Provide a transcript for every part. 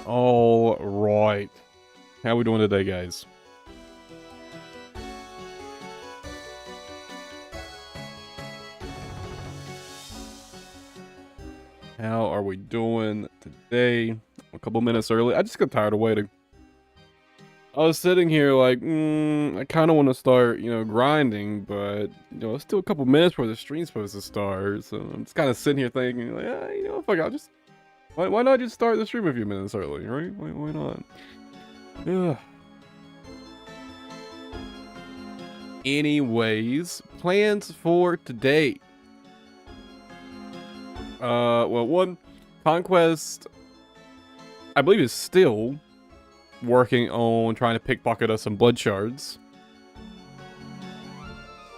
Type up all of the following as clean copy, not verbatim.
All right. How we doing today, guys? How are we doing today? A couple minutes early. I just got tired of waiting. I was sitting here like, I kind of want to start, grinding, but, it's still a couple minutes before the stream's supposed to start. So I'm just kind of sitting here thinking, like, fuck, why not just start the stream a few minutes early, right? Why not? Yeah. Anyways, plans for today. Well, one, Conquest, I believe, is still working on trying to pickpocket us some blood shards.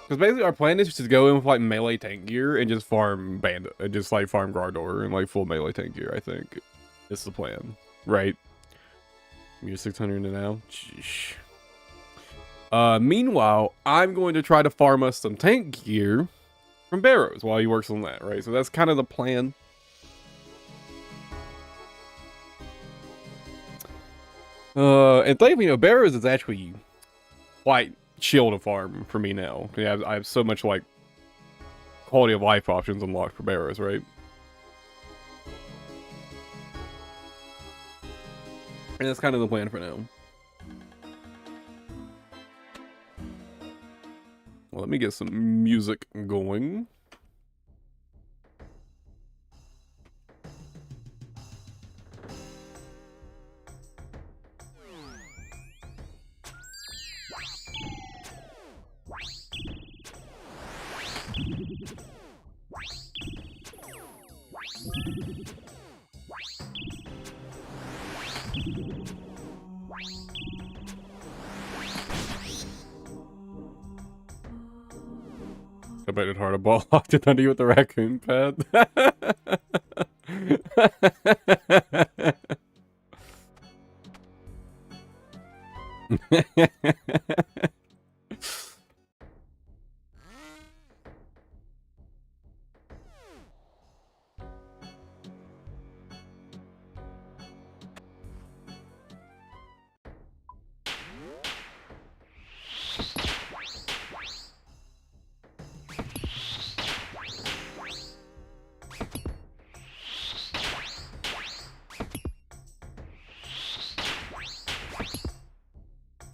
Because basically our plan is just to go in with like melee tank gear and just farm bandit, and just like farm Gardor and like full melee tank gear, I think. Is the plan, right? You're 600 now? Sheesh. Meanwhile, I'm going to try to farm us some tank gear from Barrows while he works on that, right? So that's kind of the plan. And thankfully, Barrows is actually quite chill to farm for me now. I have so much, like, quality of life options unlocked for Barrows, right? And that's kind of the plan for now. Well, let me get some music going. I bet it hard a ball locked it under you with the raccoon pad.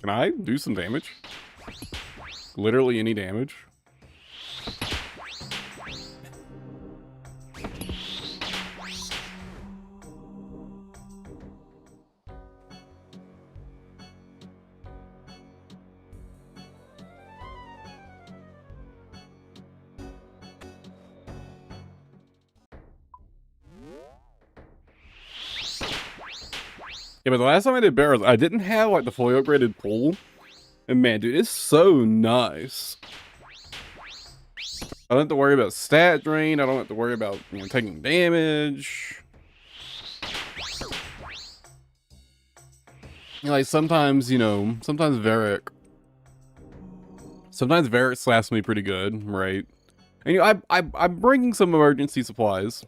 Can I do some damage? Literally any damage? Yeah, but the last time I did barrels, I didn't have like the fully upgraded pool. And man, dude, it's so nice. I don't have to worry about stat drain. I don't have to worry about, taking damage. Like sometimes, sometimes Varric slaps me pretty good, right? And I'm bringing some emergency supplies.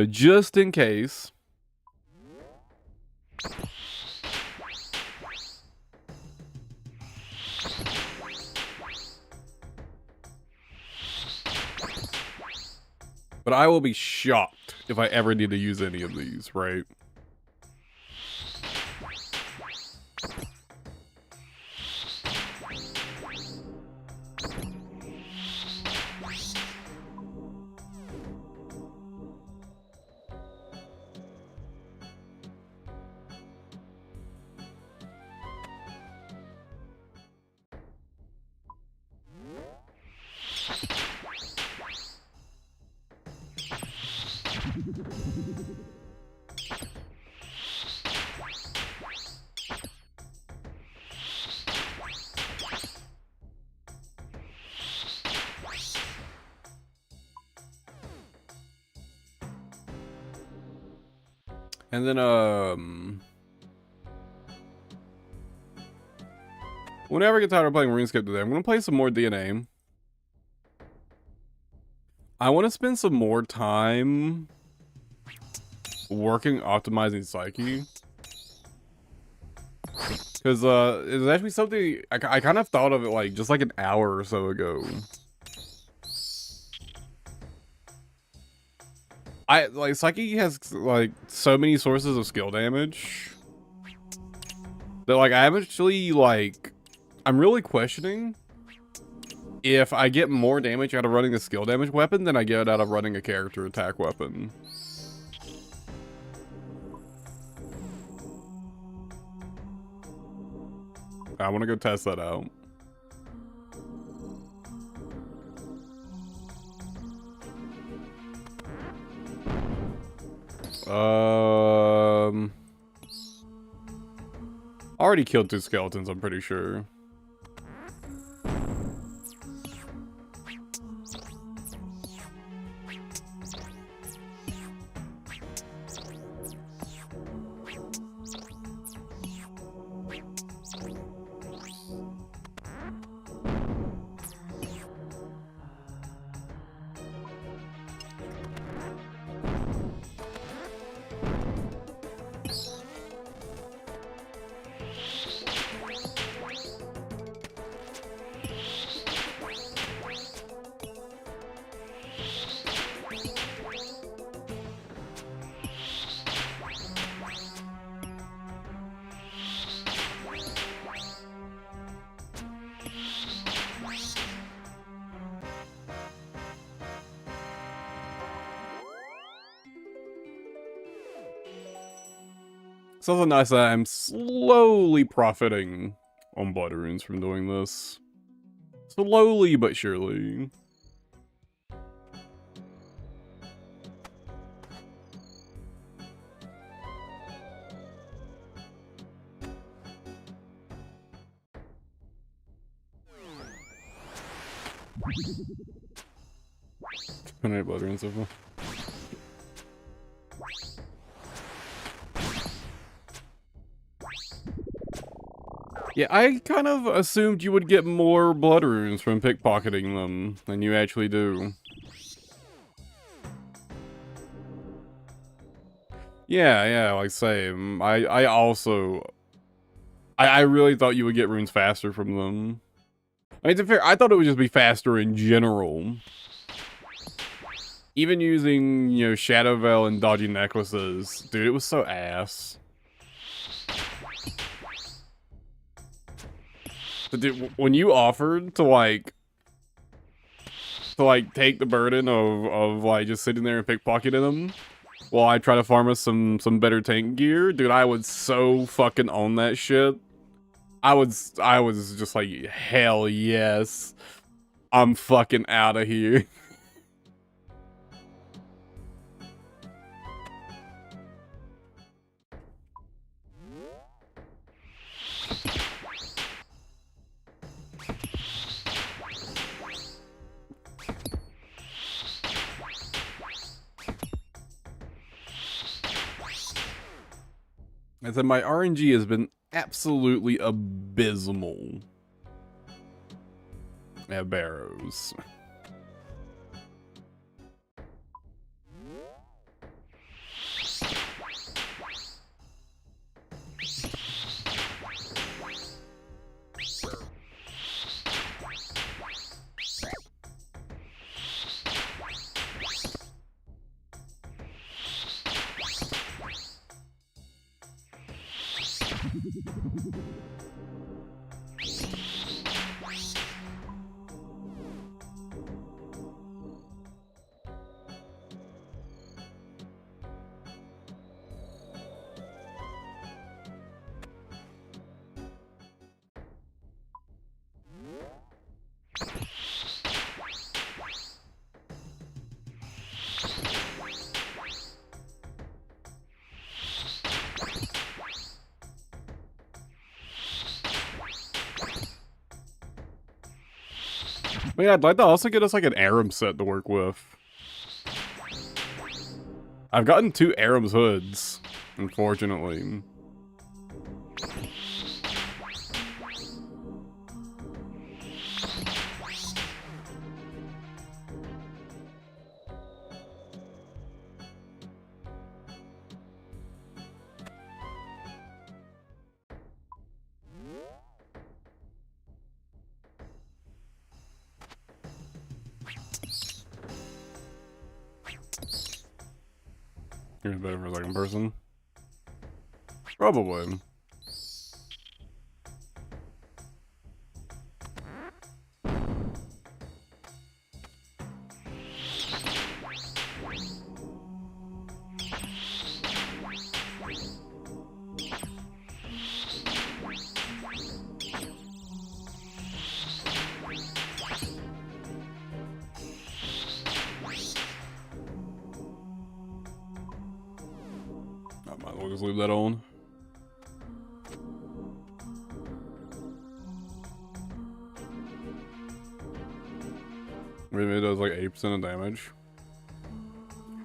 Just in case. But I will be shocked if I ever need to use any of these, right? And then, whenever I get tired of playing Runescape today, I'm going to play some more DNA. I want to spend some more time working optimizing psyche. Because it's actually something I kind of thought of it like just like an hour or so ago. Like psyche has like so many sources of skill damage that like I'm actually like I'm really questioning if I get more damage out of running the skill damage weapon than I get out of running a character attack weapon. I want to go test that out. Already killed 2 skeletons, I'm pretty sure. It's also nice that I'm slowly profiting on blood runes from doing this. Slowly but surely. How many blood runes so far? Yeah, I kind of assumed you would get more blood runes from pickpocketing them than you actually do. Yeah, like same. I also... I really thought you would get runes faster from them. I mean, to be fair, I thought it would just be faster in general. Even using, you know, Shadow Veil and dodgy necklaces. Dude, it was so ass. But dude, when you offered to like take the burden of like just sitting there and pickpocketing them while I try to farm us some better tank gear, dude, I would so fucking own that shit. I was just like, hell yes. I'm fucking out of here. I said my RNG has been absolutely abysmal at barrows. But yeah, I'd like to also get us like an Aram set to work with. I've gotten 2 Aram's hoods, unfortunately. Here's better for a second person. Probably. I might as well just leave that on. Maybe it does like 8% of damage.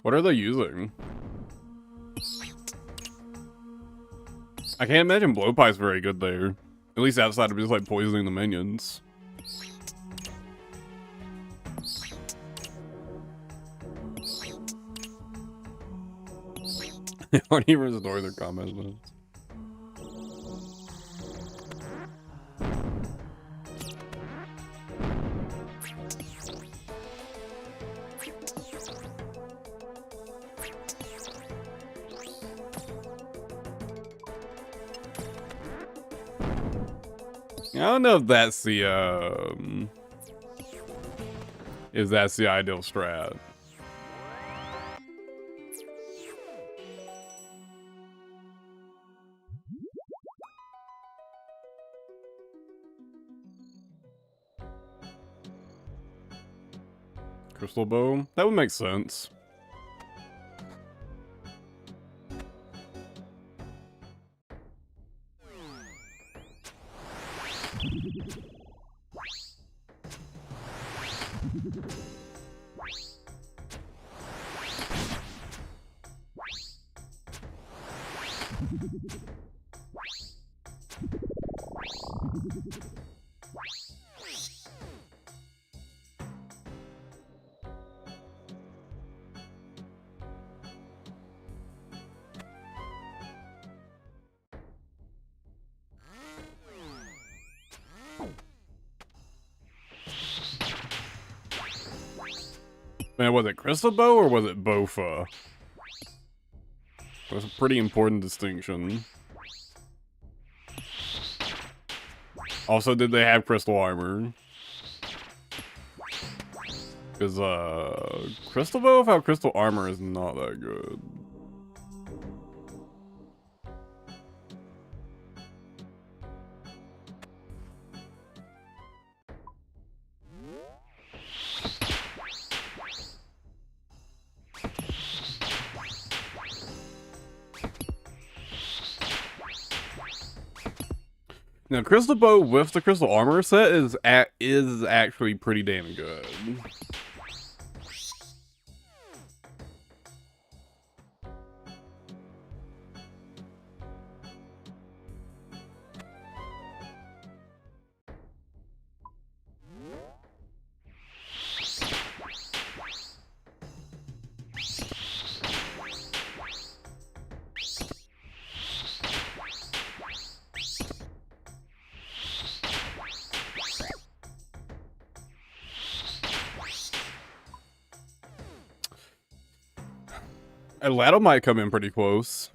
What are they using? I can't imagine Blowpie's very good there. At least outside of just like poisoning the minions. They don't even restore their combat moves. I don't know if that's the ideal strat. Crystal bow? That would make sense. Man, was it Crystal Bow or was it Bofa? That's a pretty important distinction. Also, did they have Crystal Armor? Because, Crystal Bow without Crystal Armor is not that good. Now, Crystal Bow with the Crystal Armor set is actually pretty damn good. Atlanta might come in pretty close.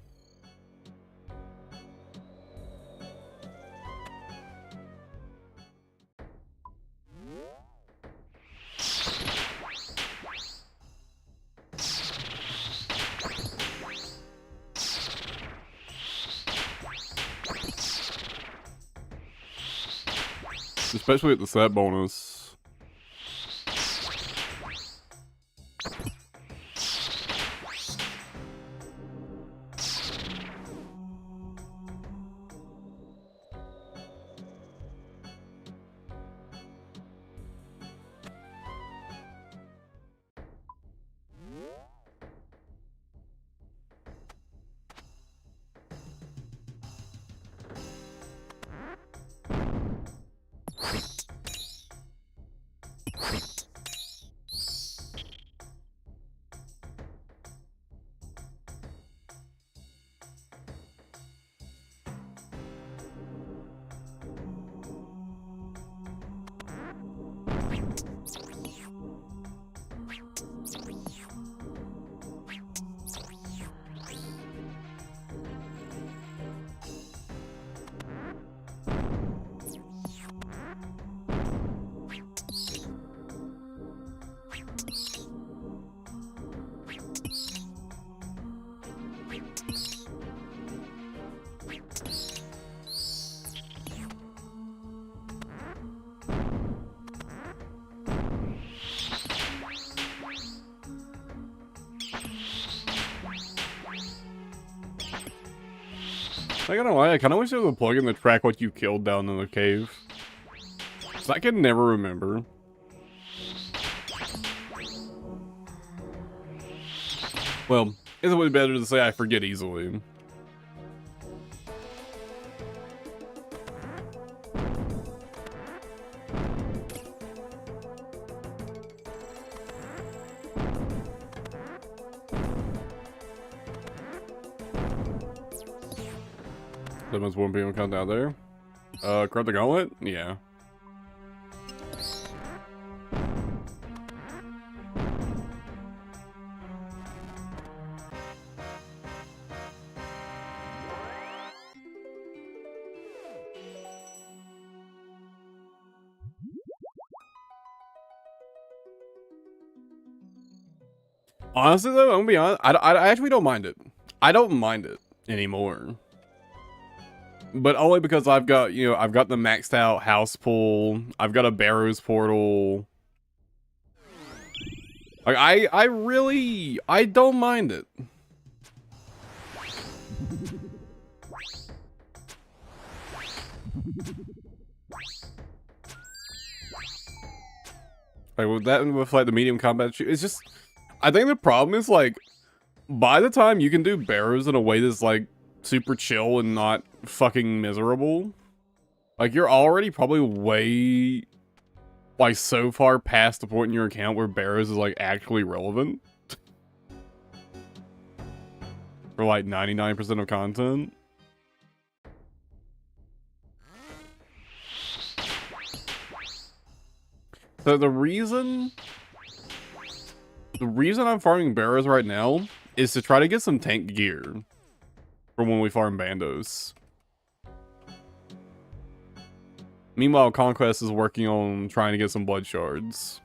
Especially at the set bonus. I gotta lie, I kind of wish there was a plugin to track what you killed down in the cave. Cause I can never remember. Well, it's always better to say I forget easily. That must 1 p.m. countdown there. Corrupt the Gauntlet? Yeah. Honestly though, I'm gonna be honest, I actually don't mind it. I don't mind it anymore. But only because I've got, you know, I've got the maxed out house pool, I've got a barrows portal. Like, I don't mind it. Like, with that, with like the medium combat, it's just, I think the problem is like, by the time you can do barrows in a way that's like super chill and not fucking miserable, like you're already probably way, like so far past the point in your account where barrows is like actually relevant for like 99% of content. So the reason I'm farming barrows right now is to try to get some tank gear for when we farm bandos. Meanwhile, Conquest is working on trying to get some blood shards.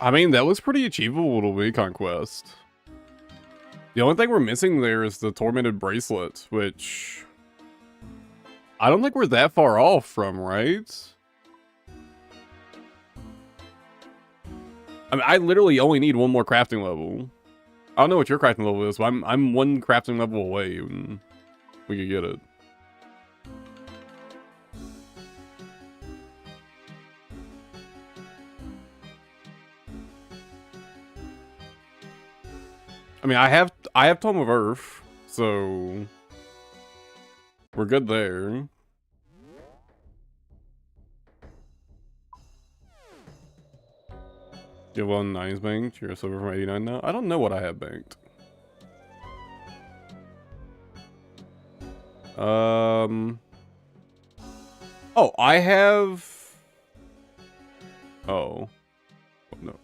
I mean, that was pretty achievable to be Conquest. The only thing we're missing there is the Tormented Bracelet, which I don't think we're that far off from, right? I mean, I literally only need one more crafting level. I don't know what your crafting level is, but I'm one crafting level away and we could get it. I mean, I have Tome of Earth, so we're good there. You have 190s banked. You're a silver from 89 now. I don't know what I have banked. Oh, I have. Oh. No.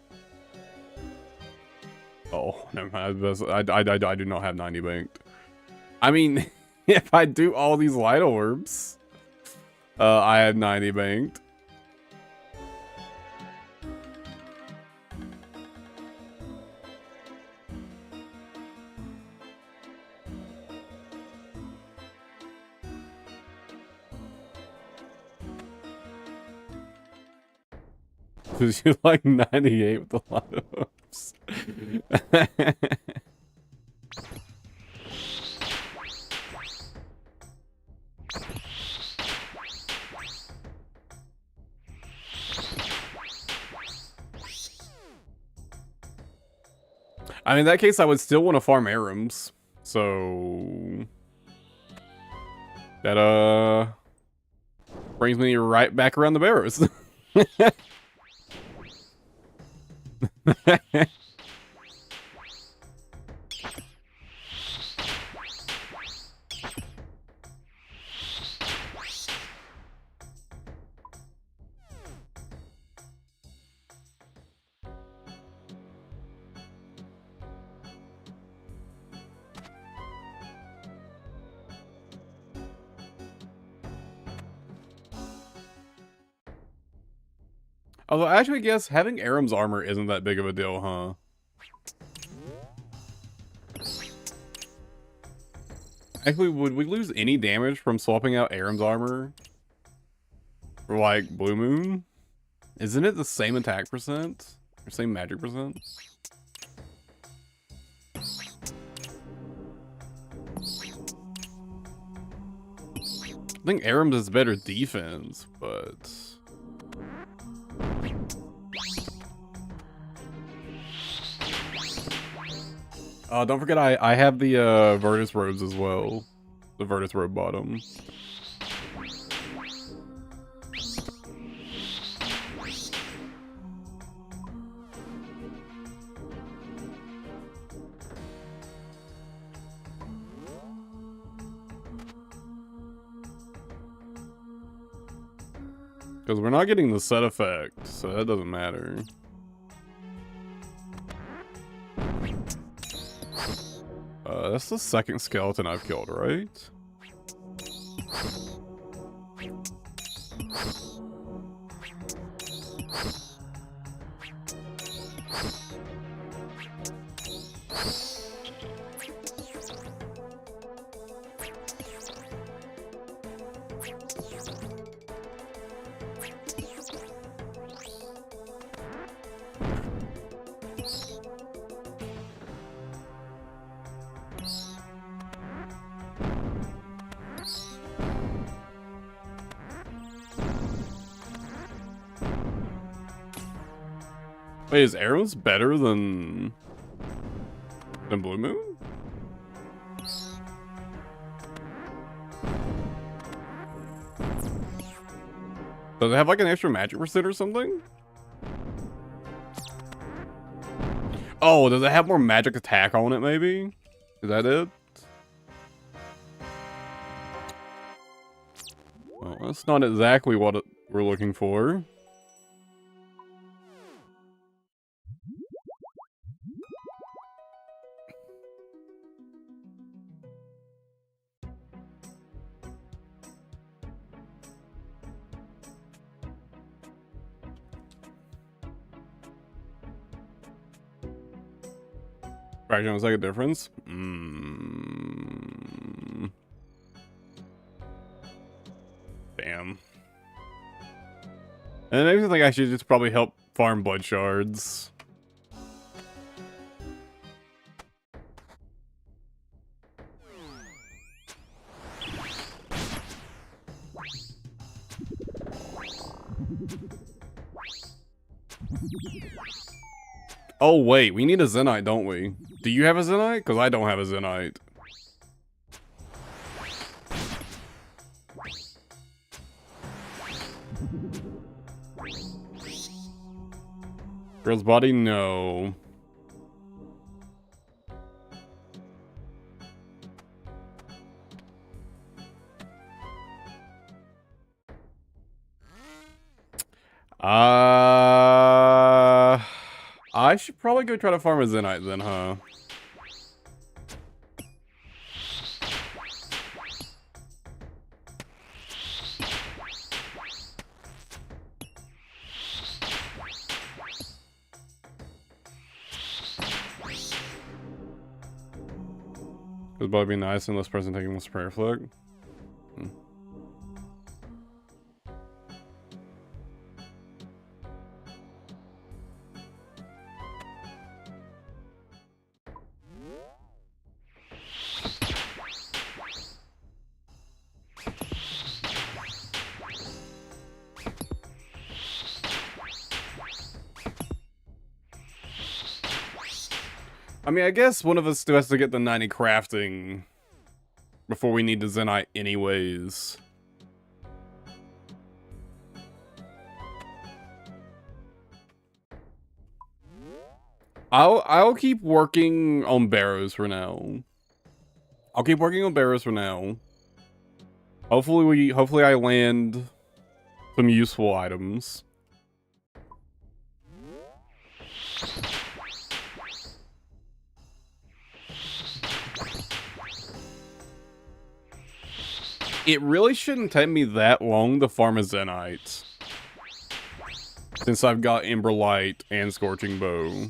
Oh, never mind. I do not have 90 banked. I mean, if I do all these light orbs, I had 90 banked. Because you're like 98 with a lot of orbs. I mean, in that case, I would still want to farm Arums. So that brings me right back around the barrows. Although, actually, I guess having Aram's armor isn't that big of a deal, huh? Actually, would we lose any damage from swapping out Aram's armor for, like, Blue Moon? Isn't it the same attack percent? Or same magic percent? I think Aram's is better defense, but... don't forget I have the Virtus robes as well. The Virtus robe bottom. Because we're not getting the set effect, so that doesn't matter. That's the second skeleton I've killed, right? Wait, is Arrows better than Blue Moon? Does it have like an extra magic percent or something? Oh, does it have more magic attack on it maybe? Is that it? Well, that's not exactly what we're looking for. Fraction of a second difference? Damn. And it makes me think I should just probably help farm blood shards. Oh wait, we need a Zenite, don't we? Do you have a Zenite? Because I don't have a Zenite. Girl's body? No. I should probably go try to farm a Zenite then, huh? It'd probably be nice and less person taking less prayer flag. I mean, I guess one of us still has to get the 90 crafting before we need the Zenite anyways. I'll keep working on barrows for now. I'll keep working on barrows for now. Hopefully I land some useful items. It really shouldn't take me that long to farm a Zenite. Since I've got Ember Light and Scorching Bow.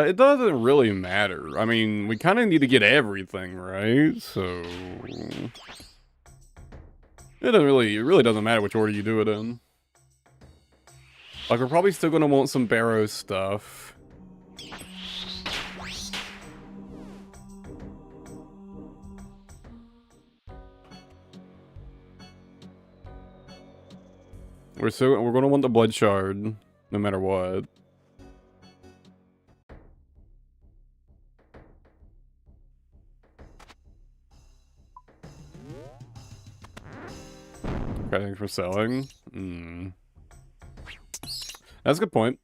It doesn't really matter. I mean, we kind of need to get everything, right? So it really doesn't matter which order you do it in. Like, we're probably still gonna want some barrow stuff. We're gonna want the blood shard, no matter what. Okay, thanks for selling. That's a good point.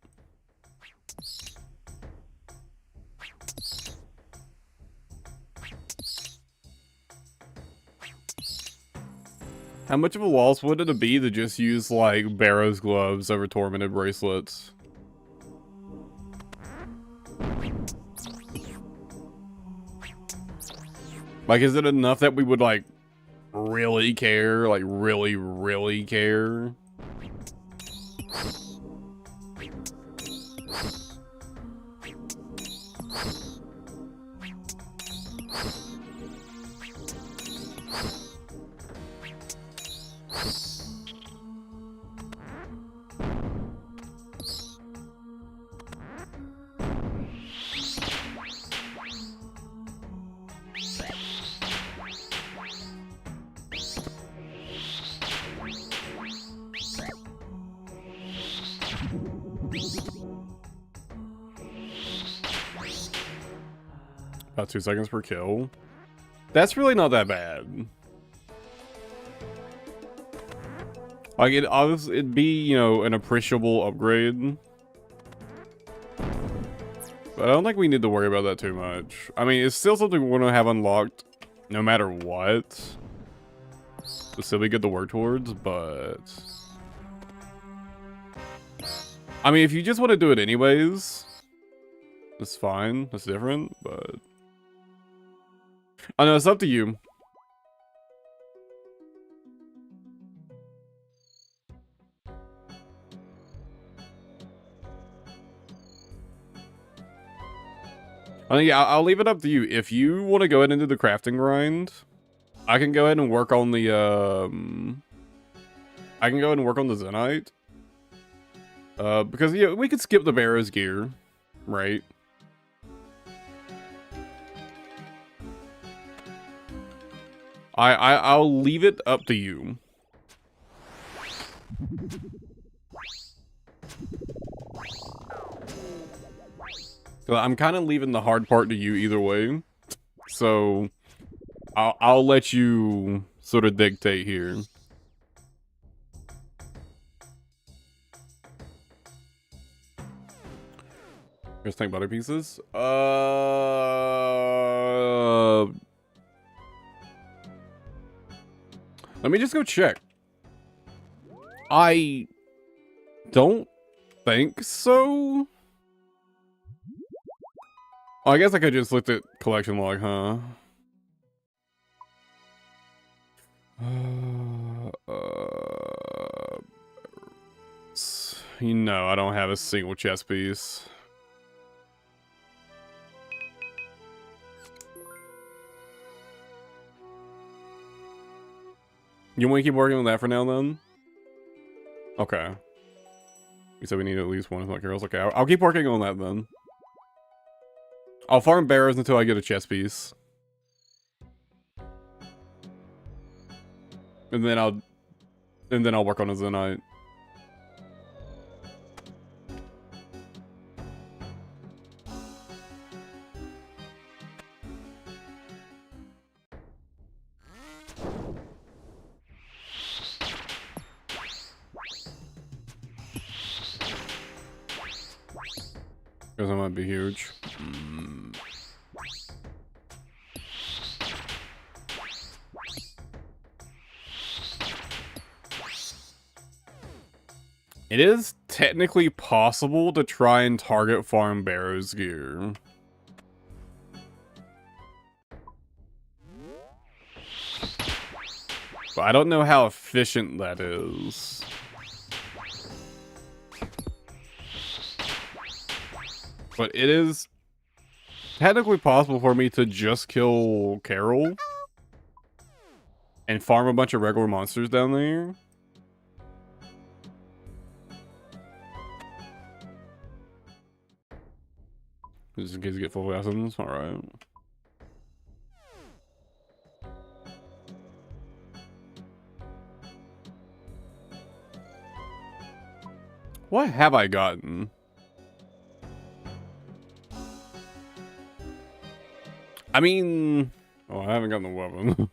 How much of a loss would it be to just use, like, Barrow's gloves over Tormented bracelets? Like, is it enough that we would, like, really care? Like, really care? About 2 seconds per kill. That's really not that bad. Like, it'd be, you know, an appreciable upgrade. But I don't think we need to worry about that too much. I mean, it's still something we're gonna have unlocked no matter what. It's still be good to work towards, but... I mean, if you just want to do it anyways, that's fine. That's different, but... I know, it's up to you. I think I'll leave it up to you. If you want to go ahead and do the crafting grind, I can go ahead and work on the, I can go ahead and work on the Zenite. Because, yeah, we could skip the Barrow's gear, right? I'll leave it up to you. I'm kind of leaving the hard part to you either way. So I'll let you sort of dictate here. Here's tank butter pieces. Let me just go check. I don't think so. Oh, I guess I could just looked at collection log, huh? You know, I don't have a single chess piece. You want to keep working on that for now, then? Okay. You said we need at least one, if not girls. Okay, I'll keep working on that, then. I'll farm barrows until I get a chess piece. And then I'll work on a Zenite. Because that might be huge. It is technically possible to try and target farm barrows gear. But I don't know how efficient that is. But it is technically possible for me to just kill Carol and farm a bunch of regular monsters down there. Just in case you get full lessons. Alright. What have I gotten? I mean... Oh, I haven't gotten the weapon.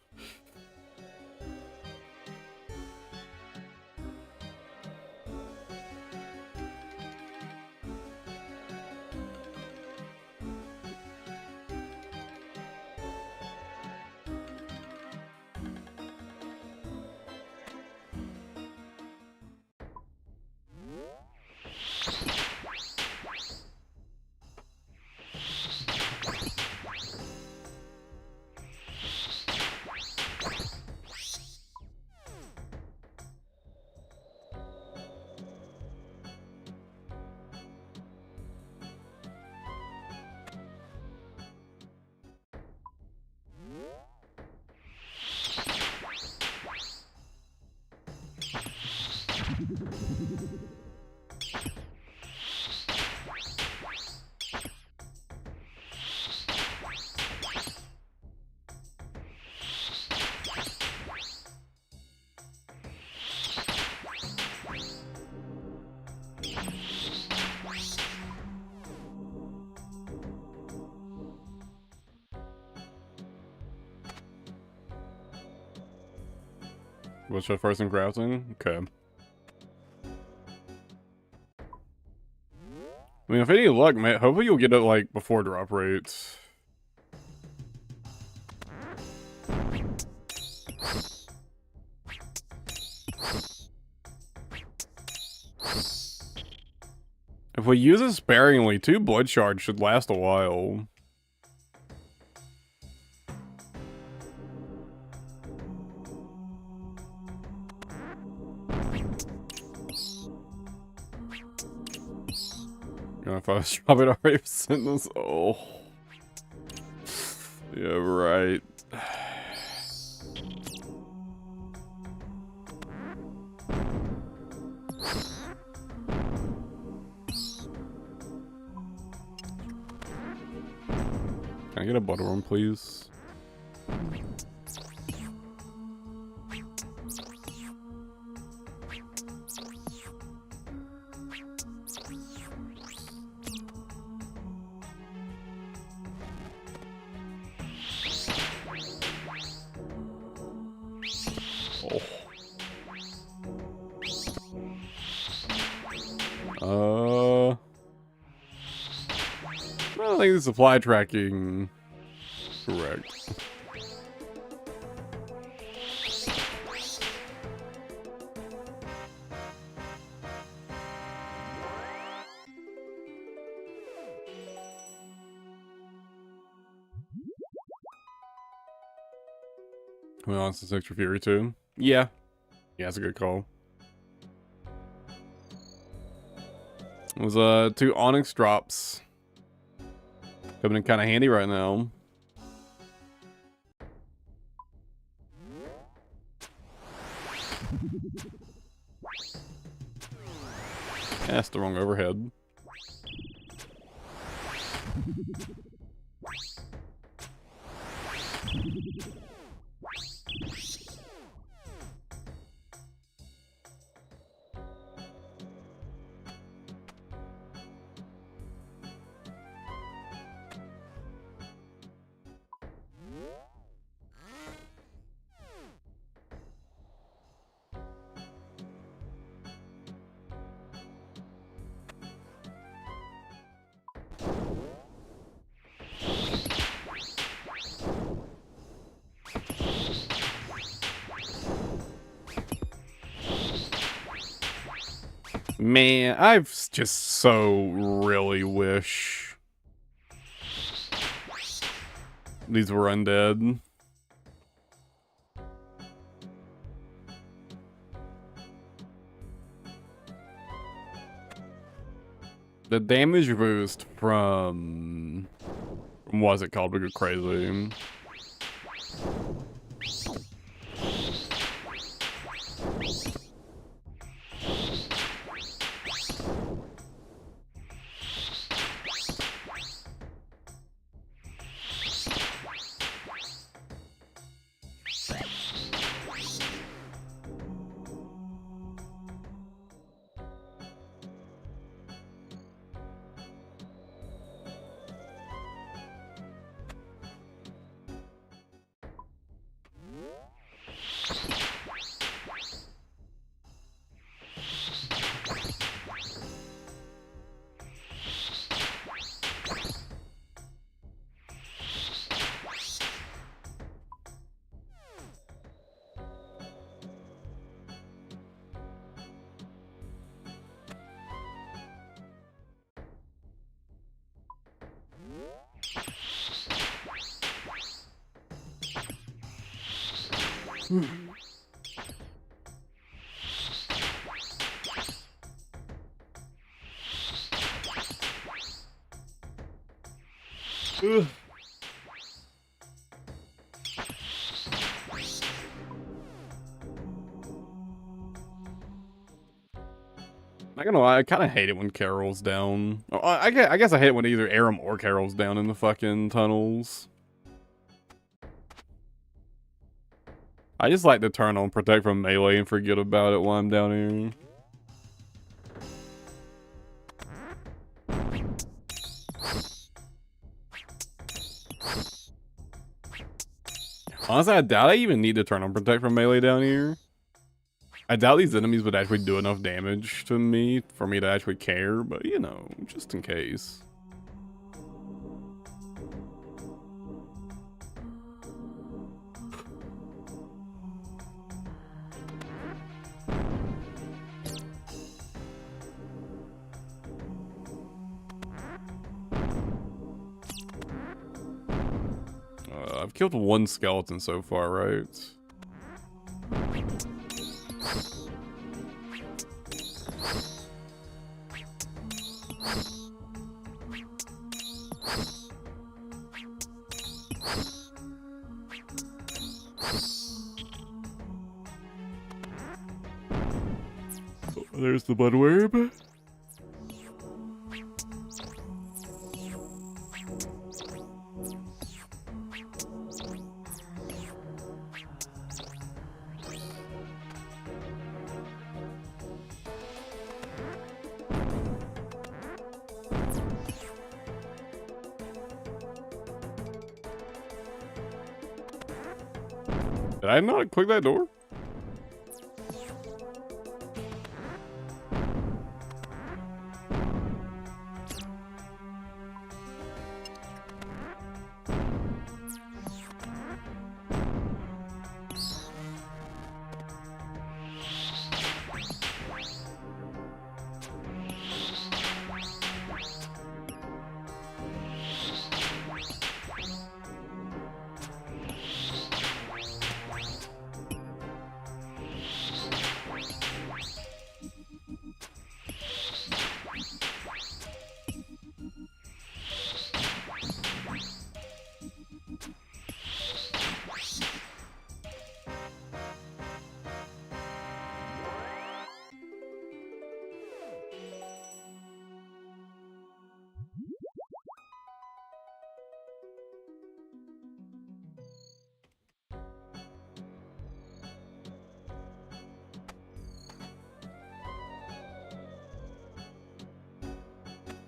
What's your first in crafting? Okay. I mean, if any luck, man, hopefully you'll get it, like, before drop rates. If we use it sparingly, 2 blood shards should last a while. If I was probably already sent this. Oh. Yeah, right. Can I get a butter one, please? I think the supply tracking correct. Who wants this extra fury too? Yeah. Yeah, that's a good call. It was 2 onyx drops. Coming in kind of handy right now. That's the wrong overhead. Man, I just so really wish these were undead. The damage boost from what's it called? We go crazy. Ugh. Not gonna lie, I kind of hate it when Carol's down. Oh, I guess I hate it when either Aram or Carol's down in the fucking tunnels. I just like to turn on Protect from Melee and forget about it while I'm down here. Honestly, I doubt I even need to turn on Protect from Melee down here. I doubt these enemies would actually do enough damage to me for me to actually care, but you know, just in case. I've killed one skeleton so far, right? Oh, there's the bloodworm. Did I not click that door?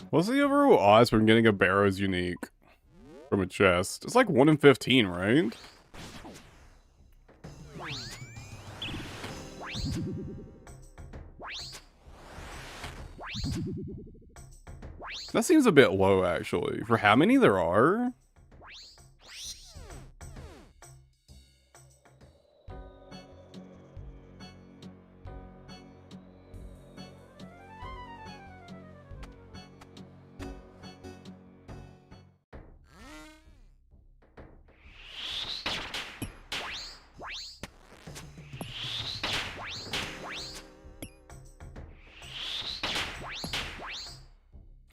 What's the overall odds from getting a barrows unique from a chest? It's like 1 in 15, right? That seems a bit low, actually, for how many there are.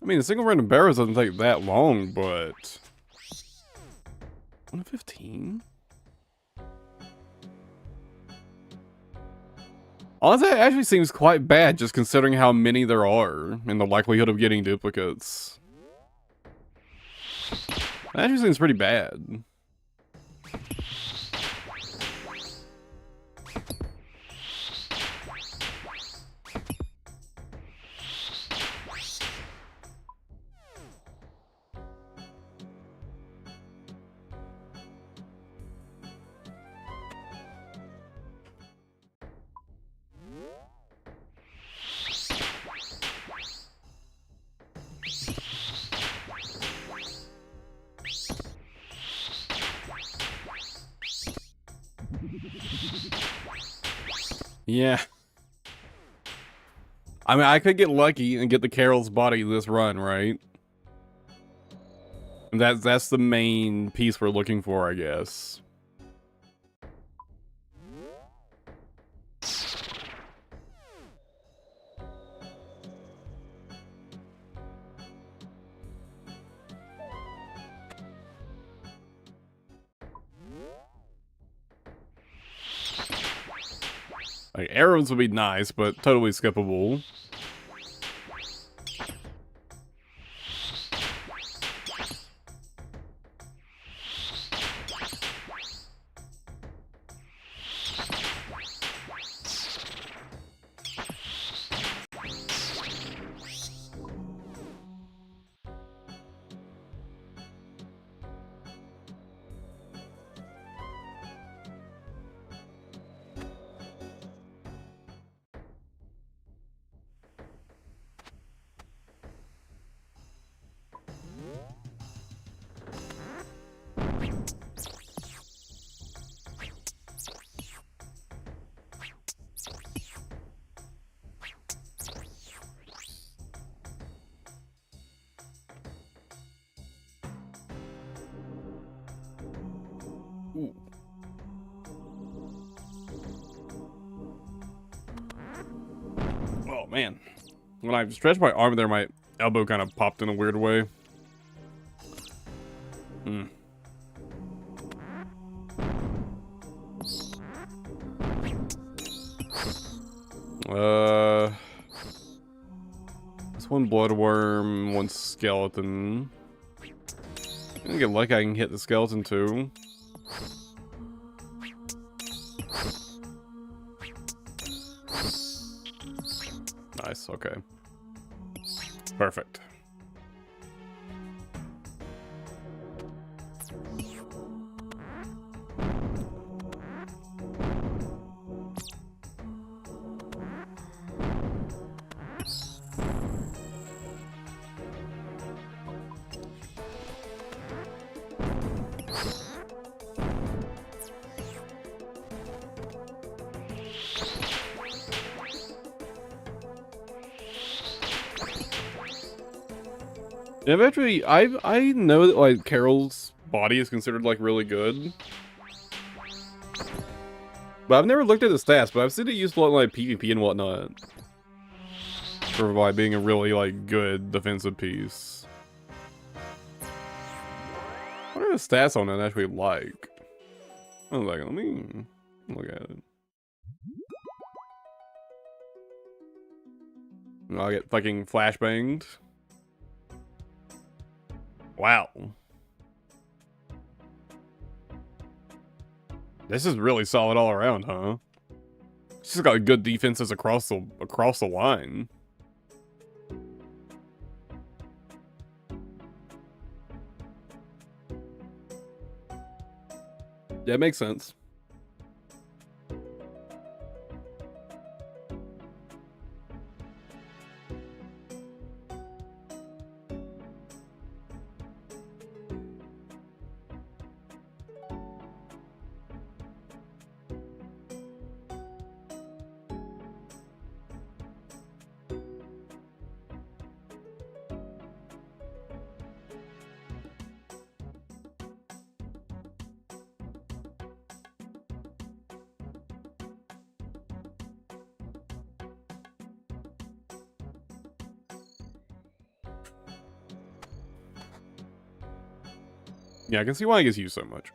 I mean, a single random barrows doesn't take that long, but 115. Honestly, it actually seems quite bad just considering how many there are and the likelihood of getting duplicates. That actually seems pretty bad. Yeah. I mean, I could get lucky and get the Carol's body this run, right? And that's the main piece we're looking for, I guess. Like, arrows would be nice, but totally skippable. Ooh. Oh, man. When I stretched my arm there, my elbow kind of popped in a weird way. Hmm. It's one bloodworm, one skeleton. I'm gonna get lucky I can hit the skeleton too. Nice, okay. Perfect. Eventually, I know that like Carol's body is considered like really good, but I've never looked at the stats. But I've seen it used a lot in like PvP and whatnot, for like being a really like good defensive piece. What are the stats on it actually like? Oh, like let me look at it. I'll get fucking flashbanged. Wow. This is really solid all around, huh? She's got good defenses across the line. Yeah, it makes sense. Yeah, I can see why it gets used so much.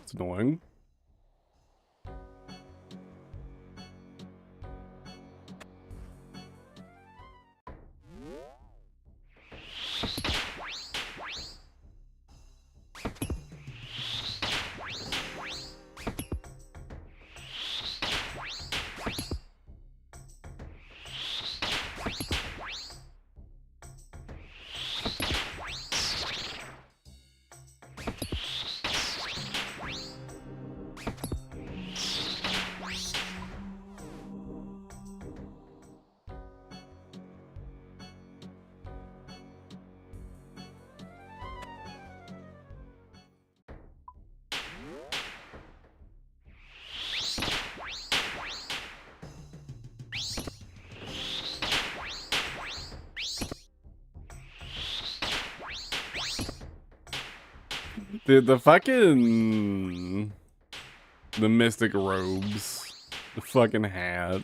It's annoying. Dude, the fucking... The mystic robes. The fucking hat.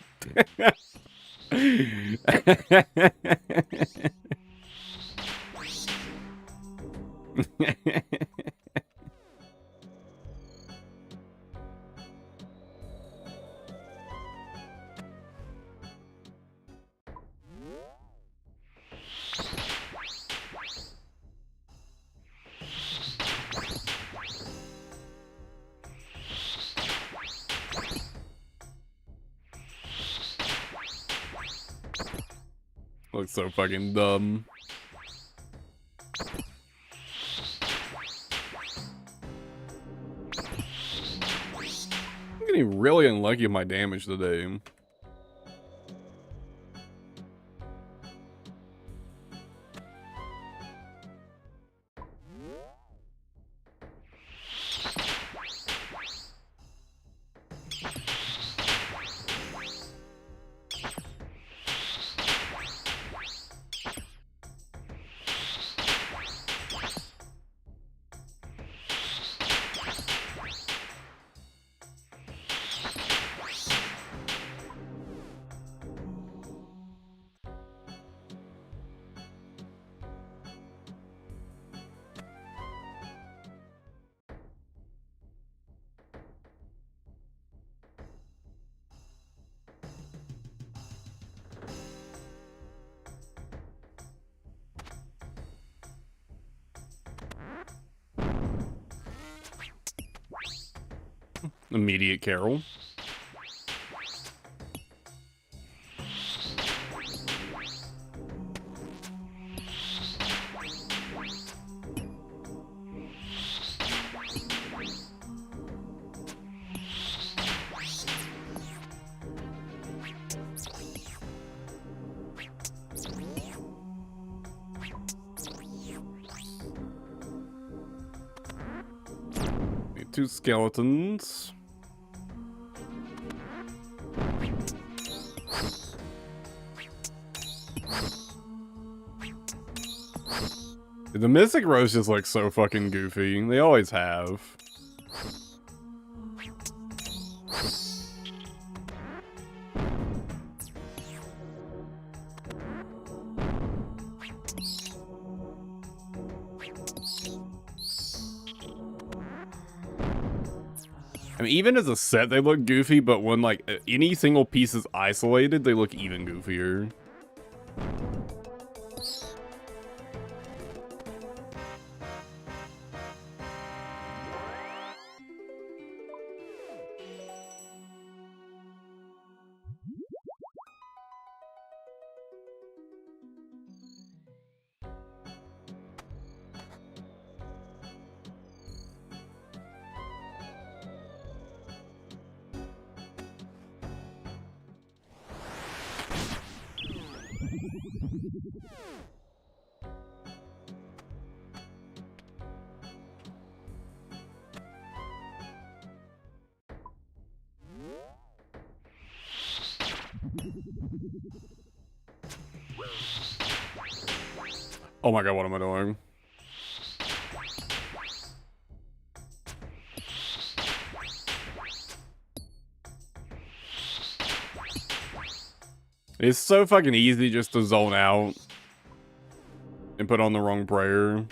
Looks so fucking dumb. I'm getting really unlucky with my damage today. Immediate Carol. Need 2 skeletons. The Mystic Rose just looks so fucking goofy. They always have. I mean, even as a set, they look goofy, but when, like, any single piece is isolated, they look even goofier. Oh my god, what am I doing? It's so fucking easy just to zone out and put on the wrong prayer.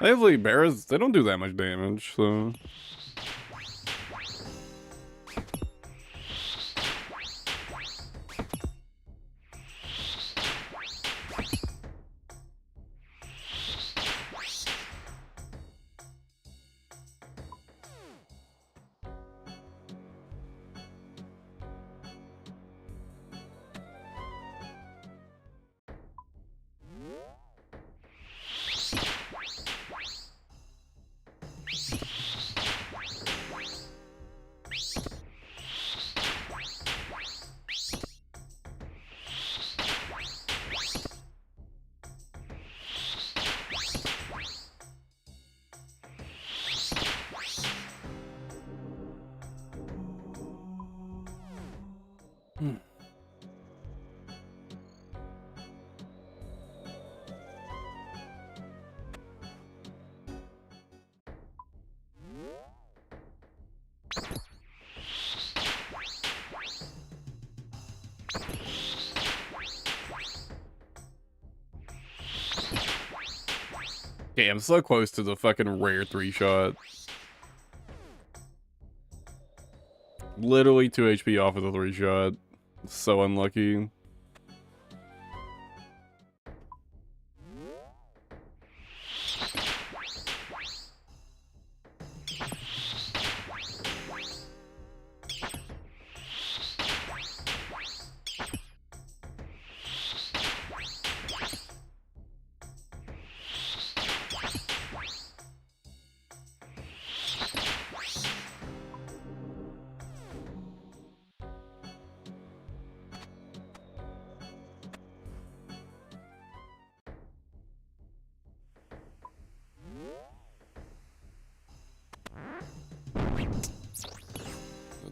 Thankfully, bears, they don't do that much damage, so... Okay, I'm so close to the fucking rare 3-shot. Literally 2 HP off of the 3-shot. So unlucky.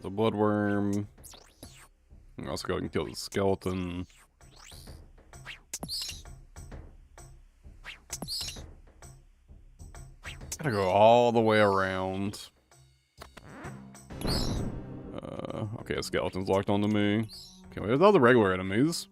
The bloodworm. I'll also go ahead and kill the skeleton. Gotta go all the way around. Okay, a skeleton's locked onto me. Okay, where's all the regular enemies?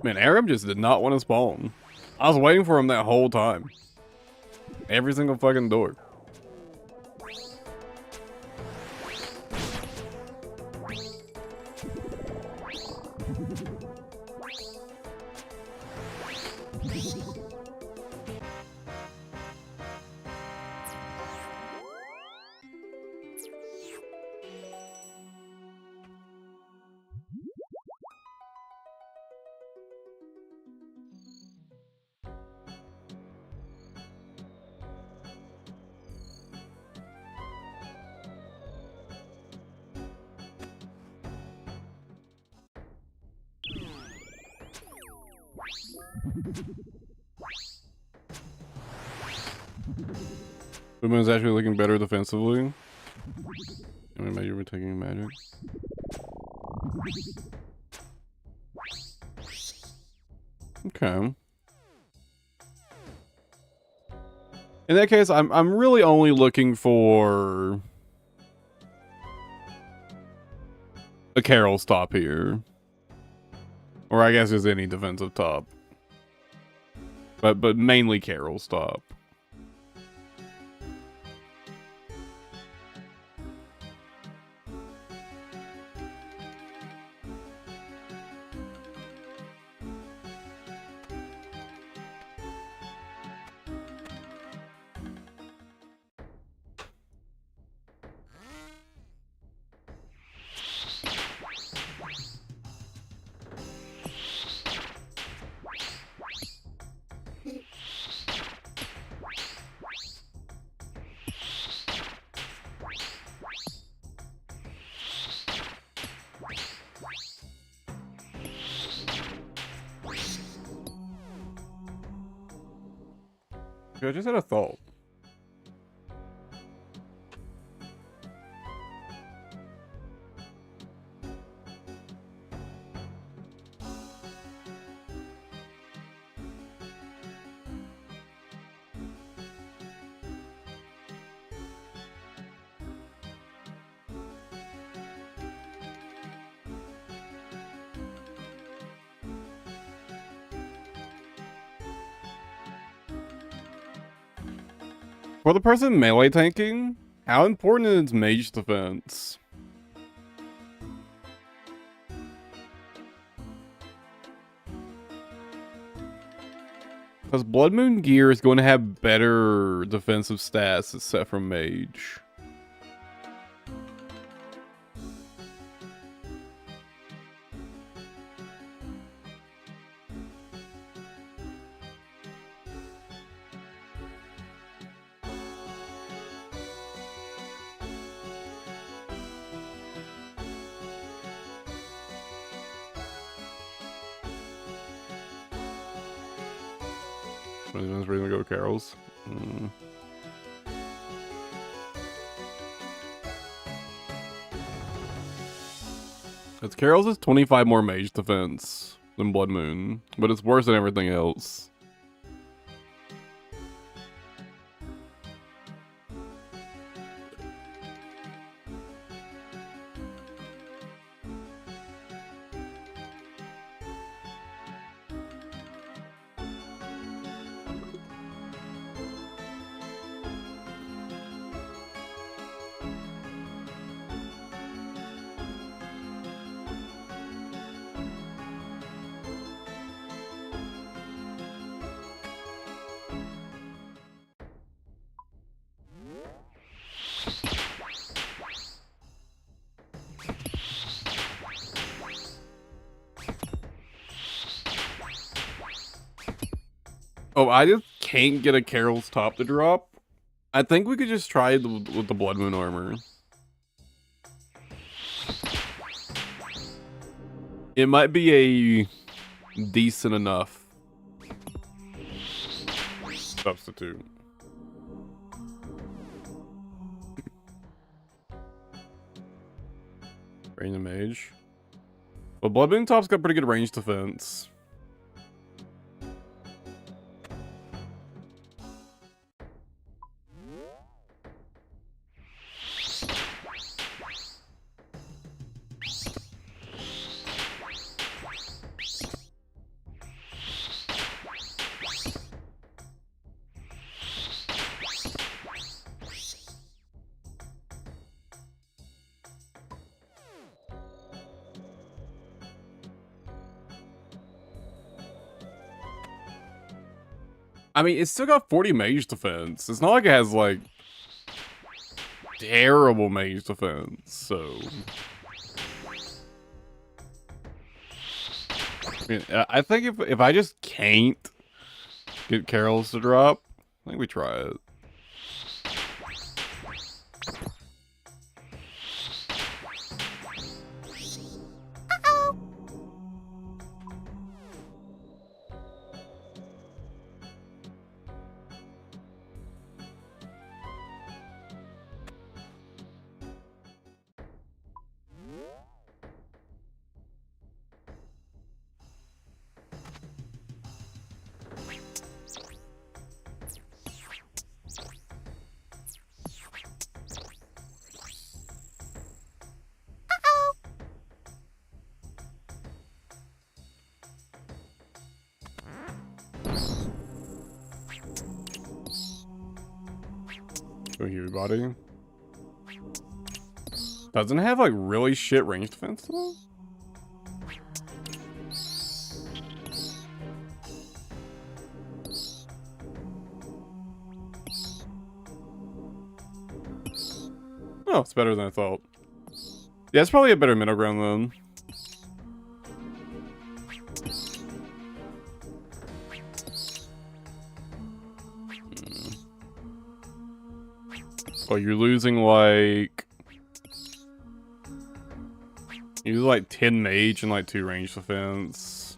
Man, Arab just did not want to spawn. I was waiting for him that whole time. Every single fucking door. Boom's actually looking better defensively. I mean, maybe we're taking magic. Okay. In that case, I'm really only looking for a Carol's top here. Or I guess just any defensive top. But mainly Carol's top. I just had a thought. For the person melee tanking, how important is mage defense? Because Blood Moon gear is going to have better defensive stats except for mage. We're gonna go Carol's. It's Carol's is 25 more mage defense than Blood Moon, but it's worse than everything else. Oh, I just can't get a Carol's top to drop. I think we could just try it with the Blood Moon armor. It might be a decent enough substitute. Range the mage. But Blood Moon top's got pretty good range defense. I mean, it's still got 40 mage defense. It's not like it has, like, terrible mage defense, so... I mean, I think if I just can't get Carol's to drop, I think we try it. Oh, here, buddy. Doesn't have like really shit range defense though? Oh, it's better than I thought. Yeah, it's probably a better middle ground then. Oh, you're losing like... You lose like 10 mage and like 2 range defense.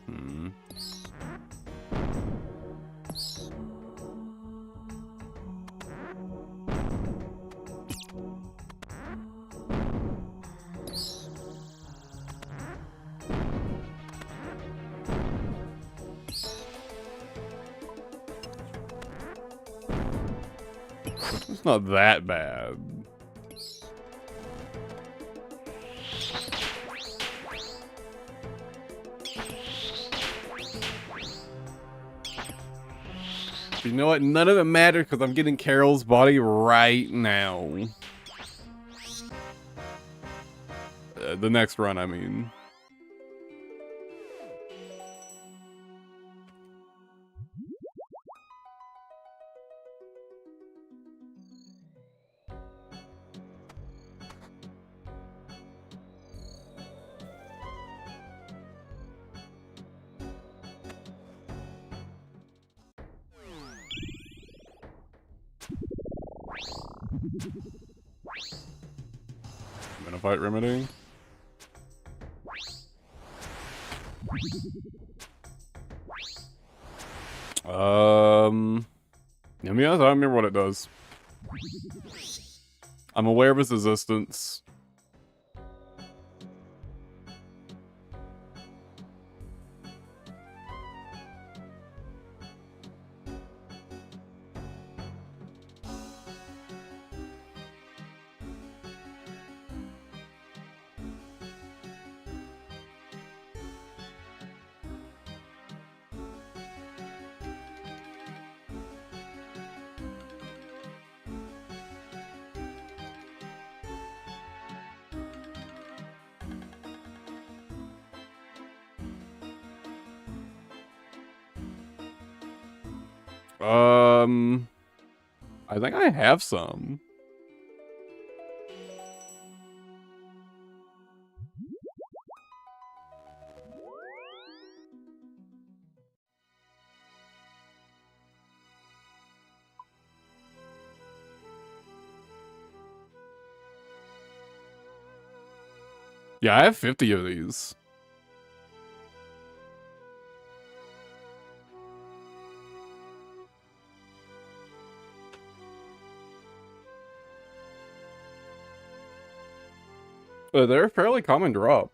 It's not that bad. You know what? None of it matters because I'm getting Carol's body right now. The next run, I mean. I'm gonna fight Remedy. To be honest, I don't remember what it does. I'm aware of its existence. I think I have some. Yeah, I have 50 of these. They're a fairly common drop.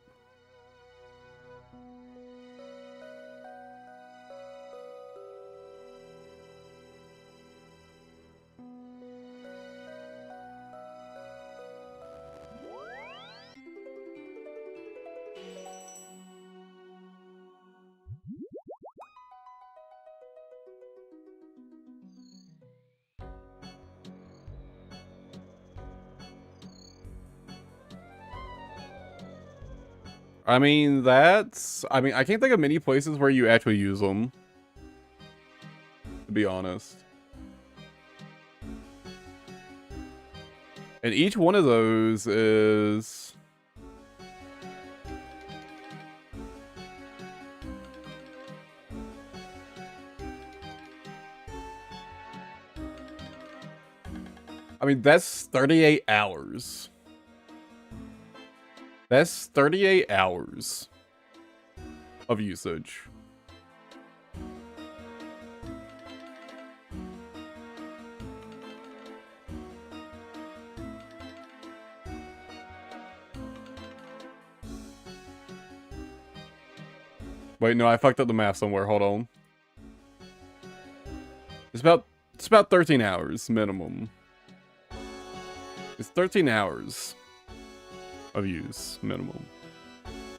I mean, I can't think of many places where you actually use them, to be honest. And each one of those is... I mean, that's 38 hours. That's 38 hours of usage. Wait, no, I fucked up the math somewhere. Hold on. It's about 13 hours minimum. It's 13 hours of use minimum.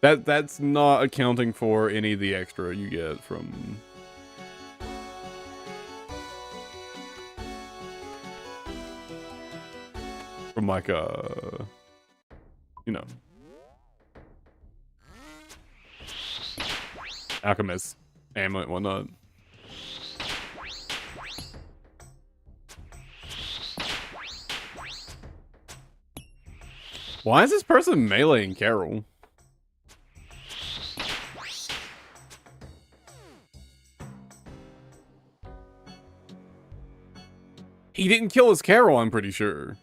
That's not accounting for any of the extra you get from... from like you know, alchemist amulet and whatnot. Why is this person meleeing Carol? He didn't kill his Carol, I'm pretty sure.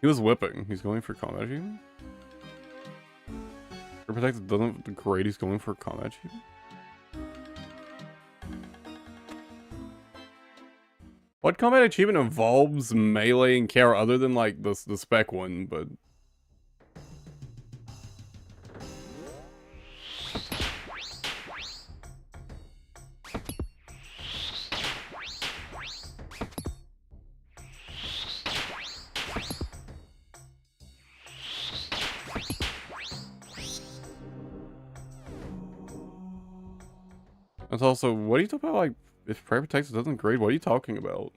He was whipping. He's going for combat achievement? Protected doesn't great, he's going for combat achievement? What combat achievement involves melee and Carol other than like the spec one, but that's also, what are you talking about? Like, if prayer protects doesn't grade, what are you talking about?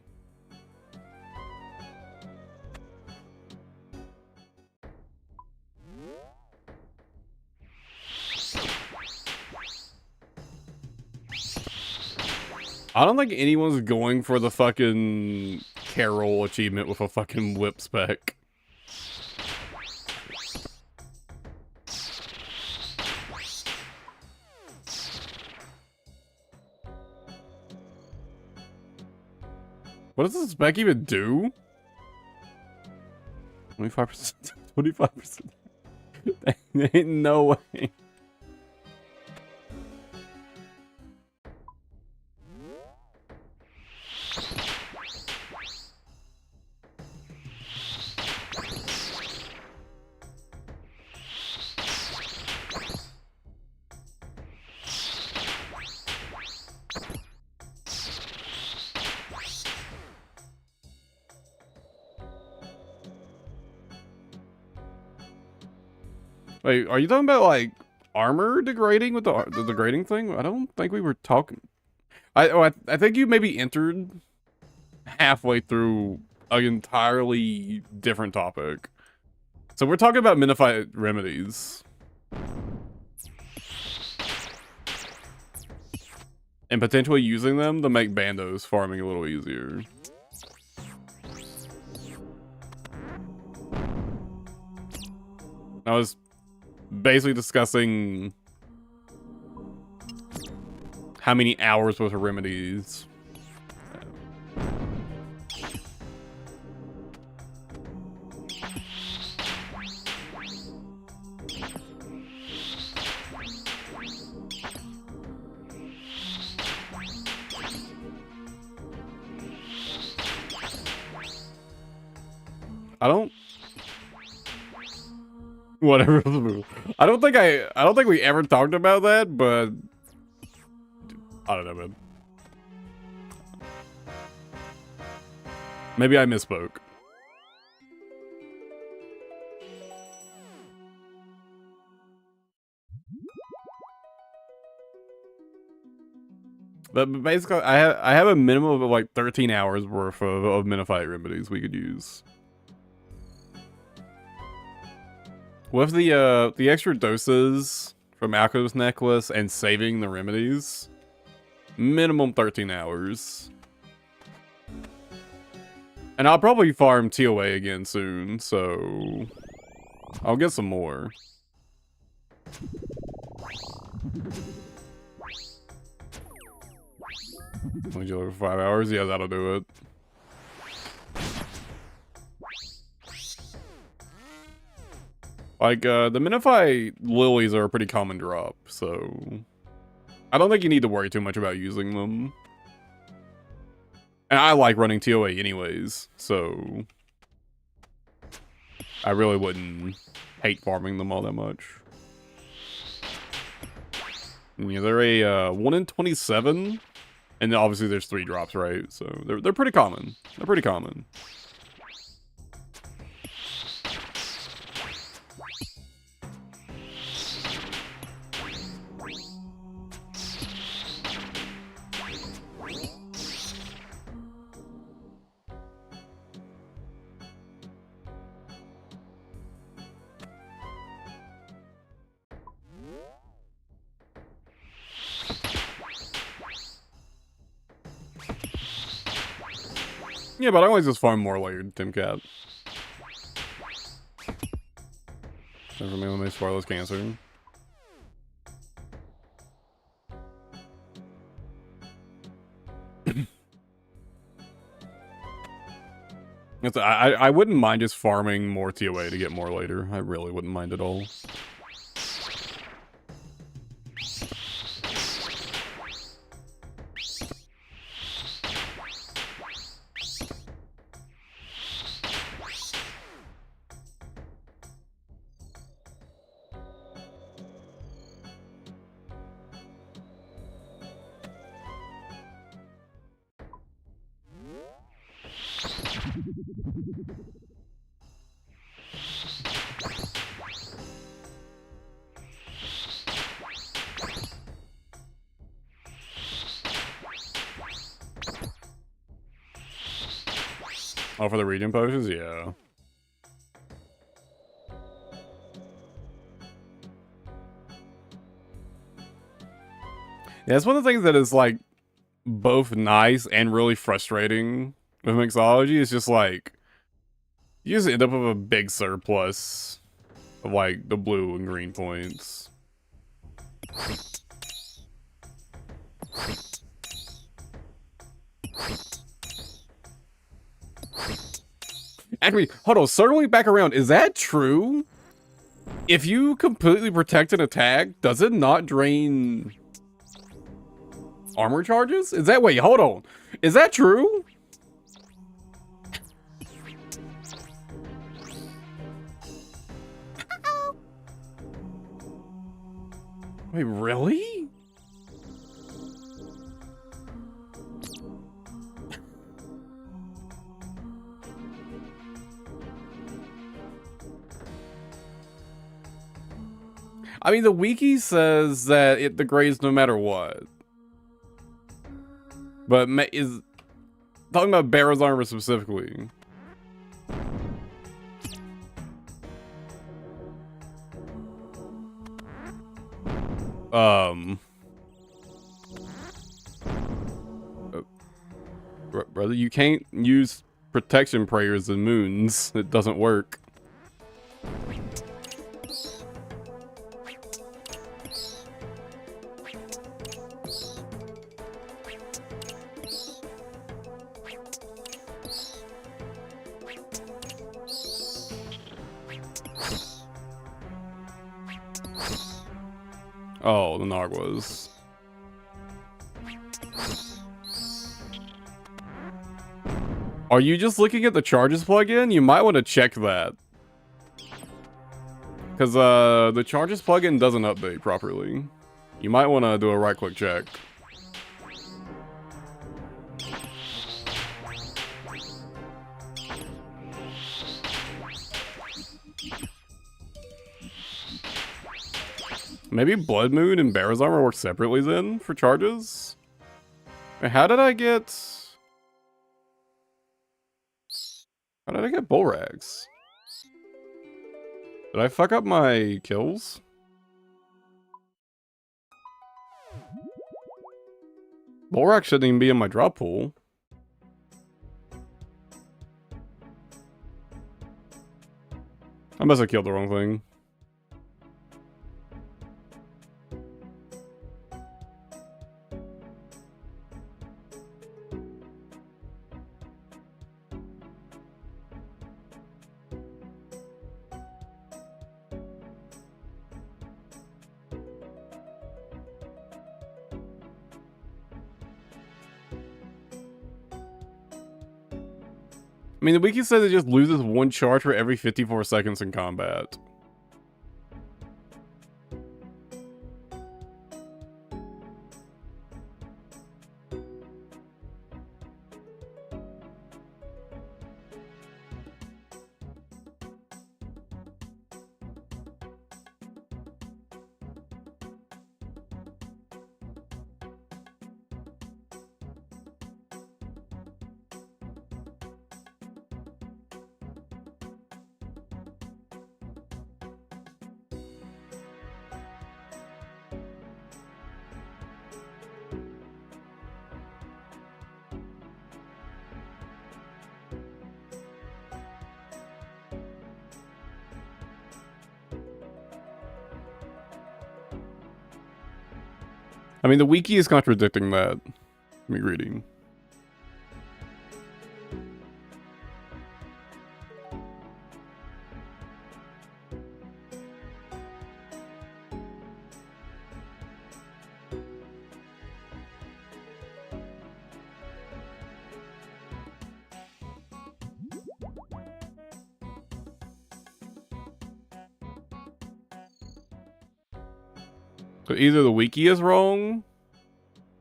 I don't think anyone's going for the fucking Carol achievement with a fucking whip spec. What does this spec even do? 25%. 25%. Ain't no way. Wait, are you talking about like armor degrading with the degrading thing? I don't think we were talking. I think you maybe entered halfway through an entirely different topic. So we're talking about minified remedies. And potentially using them to make bandos farming a little easier. I was basically discussing how many hours worth of remedies. I don't. Whatever. I don't think we ever talked about that, but I don't know, man. Maybe I misspoke. But basically, I have a minimum of like 13 hours worth of minified remedies we could use. With the extra doses from Alco's necklace and saving the remedies, minimum 13 hours. And I'll probably farm TOA again soon, so I'll get some more. Would you look for 5 hours? Yeah, that'll do it. Like, the Minify lilies are a pretty common drop, so I don't think you need to worry too much about using them. And I like running TOA anyways, so I really wouldn't hate farming them all that much. Yeah, they're a 1 in 27 And obviously there's 3 drops, right? So they're pretty common. They're pretty common. Yeah, but I always just farm more layered Timcat. Never mind, my Swarlow's cancer. I wouldn't mind just farming more TOA to get more later. I really wouldn't mind at all. Oh, for the regen potions? Yeah. Yeah, it's one of the things that is, like, both nice and really frustrating with mixology. It's just, like, you just end up with a big surplus of, like, the blue and green points. Actually, hold on, circling back around, is that true? If you completely protect an attack, does it not drain armor charges? Is that, wait, hold on. Is that true? Wait, really? I mean, the wiki says that it degrades no matter what. But is talking about Barrow's armor specifically. Brother, you can't use protection prayers and moons. It doesn't work. Oh, the Narguas. Are you just looking at the charges plugin? You might want to check that. Because the charges plugin doesn't update properly. You might want to do a right-click check. Maybe Blood Moon and Barrow's armor work separately then for charges? How did I get bull rags? Did I fuck up my kills? Bull rag shouldn't even be in my drop pool. I must have killed the wrong thing. I mean, the wiki says it just loses 1 charge for every 54 seconds in combat. I mean, the wiki is contradicting that. Me reading. So either the wiki is wrong,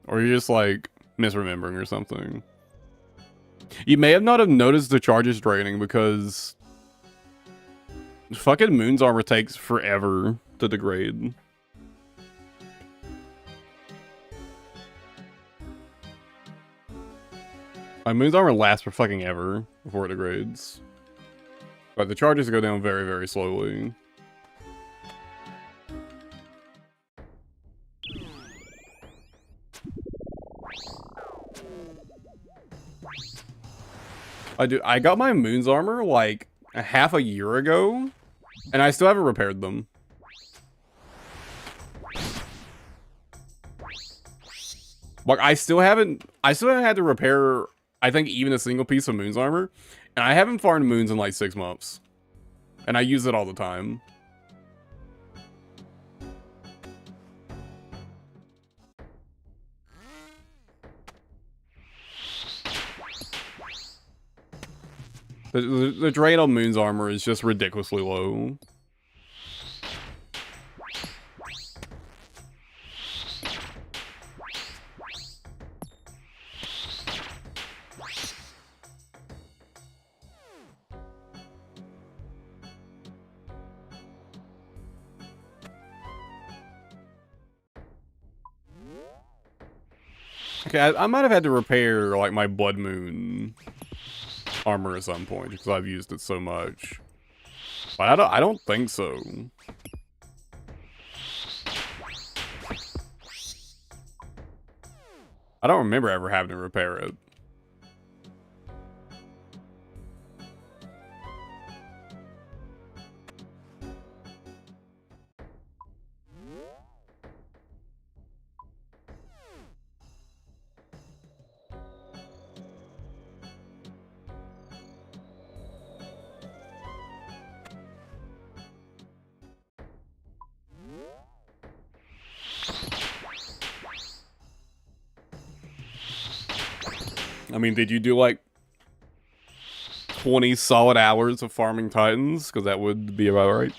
or you're just like misremembering or something. You may have not have noticed the charges draining because fucking Moon's armor takes forever to degrade. My Moon's armor lasts for fucking ever before it degrades. But the charges go down very, very slowly. I got my Moon's armor like a half a year ago, and I still haven't repaired them. Like I still haven't had to repair, I think, even a single piece of Moon's armor, and I haven't farmed Moons in like 6 months. And I use it all the time. The drain on Moon's armor is just ridiculously low. Okay, I might have had to repair like my Blood Moon armor at some point because I've used it so much. But I don't think so. I don't remember ever having to repair it. I mean, did you do like 20 solid hours of farming Titans? Because that would be about right.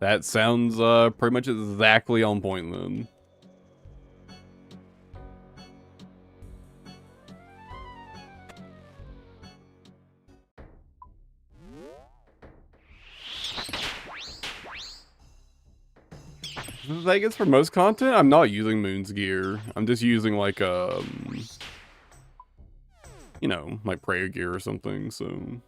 That sounds pretty much exactly on point then. The thing is, for most content, I'm not using Moon's gear. I'm just using like you know, like prayer gear or something, so.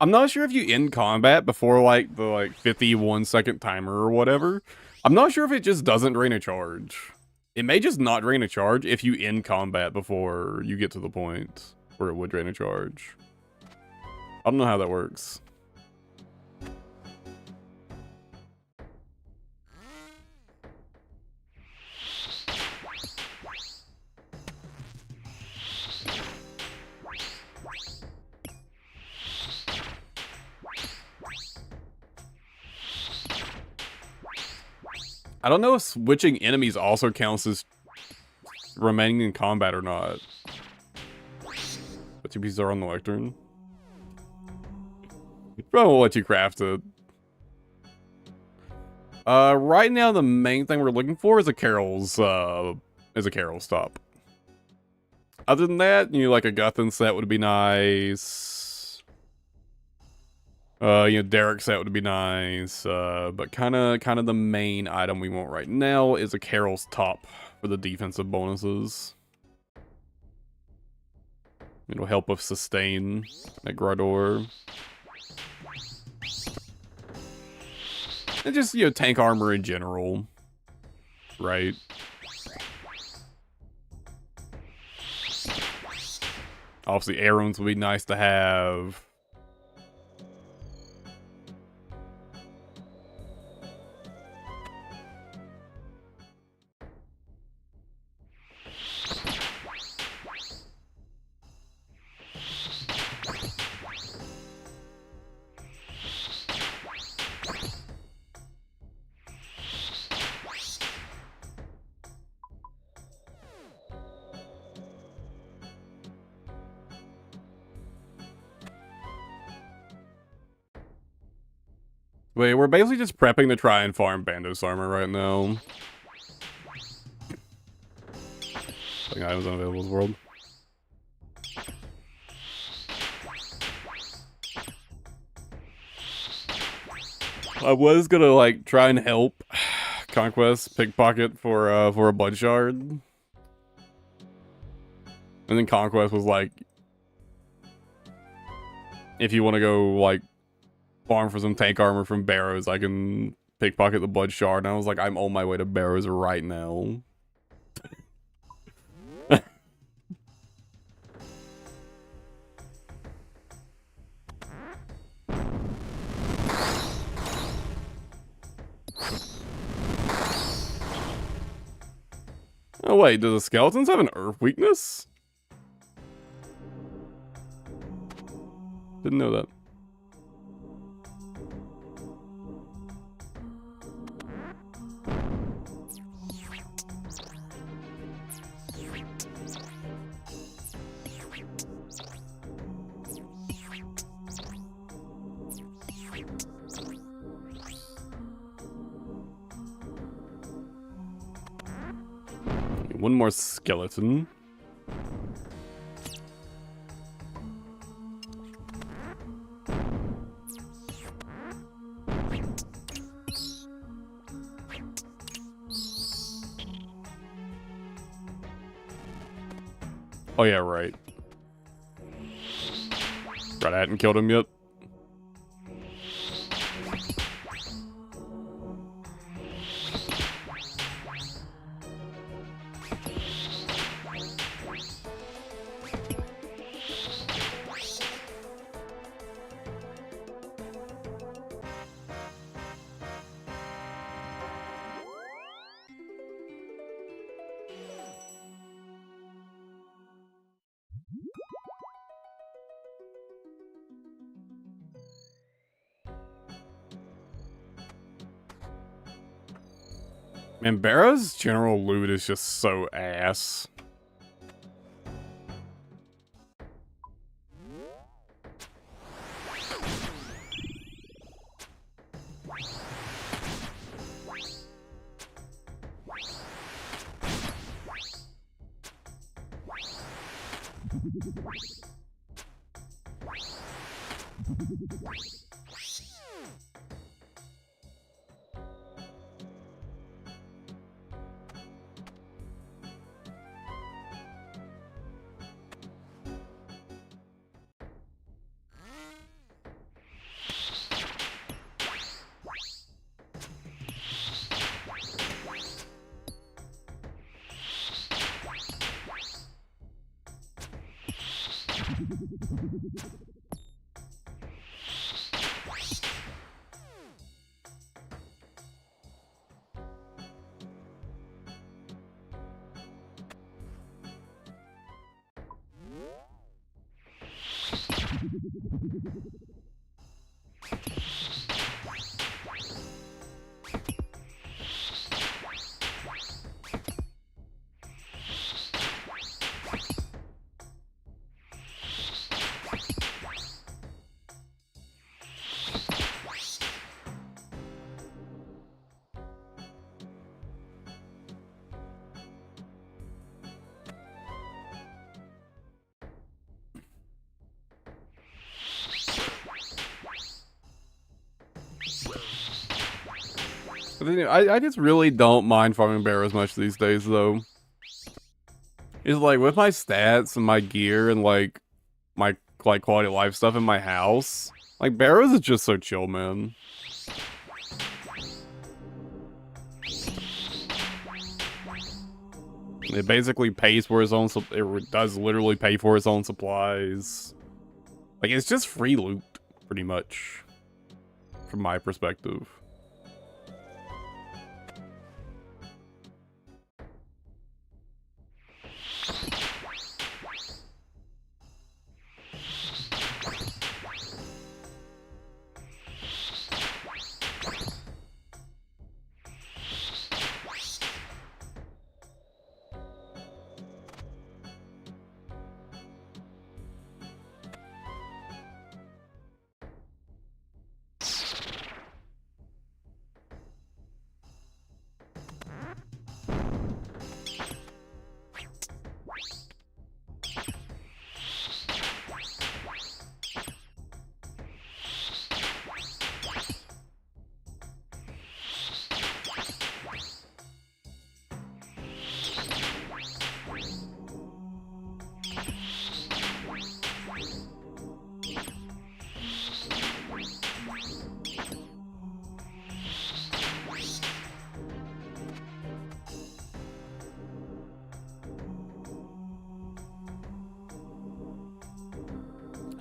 I'm not sure if you end combat before like the 51-second timer or whatever. I'm not sure if it just doesn't drain a charge. It may just not drain a charge if you end combat before you get to the point where it would drain a charge. I don't know how that works. I don't know if switching enemies also counts as remaining in combat or not. But two pieces are on the lectern. Probably won't let you craft it. Right now the main thing we're looking for is a Carol's stop. Other than that, you know, like a Guthin set would be nice. You know, Derek set would be nice. But kind of the main item we want right now is a Carol's top for the defensive bonuses. It'll help with sustain at Grador. And just, you know, tank armor in general. Right? Obviously, Arons would be nice to have. Wait, we're basically just prepping to try and farm Bandos armor right now. Like items unavailable in the world. I was gonna like try and help Conquest pickpocket for a blood shard. And then Conquest was like, if you want to go like farm for some tank armor from Barrows, I can pickpocket the blood shard. And I was like, I'm on my way to Barrows right now. Oh wait, do the skeletons have an earth weakness? Didn't know that. One more skeleton. Oh yeah, right. Right, I hadn't killed him yet. Man, Barrow's general loot is just so ass. I just really don't mind farming barrows much these days, though. It's like, with my stats and my gear and, like, my, like, quality of life stuff in my house, like, barrows is just so chill, man. It basically pays for its own, it does literally pay for its own supplies. Like, it's just free loot, pretty much, from my perspective.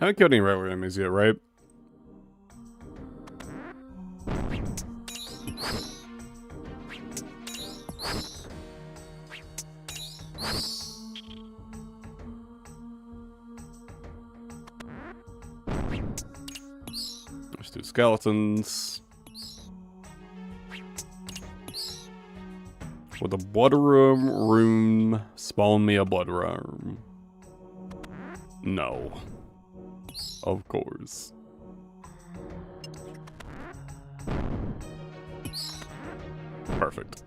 I haven't killed any regular enemies yet, right? There's 2 skeletons. With a blood room, spawn me a blood room. No. Of course. Perfect.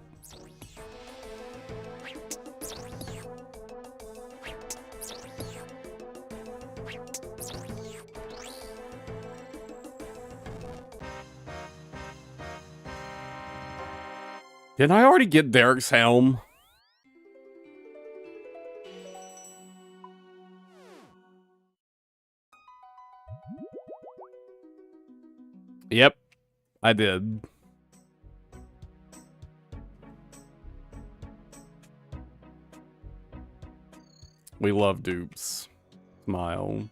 Didn't I already get Derek's helm? Yep, I did. We love dupes. Smile.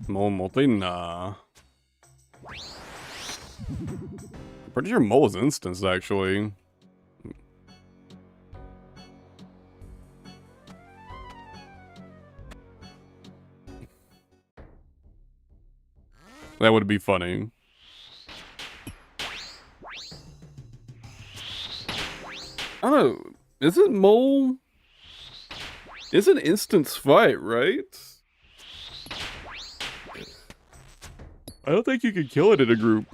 Mole multi? Nah. Pretty sure Mole is instance, actually. That would be funny. I don't know. Isn't Mole... It's an instance fight, right? I don't think you can kill it in a group.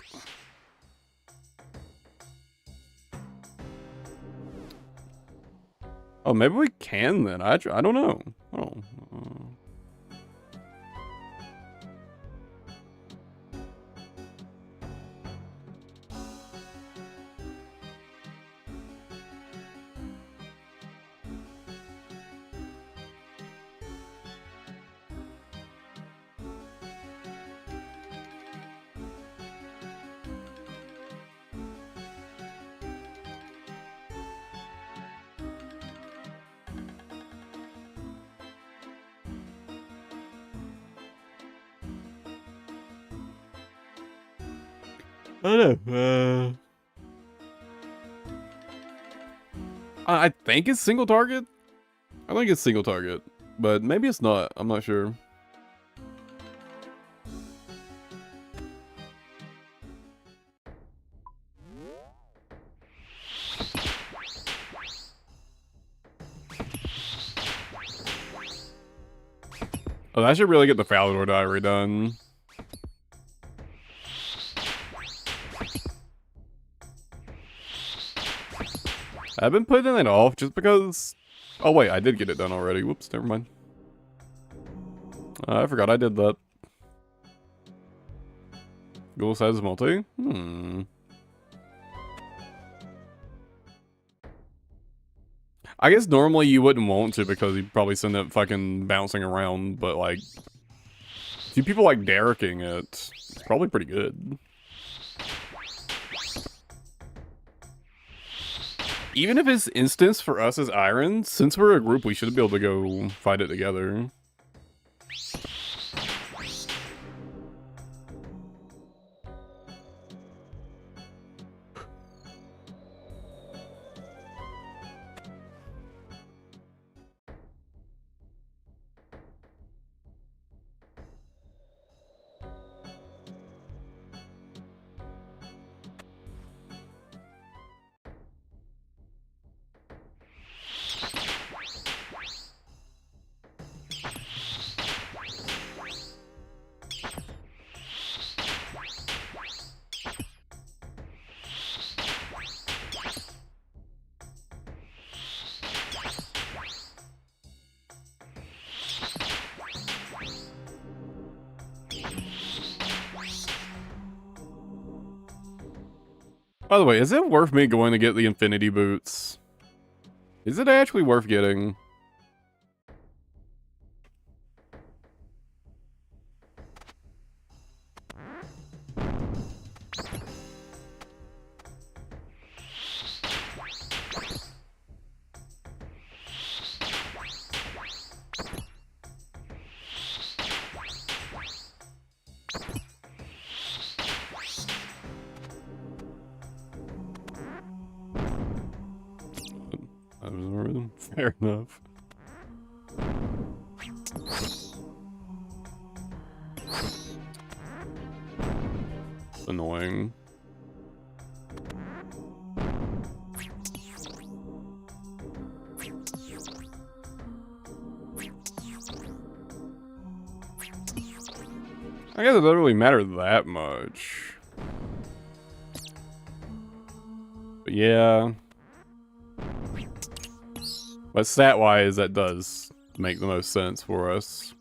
Oh, maybe we can then. I don't know. Oh. I don't know. I think it's single target. I think it's single target, but maybe it's not. I'm not sure. Oh, I should really get the Falador diary done. I've been putting it off just because... Oh wait, I did get it done already. Whoops, never mind. I forgot I did that. Goal size multi? I guess normally you wouldn't want to because you'd probably send it fucking bouncing around, but like... See people like Derek'ing it. It's probably pretty good. Even if it's instance for us as Irons, since we're a group, we should be able to go fight it together. By the way, is it worth me going to get the Infinity Boots? Is it actually worth getting? Fair enough. Annoying. I guess it doesn't really matter that much. But yeah. But stat-wise, that does make the most sense for us.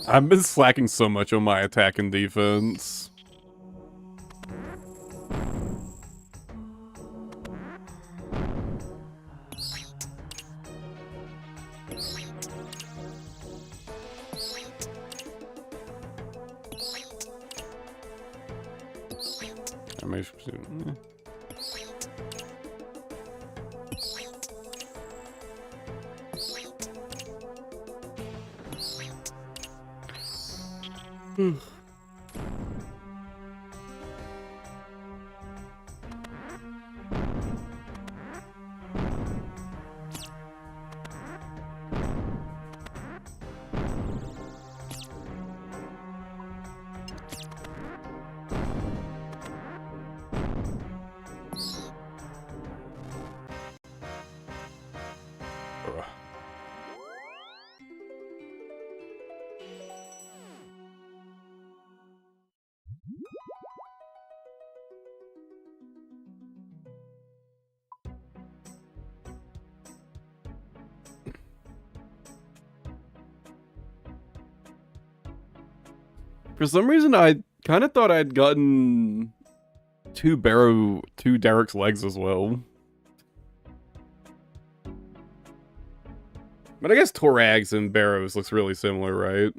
I've been slacking so much on my attack and defense. For some reason, I kind of thought I'd gotten two Derek's legs as well. But I guess Torags and Barrows looks really similar, right?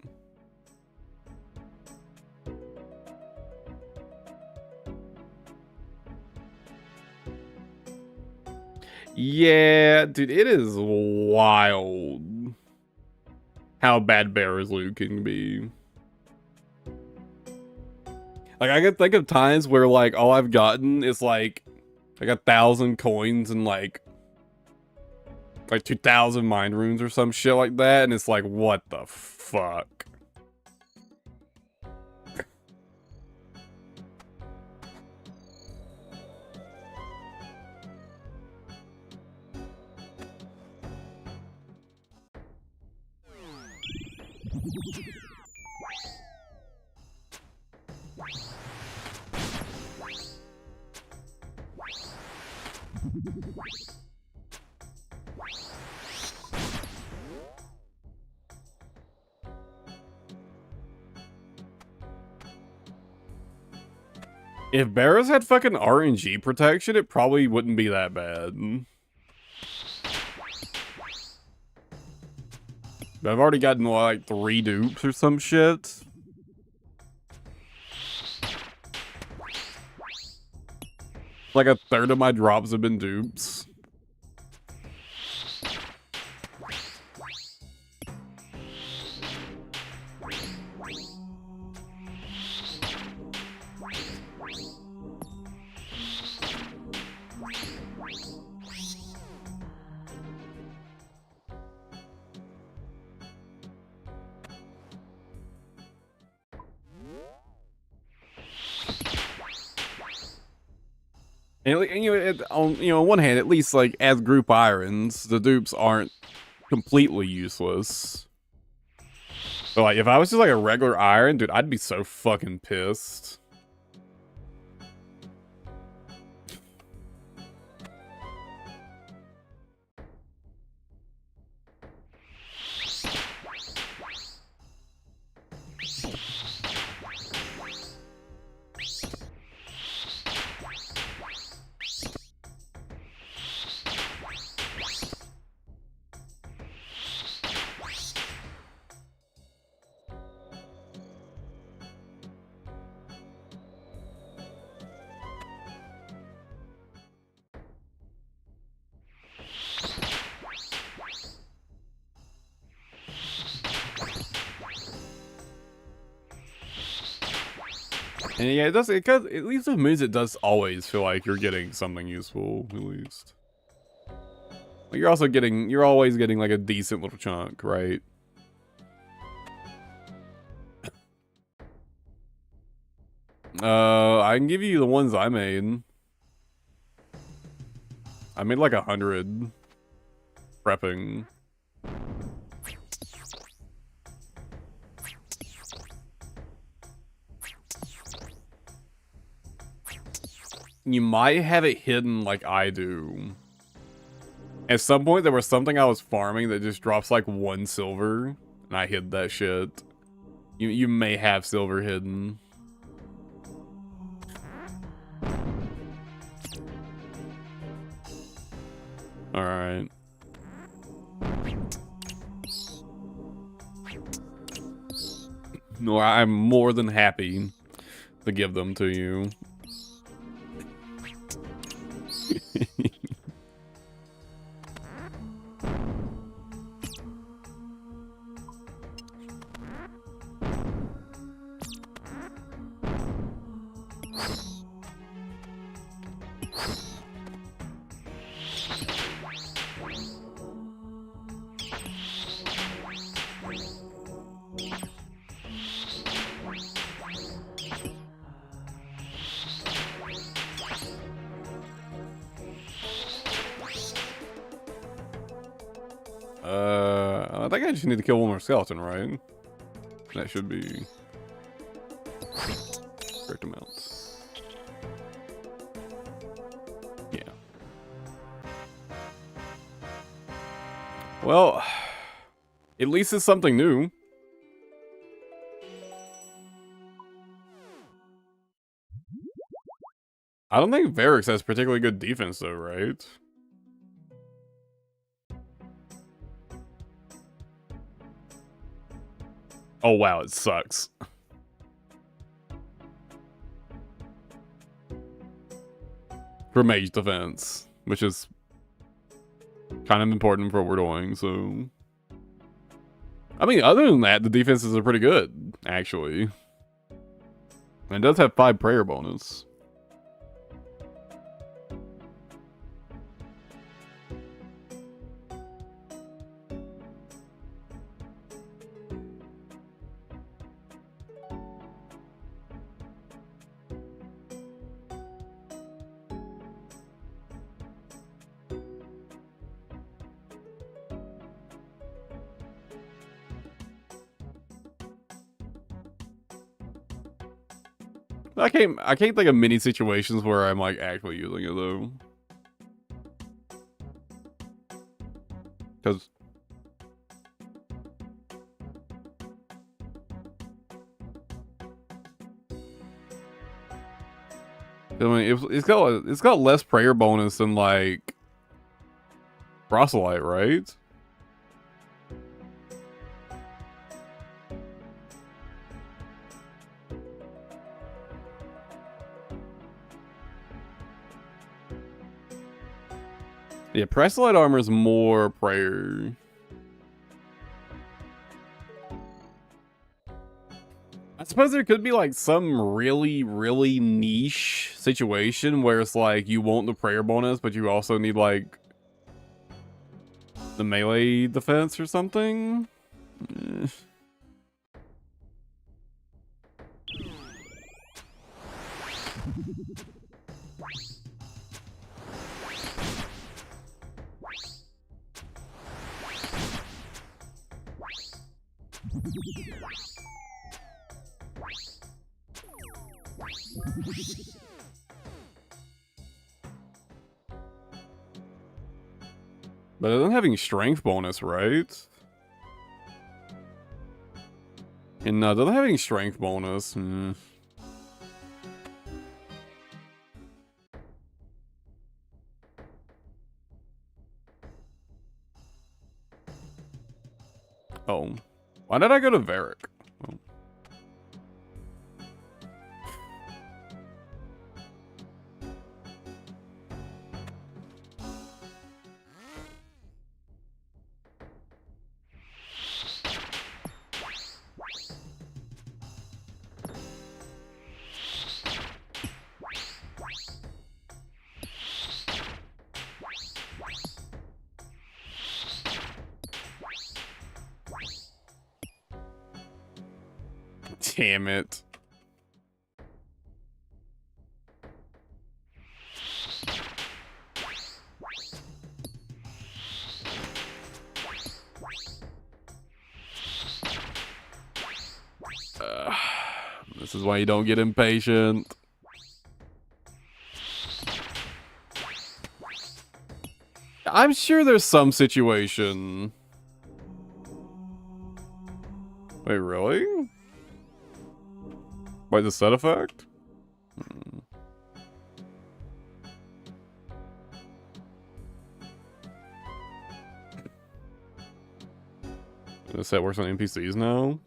Yeah, dude, it is wild how bad Barrows loot can be. Like, I can think of times where, like, all I've gotten is, like 1,000 coins and, like 2,000 mind runes or some shit like that, and it's like, what the fuck? If Barrows had fucking RNG protection, it probably wouldn't be that bad. But I've already gotten, like, 3 dupes or some shit. Like, a third of my drops have been dupes. And on one hand, at least like as group irons, the dupes aren't completely useless. But like, if I was just like a regular iron, dude, I'd be so fucking pissed. And yeah, it at least with moons, it does always feel like you're getting something useful, at least. Like you're always getting like a decent little chunk, right? I can give you the ones I made. I made like 100 prepping. You might have it hidden like I do. At some point, there was something I was farming that just drops like 1 silver, and I hid that shit. You may have silver hidden. Alright. No, I'm more than happy to give them to you. I think I just need to kill one more skeleton, right? That should be correct amount. Yeah. Well, at least it's something new. I don't think Varix has particularly good defense though, right? Oh wow, it sucks. For mage defense, which is kind of important for what we're doing, so... I mean, other than that, the defenses are pretty good, actually. And it does have 5 prayer bonus. I can't think of many situations where I'm like actually using it though. Because I mean, it's got less prayer bonus than like proselyte, right? Yeah, proselyte armor is more prayer. I suppose there could be like some really, really niche situation where it's like you want the prayer bonus, but you also need like the melee defense or something. But it doesn't have any strength bonus, right? And no, it doesn't have any strength bonus. Oh. Why did I go to Varric? Oh. Damn it. This is why you don't get impatient. I'm sure there's some situation. Wait, really? Wait, the set effect? The set works on NPCs now?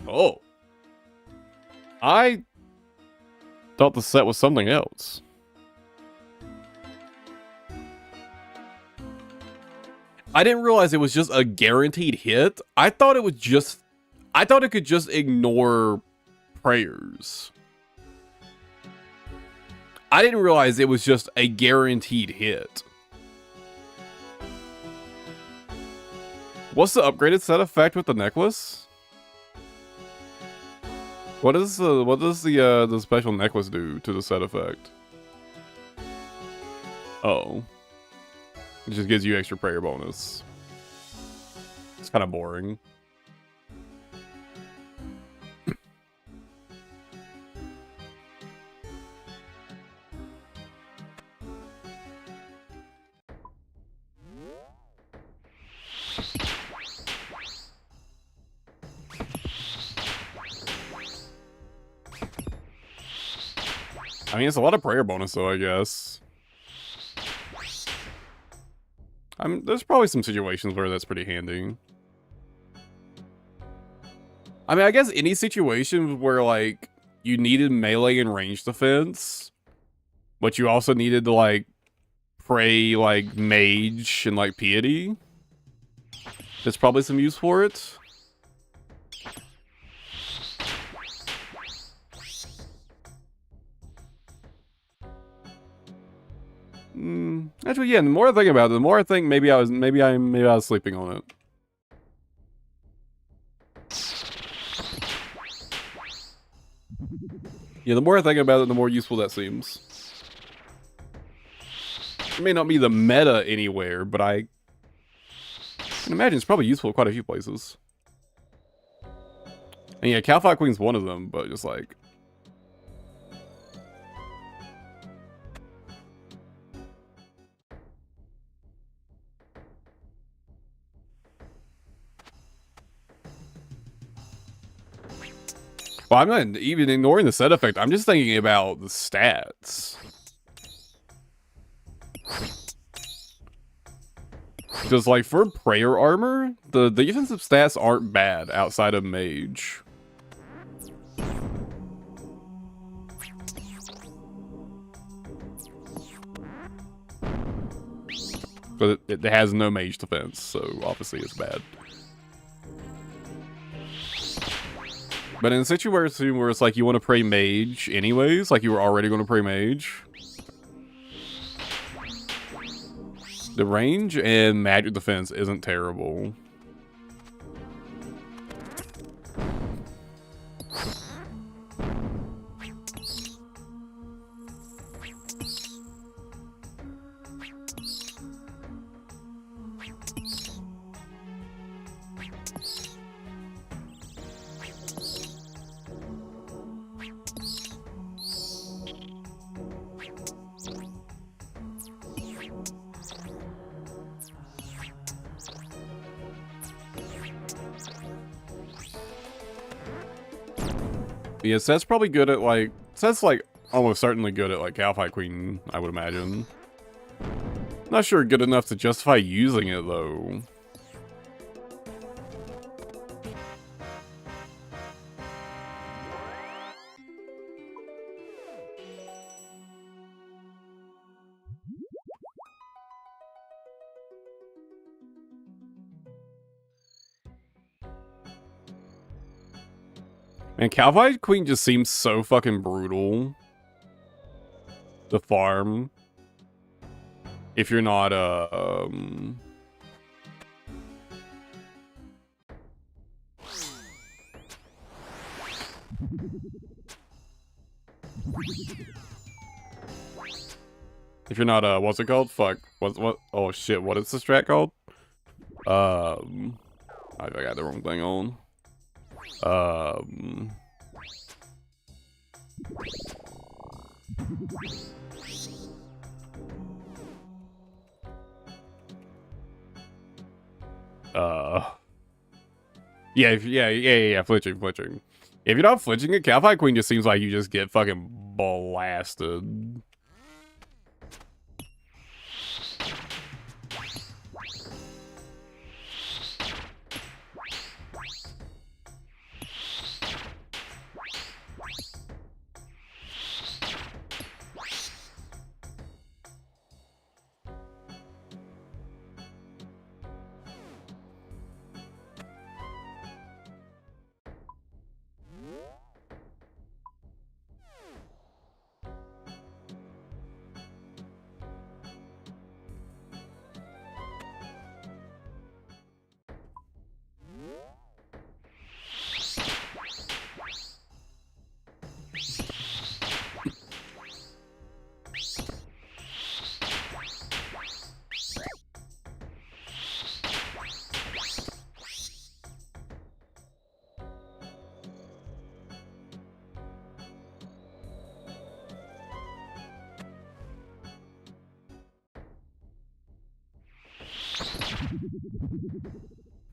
Oh. I thought the set was something else. I didn't realize it was just a guaranteed hit. I thought it could just ignore prayers. I didn't realize it was just a guaranteed hit. What's the upgraded set effect with the necklace? What does the special necklace do to the set effect? Oh. It just gives you extra prayer bonus. It's kind of boring. I mean, it's a lot of prayer bonus, though, I guess. I mean, there's probably some situations where that's pretty handy. I mean, I guess any situation where, like, you needed melee and range defense, but you also needed to, like, pray, like, mage and, like, piety. There's probably some use for it. Actually, yeah, the more I think about it, the more I think maybe I was sleeping on it. Yeah, the more I think about it, the more useful that seems. It may not be the meta anywhere, but I can imagine it's probably useful in quite a few places. And yeah, Calphi Queen's one of them, but just like... Well, I'm not even ignoring the set effect. I'm just thinking about the stats. Because, like, for prayer armor, the defensive stats aren't bad outside of mage. But it has no mage defense, so obviously it's bad. But in a situation where it's like you want to pray mage anyways, like you were already going to pray mage, the range and magic defense isn't terrible. Yeah, Seth's probably good at, like... Seth's, like, almost certainly good at, like, Calphi Queen, I would imagine. Not sure good enough to justify using it, though. Man, Calphi Queen just seems so fucking brutal to farm. If you're not, if you're not, what's it called? Fuck. What? Oh shit, what is this strat called? I got the wrong thing on. Yeah, flinching. If you're not flinching, a Calphi Queen just seems like you just get fucking blasted.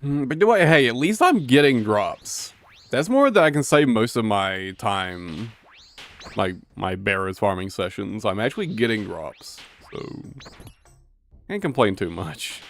But do what? Hey, at least I'm getting drops. That's more than I can save most of my time my barrows farming sessions, I'm actually getting drops, so can't complain too much.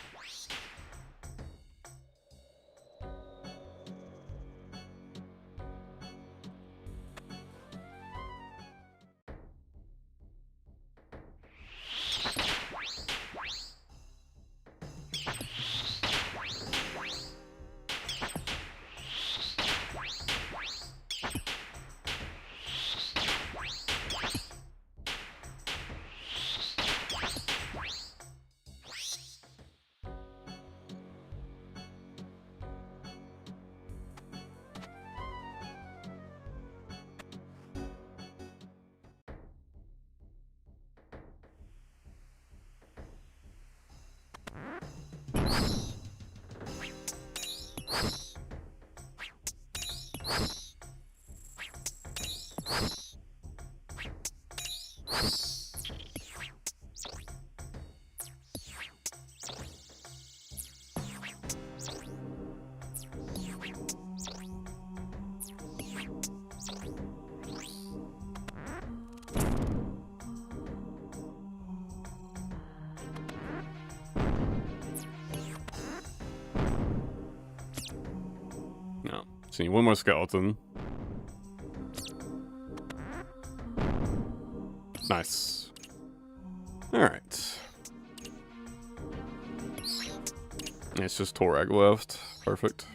No, see, one more skeleton. Nice. All right. It's just Torag left. Perfect.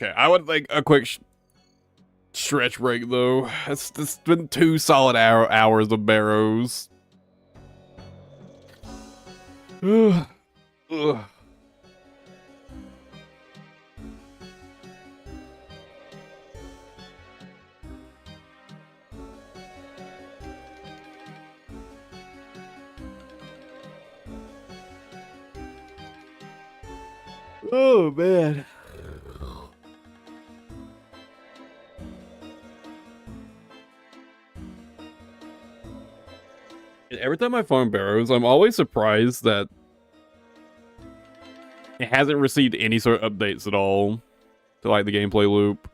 Okay, I would like a quick stretch break though. It's been 2 solid hours of barrows. Ugh. Ugh. Oh man. Every time I farm barrows, I'm always surprised that it hasn't received any sort of updates at all to like the gameplay loop.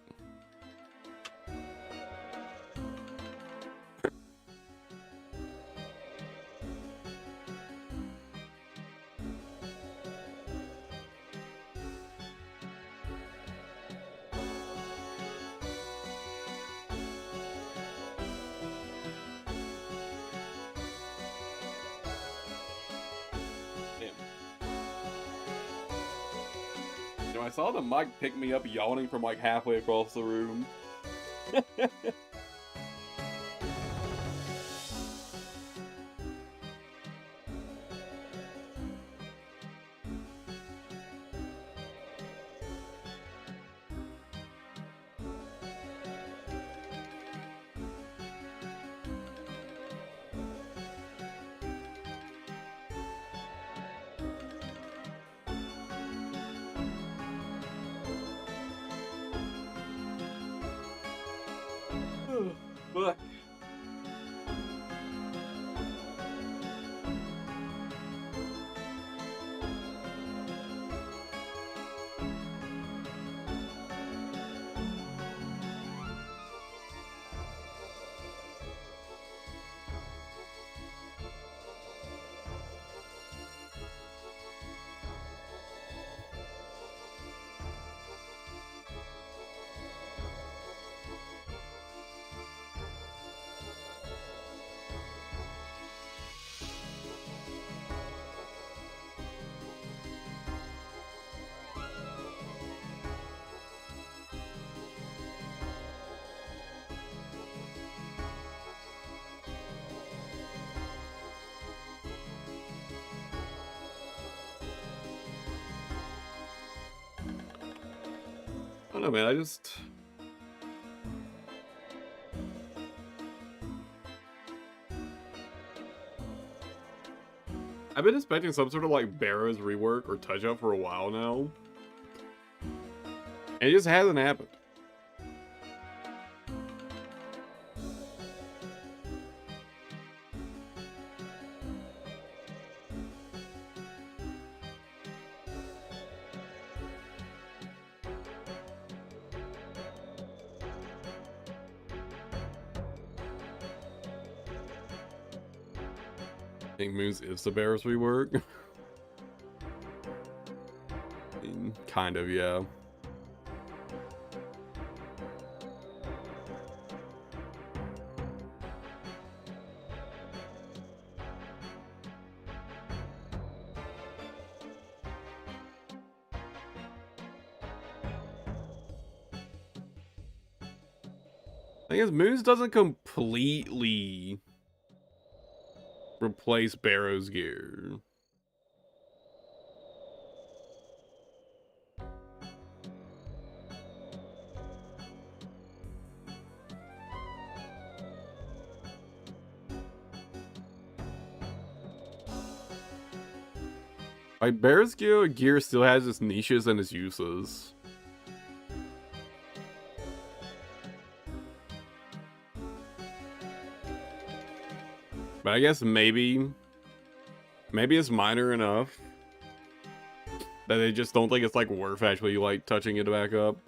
You know, I saw the mic pick me up yawning from like halfway across the room. Fuck. don't know, man. I've been expecting some sort of like Barrows rework or touch up for a while now. And it just hasn't happened. I think Moose is the Barrows rework. I mean, kind of, yeah. I guess Moose doesn't completely replace Barrows gear. Like, Barrows gear still has its niches and its uses. But I guess maybe it's minor enough that they just don't think it's like worth actually like touching it back up.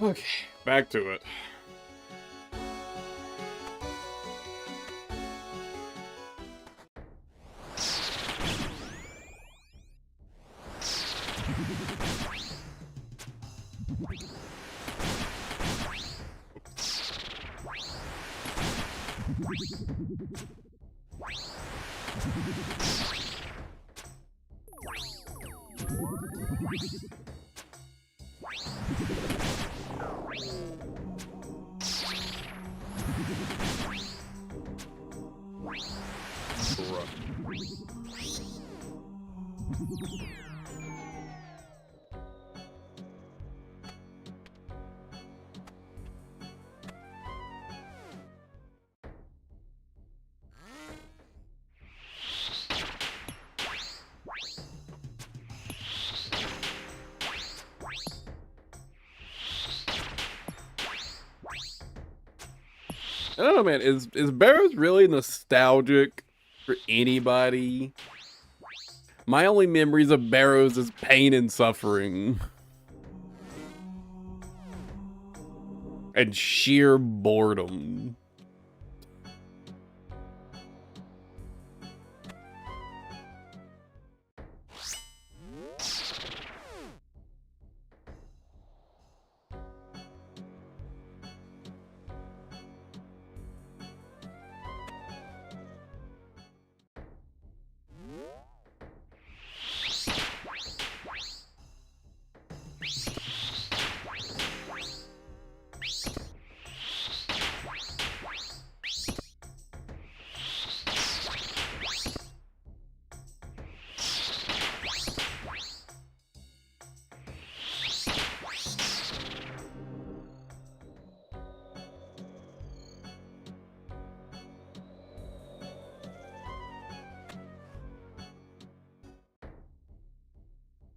Okay, back to it. I don't know, man. Is Barrows really nostalgic for anybody? My only memories of Barrows is pain and suffering. And sheer boredom.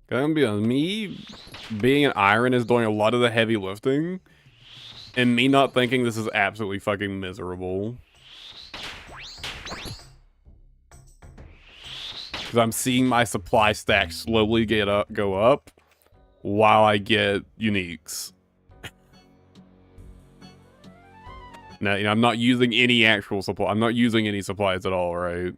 Gonna be on me being an iron is doing a lot of the heavy lifting, and me not thinking this is absolutely fucking miserable. Because I'm seeing my supply stack slowly go up while I get uniques. Now, you know, I'm not using any actual supply. I'm not using any supplies at all, right?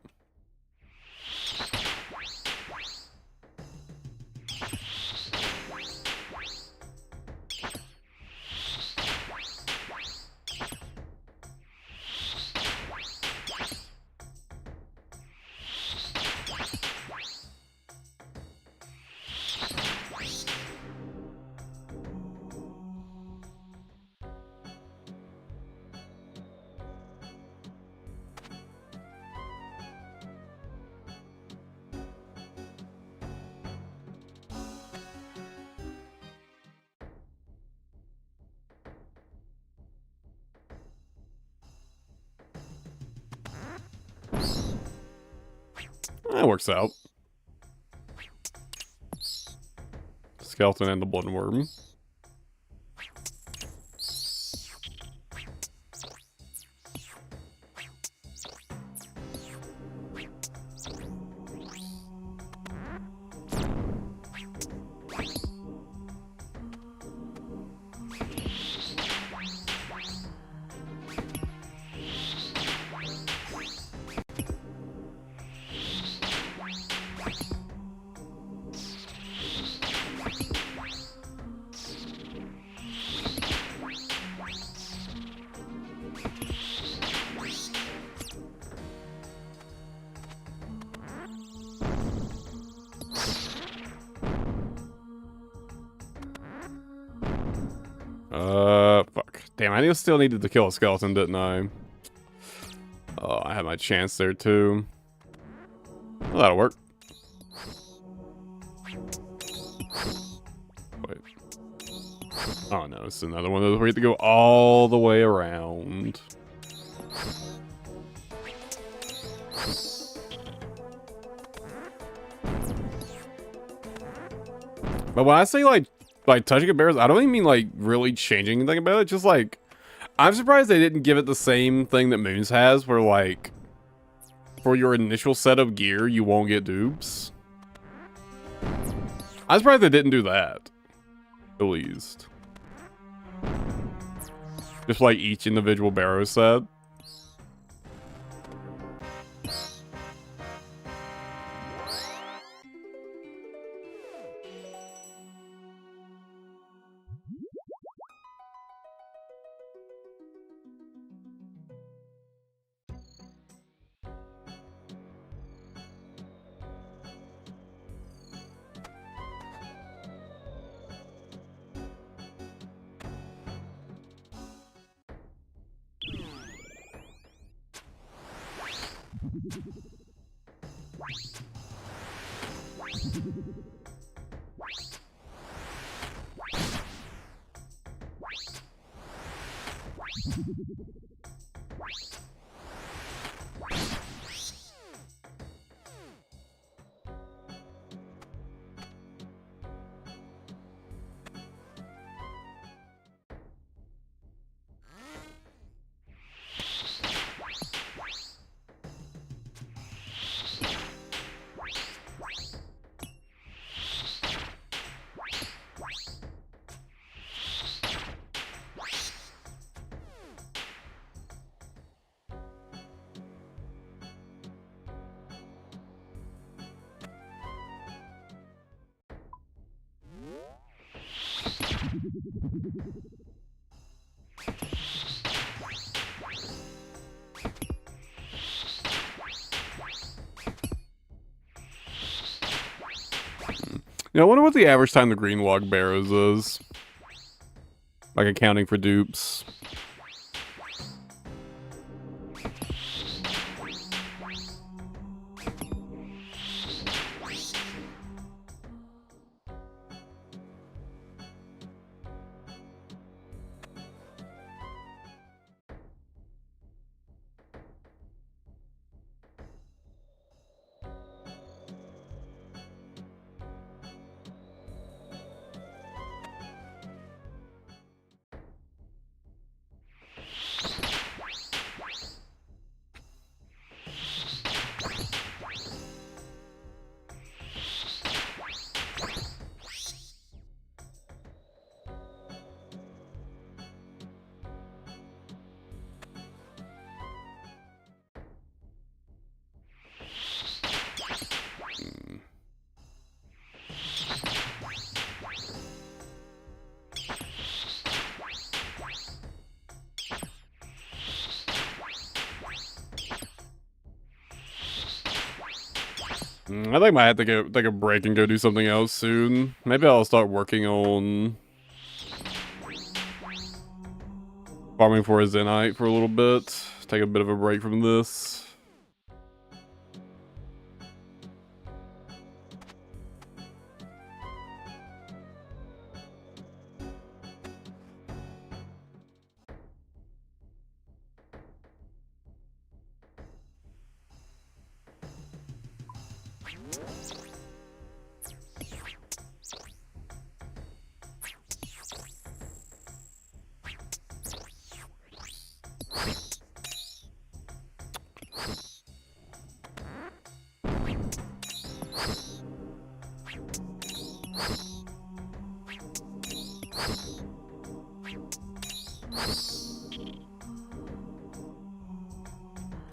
That works out. Skeleton and the bloodworm. Fuck. Damn, I still needed to kill a skeleton, didn't I? Oh, I had my chance there, too. Well, that'll work. Wait. Oh, no, it's another one of those where you have to go all the way around. But when I say, like touching a barrows, I don't even mean, like, really changing anything about it. Just, like, I'm surprised they didn't give it the same thing that Moons has, where, like, for your initial set of gear, you won't get dupes. I'm surprised they didn't do that. At least. Just, like, each individual barrow set. You know, I wonder what the average time the green log barrows is. Like, accounting for dupes. I think I might have to go take a break and go do something else soon. Maybe I'll start working on farming for a Zenite for a little bit. Take a bit of a break from this.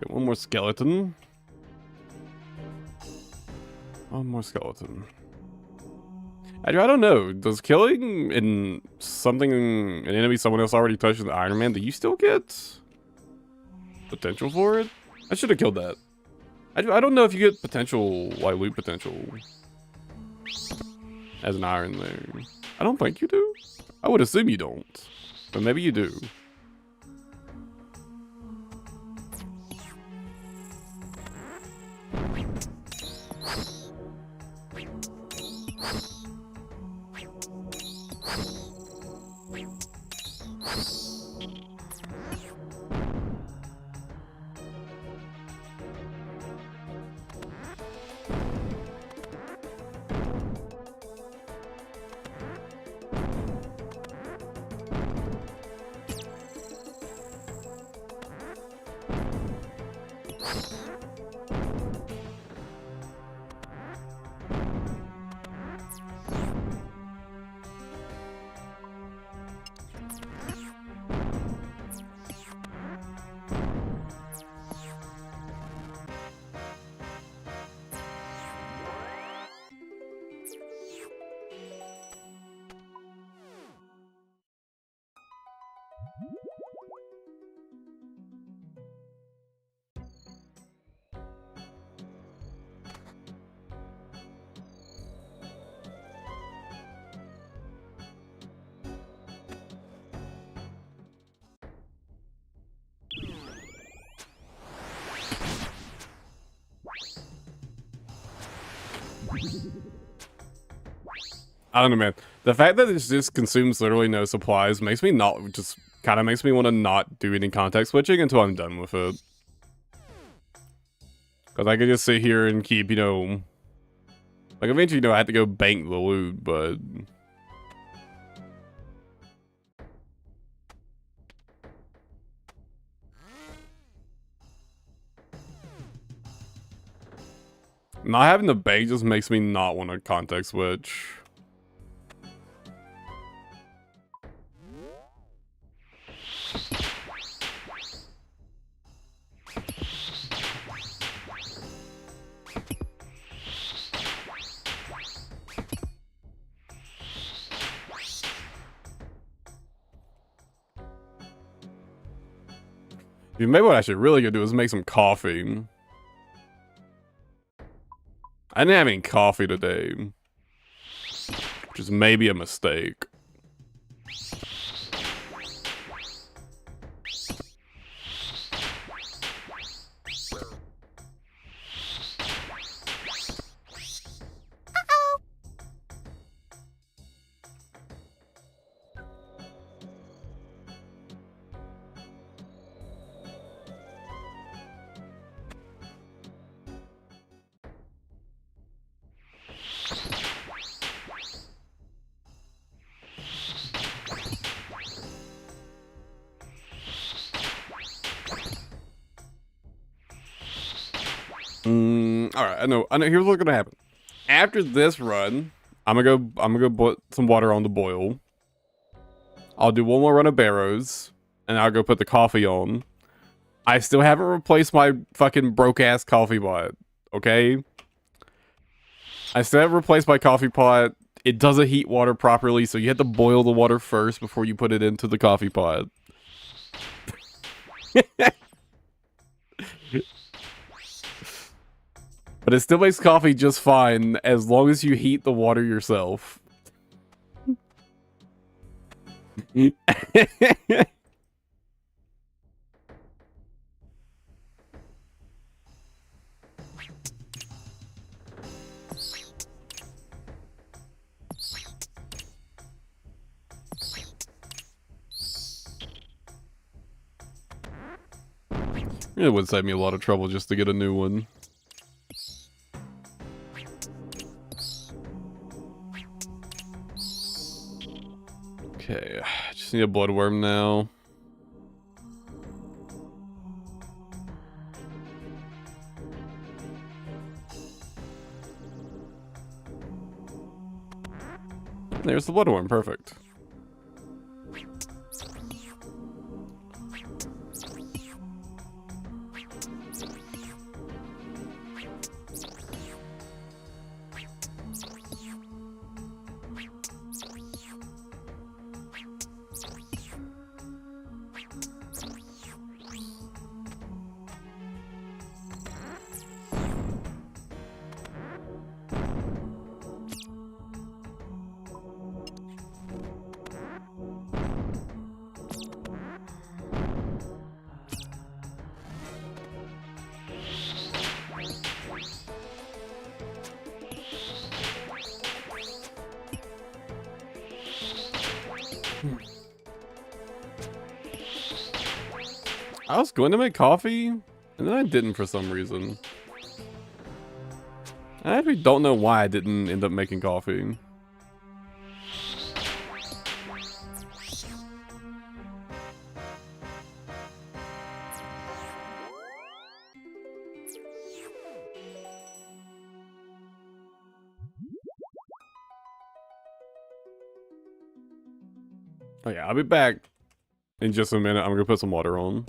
One more skeleton. One more skeleton. I don't know. Does killing an enemy someone else already touched with Iron Man, do you still get potential for it? I should have killed that. I don't know if you get potential, like loot potential as an Iron there. I don't think you do. I would assume you don't, but maybe you do. I don't know, man. The fact that it just consumes literally no supplies makes me not, just kind of makes me want to not do any context switching until I'm done with it. Because I could just sit here and keep, you know, like eventually, you know, I have to go bank the loot, but... Not having the bank just makes me not want to context switch. Maybe what I should really go do is make some coffee. I didn't have any coffee today, which is maybe a mistake. All right, I know. Here's what's gonna happen. After this run, I'm gonna go put some water on the boil. I'll do one more run of barrows, and I'll go put the coffee on. I still haven't replaced my fucking broke ass coffee pot. Okay, I still haven't replaced my coffee pot. It doesn't heat water properly, so you have to boil the water first before you put it into the coffee pot. But it still makes coffee just fine as long as you heat the water yourself. It would save me a lot of trouble just to get a new one. Okay, just need a bloodworm now. There's the bloodworm, perfect. I was going to make coffee, and then I didn't for some reason. I actually don't know why I didn't end up making coffee. Oh yeah, I'll be back in just a minute. I'm gonna put some water on.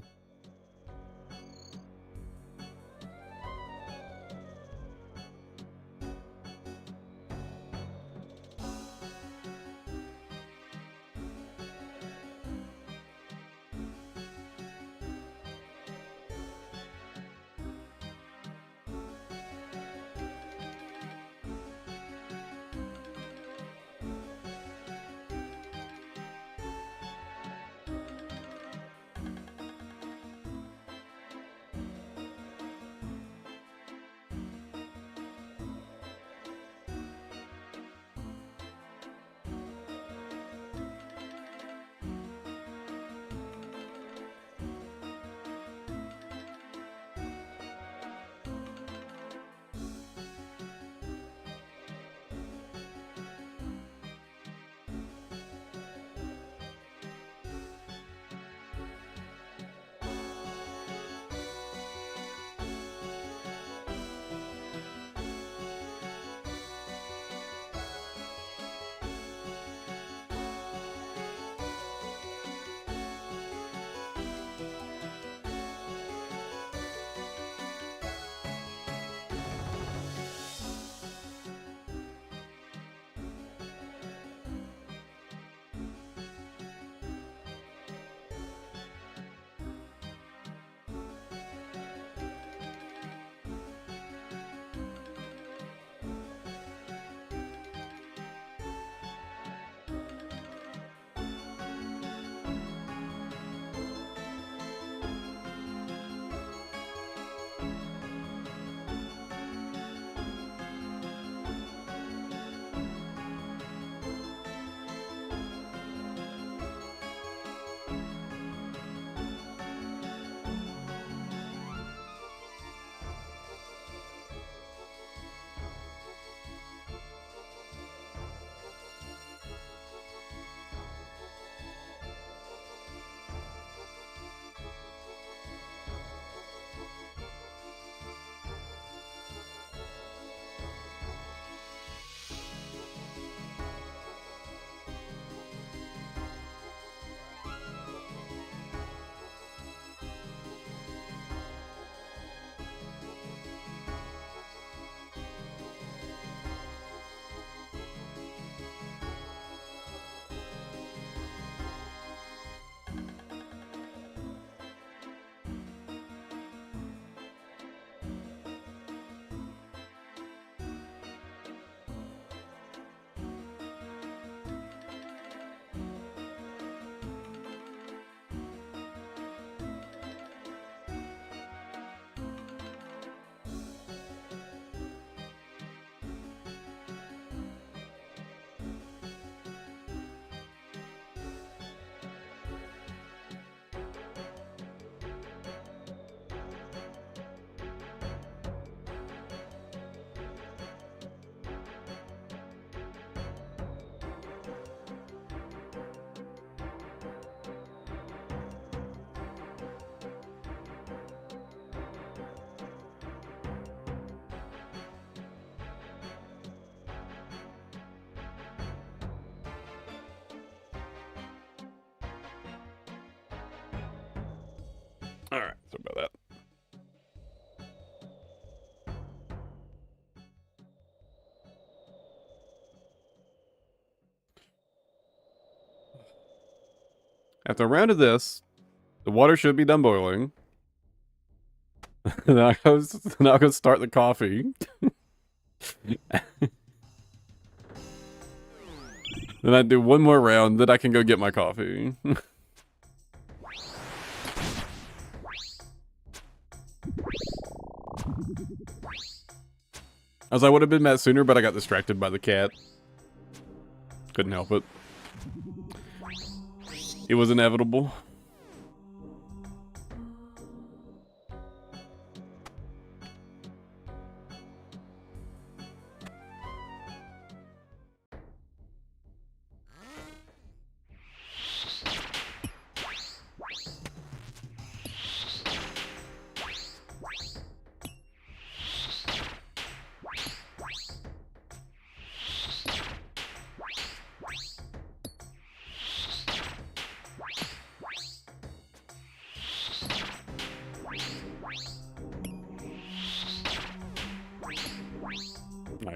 Sorry about that. After a round of this, the water should be done boiling. Then I'll go start the coffee. Then I do one more round, then I can go get my coffee. As I would have been mad sooner, but I got distracted by the cat. Couldn't help it. It was inevitable.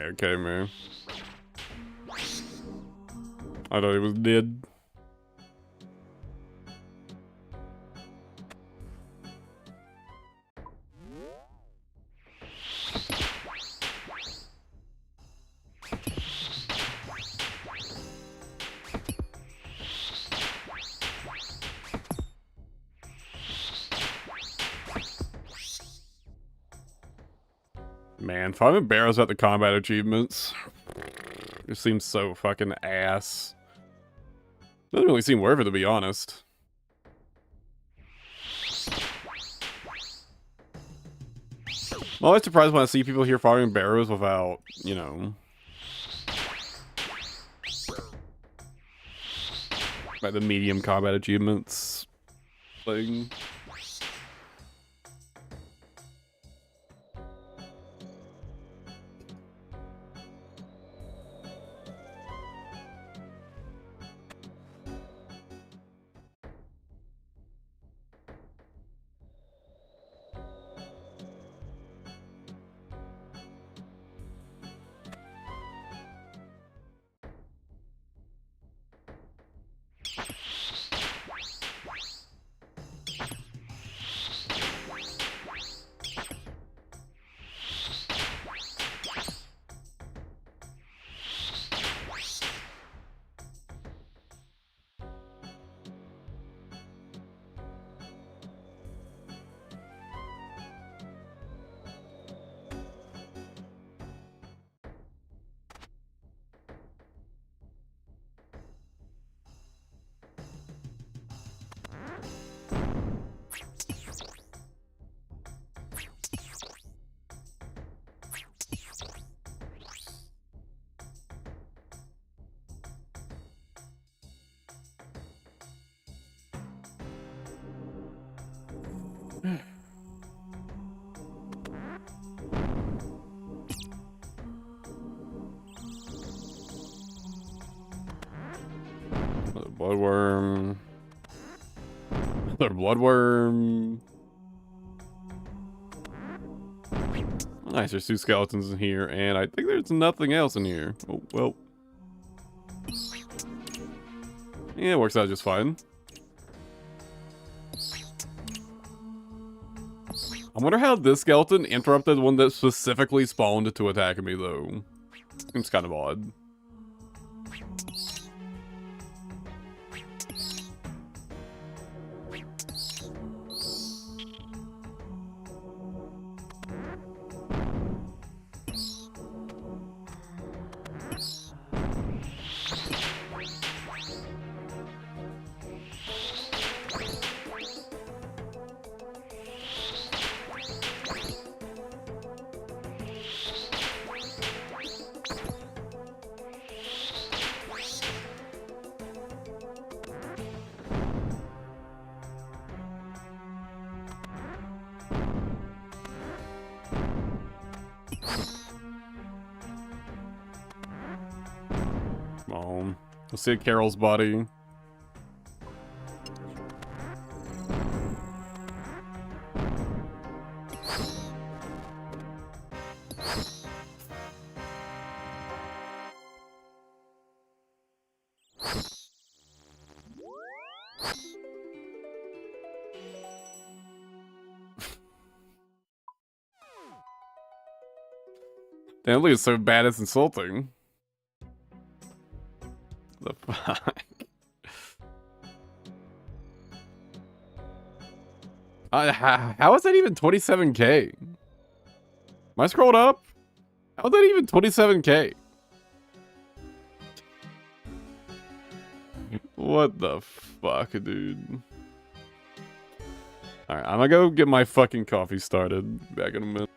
Okay, man. I thought he was dead. Man, finding barrows at the combat achievements. It seems so fucking ass. Doesn't really seem worth it, to be honest. I'm always surprised when I see people here farming barrows without, you know, like the medium combat achievements thing. Another bloodworm. Another bloodworm. Nice, there's 2 skeletons in here, and I think there's nothing else in here. Oh, well. Yeah, it works out just fine. I wonder how this skeleton interrupted one that specifically spawned to attack me, though. It's kind of odd. Let's see Carol's body. Damn, look, it's so bad it's insulting. The fuck? How is that even 27K? Am I scrolled up? How is that even 27K? What the fuck, dude? Alright, I'm gonna go get my fucking coffee started. Back in a minute.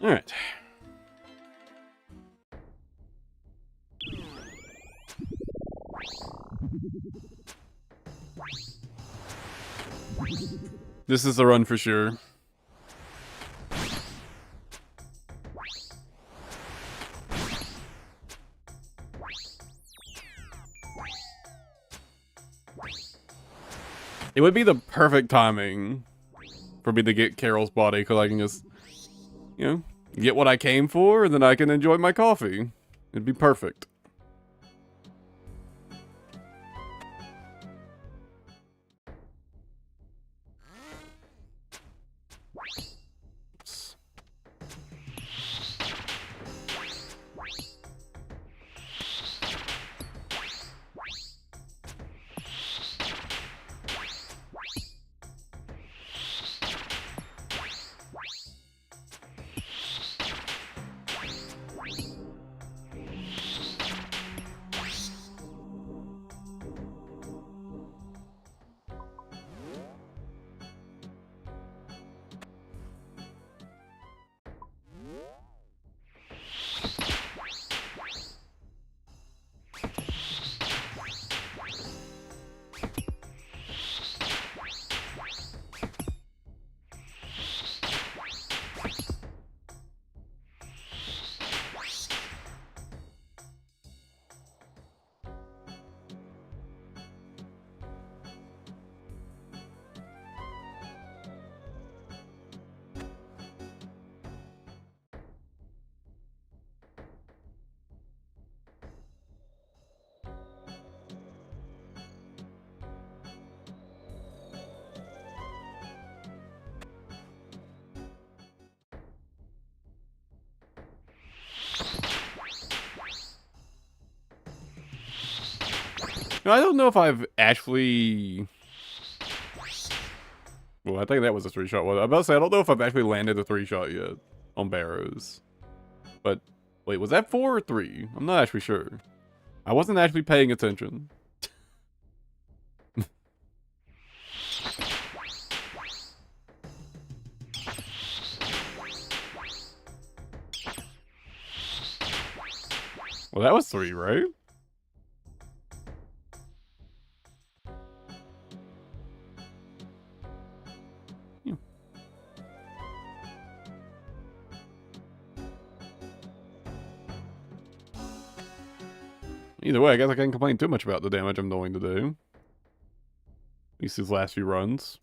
All right. This is the run for sure. It would be the perfect timing for me to get Carol's body, because I can just, you know, get what I came for, and then I can enjoy my coffee. It'd be perfect. I don't know if I've actually... Well, I think that was a 3-shot one. I'm about to say, I don't know if I've actually landed a 3-shot yet on barrows. But, wait, was that 4 or 3? I'm not actually sure. I wasn't actually paying attention. Well, that was 3, right? Yeah. Either way, I guess I can't complain too much about the damage I'm going to do. At least these last few runs.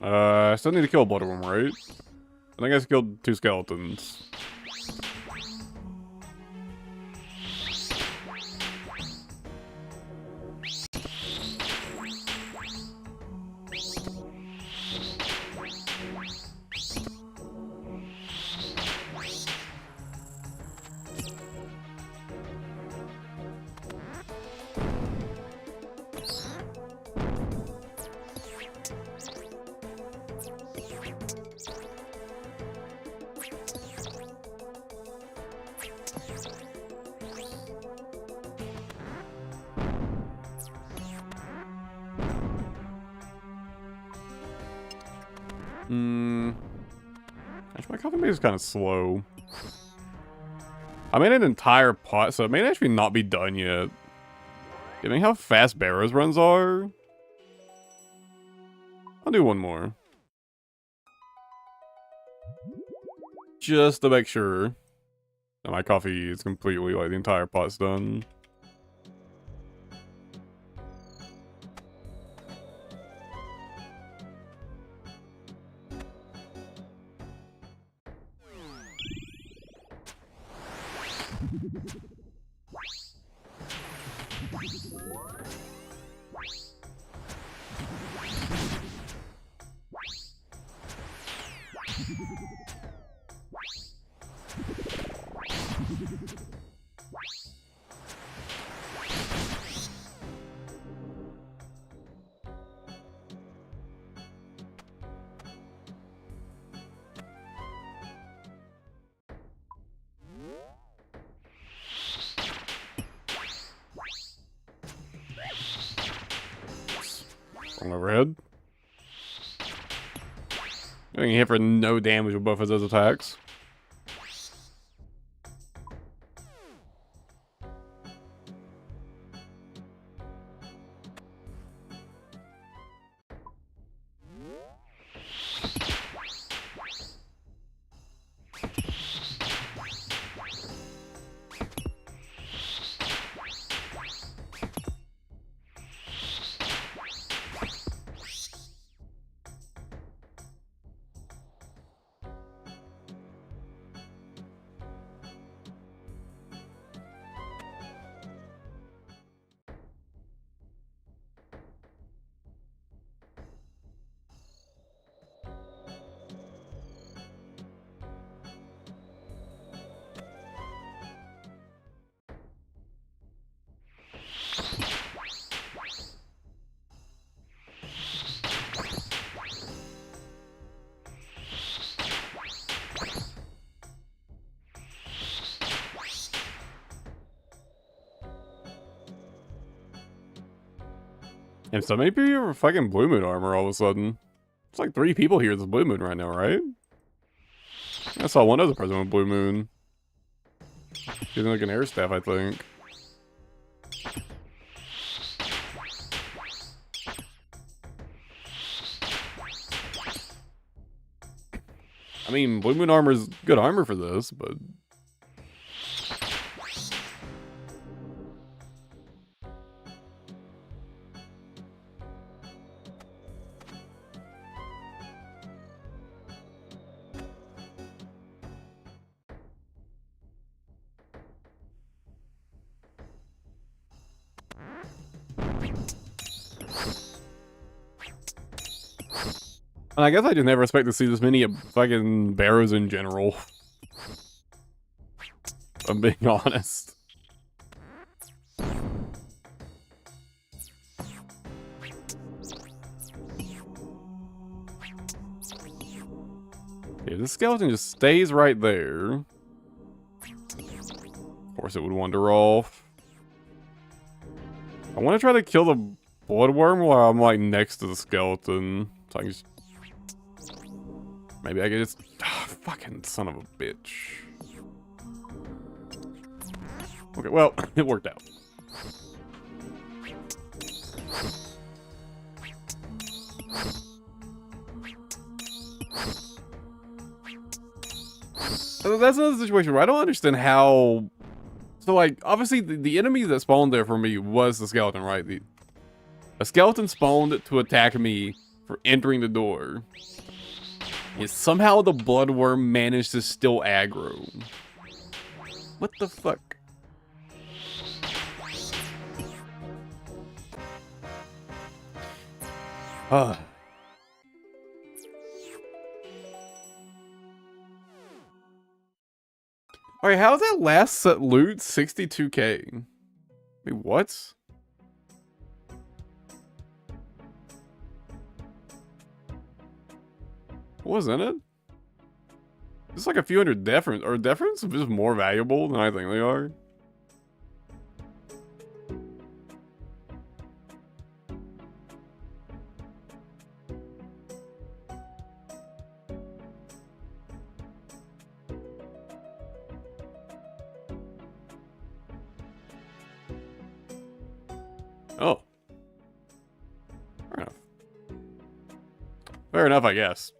I still need to kill both of them, right? I think I just killed 2 skeletons. Actually, my coffee maker is kind of slow. I made an entire pot, so it may actually not be done yet. Given how fast barrows runs are, I'll do one more. Just to make sure that my coffee is completely, like, the entire pot's done. Wrong overhead. Getting hit for no damage with both of those attacks. And so many people have fucking Blue Moon armor all of a sudden. It's like 3 people here that's Blue Moon right now, right? I saw one other person with Blue Moon. Using like an air staff, I think. I mean, Blue Moon armor is good armor for this, but... And I guess I just never expect to see this many fucking barrows in general. If I'm being honest. Yeah, this skeleton just stays right there. Of course it would wander off. I want to try to kill the bloodworm while I'm like next to the skeleton. So I can just... Maybe I can just... fucking son of a bitch. Okay, well, it worked out. So that's another situation where I don't understand how... So, like, obviously, the enemy that spawned there for me was the skeleton, right? A skeleton spawned to attack me for entering the door. And somehow the bloodworm managed to still aggro. What the fuck? Alright, how's that last set loot 62k? Wait, what? What was in it? It's like a few hundred difference. Are difference just more valuable than I think they are? Oh. Fair enough. Fair enough, I guess.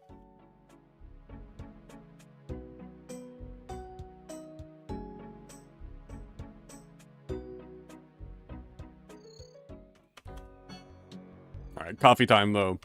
Alright, coffee time though.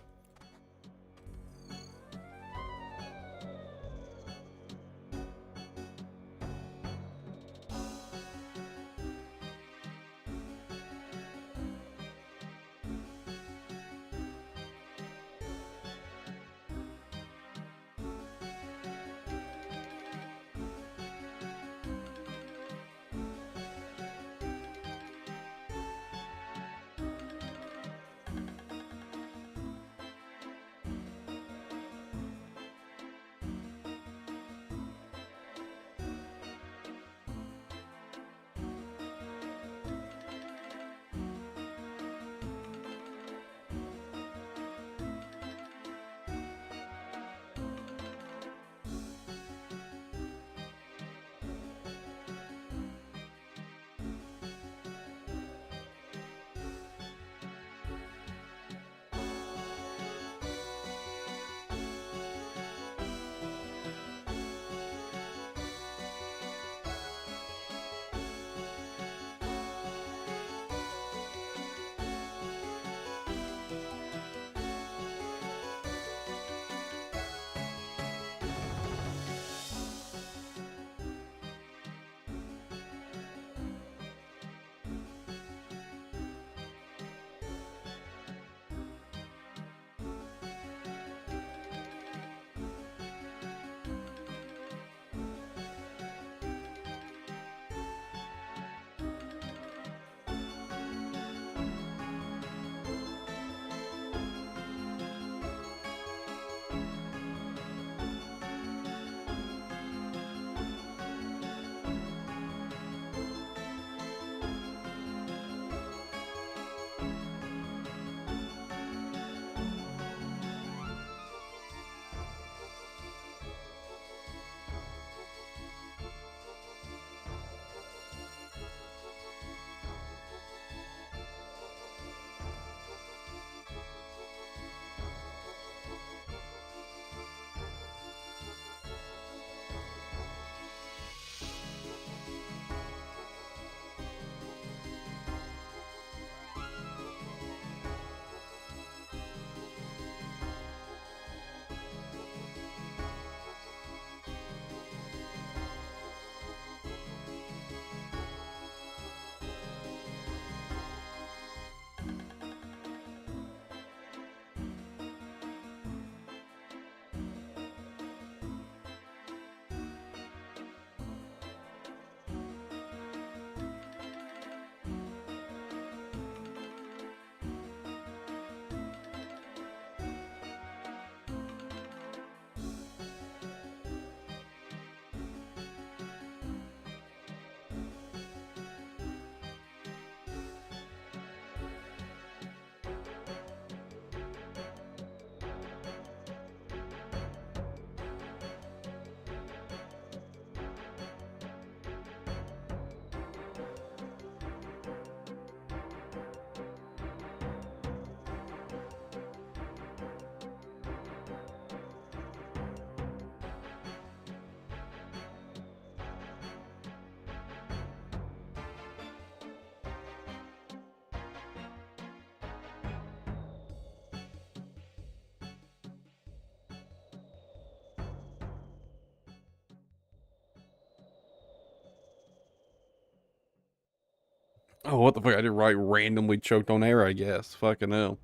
Oh, what the fuck? I did right. Randomly choked on air, I guess. Fucking hell.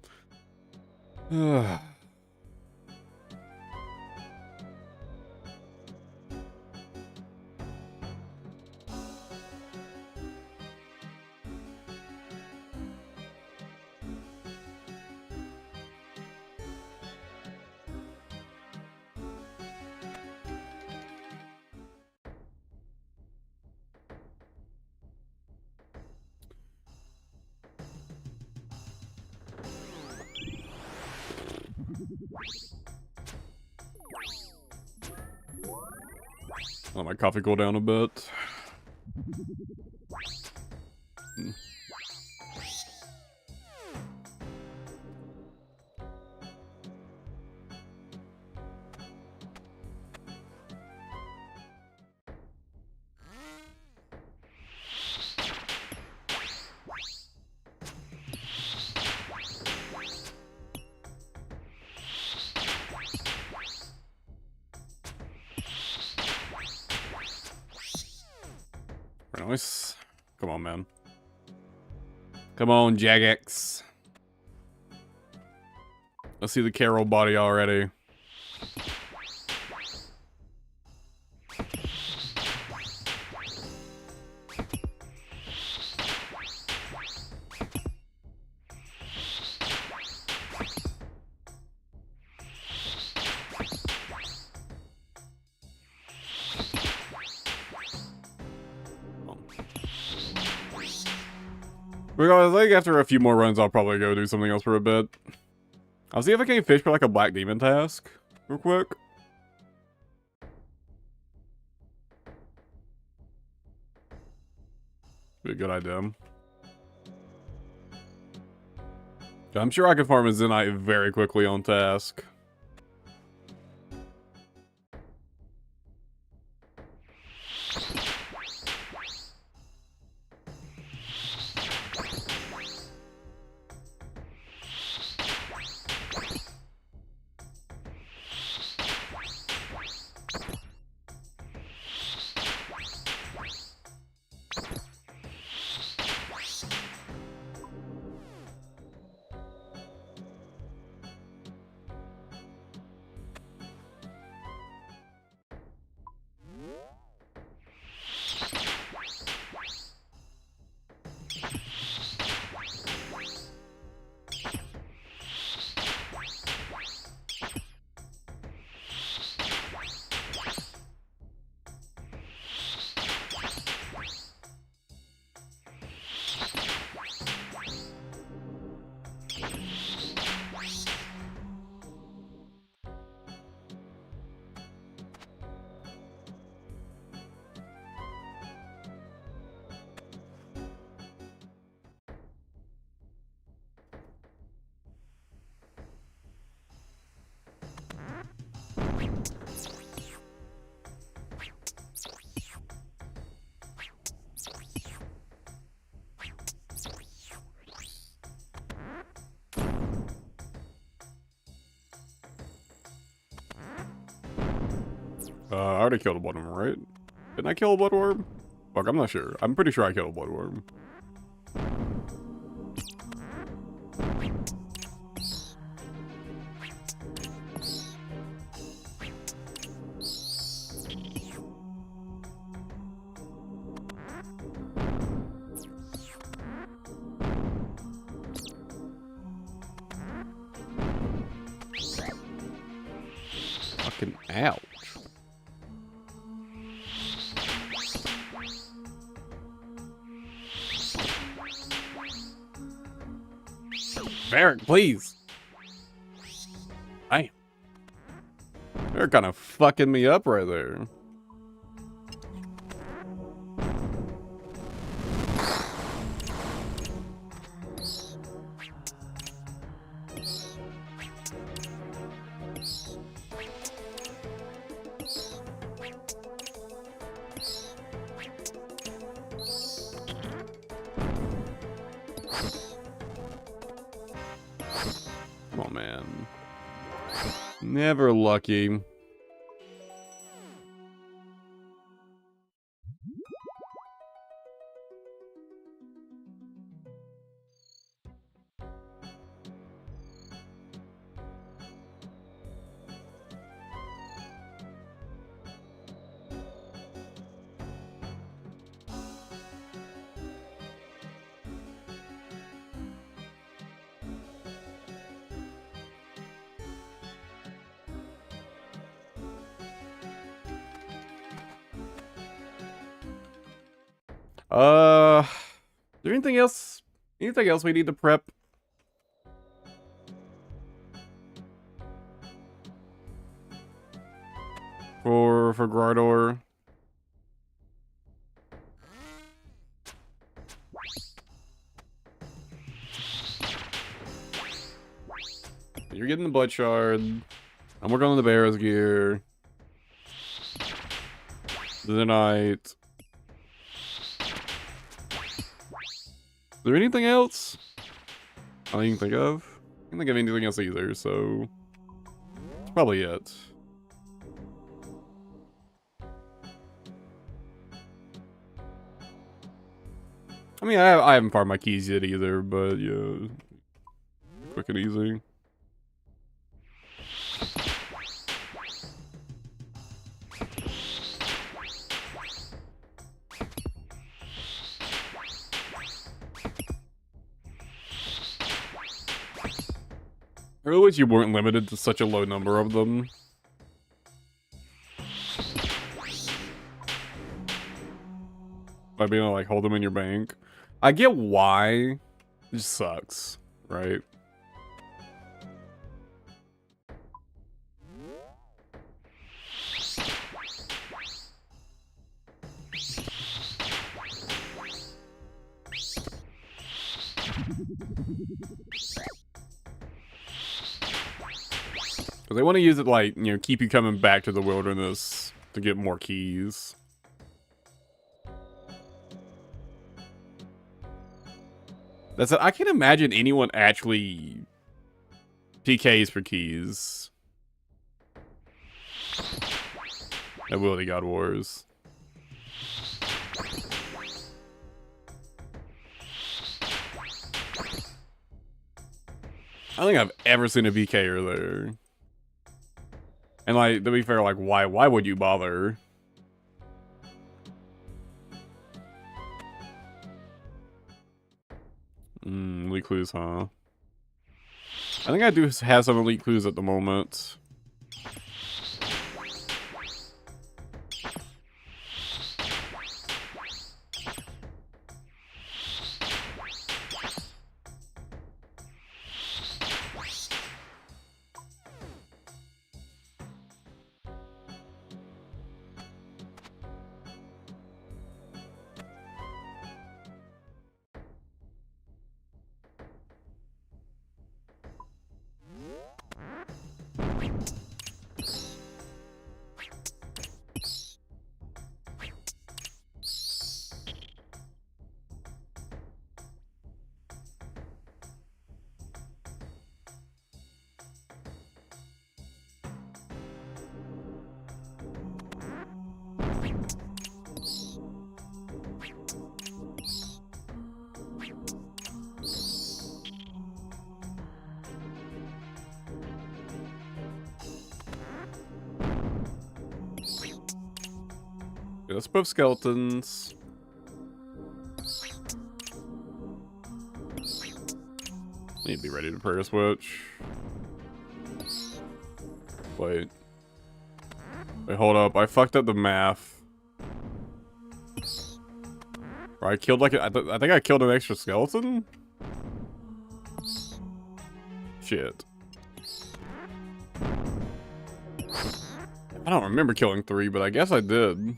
Let my coffee cool down a bit. Very nice. Come on, man. Come on, Jagex. Let's see the Carol body already. Because I think after a few more runs, I'll probably go do something else for a bit. I'll see if I can fish for like a black demon task real quick. Be a good idea. I'm sure I can farm a Zenite very quickly on task. I already killed a bloodworm, right? Didn't I kill a bloodworm? Fuck, I'm not sure. I'm pretty sure I killed a bloodworm. Fucking ouch. Varric, please. Damn. They're kind of fucking me up right there. Come on, man. Never lucky. Is there anything else? Anything else we need to prep? For Gardor? You're getting the blood shard. I'm working on the barrows gear. The night. Is there anything else I can think of? I can't think of anything else either, so that's probably it. I mean, I haven't farmed my keys yet either, but yeah, quick and easy. I really wish you weren't limited to such a low number of them. By being able to, like, hold them in your bank. I get why. It just sucks, right? Because they want to use it, like, you know, keep you coming back to the wilderness to get more keys. That's it. I can't imagine anyone actually PKs for keys. Ability God Wars. I don't think I've ever seen a PKer there. And, like, to be fair, like, why would you bother? Elite clues, huh? I think I do have some elite clues at the moment. Yeah, that's both skeletons. Need to be ready to prayer switch. Wait. Wait, hold up. I fucked up the math. Or I killed like I think I killed an extra skeleton? Shit. I don't remember killing 3, but I guess I did.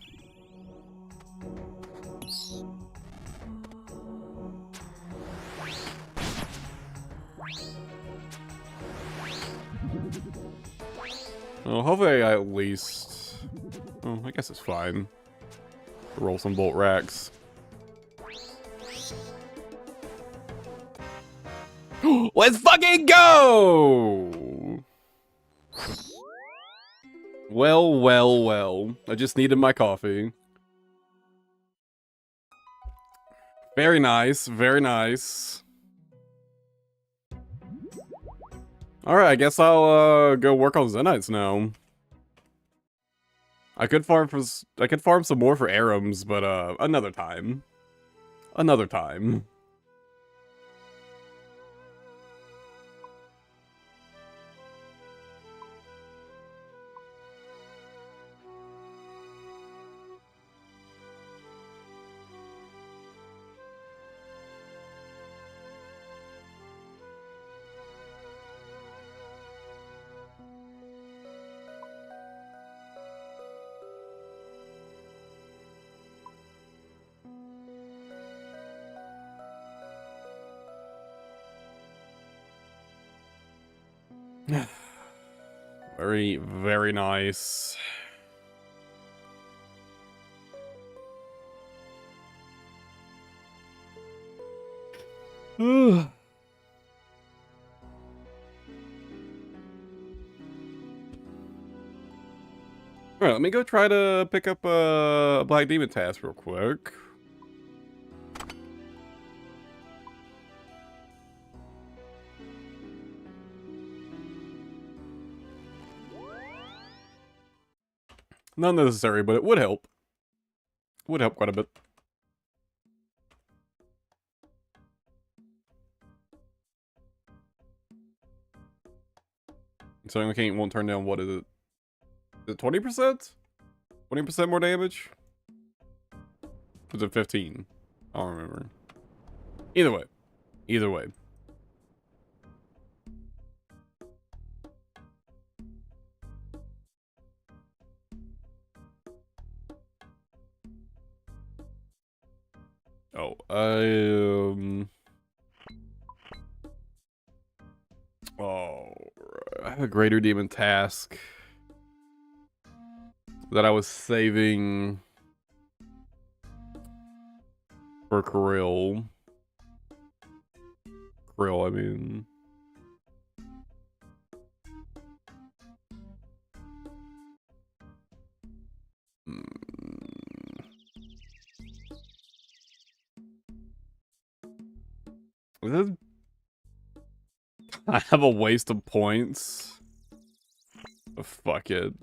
Well, hopefully I at least... Oh, I guess it's fine. Roll some bolt racks. Let's fucking go! Well, well, well. I just needed my coffee. Very nice, very nice. Alright, I guess I'll go work on Zenites now. I could farm some more for Arams, but another time. Another time. Very, very nice. Alright, let me go try to pick up a Black Demon task real quick. Not necessary, but it would help. Would help quite a bit. So I won't turn down, what is it? Is it 20%? 20% more damage? Was it 15? I don't remember. Either way. Either way. Oh, oh, I have a greater demon task that I was saving for Krill. Krill, I mean. I have a waste of points. Oh, fuck it.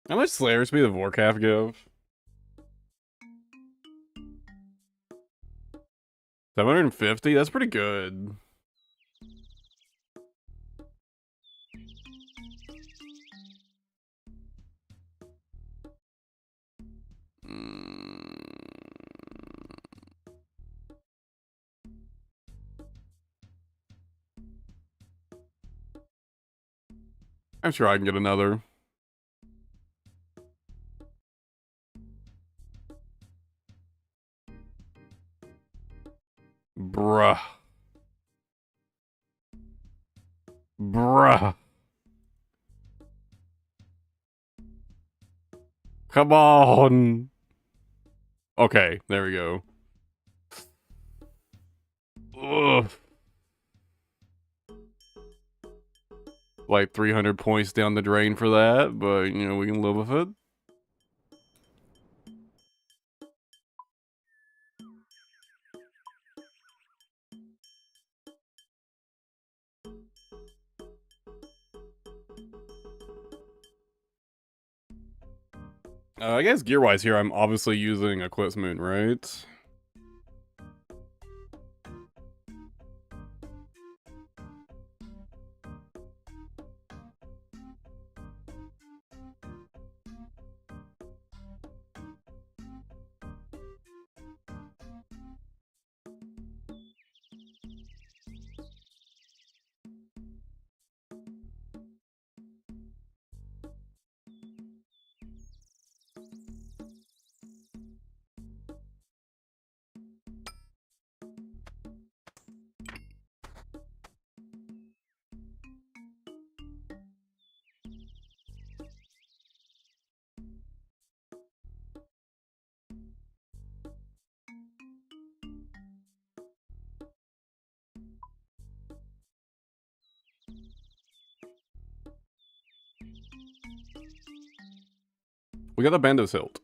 How much Slayer Speed of Warcraft give? 750? That's pretty good. I'm sure I can get another. Bruh. Bruh. Come on. Okay, there we go. Ugh. Like 300 points down the drain for that, but, you know, we can live with it. I guess gear-wise here, I'm obviously using Eclipse Moon, right? We got the Bandos hilt.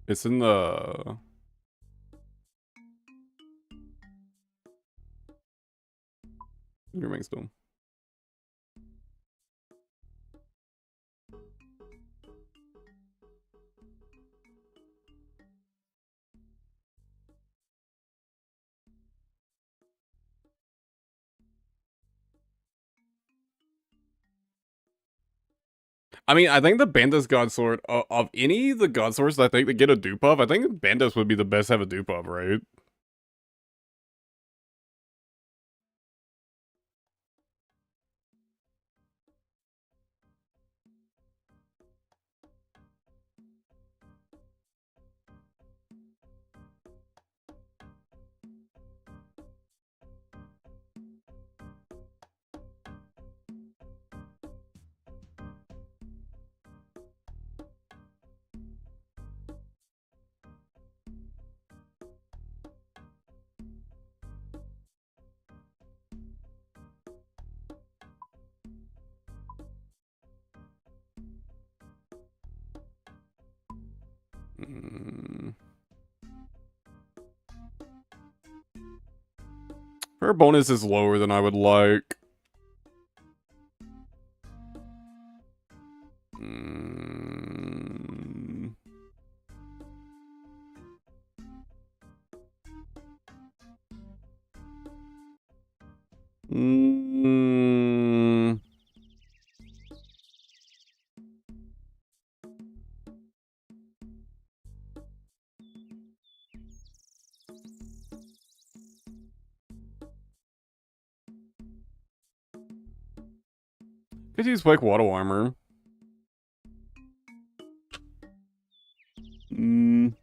It's in the... Your main stone. I mean, I think the Bandos God Sword, of any of the God Swords I think that get a dupe of, I think Bandos would be the best to have a dupe of, right? Prayer bonus is lower than I would like. Mm. Mm. Could use Wake Water Armor. I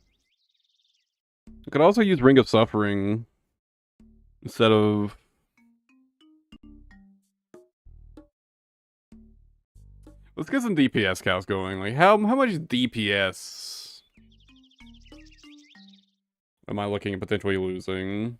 could also use Ring of Suffering instead of... Let's get some DPS cows going. Like, how much DPS am I looking at potentially losing?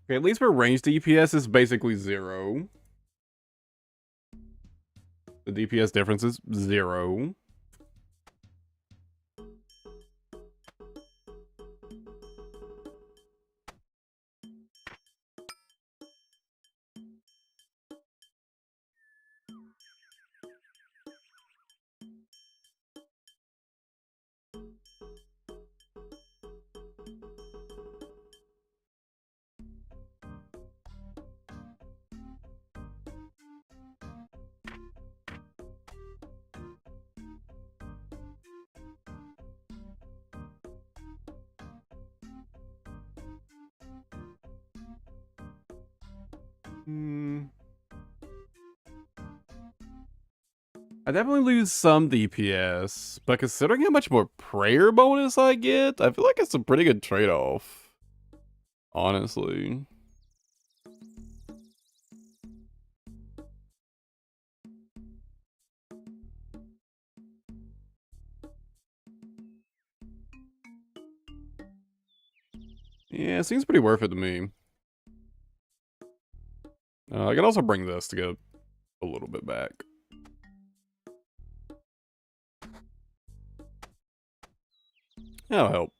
Okay, at least for ranged DPS, it's basically 0. The DPS difference is 0. I definitely lose some DPS, but considering how much more prayer bonus I get, I feel like it's a pretty good trade-off. Honestly. Yeah, it seems pretty worth it to me. I can also bring this to get a little bit back. That'll help.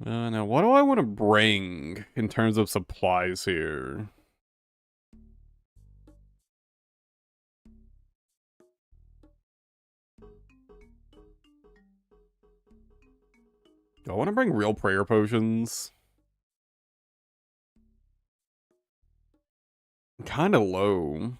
Now, what do I want to bring in terms of supplies here? Do I want to bring real prayer potions? Kind of low.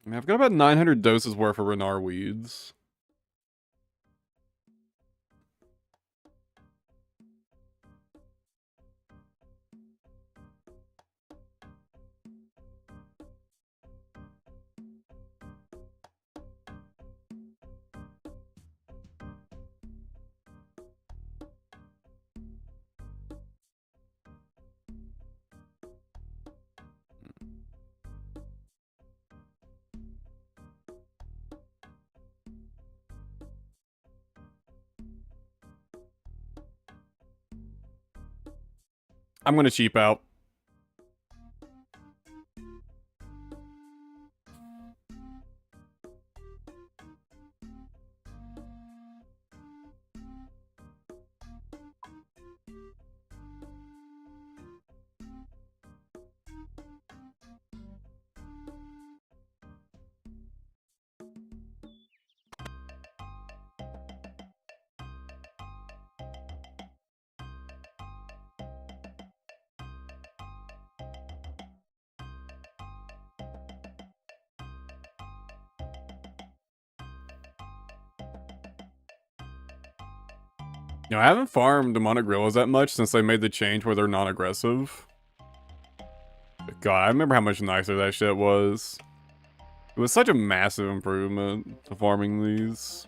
I mean, I've got about 900 doses worth of Renar weeds. I'm gonna cheap out. You know, I haven't farmed demonic gorillas that much since they made the change where they're non-aggressive. God, I remember how much nicer that shit was. It was such a massive improvement to farming these.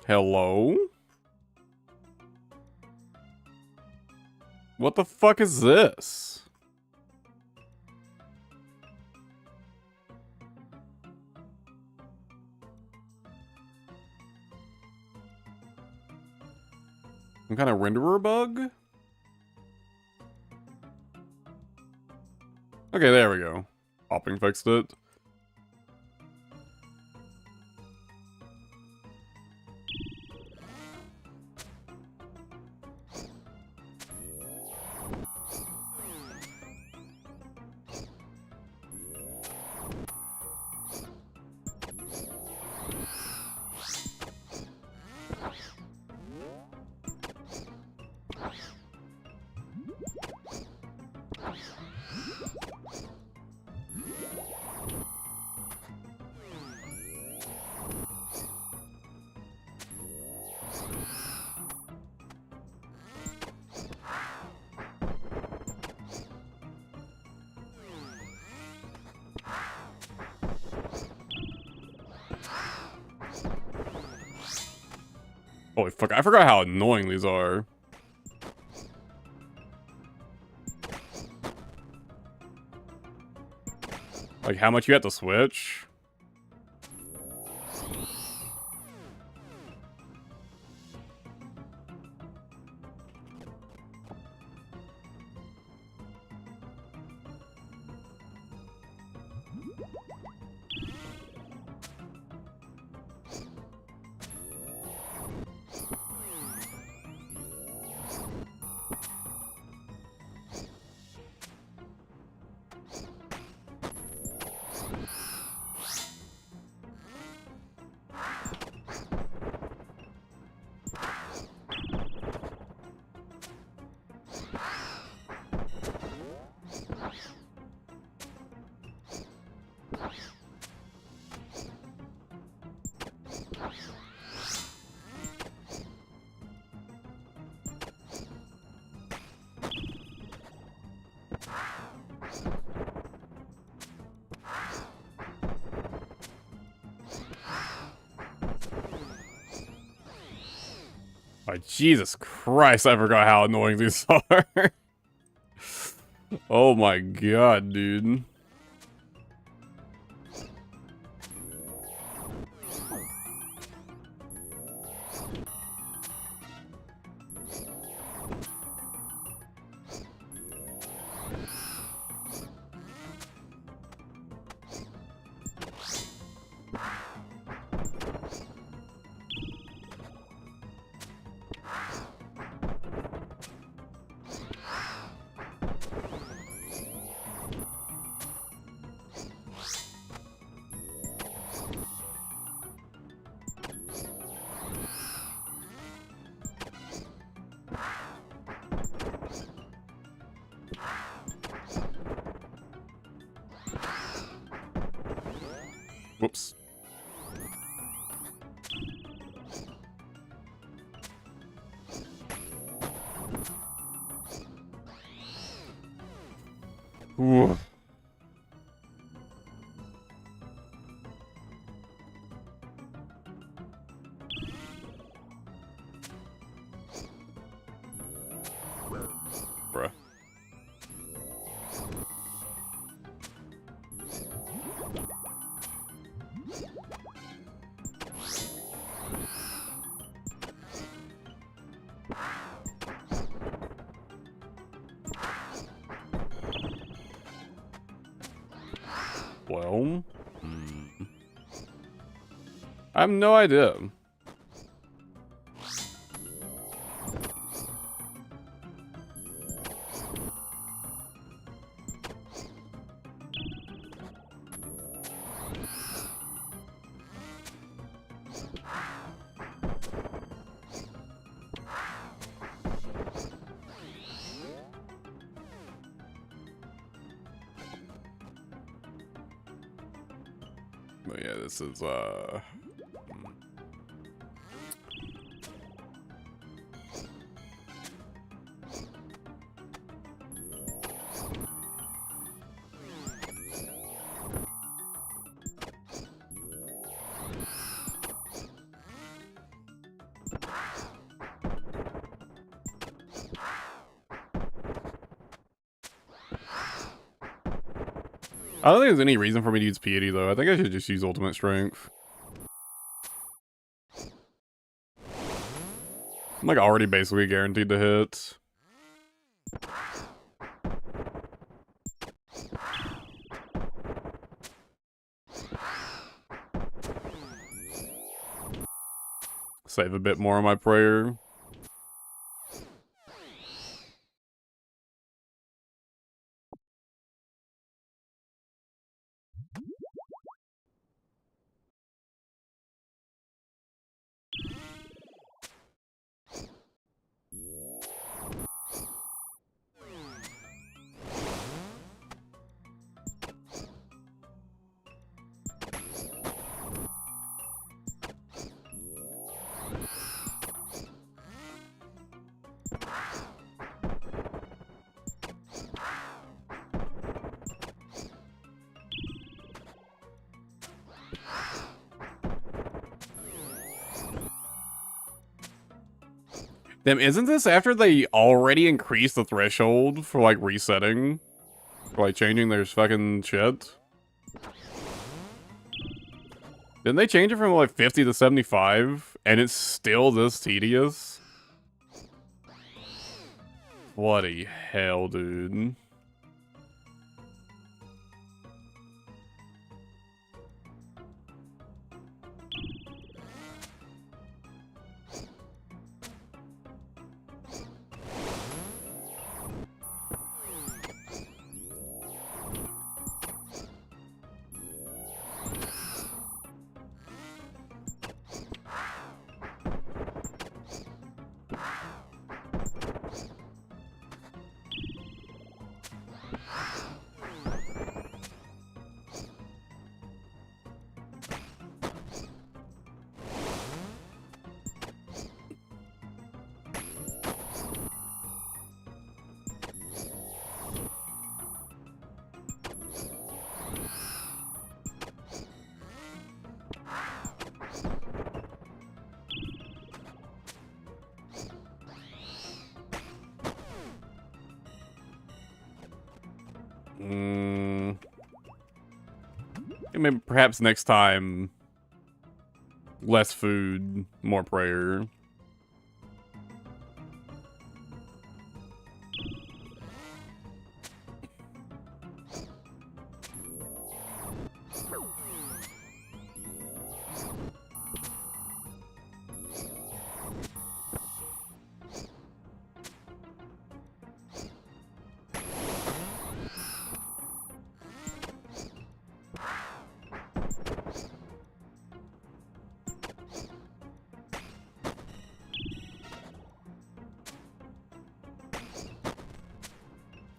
Hello? What the fuck is this? Some kind of renderer bug? Okay, there we go. Popping fixed it. Holy fuck, I forgot how annoying these are. Like how much you have to switch? Oh, Jesus Christ, I forgot how annoying these are. Oh my god, dude. Whoops. Ooh. Bruh. Well, I have no idea. But yeah, this is I don't think there's any reason for me to use piety though. I think I should just use ultimate strength. I'm like already basically guaranteed to hit. Save a bit more on my prayer. Damn, isn't this after they already increased the threshold for, like, resetting? For, like, changing their fucking shit? Didn't they change it from, like, 50 to 75? And it's still this tedious? Bloody hell, dude. Maybe perhaps next time, less food, more prayer.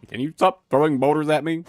Can you stop throwing boulders at me?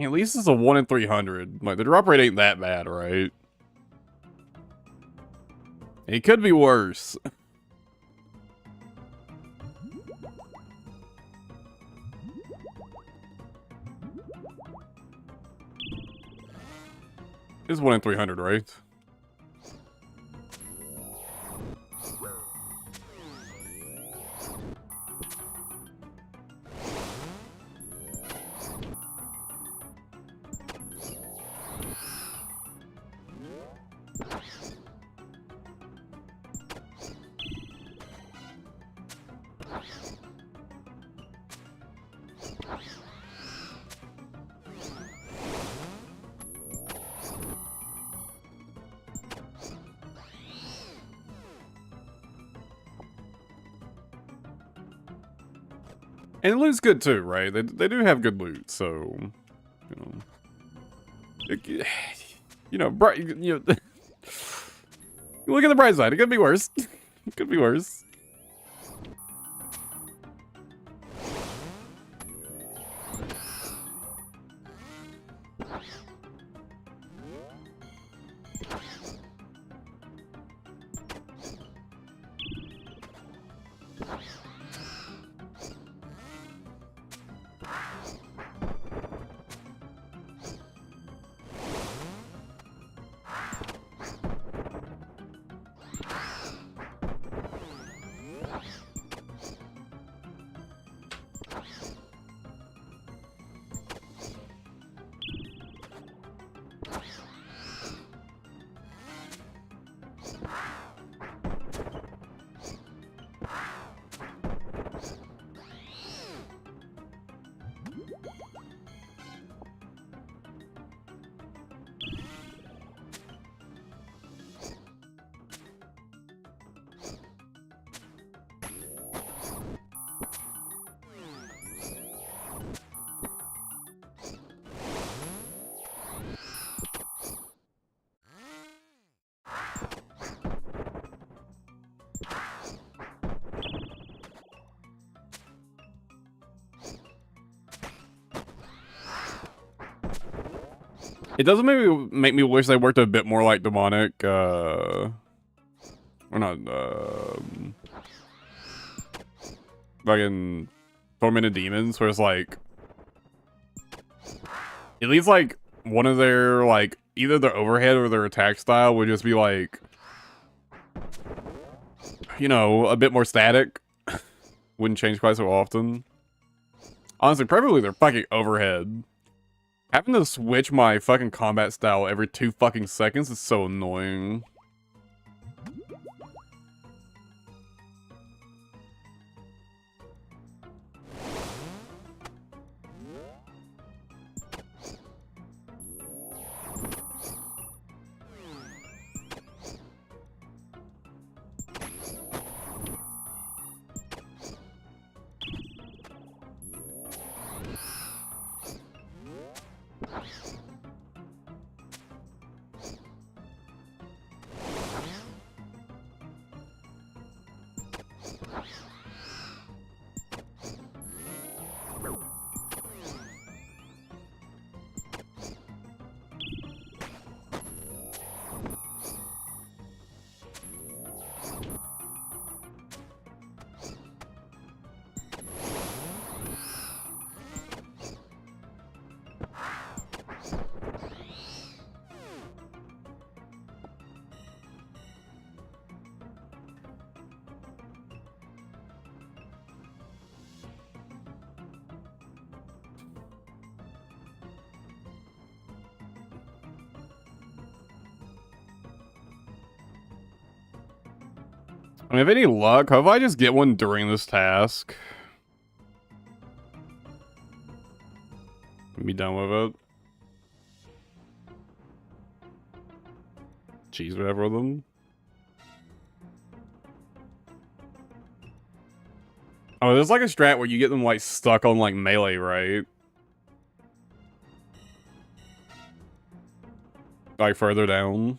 At least it's a 1 in 300. Like, the drop rate ain't that bad, right? It could be worse. It's 1 in 300, right? And the loot's good too, right? They do have good loot, so you know, bright, you know, look at the bright side. It could be worse. It could be worse. It doesn't make me wish they worked a bit more like demonic, or not, fucking tormented demons, where it's like, at least like one of their, like, either their overhead or their attack style would just be like, you know, a bit more static. Wouldn't change quite so often. Honestly, preferably their fucking overhead. Having to switch my fucking combat style every 2 fucking seconds is so annoying. I mean, if any luck, how if I just get one during this task? Be done with it. Cheese whatever with them. Oh, there's like a strat where you get them like stuck on like melee, right? Like further down.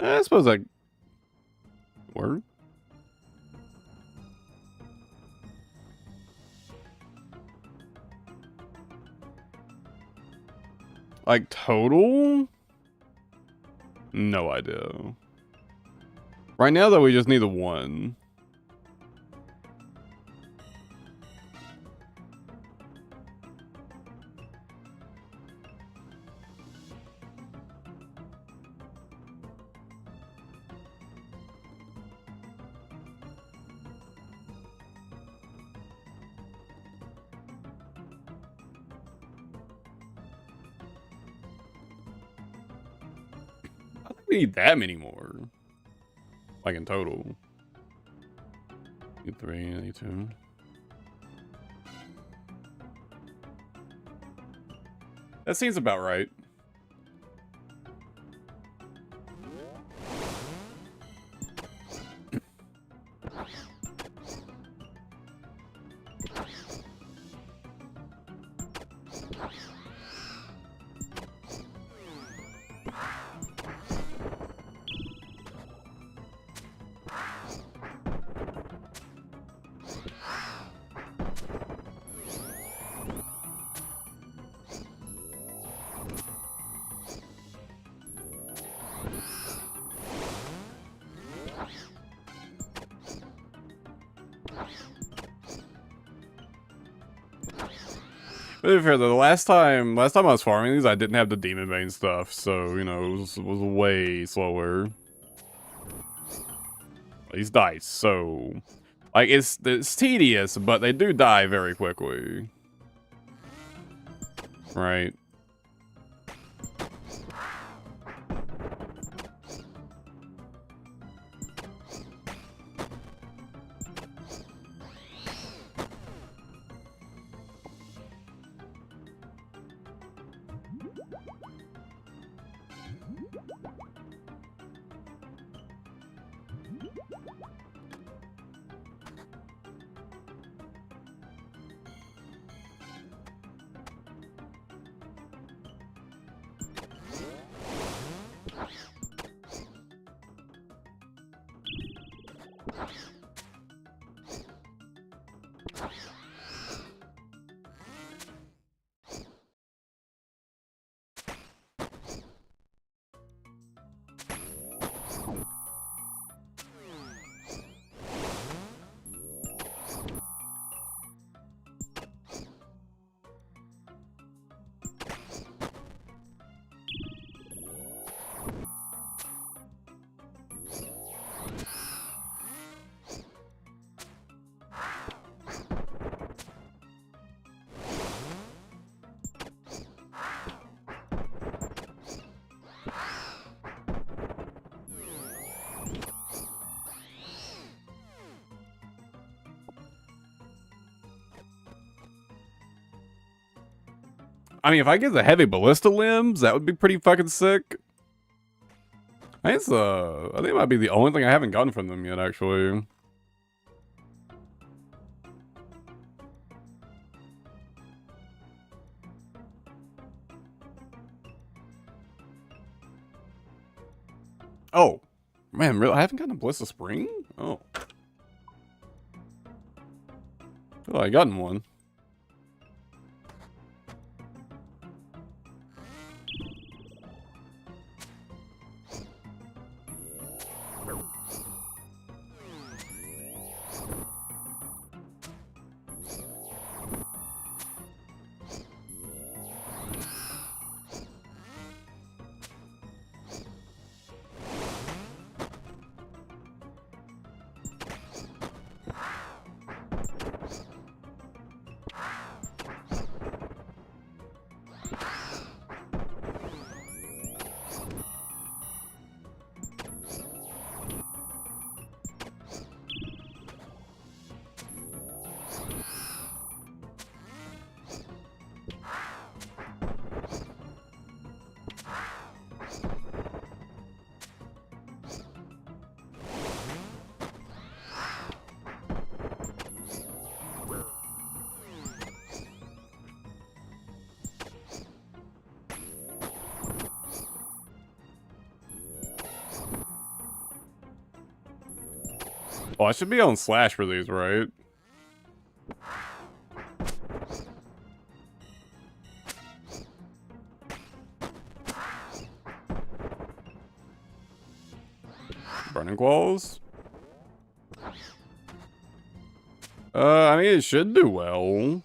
I suppose that work. Like total? No idea. Right now though, we just need the one. We need that many more. Like in total. 2, 3, 2. That seems about right. To be fair though, the last time I was farming these, I didn't have the demon bane stuff, so you know it was way slower. These dice, so like it's tedious, but they do die very quickly, right? I mean, if I get the heavy ballista limbs, that would be pretty fucking sick. I think it might be the only thing I haven't gotten from them yet, actually. Oh, man, really? I haven't gotten a ballista spring? Oh. I feel like I gotten one. Oh, I should be on slash for these, right? Burning Qualls? I mean, it should do well.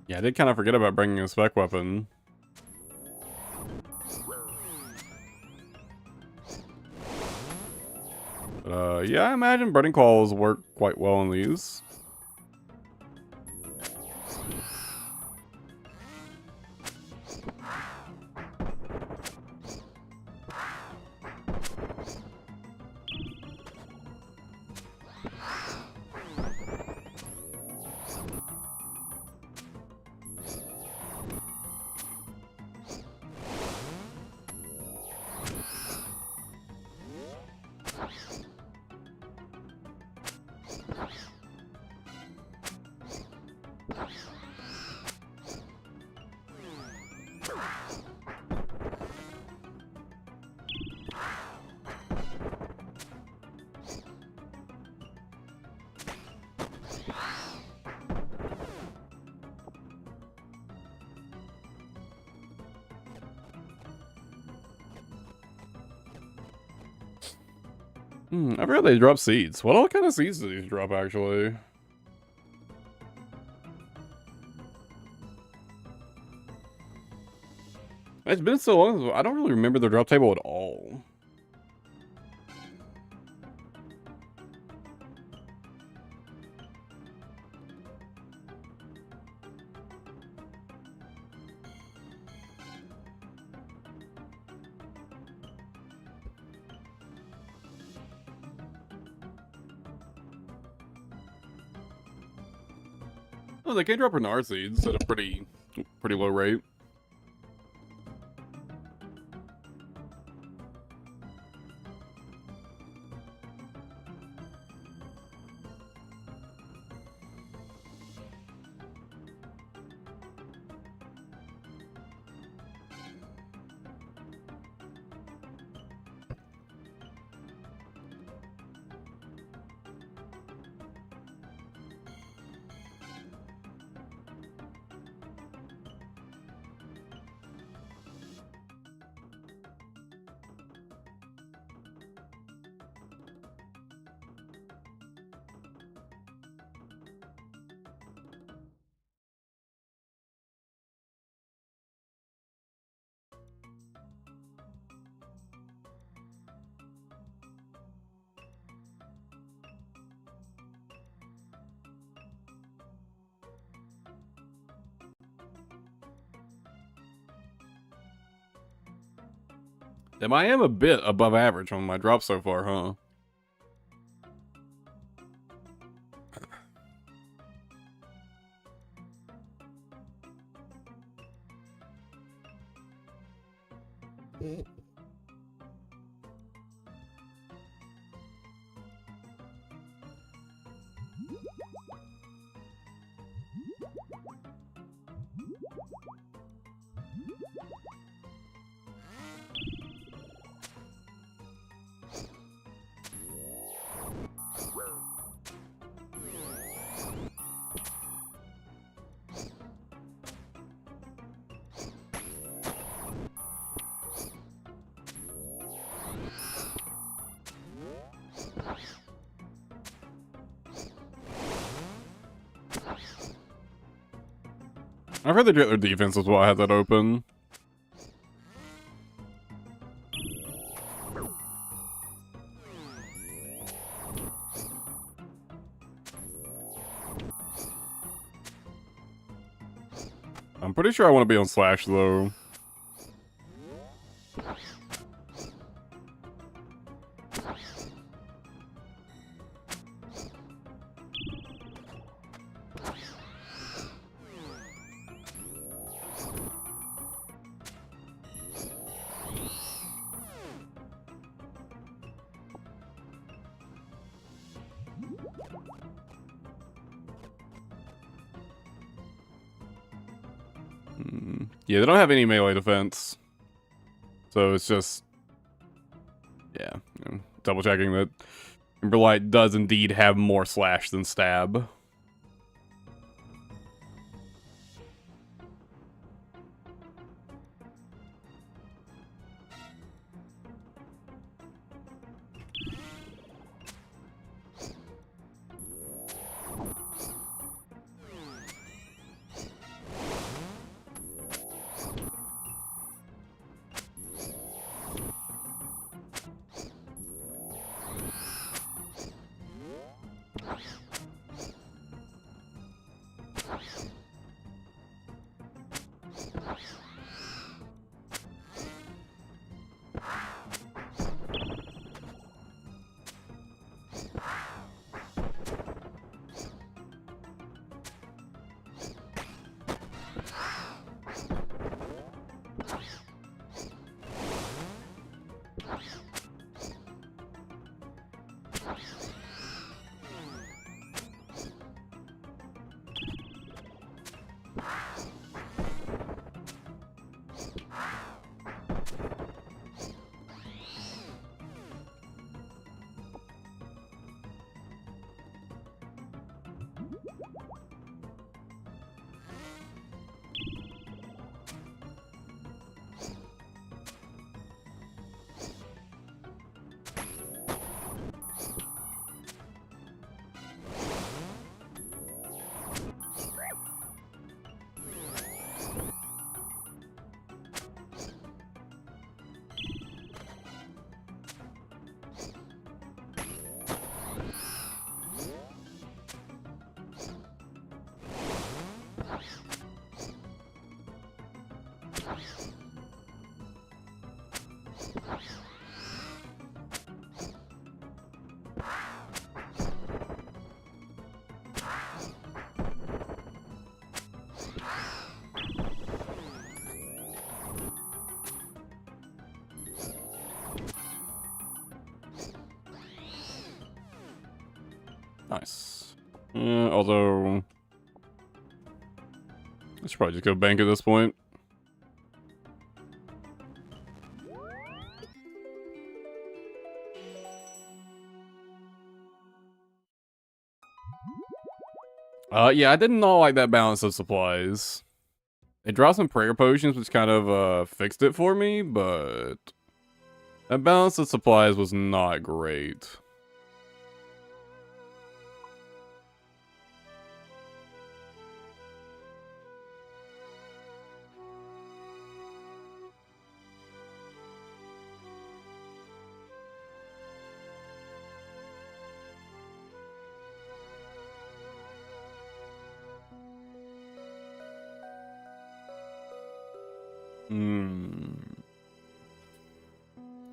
Yeah, I did kind of forget about bringing a spec weapon. Yeah, I imagine Burning Qualls work quite well on these. I forgot they drop seeds. What all kind of seeds do these drop, actually? It's been so long, I don't really remember the drop table at all. Oh, they can drop Renard seeds at a pretty low rate. Damn, I am a bit above average on my drops so far, huh? I've heard they get their defense as well. I had that open. I'm pretty sure I want to be on Slash, though. Yeah, they don't have any melee defense. So it's just... yeah, double checking that Timberlight does indeed have more slash than stab. Nice. Although I should probably just go bank at this point. Yeah, I did not like that balance of supplies. It dropped some prayer potions, which kind of fixed it for me, but that balance of supplies was not great.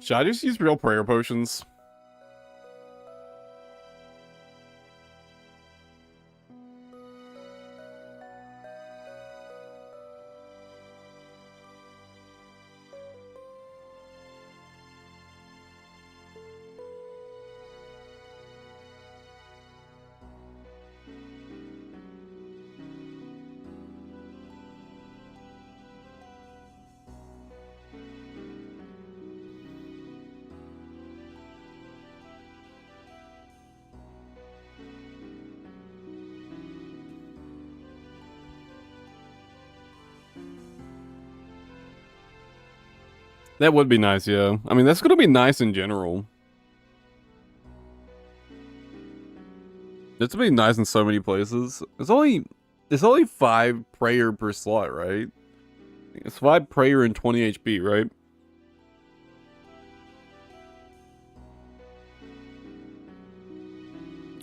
Should I just use real prayer potions? That would be nice, yeah. I mean, that's gonna be nice in general. It's gonna be nice in so many places. It's only 5 prayer per slot, right? It's 5 prayer and 20 HP, right?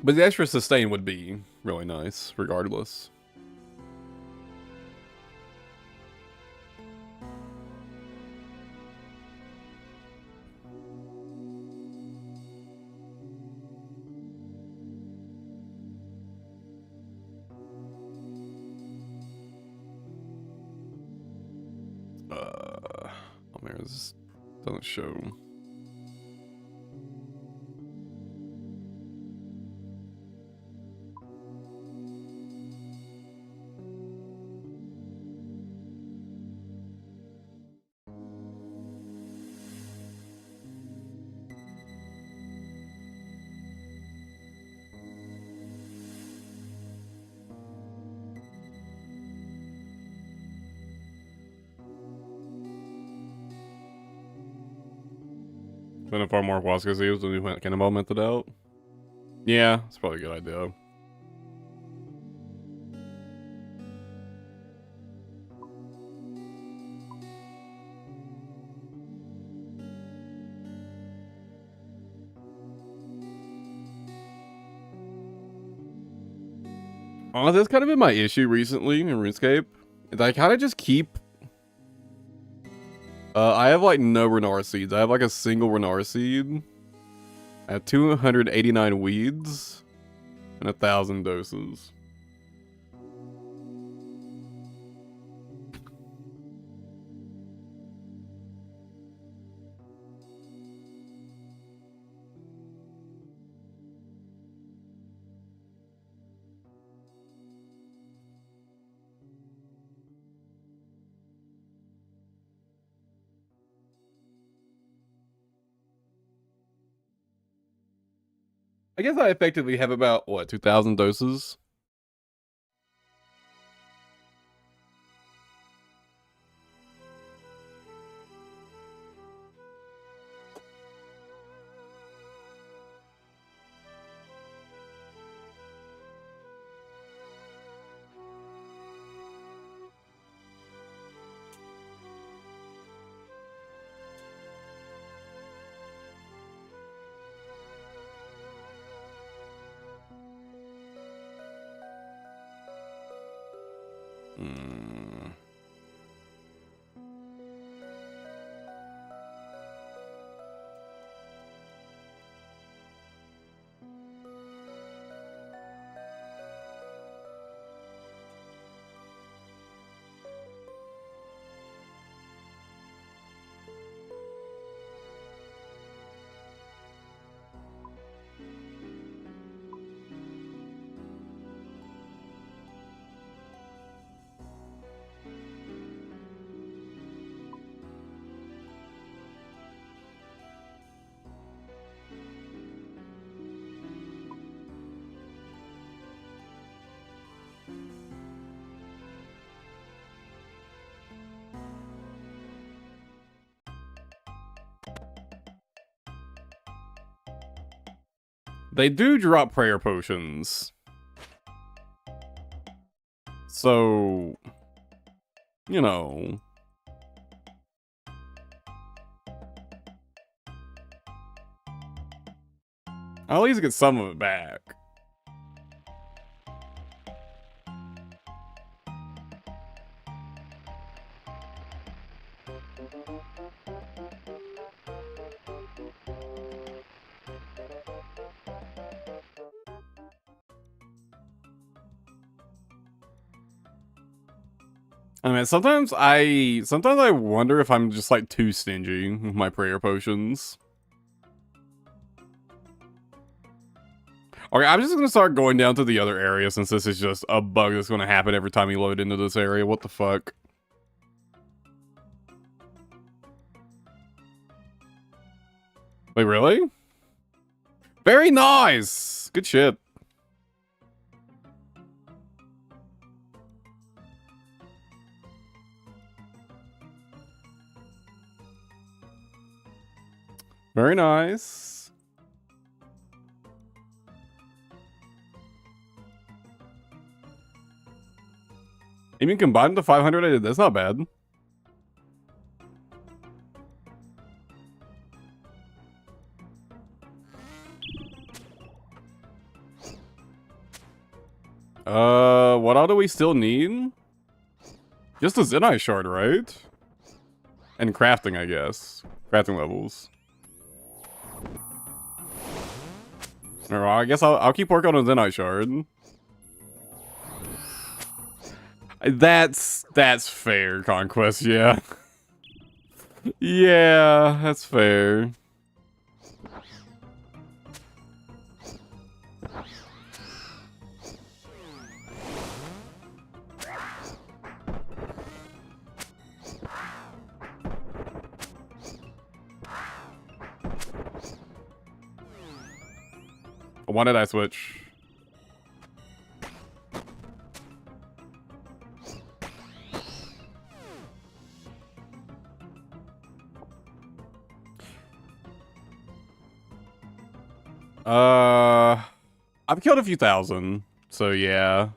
But the extra sustain would be really nice, regardless. Oh man, this doesn't show. Gonna farm more Huasca Seals than we Cannonball method out. Yeah, it's probably a good idea. Honestly, that's kind of been my issue recently in RuneScape. Is I kind of just keep... I have like no Renar seeds. I have like a single Renar seed. I have 289 weeds and 1,000 doses. I guess I effectively have about, what, 2,000 doses? They do drop prayer potions. So, you know. I'll at least get some of it back. I mean, sometimes I wonder if I'm just like too stingy with my prayer potions. Okay, I'm just gonna start going down to the other area since this is just a bug that's gonna happen every time you load into this area. What the fuck? Wait, really? Very nice! Good shit. Very nice. Even combined the 500 I did, that's not bad. What all do we still need? Just a Zenite shard, right? And crafting, I guess. Crafting levels. Or I guess I'll keep working on a Zenite shard. That's fair, Conquest, yeah. Yeah, that's fair. Why did I switch? I've killed a few thousand, so yeah.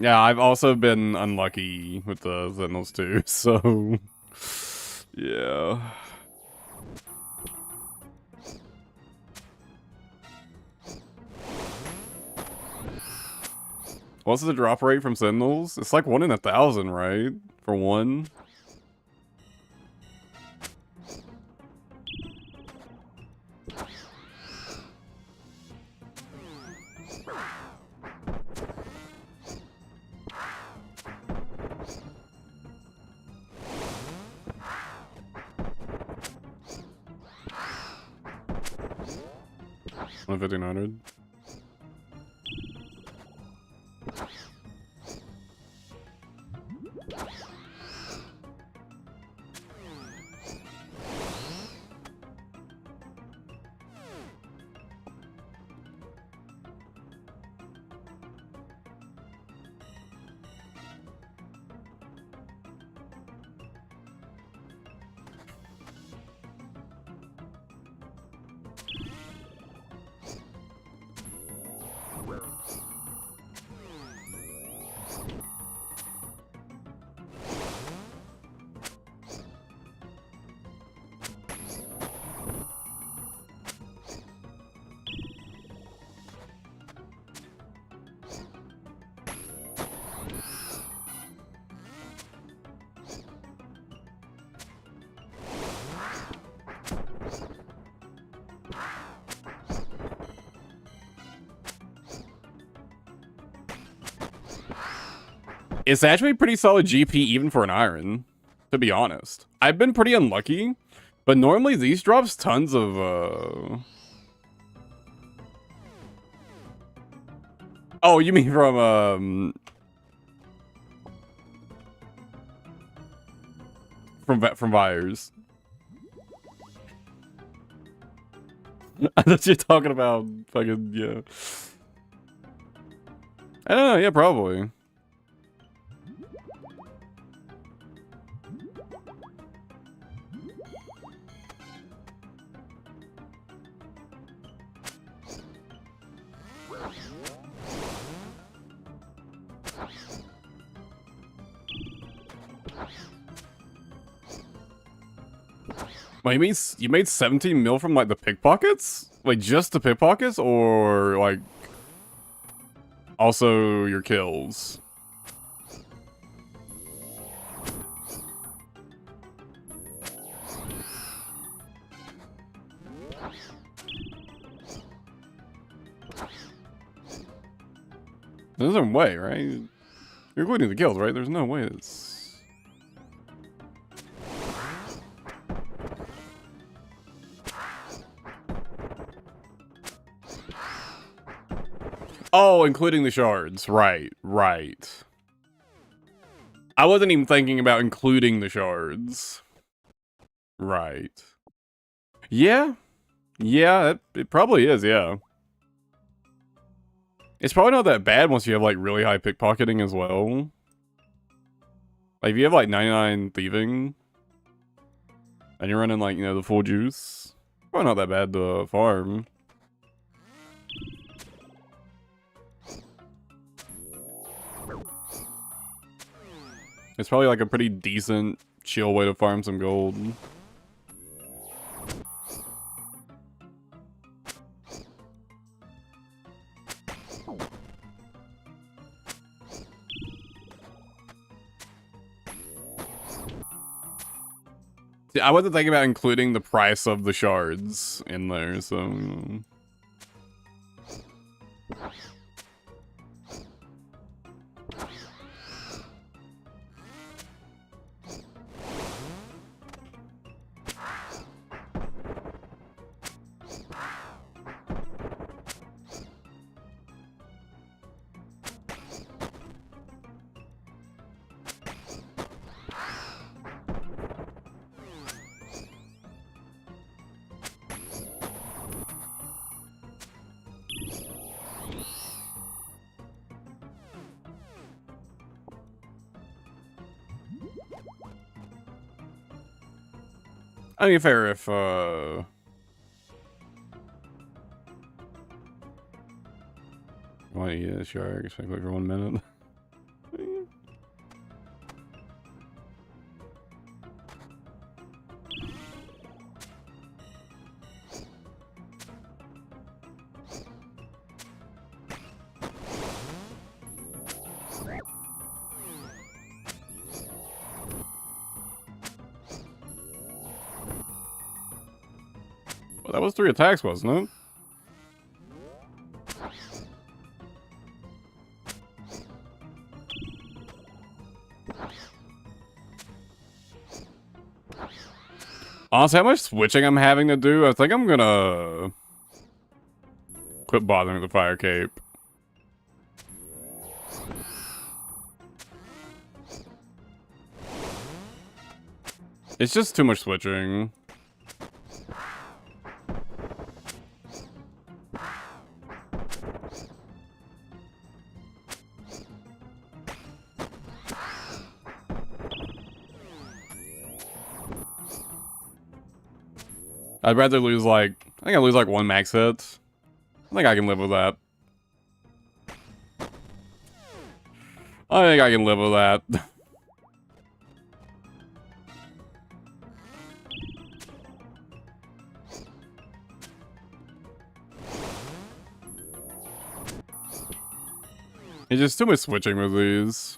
Yeah, I've also been unlucky with the Sentinels too, so yeah. What's the drop rate from Sentinels? It's like 1 in 1,000, right? For one. On 1,500. It's actually pretty solid GP even for an iron, to be honest. I've been pretty unlucky, but normally these drops tons of Oh, you mean from buyers? I thought you're talking about fucking, yeah. I don't know, yeah, probably. Wait, you made 17 mil from like the pickpockets? Like just the pickpockets, or like also your kills? There's no way, right? You're including the kills, right? There's no way it's... Oh, including the shards. Right, right. I wasn't even thinking about including the shards. Right. Yeah. Yeah, it probably is, yeah. It's probably not that bad once you have, like, really high pickpocketing as well. Like, if you have, like, 99 thieving, and you're running, like, you know, the full juice, probably not that bad to farm. It's probably, like, a pretty decent, chill way to farm some gold. I wasn't thinking about including the price of the shards in there, so... I mean, fair if, Well, yeah, sure, I guess I play for 1 minute. Well, that was 3 attacks, wasn't it? Honestly, how much switching I'm having to do, I think I'm gonna quit bothering with the fire cape. It's just too much switching. I'd rather lose like, I think I lose like 1 max hit. I think I can live with that. I think I can live with that. It's just too much switching with these.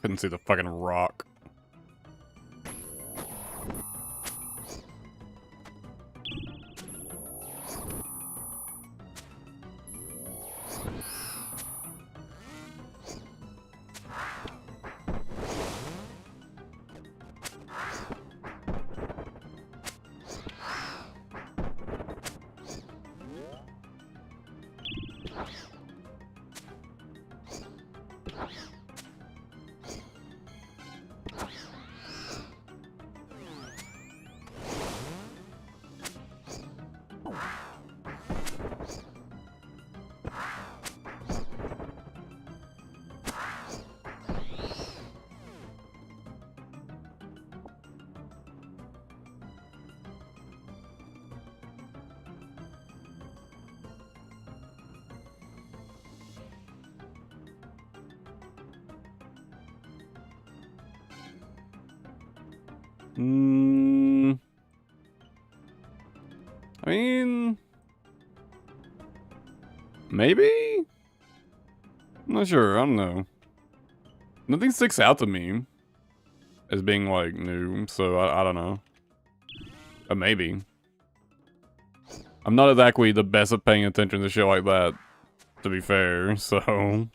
Couldn't see the fucking rock. I mean, maybe? I'm not sure. I don't know. Nothing sticks out to me as being like new, so I don't know. But maybe. I'm not exactly the best at paying attention to shit like that, to be fair, so.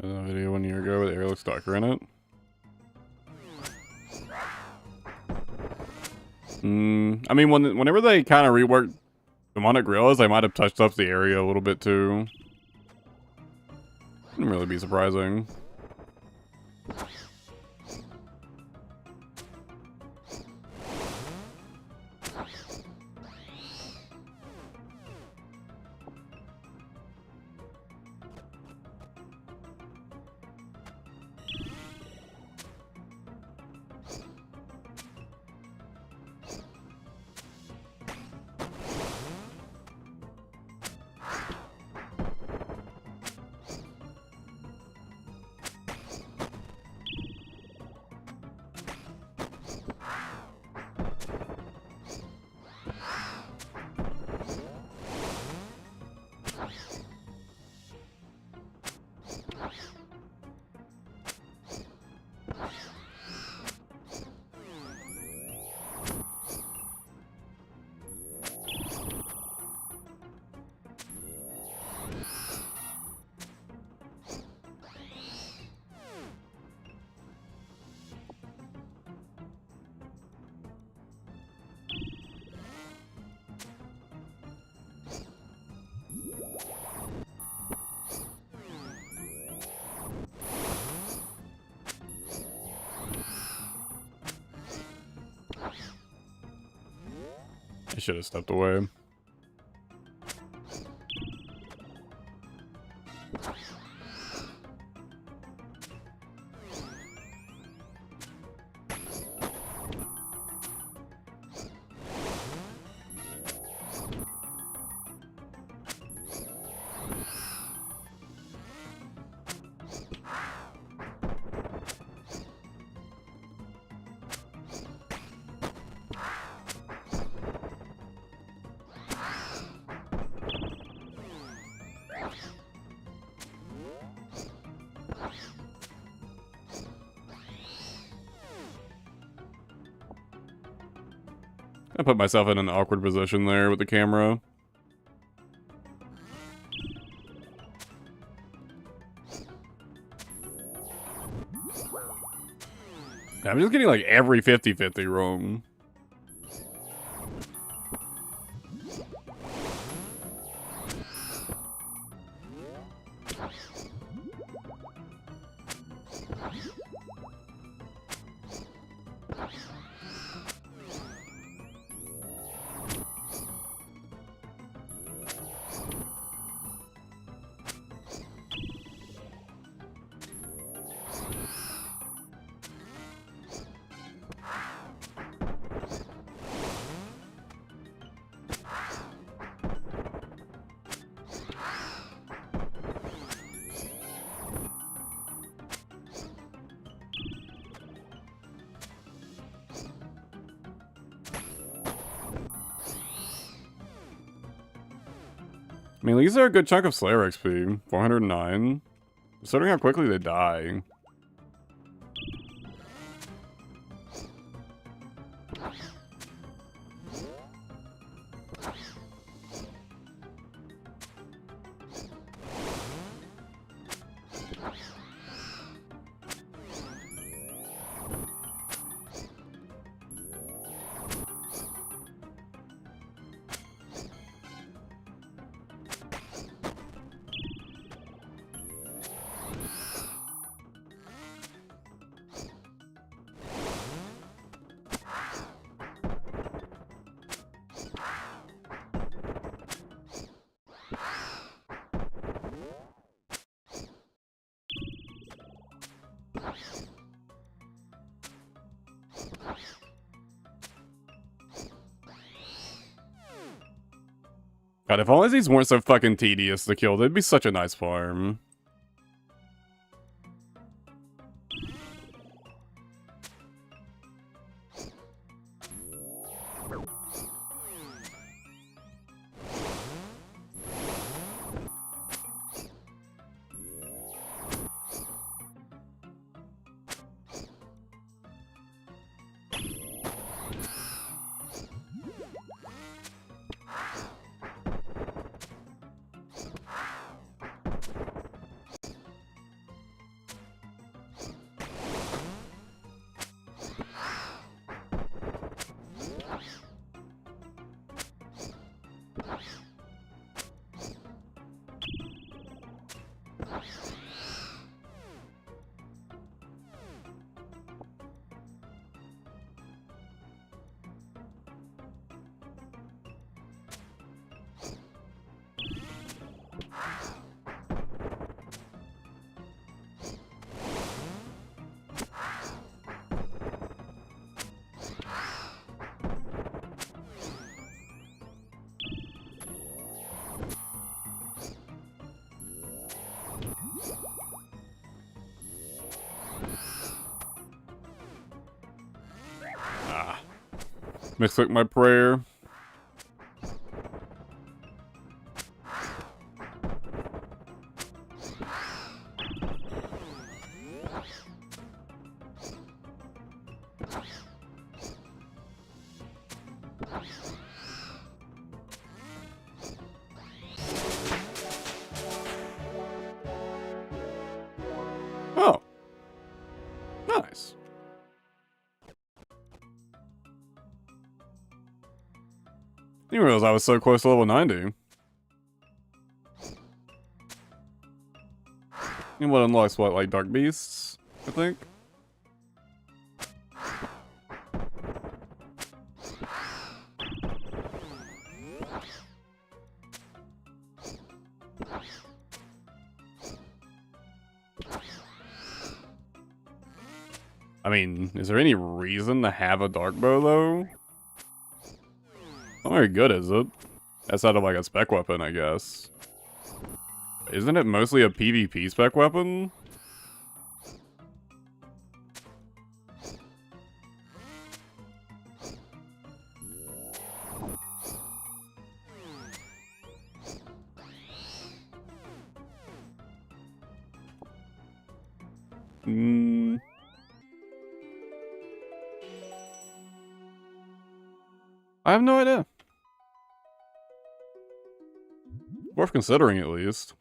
A video 1 year ago with airless stalker in it. I mean, whenever they kind of reworked demonic gorillas, they might have touched up the area a little bit too. Wouldn't really be surprising. I should have stepped away. I put myself in an awkward position there with the camera. I'm just getting like every 50-50 wrong. I mean, these are a good chunk of Slayer XP. 409. Considering how quickly they die. God, if only these weren't so fucking tedious to kill, they'd be such a nice farm. Misclick my prayer. Oh. Nice. Didn't realize I was so close to level 90. And what unlocks what, like Dark Beasts, I think? I mean, is there any reason to have a Dark Bow, though? Not very good, is it? That's out of like a spec weapon, I guess. Isn't it mostly a PvP spec weapon? I have no idea. Worth considering, at least.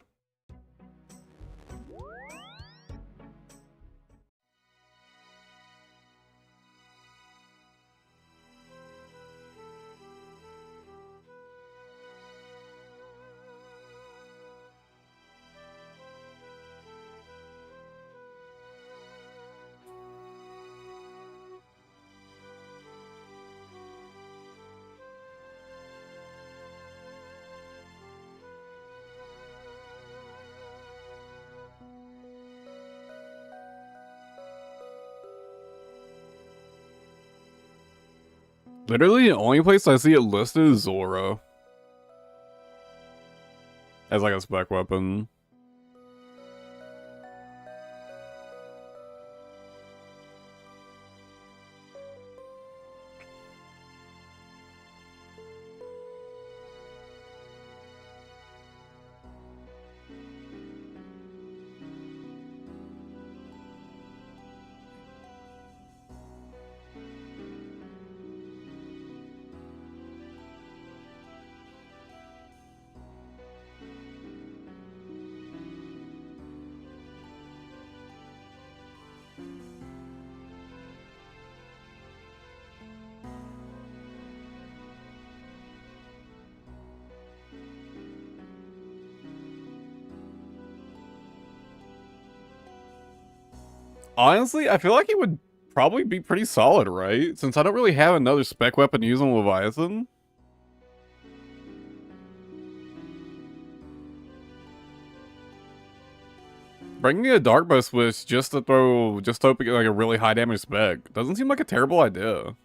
Literally, the only place I see it listed is Zora. As like a spec weapon. Honestly, I feel like it would probably be pretty solid, right? Since I don't really have another spec weapon to use on Leviathan. Bringing a Darkbow switch just to open like a really high damage spec doesn't seem like a terrible idea.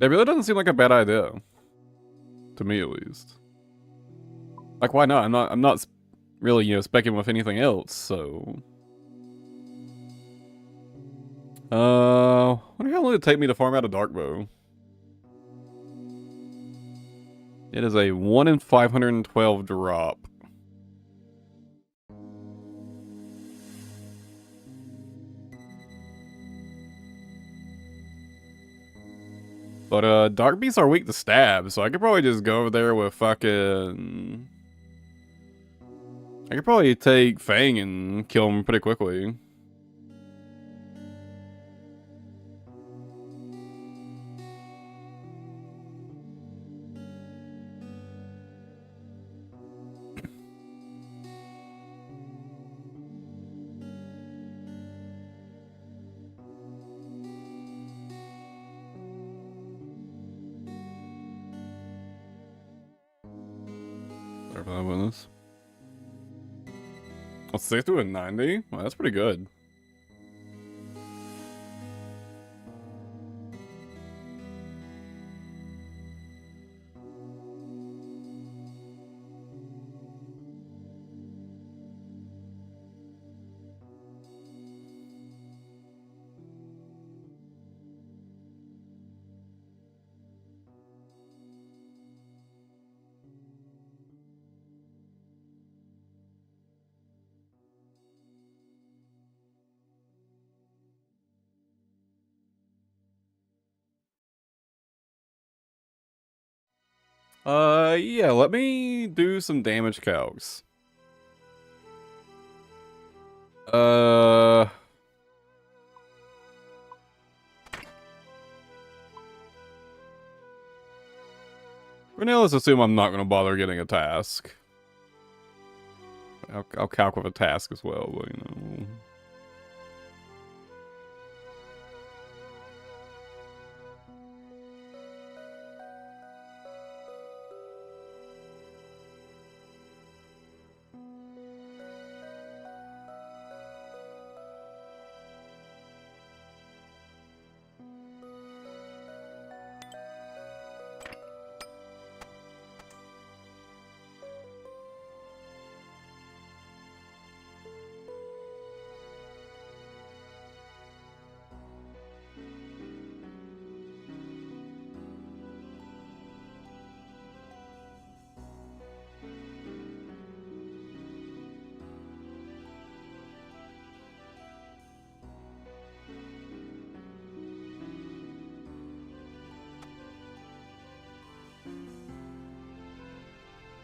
It really doesn't seem like a bad idea. To me, at least. Like, why not? I'm not really, specking with anything else, so... Wonder how long it would take me to farm out a Darkbow. It is a 1 in 512 drop. But, Dark Beasts are weak to stab, so I could probably just go over there with fucking... I could probably take Fang and kill him pretty quickly. Let's say through a 90? Well, that's pretty good. Yeah, let me do some damage calcs. Uh... For now, let's assume I'm not going to bother getting a task. I'll calc with a task as well, but,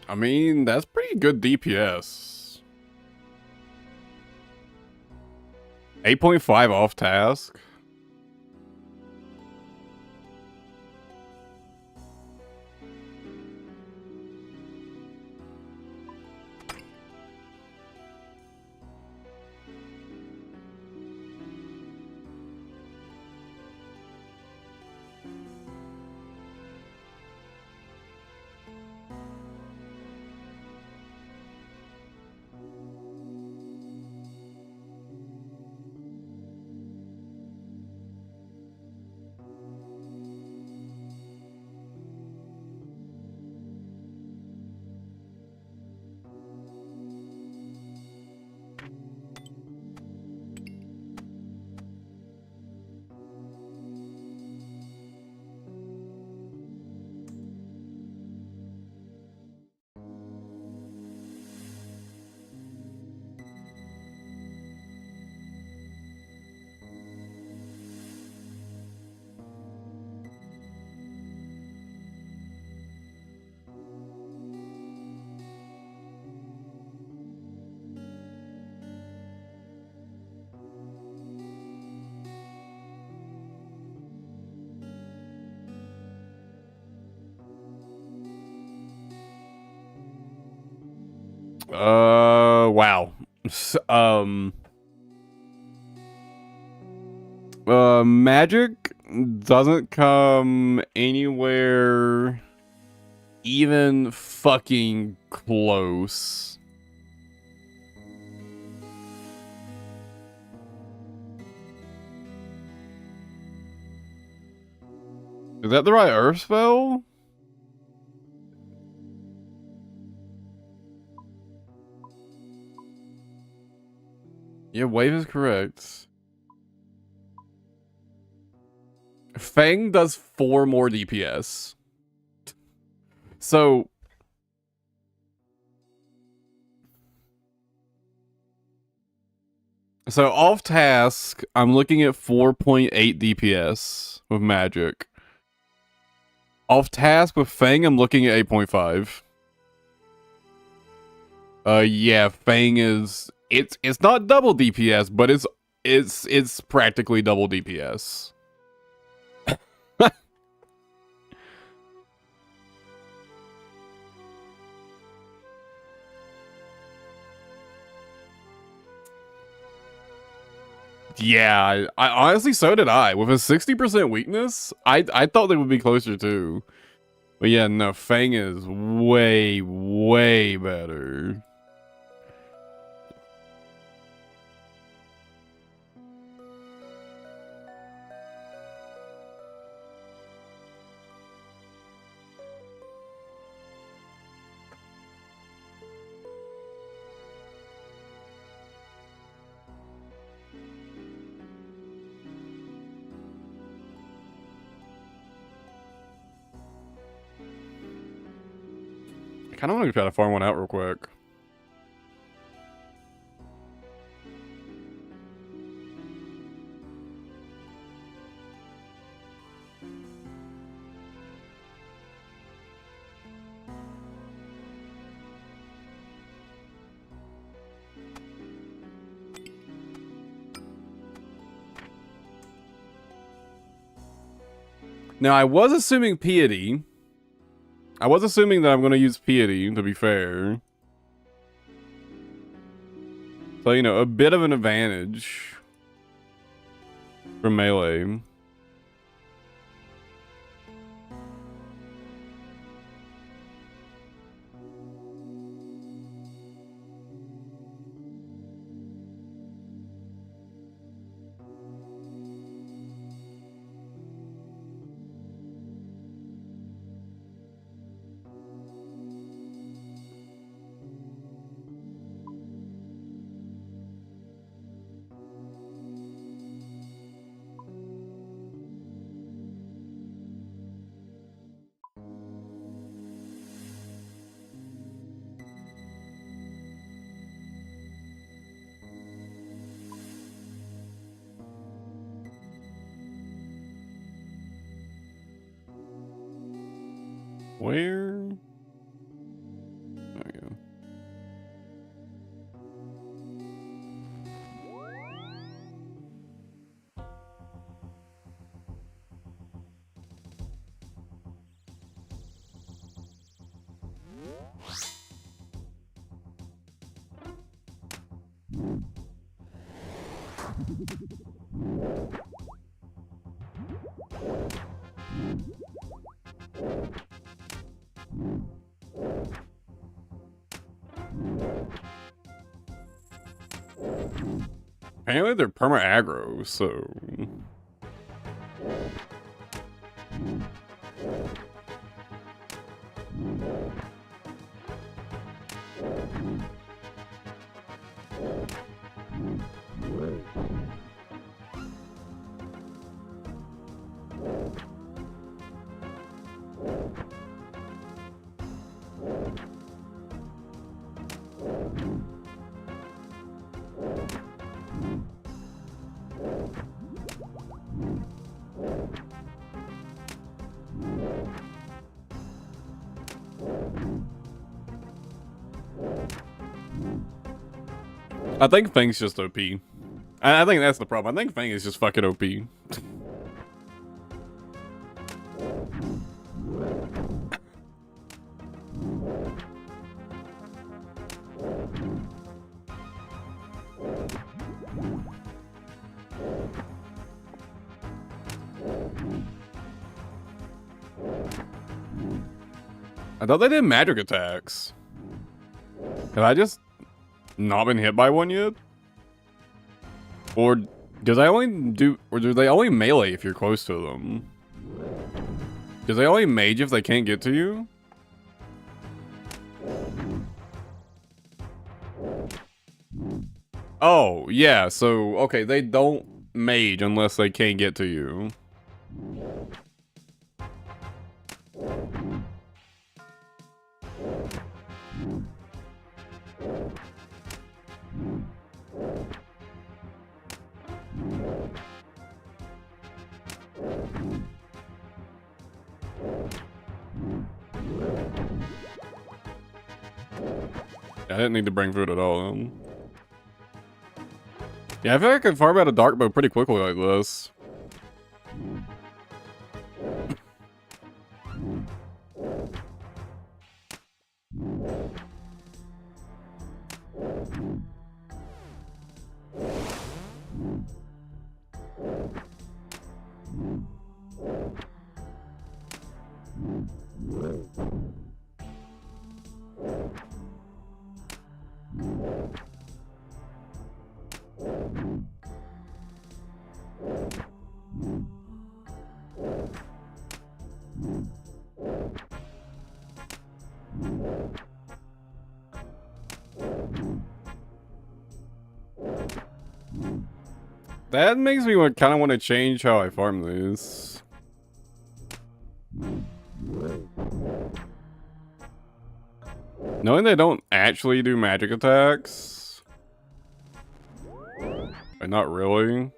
I mean, that's pretty good DPS. 8.5 off task. Wow. Magic doesn't come anywhere even fucking close. Is that the right Earth spell? Yeah, wave is correct. Fang does 4 more DPS. So off task, I'm looking at 4.8 DPS with magic. Off task with Fang, I'm looking at 8.5. Yeah, Fang is it's not double DPS, but it's practically double DPS. Yeah, I honestly, so did I. With a 60% weakness, I thought they would be closer too. But yeah, no, Fang is way, way better. I kind of want to try to farm one out real quick. Now, I was assuming Piety. I was assuming that I'm going to use Piety, to be fair. So, you know, a bit of an advantage for melee. Where? There we go. Apparently they're perma aggro, so I think Fang's just OP. I think that's the problem. I think Fang is just fucking OP. I thought they did magic attacks. Have I just not been hit by one yet? Or do they only melee if you're close to them? Do they only mage if they can't get to you? Oh, yeah, so, okay, they don't mage unless they can't get to you. I didn't need to bring food at all. Yeah, I feel like I could farm out a dark bow pretty quickly like this. That makes me kind of want to change how I farm these. Knowing they don't actually do magic attacks. But not really.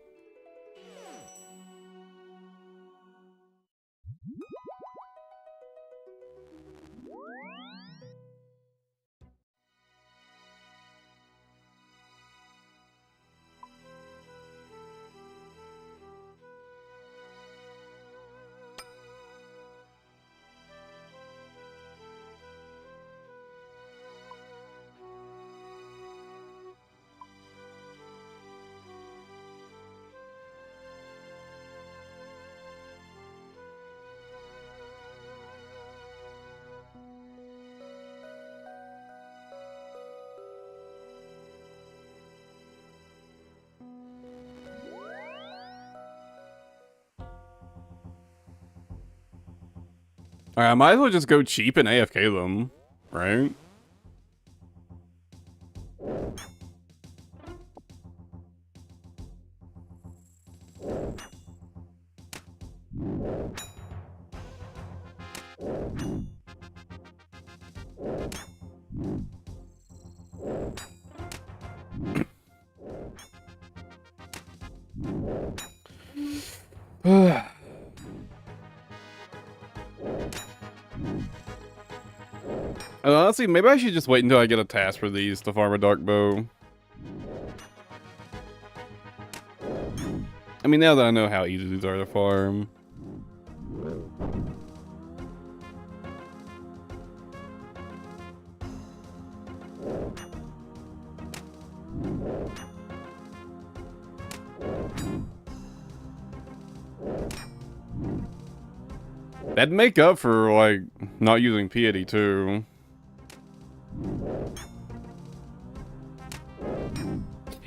Alright, I might as well just go cheap and AFK them, right? Honestly, maybe I should just wait until I get a task for these to farm a dark bow. I mean, now that I know how easy these are to farm. That'd make up for, like, not using piety, too.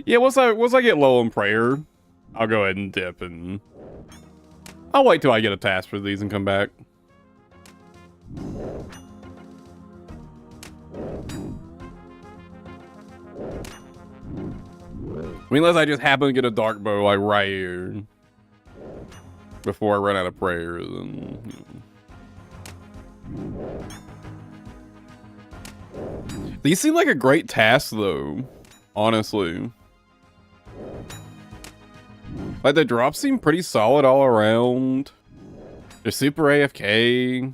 Yeah, once I get low on prayer, I'll go ahead and dip, and I'll wait till I get a task for these and come back. I mean, unless I just happen to get a dark bow, like, right here. Before I run out of prayers, and... These seem like a great task, though. Honestly. Like, the drops seem pretty solid all around. They're super AFK.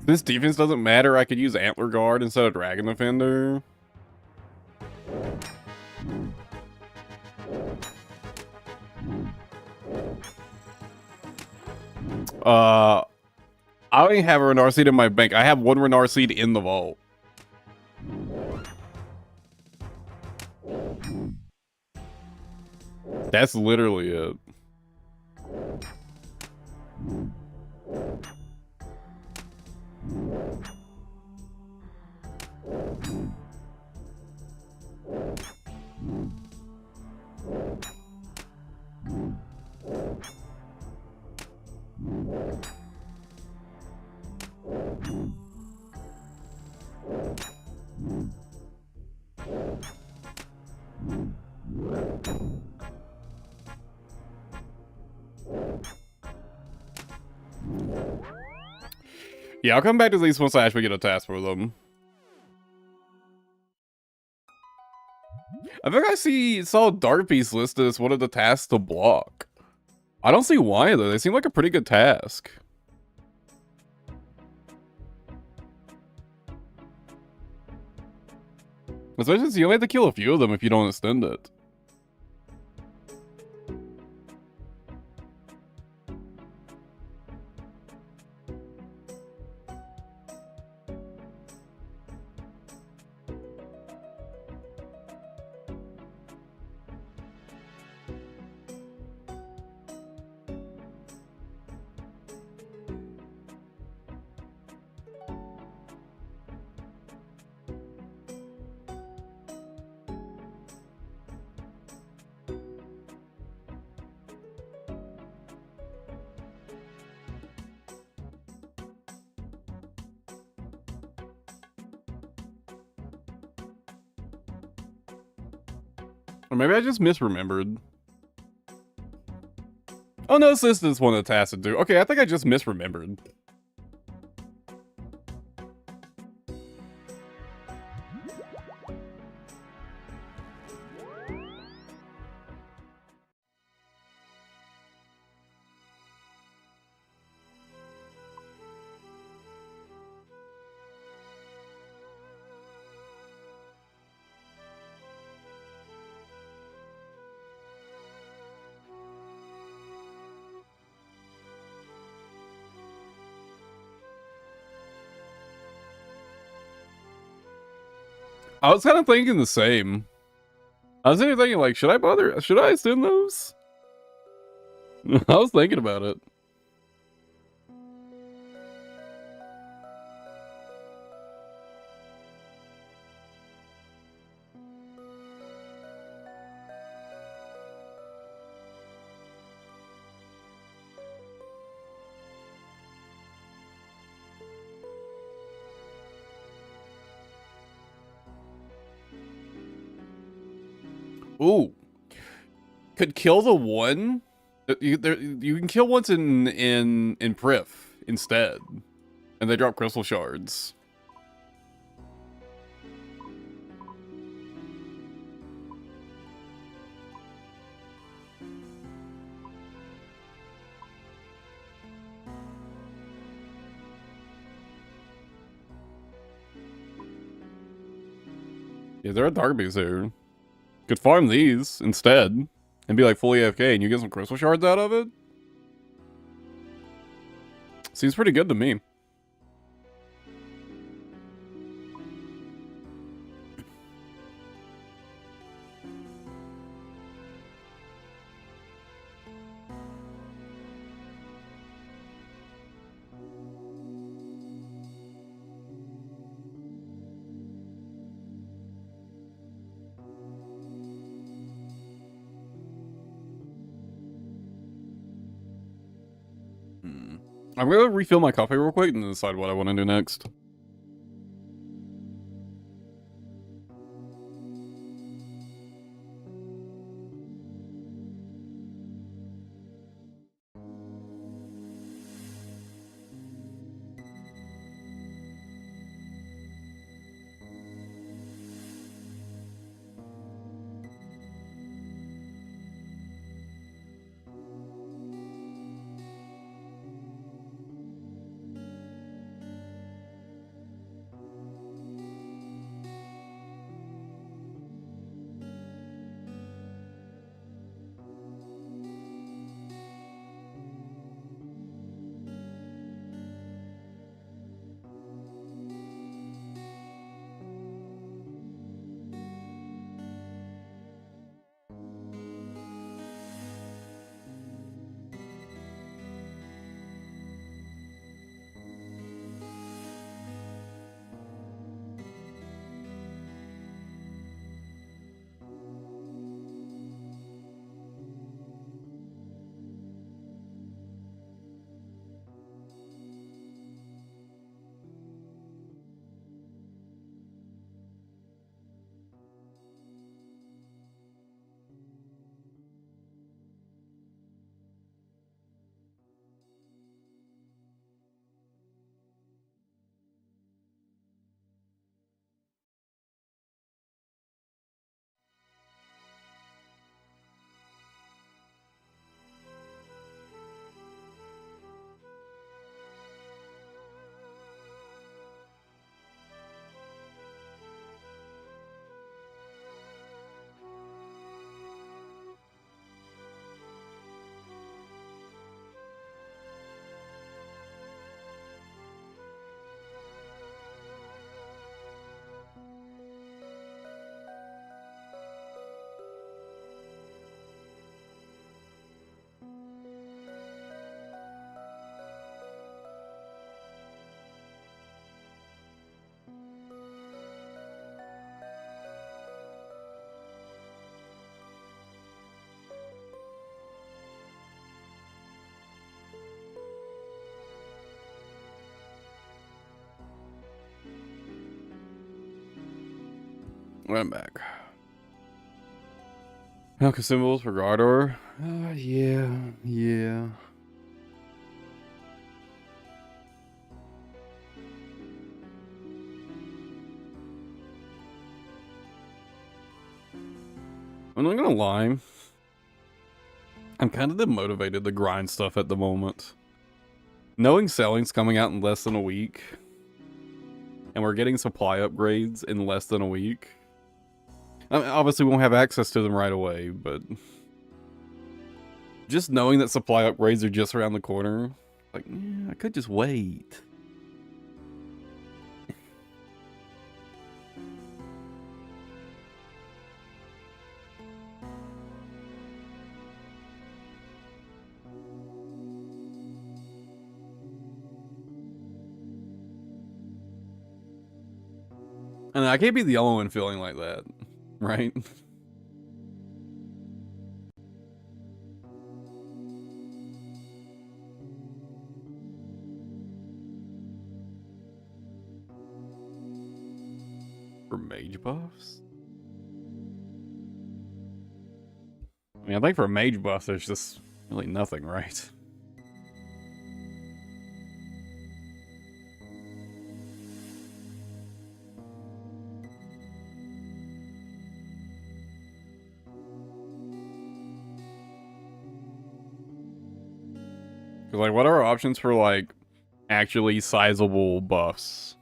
This defense doesn't matter. I could use Antler Guard instead of Dragon Defender. I don't even have a Renard seed in my bank. I have one Renard seed in the vault. That's literally it. Yeah, I'll come back to these once I actually get a task for them. I think I saw Dark Beast listed as one of the tasks to block. I don't see why though. They seem like a pretty good task. Especially since you only have to kill a few of them if you don't extend it. Or maybe I just misremembered. Oh no, this is one of the tasks to do. Okay, I think I just misremembered. I was kind of thinking the same. I was thinking like, should I send those? I was thinking about it. Ooh. Could kill the one? You can kill once in Prif instead. And they drop crystal shards. Yeah, there are dark bees there. Could farm these instead and be like fully AFK and you get some crystal shards out of it. Seems pretty good to me. I'm gonna refill my coffee real quick and decide what I want to do next. I'm back. Now consumables for Gardor. Yeah. I'm not gonna lie. I'm kind of demotivated to grind stuff at the moment. Knowing selling's coming out in less than a week, and we're getting supply upgrades in less than a week. I mean, obviously, we won't have access to them right away, but just knowing that supply upgrades are just around the corner, like, I could just wait. And I can't be the only one feeling like that, right? For mage buffs? I mean, I think for mage buffs, there's just really nothing, right? Cause like, what are our options for like actually sizable buffs?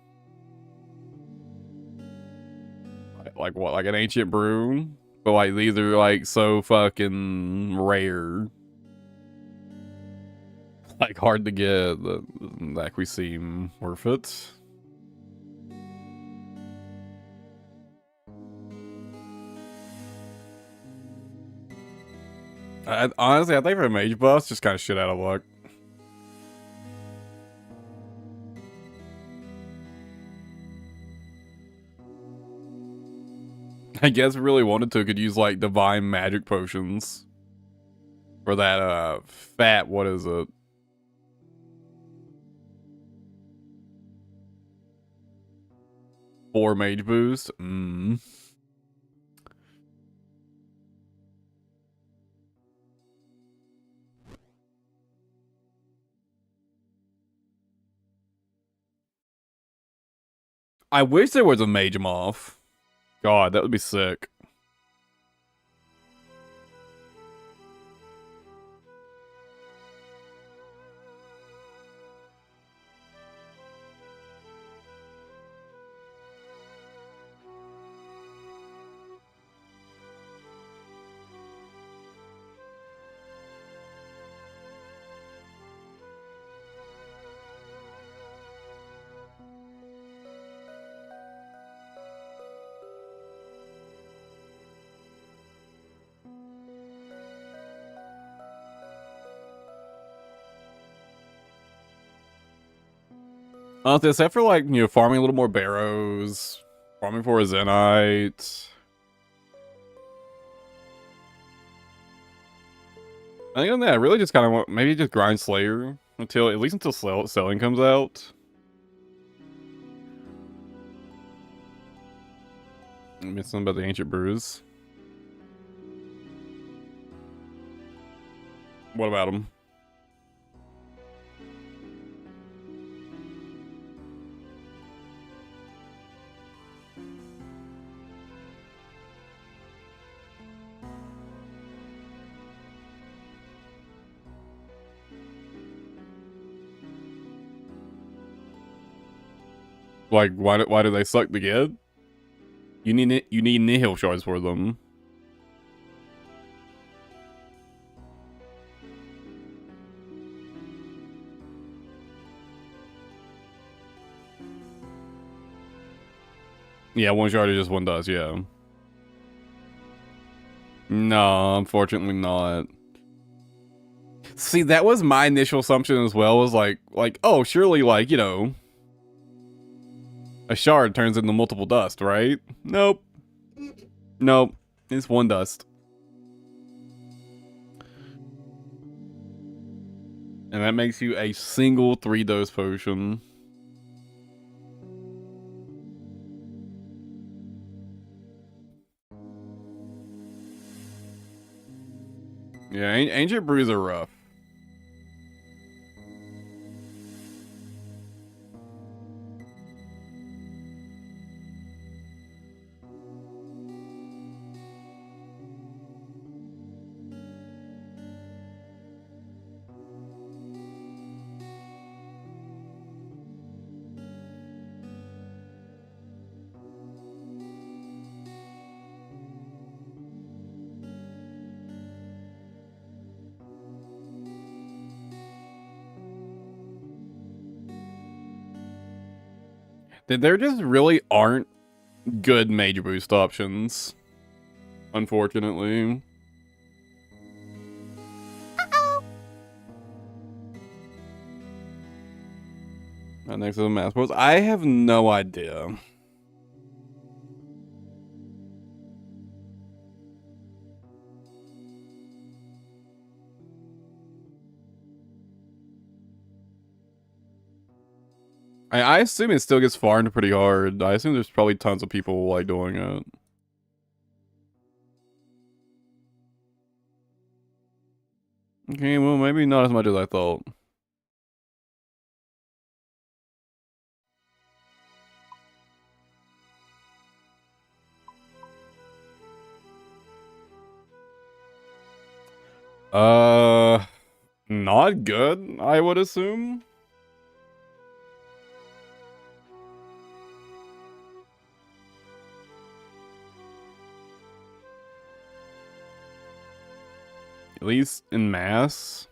Like what? Like an ancient brew? But like these are like so fucking rare. Like hard to get that we seem worth it. Honestly, I think for mage buffs, just kind of shit out of luck. I guess if really wanted to, could use like divine magic potions. For that fat, what is it? Four mage boost? I wish there was a mage moth. God, that would be sick. Honestly, except for like, farming a little more barrows, farming for a Zenite. I think on that, I really just kind of want, maybe just grind Slayer until, at least until selling comes out. I mean, something about the ancient brews. What about them? Like, why do they suck to get? You need nihil shards for them. Yeah, one shard is just one dust, yeah. No, unfortunately not. See, that was my initial assumption as well, was like, oh, surely, like, a shard turns into multiple dust, right? Nope. Nope. It's one dust. And that makes you a single 3-dose potion. Yeah, ancient brews are rough. There just really aren't good major boost options, unfortunately. Next to the mass pros, I have no idea. I assume it still gets farmed pretty hard. I assume there's probably tons of people like doing it. Okay, well, maybe not as much as I thought. Not good, I would assume. At least in mass.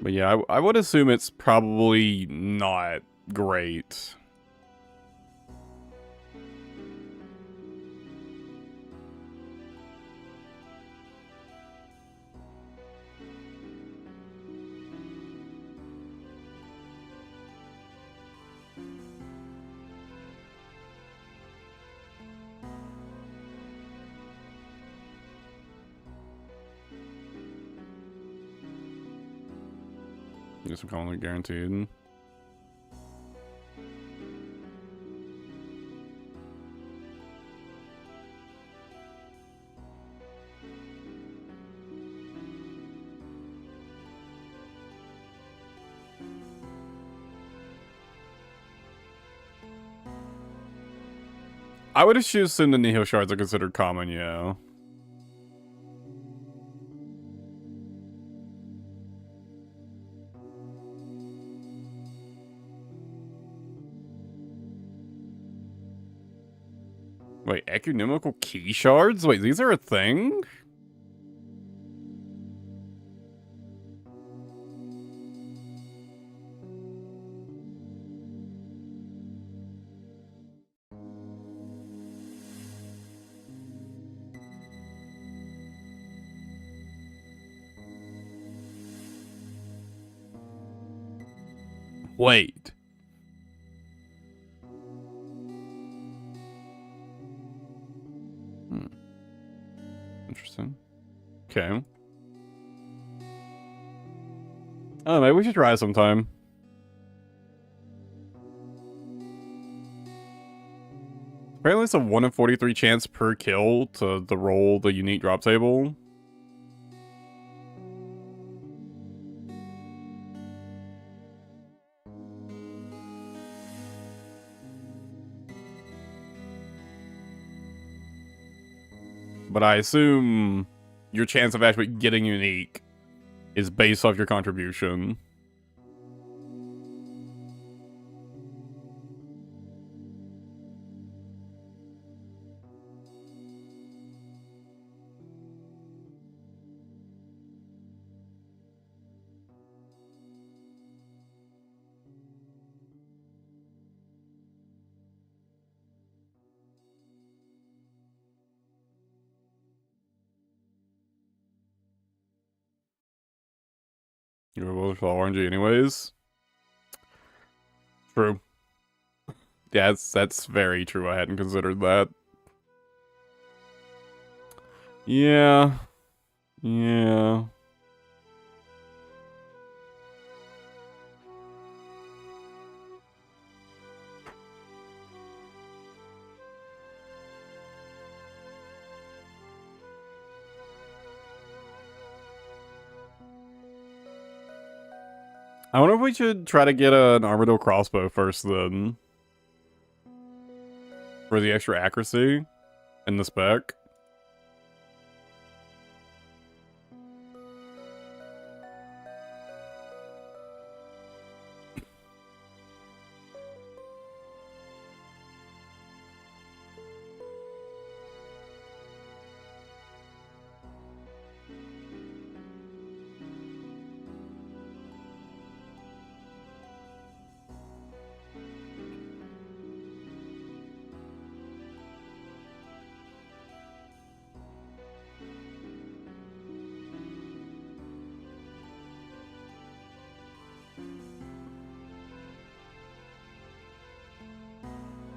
But yeah, I would assume it's probably not great. Guess I'm calling it guaranteed. I would assume the Nihil shards are considered common, yeah. Wait, ecumenical key shards? Wait, these are a thing? Wait. Interesting. Okay. Oh, maybe we should try sometime. Apparently it's a 1 in 43 chance per kill to roll the unique drop table. But I assume your chance of actually getting unique is based off your contribution. You're both RNG anyways. True. Yeah, that's very true. I hadn't considered that. Yeah. Yeah. I wonder if we should try to get an Armadillo crossbow first then. For the extra accuracy and the spec.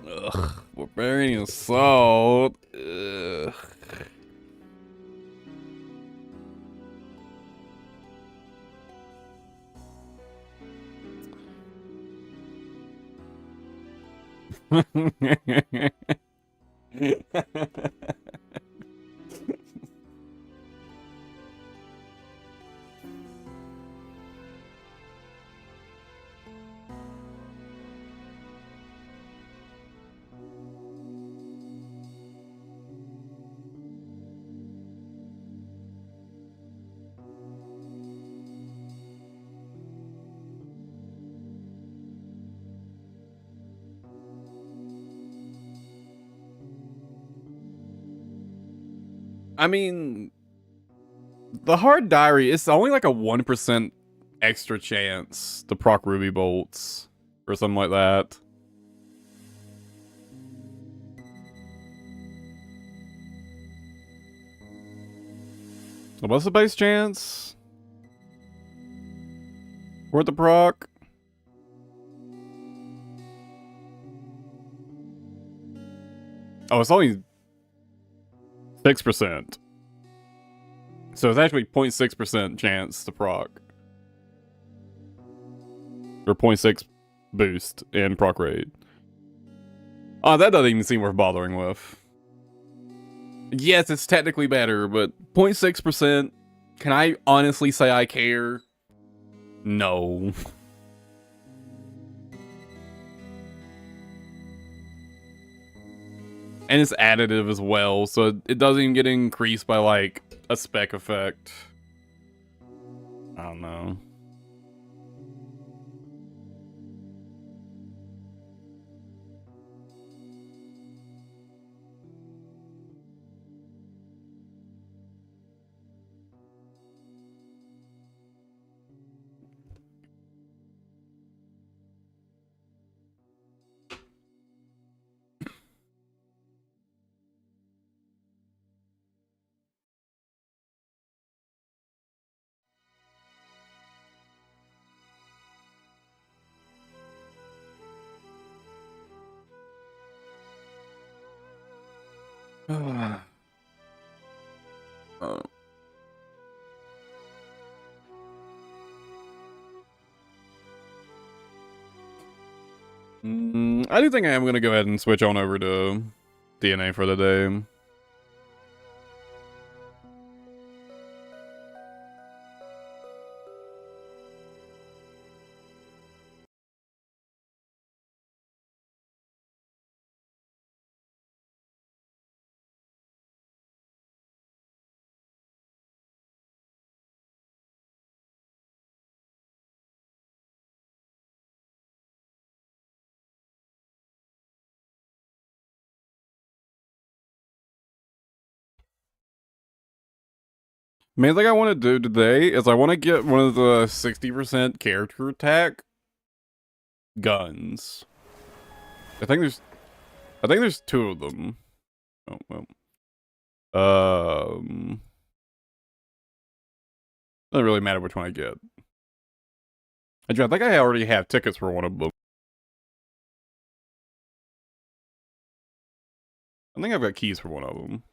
Ugh, barbarian assault. Ugh. I mean, the hard diary is only like a 1% extra chance to proc ruby bolts or something like that. So what's the base chance? For the proc? Oh, it's only 6%. So it's actually 0.6% chance to proc. Or 0.6 boost in proc rate. Oh, that doesn't even seem worth bothering with. Yes, it's technically better, but 0.6%, can I honestly say I care? No. And it's additive as well, so it doesn't even get increased by, like, a spec effect. I don't know. Uh, I do think I am going to go ahead and switch on over to DNA for the day. Main thing I want to do today is I want to get one of the 60% character attack guns. I think there's two of them. Oh well. Doesn't really matter which one I get. Actually, I think I already have tickets for one of them. I think I've got keys for one of them.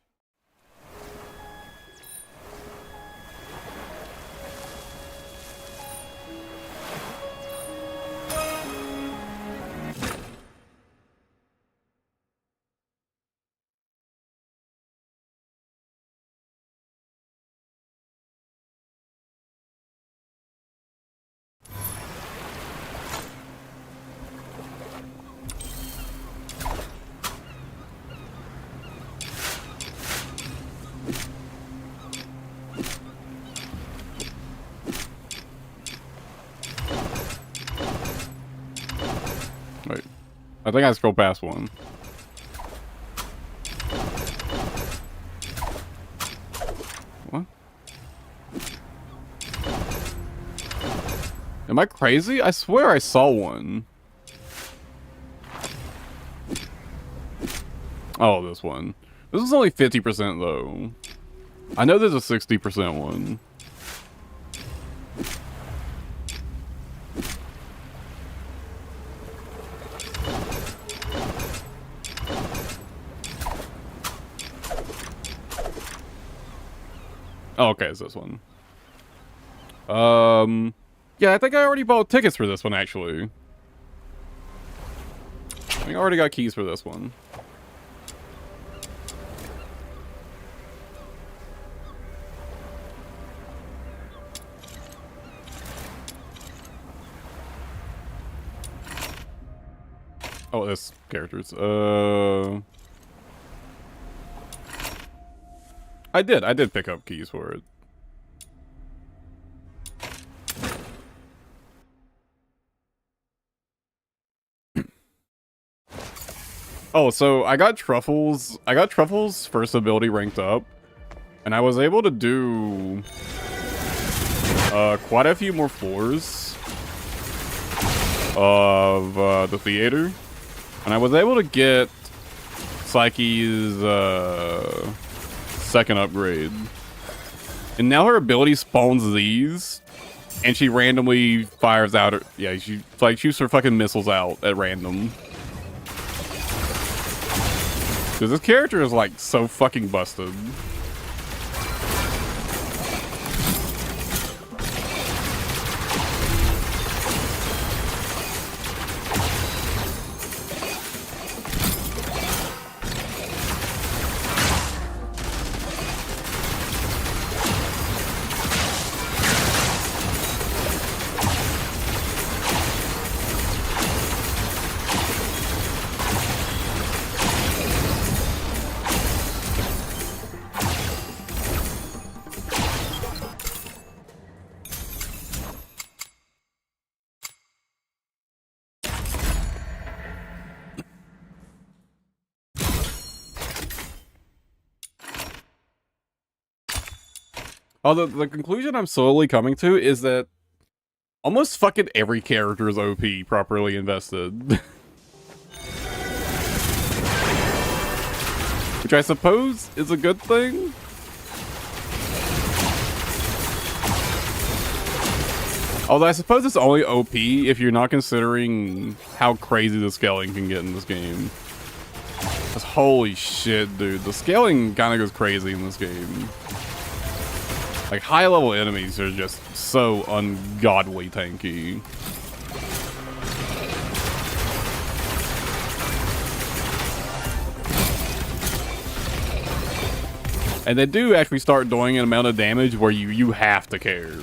Wait. I think I scrolled past one. What? Am I crazy? I swear I saw one. Oh, this one. This is only 50% though. I know there's a 60% one. Oh, okay, it's this one. Yeah, I think I already bought tickets for this one, actually. I think I already got keys for this one. Oh, this characters. I did pick up keys for it. Oh, so I got Truffles first ability ranked up, and I was able to do quite a few more floors of the theater, and I was able to get Psyche's second upgrade, and now her ability spawns these, and she randomly fires out her, yeah, she like shoots her fucking missiles out at random. Because this character is like so fucking busted. Oh, the conclusion I'm slowly coming to is that almost fucking every character is OP properly invested. Which I suppose is a good thing. Although I suppose it's only OP if you're not considering how crazy the scaling can get in this game. Because holy shit, dude. The scaling kind of goes crazy in this game. Like, high-level enemies are just so ungodly tanky. And they do actually start doing an amount of damage where you have to care.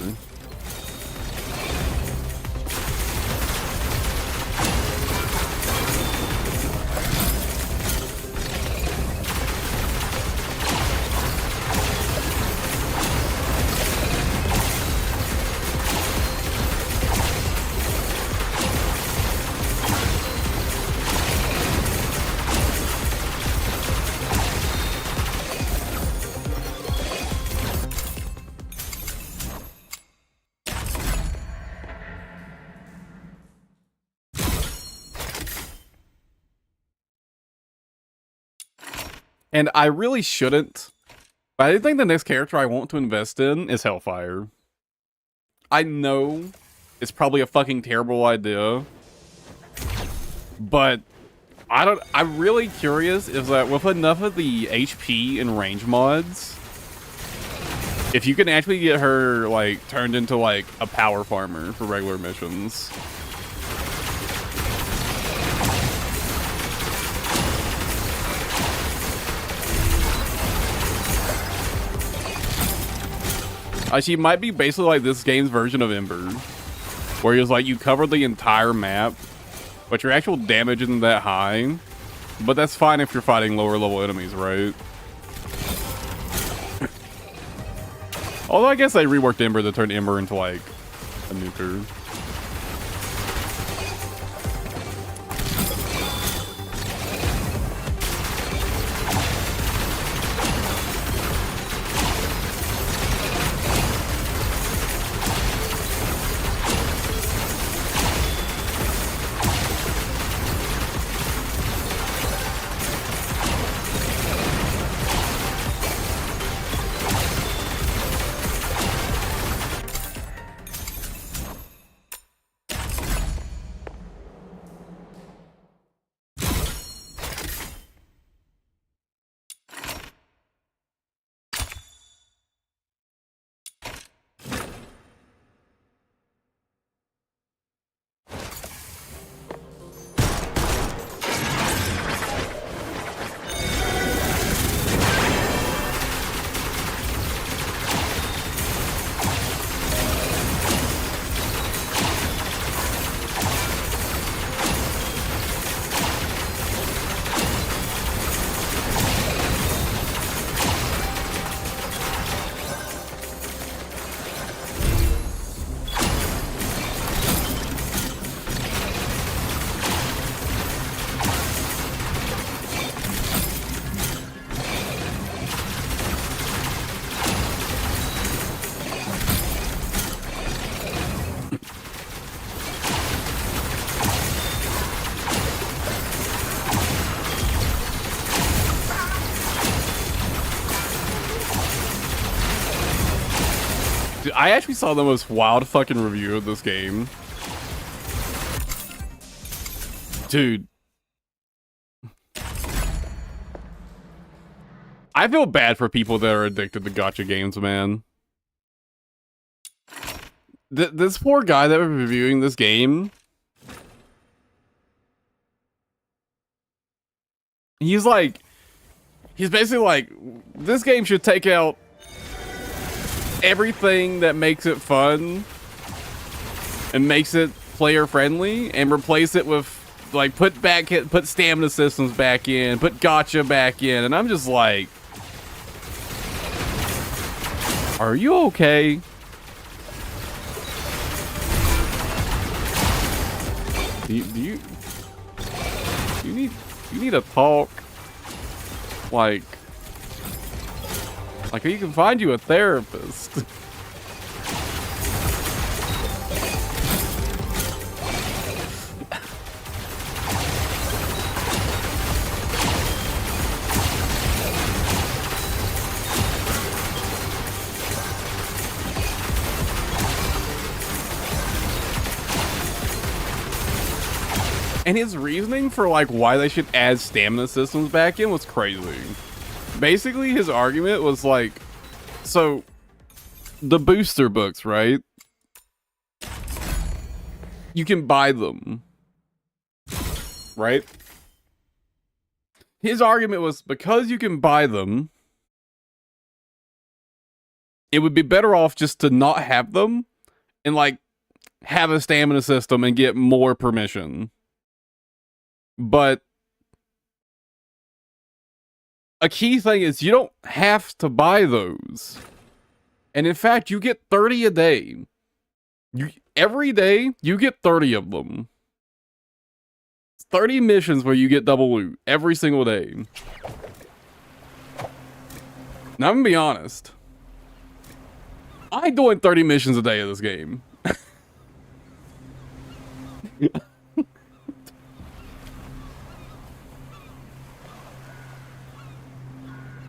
And I really shouldn't, but I think the next character I want to invest in is Hellfire. I know it's probably a fucking terrible idea. But I'm really curious if that with enough of the HP and range mods, if you can actually get her like turned into like a power farmer for regular missions. She might be basically like this game's version of Ember, where it's like you cover the entire map, but your actual damage isn't that high. But that's fine if you're fighting lower level enemies, right? Although I guess they reworked Ember to turn Ember into like a nuker. Dude, I actually saw the most wild fucking review of this game. Dude. I feel bad for people that are addicted to gacha games, man. This poor guy that was reviewing this game, he's basically like, this game should take out everything that makes it fun and makes it player friendly and replace it with like put stamina systems back in, put gacha back in, and I'm just like, are you okay? Do you need to talk? Like you can find you a therapist. And his reasoning for like why they should add stamina systems back in was crazy. Basically, his argument was like, so the booster books, right? You can buy them, right? His argument was because you can buy them, it would be better off just to not have them and like have a stamina system and get more permission. But a key thing is you don't have to buy those. And in fact, you get 30 a day. Every day, you get 30 of them. 30 missions where you get double loot every single day. Now, I'm gonna be honest. I'm doing 30 missions a day of this game.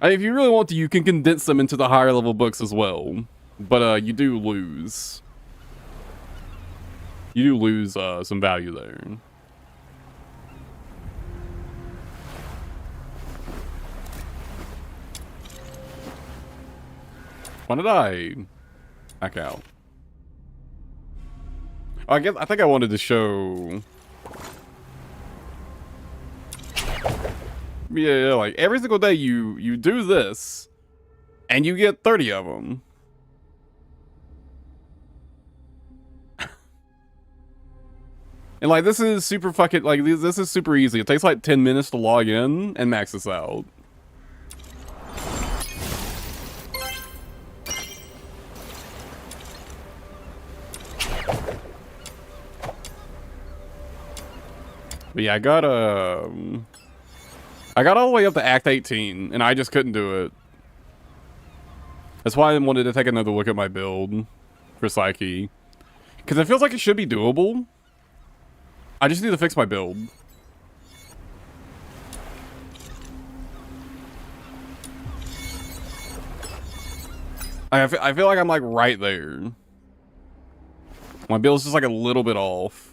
I mean, if you really want to, you can condense them into the higher level books as well. But you do lose. You do lose some value there. Why did I back out? Oh, I think I wanted to show. Yeah, like every single day you do this, and you get 30 of them. And like this is super fucking like this is super easy. It takes like 10 minutes to log in and max this out. But yeah, I got all the way up to Act 18, and I just couldn't do it. That's why I wanted to take another look at my build for Psyche. Because it feels like it should be doable. I just need to fix my build. I feel like I'm like right there. My build's just like a little bit off.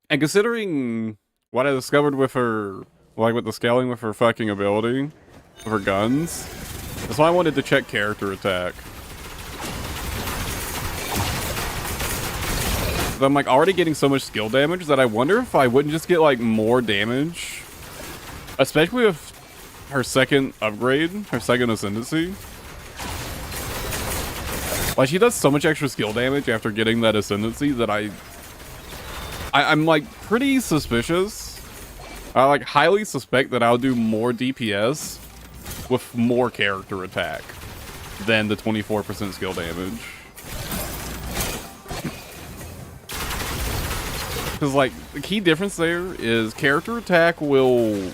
And considering what I discovered with her, like with the scaling with her fucking ability, with her guns, that's why I wanted to check character attack. But I'm like already getting so much skill damage that I wonder if I wouldn't just get like more damage, especially with her second upgrade, her second ascendancy. Like she does so much extra skill damage after getting that ascendancy that I'm like pretty suspicious. I like highly suspect that I'll do more DPS with more character attack than the 24% skill damage. Because like the key difference there is character attack will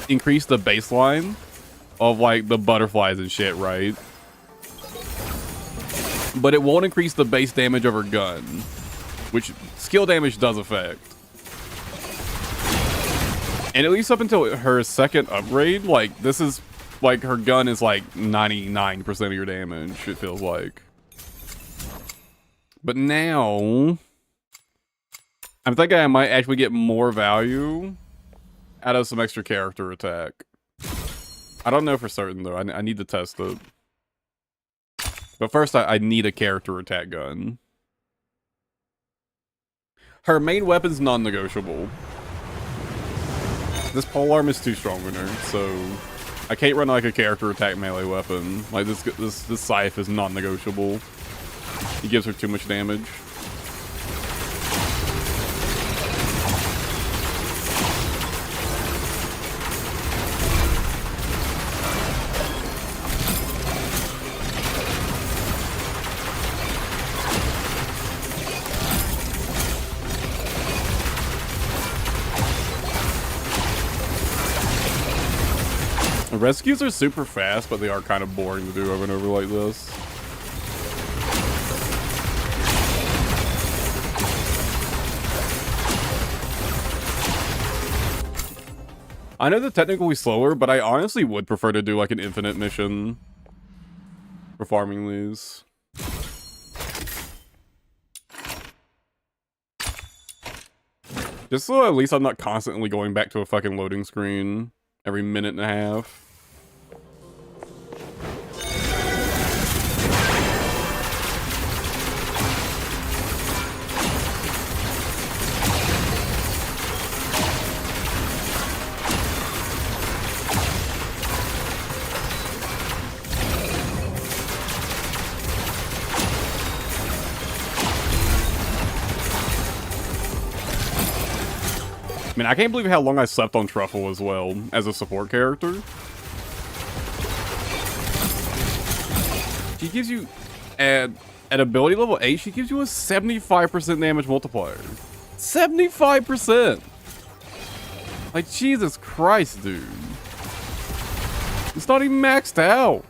increase the baseline of like the butterflies and shit, right? But it won't increase the base damage of her gun, which skill damage does affect. And at least up until her second upgrade, like this is like her gun is like 99% of your damage, it feels like. But now I'm thinking I might actually get more value out of some extra character attack. I don't know for certain though. I need to test it. But first I need a character attack gun. Her main weapon's non-negotiable. This polearm is too strong on her, so I can't run like a character attack melee weapon. Like this scythe is non-negotiable. He gives her too much damage. Rescues are super fast, but they are kind of boring to do over and over like this. I know they're technically slower, but I honestly would prefer to do like an infinite mission for farming these. Just so at least I'm not constantly going back to a fucking loading screen every minute and a half. I mean, I can't believe how long I slept on Truffle as well, as a support character. She gives you, at ability level 8, she gives you a 75% damage multiplier. 75%! Like, Jesus Christ, dude. It's not even maxed out.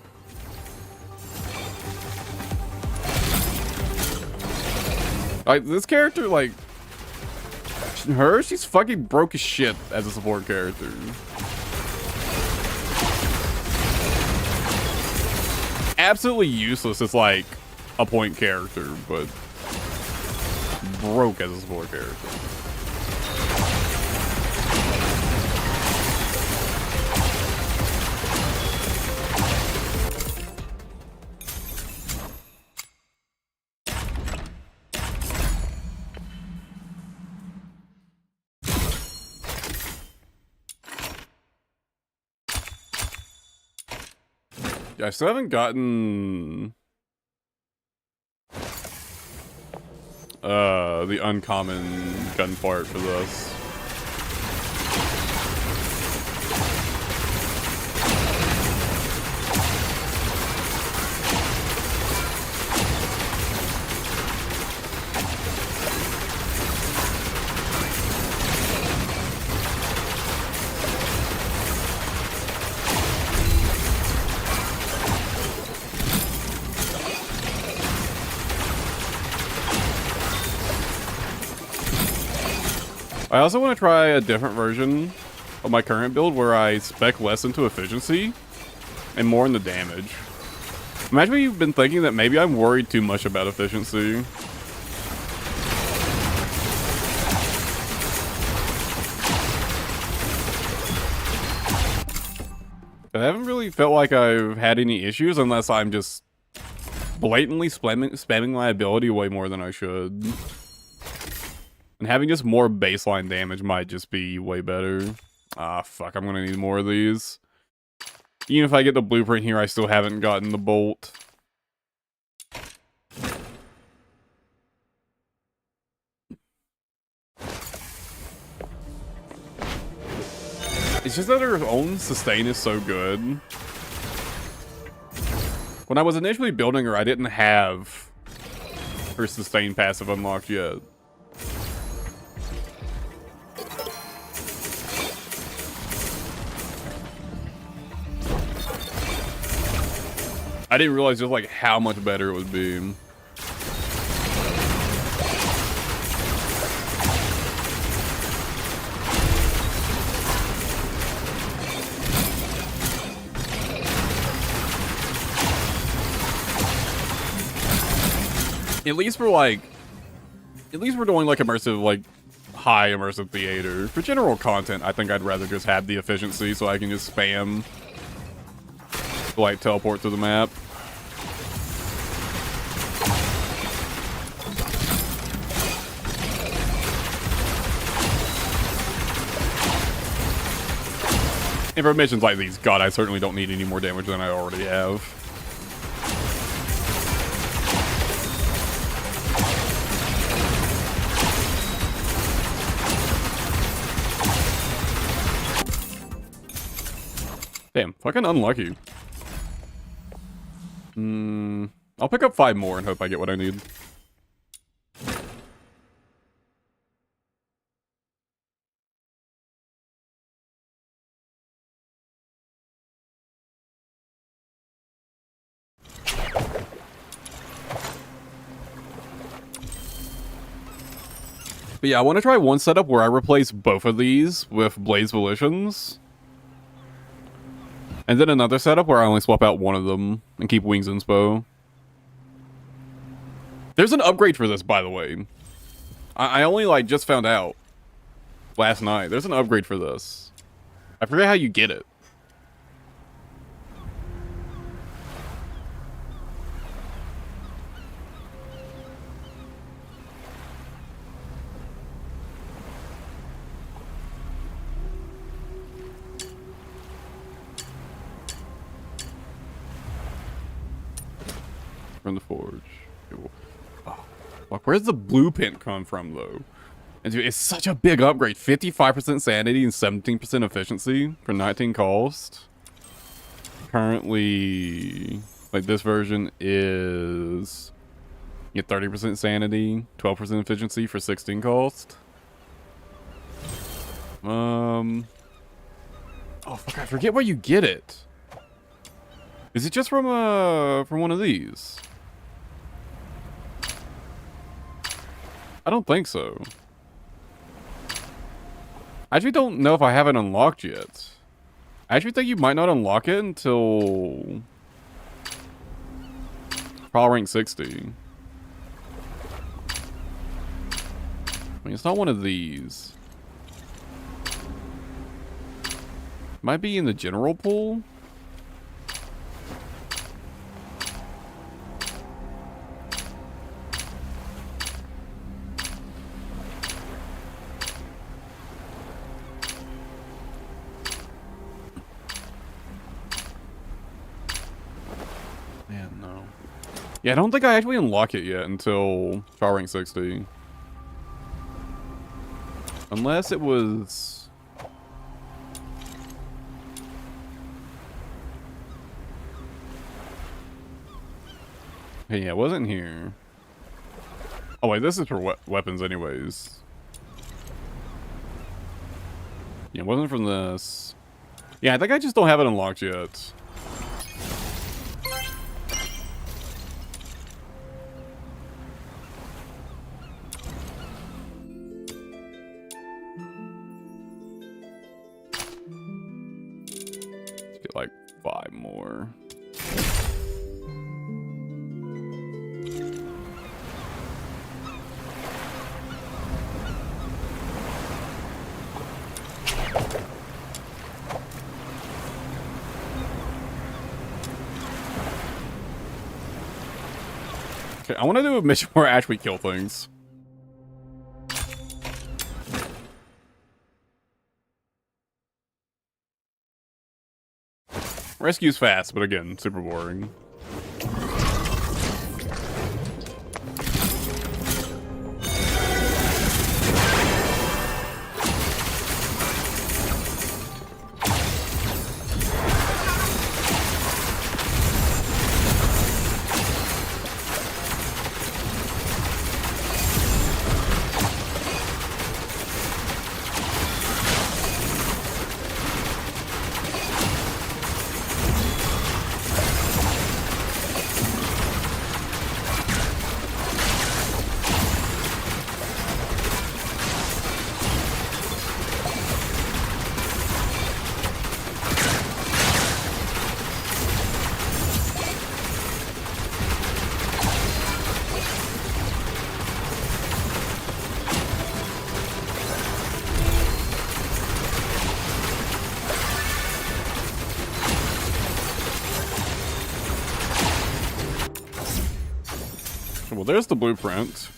Like, this character, like, She's fucking broke as shit as a support character. Absolutely useless as like a point character, but broke as a support character. Yeah, I still haven't gotten the uncommon gun part for this. I also want to try a different version of my current build where I spec less into efficiency and more into damage. Imagine you've been thinking that maybe I'm worried too much about efficiency. I haven't really felt like I've had any issues unless I'm just blatantly spamming my ability way more than I should. And having just more baseline damage might just be way better. Ah, fuck, I'm gonna need more of these. Even if I get the blueprint here, I still haven't gotten the bolt. It's just that her own sustain is so good. When I was initially building her, I didn't have her sustain passive unlocked yet. I didn't realize just like how much better it would be. At least we're doing like immersive, like high immersive theater. For general content, I think I'd rather just have the efficiency so I can just spam like teleport to the map. And for missions like these, God, I certainly don't need any more damage than I already have. Damn, fucking unlucky. I'll pick up 5 more and hope I get what I need. But yeah, I want to try one setup where I replace both of these with Blaze Volitions. And then another setup where I only swap out one of them and keep Wings Inspo. There's an upgrade for this, by the way. I only, like, just found out last night. There's an upgrade for this. I forget how you get it. From the forge. Oh, fuck, where's the blueprint come from, though? And dude, it's such a big upgrade. 55% sanity and 17% efficiency for 19 cost. Currently, like, this version is... You get 30% sanity, 12% efficiency for 16 cost. Oh, fuck, I forget where you get it. Is it just from one of these? I don't think so. I actually don't know if I have it unlocked yet. I actually think you might not unlock it until trial rank 60. I mean, it's not one of these. Might be in the general pool. Man, no. Yeah, I don't think I actually unlock it yet until trial rank 60. Unless it was... Hey, yeah, it wasn't here. Oh, wait, this is for weapons anyways. Yeah, it wasn't from this. Yeah, I think I just don't have it unlocked yet. Let's get like 5 more. Okay, I want to do a mission where I actually kill things. Rescue's fast, but again, super boring. Well, there's the blueprint.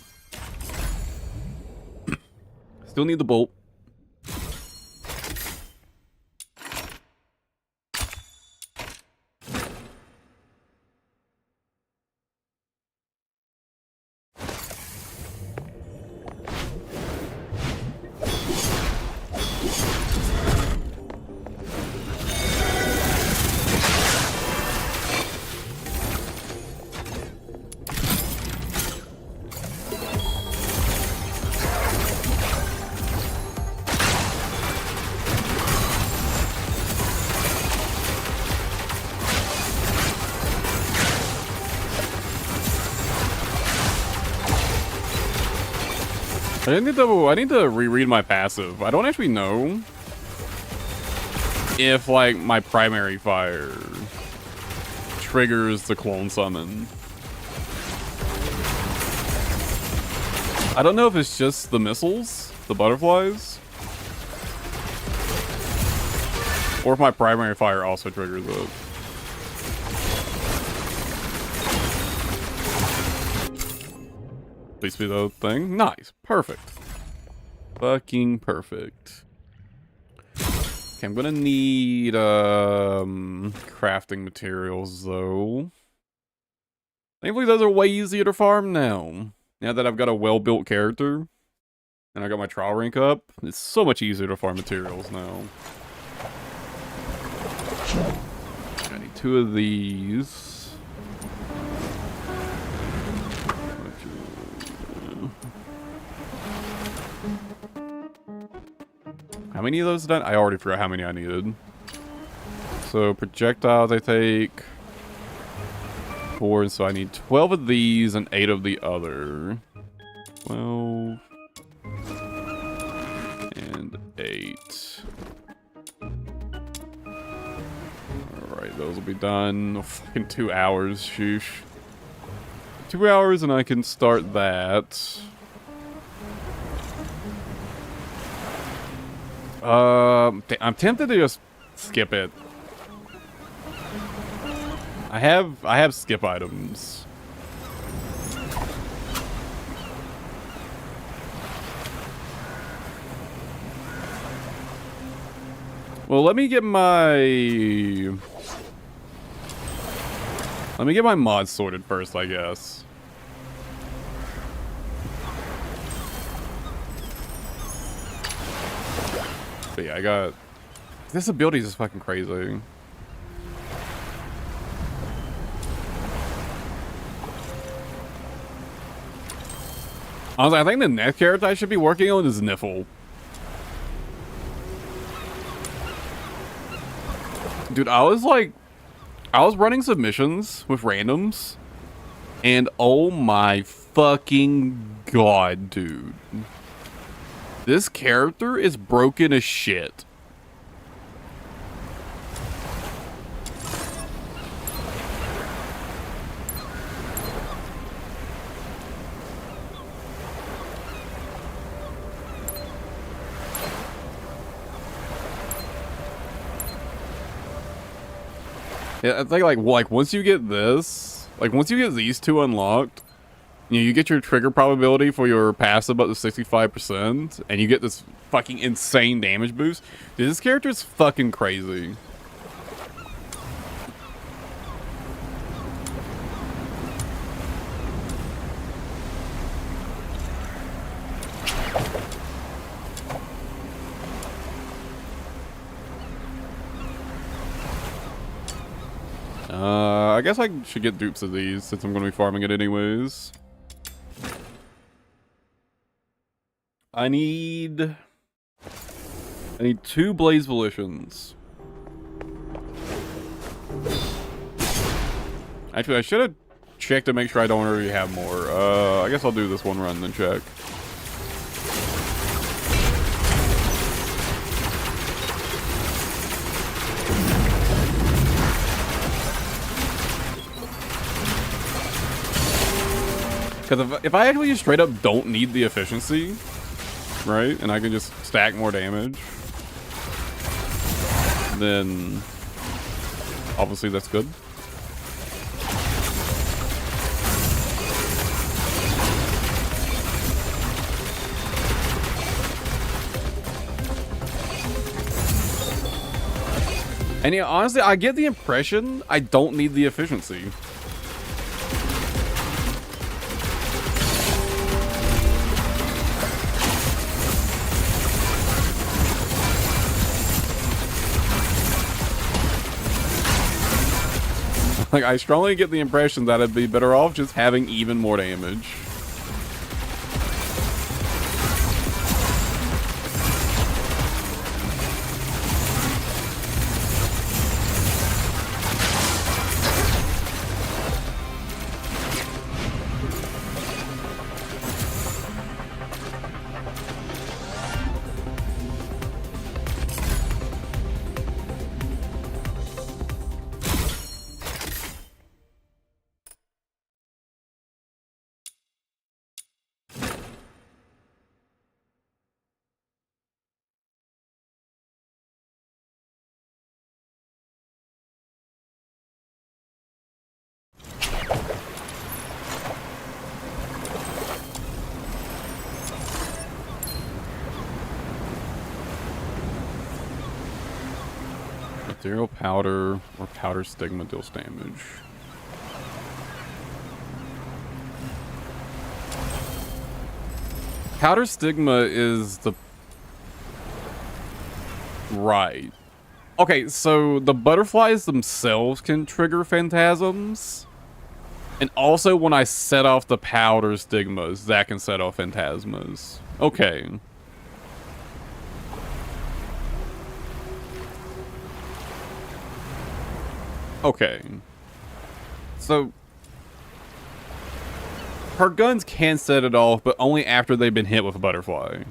Still need the bolt. I need to reread my passive. I don't actually know if, like, my primary fire triggers the clone summon. I don't know if it's just the missiles, the butterflies, or if my primary fire also triggers it. Please be the thing. Nice. Perfect. Fucking perfect. Okay, I'm gonna need crafting materials though. Thankfully those are way easier to farm now. Now that I've got a well-built character and I got my trial rank up, it's so much easier to farm materials now. I need 2 of these. How many of those done? I already forgot how many I needed. So projectiles I take 4, so I need 12 of these and 8 of the other. 12 and 8. Sweet. Alright, those will be done. Fucking 2 hours, sheesh. 2 hours and I can start that. I'm tempted to just skip it. I have skip items. Well, let me get my mods sorted first, I guess. But yeah, I got... This ability is just fucking crazy. Honestly, I think the next character I should be working on is Niffle. Dude, I was running submissions with randoms, and oh my fucking god, dude. This character is broken as shit. Yeah, I think like once you get this, like once you get these two unlocked, you get your trigger probability for your passive up to 65%, and you get this fucking insane damage boost. Dude, this character is fucking crazy. I guess I should get dupes of these since I'm going to be farming it anyways. I need 2 Blaze Volitions. Actually, I should have checked to make sure I don't already have more. I guess I'll do this one run and then check. Because if I actually just straight up don't need the efficiency, right, and I can just stack more damage, then obviously that's good. And yeah, honestly, I get the impression I don't need the efficiency. Like, I strongly get the impression that I'd be better off just having even more damage. Ethereal powder or powder stigma deals damage. Powder stigma is the... Right. Okay, so the butterflies themselves can trigger phantasms. And also when I set off the powder stigmas, that can set off phantasmas. Okay. Okay. So her guns can set it off, but only after they've been hit with a butterfly.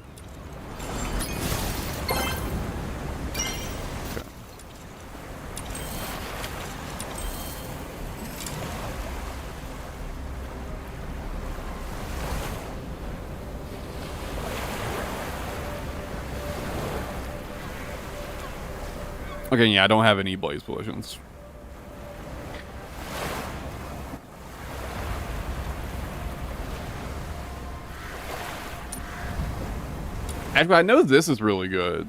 Okay, yeah, I don't have any blaze potions. Actually, I know this is really good.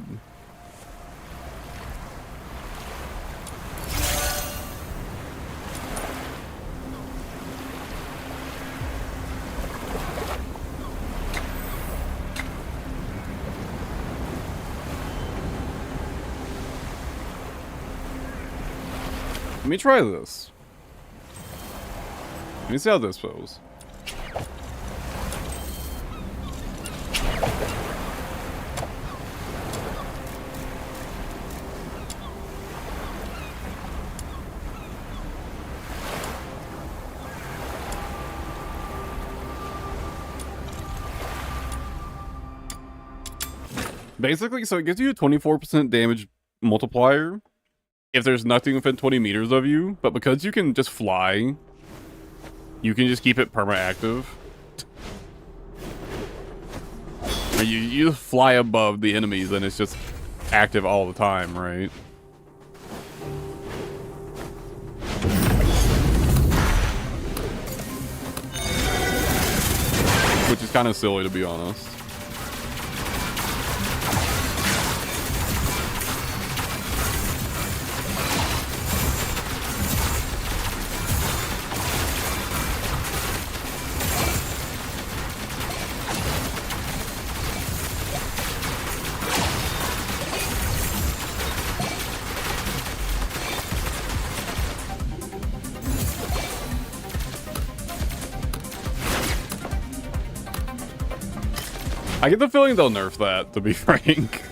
Let me try this. Let me see how this feels. Basically, so it gives you a 24% damage multiplier if there's nothing within 20 meters of you, but because you can just fly, you can just keep it perma-active. You fly above the enemies and it's just active all the time, right? Which is kind of silly, to be honest. I get the feeling they'll nerf that, to be frank.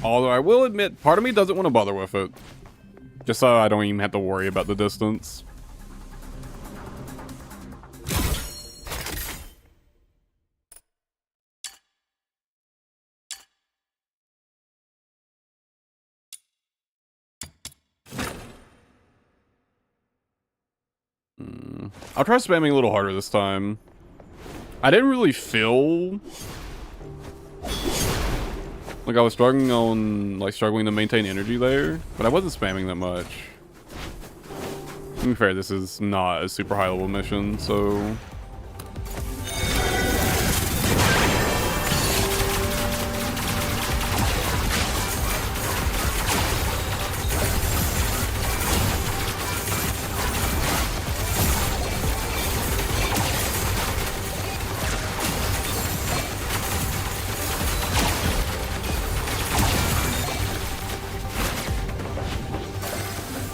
Although I will admit, part of me doesn't want to bother with it. Just so I don't even have to worry about the distance. I'll try spamming a little harder this time. I didn't really feel like I was struggling to maintain energy there, but I wasn't spamming that much. To be fair, this is not a super high level mission, so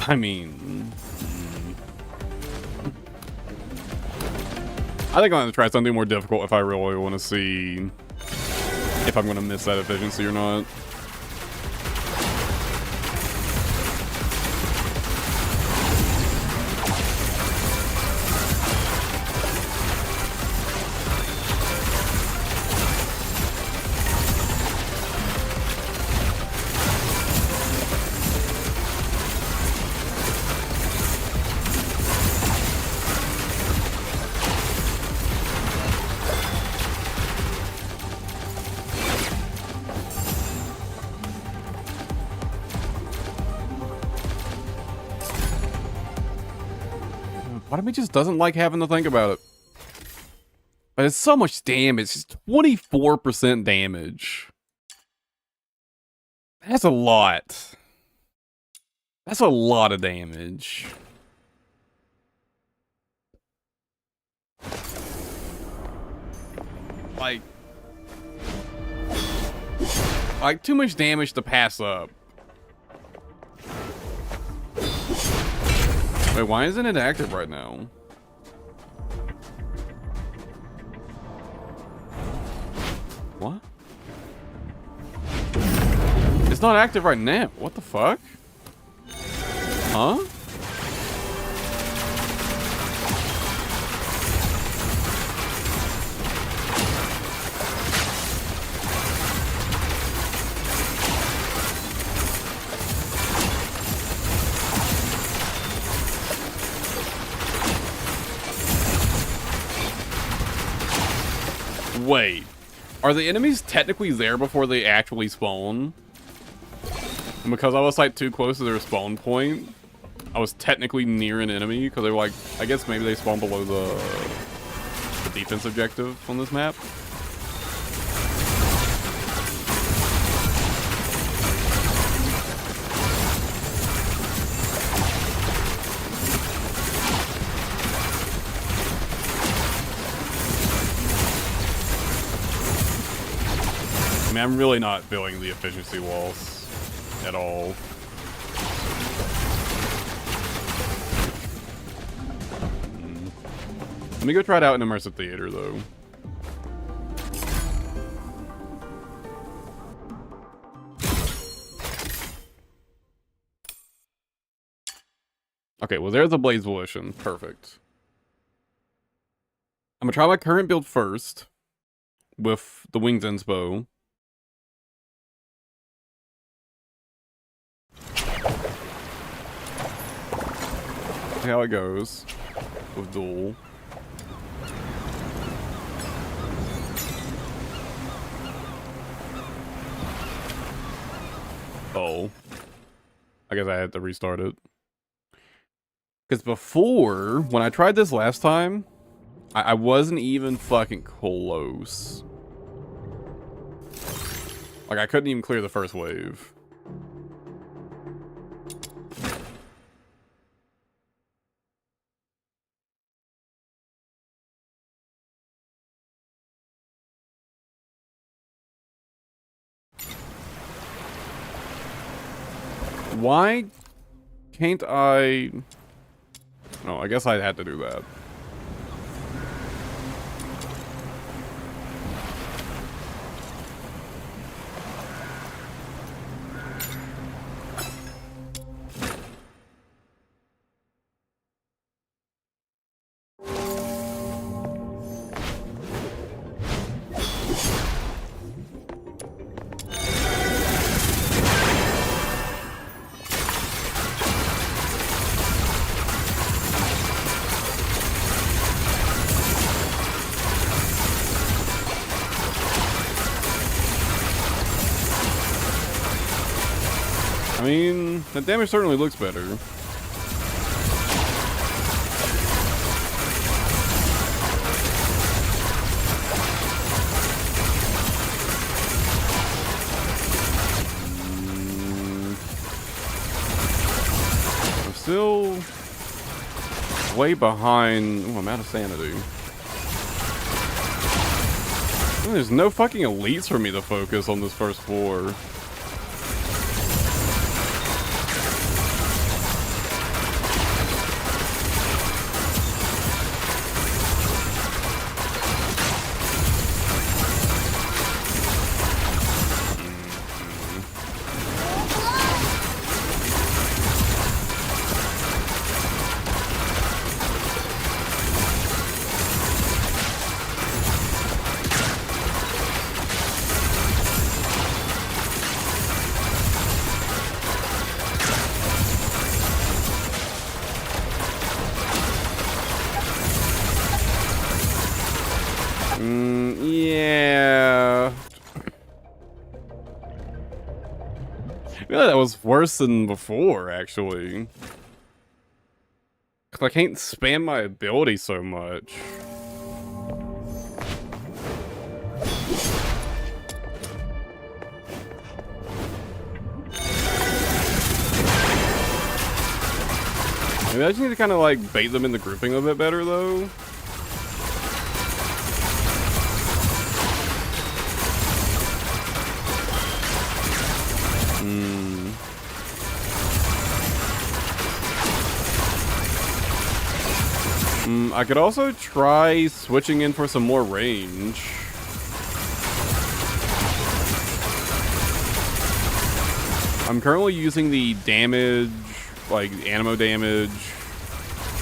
I mean, I think I'm gonna try something more difficult if I really want to see if I'm gonna miss that efficiency or not. Part of me just doesn't like having to think about it. But it's so much damage. It's 24% damage. That's a lot. That's a lot of damage. Like too much damage to pass up. Wait, why isn't it active right now? What? It's not active right now. What the fuck? Huh? Wait. Are the enemies technically there before they actually spawn? And because I was like too close to their spawn point, I was technically near an enemy because they were like, I guess maybe they spawn below the defense objective on this map. I mean, I'm really not feeling the efficiency loss at all. Let me go try it out in immersive theater, though. Okay, well, there's a Blaze Volition. Perfect. I'm gonna try my current build first with the Wings Inspo. See how it goes with duel. Oh, I guess I had to restart it. Because before, when I tried this last time, I wasn't even fucking close. Like, I couldn't even clear the first wave. Why can't I... Oh, I guess I had to do that. I mean, the damage certainly looks better. I'm still way behind. Oh, I'm out of sanity. There's no fucking elites for me to focus on this first floor. Yeah. Yeah, that was worse than before, actually. 'Cause I can't spam my ability so much. Maybe I just need to kind of like bait them in the grouping a bit better, though. I could also try switching in for some more range. I'm currently using the damage, like ammo damage,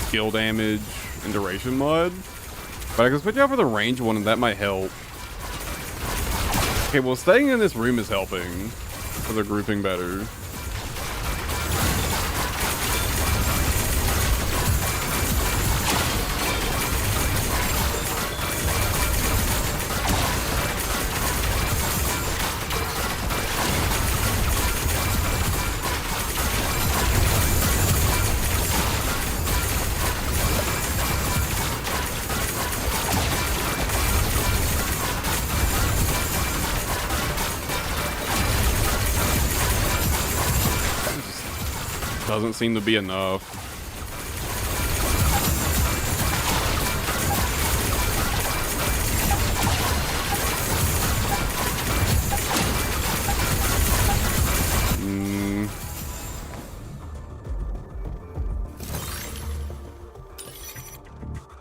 skill damage, and duration mod. But I can switch out for the range one and that might help. Okay, well staying in this room is helping for the grouping better. doesn't seem to be enough.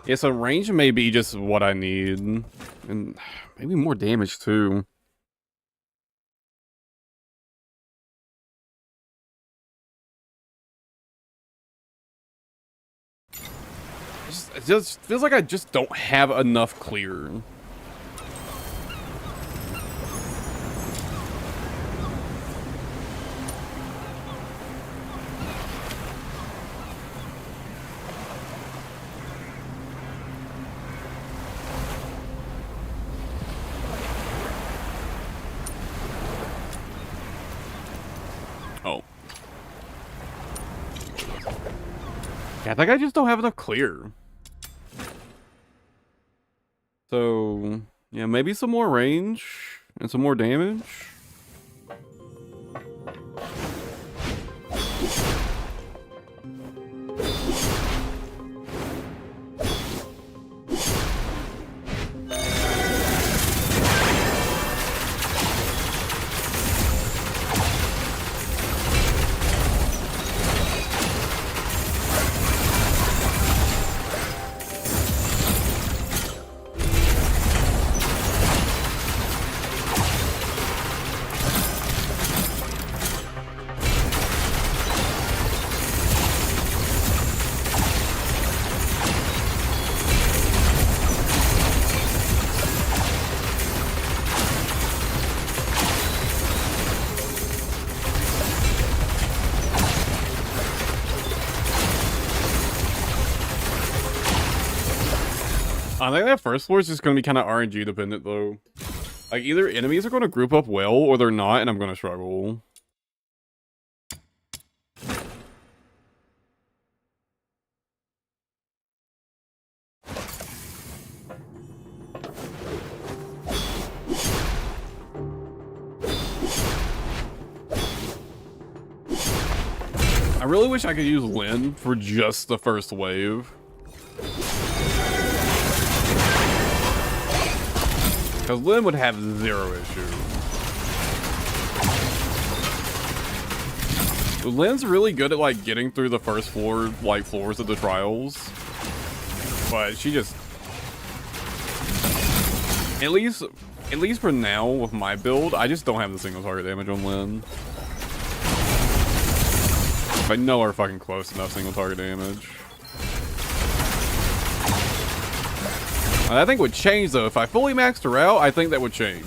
Yeah, so range may be just what I need. And maybe more damage, too. It just feels like I just don't have enough clear. Oh. Yeah, I think I just don't have enough clear. So, yeah, maybe some more range and some more damage. I think that first floor is just going to be kind of RNG dependent, though. Like, either enemies are going to group up well, or they're not, and I'm going to struggle. I really wish I could use Lynn for just the first wave. Because Lynn would have zero issue. Lynn's really good at, like, getting through the first floor, like, floors of the trials. But she just... At least for now, with my build, I just don't have the single target damage on Lynn. But nowhere fucking close enough single target damage. I think would change, though. If I fully maxed her out, I think that would change.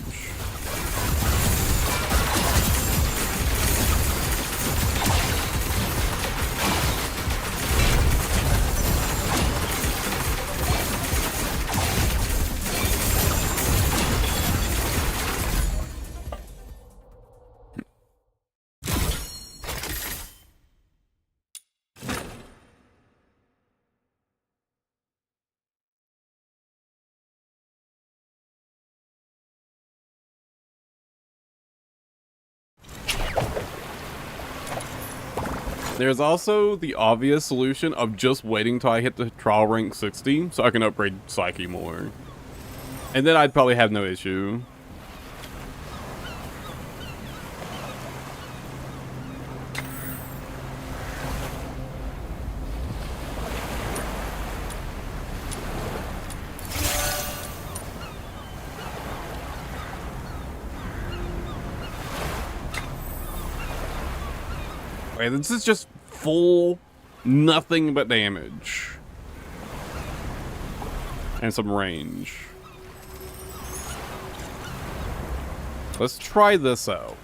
There's also the obvious solution of just waiting till I hit the trial rank 60 so I can upgrade Psyche more. And then I'd probably have no issue. Okay, this is just full nothing but damage. And some range. Let's try this out.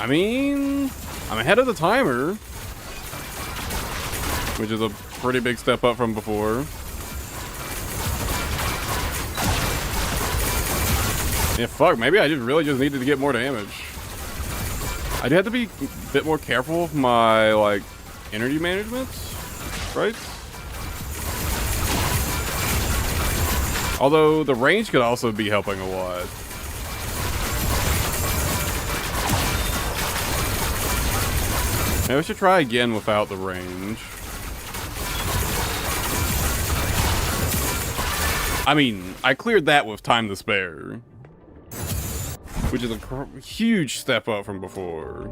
I mean, I'm ahead of the timer, which is a pretty big step up from before. Yeah, fuck, maybe I really just needed to get more damage. I do have to be a bit more careful with my, like, energy management, right? Although, the range could also be helping a lot. Maybe I should try again without the range. I mean, I cleared that with time to spare, which is a huge step up from before.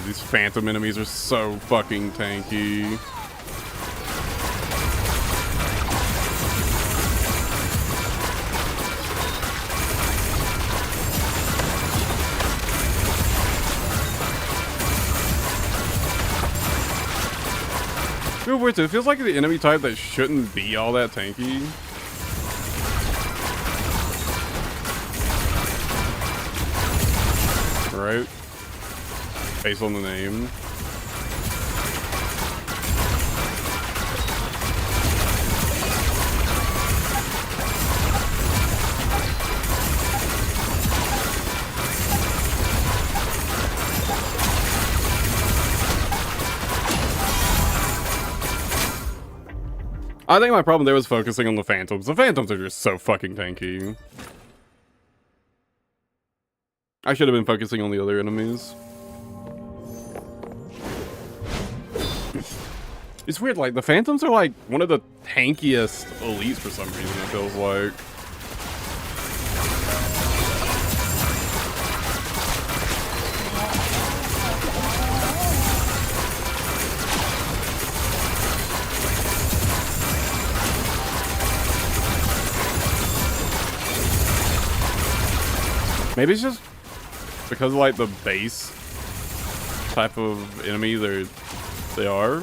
These phantom enemies are so fucking tanky. Feel weird too. It feels like the enemy type that shouldn't be all that tanky. Right? Based on the name. I think my problem there was focusing on the phantoms. The phantoms are just so fucking tanky. I should have been focusing on the other enemies. It's weird, like, the phantoms are, like, one of the tankiest elites for some reason, it feels like. Maybe it's just because of, like, the base type of enemy they are.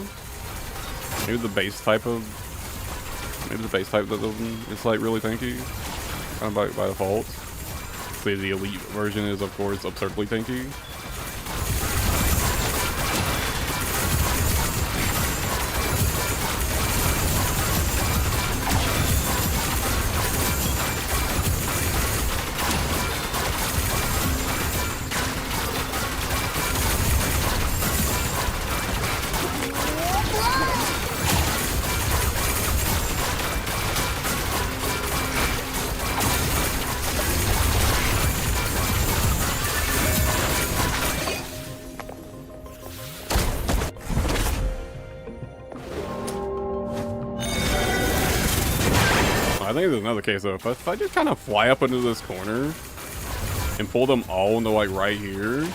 Maybe the base type that is like really tanky, kind of by default. The elite version is, of course, absurdly tanky. I think there's another case though. If I just kind of fly up into this corner and pull them all into like right here.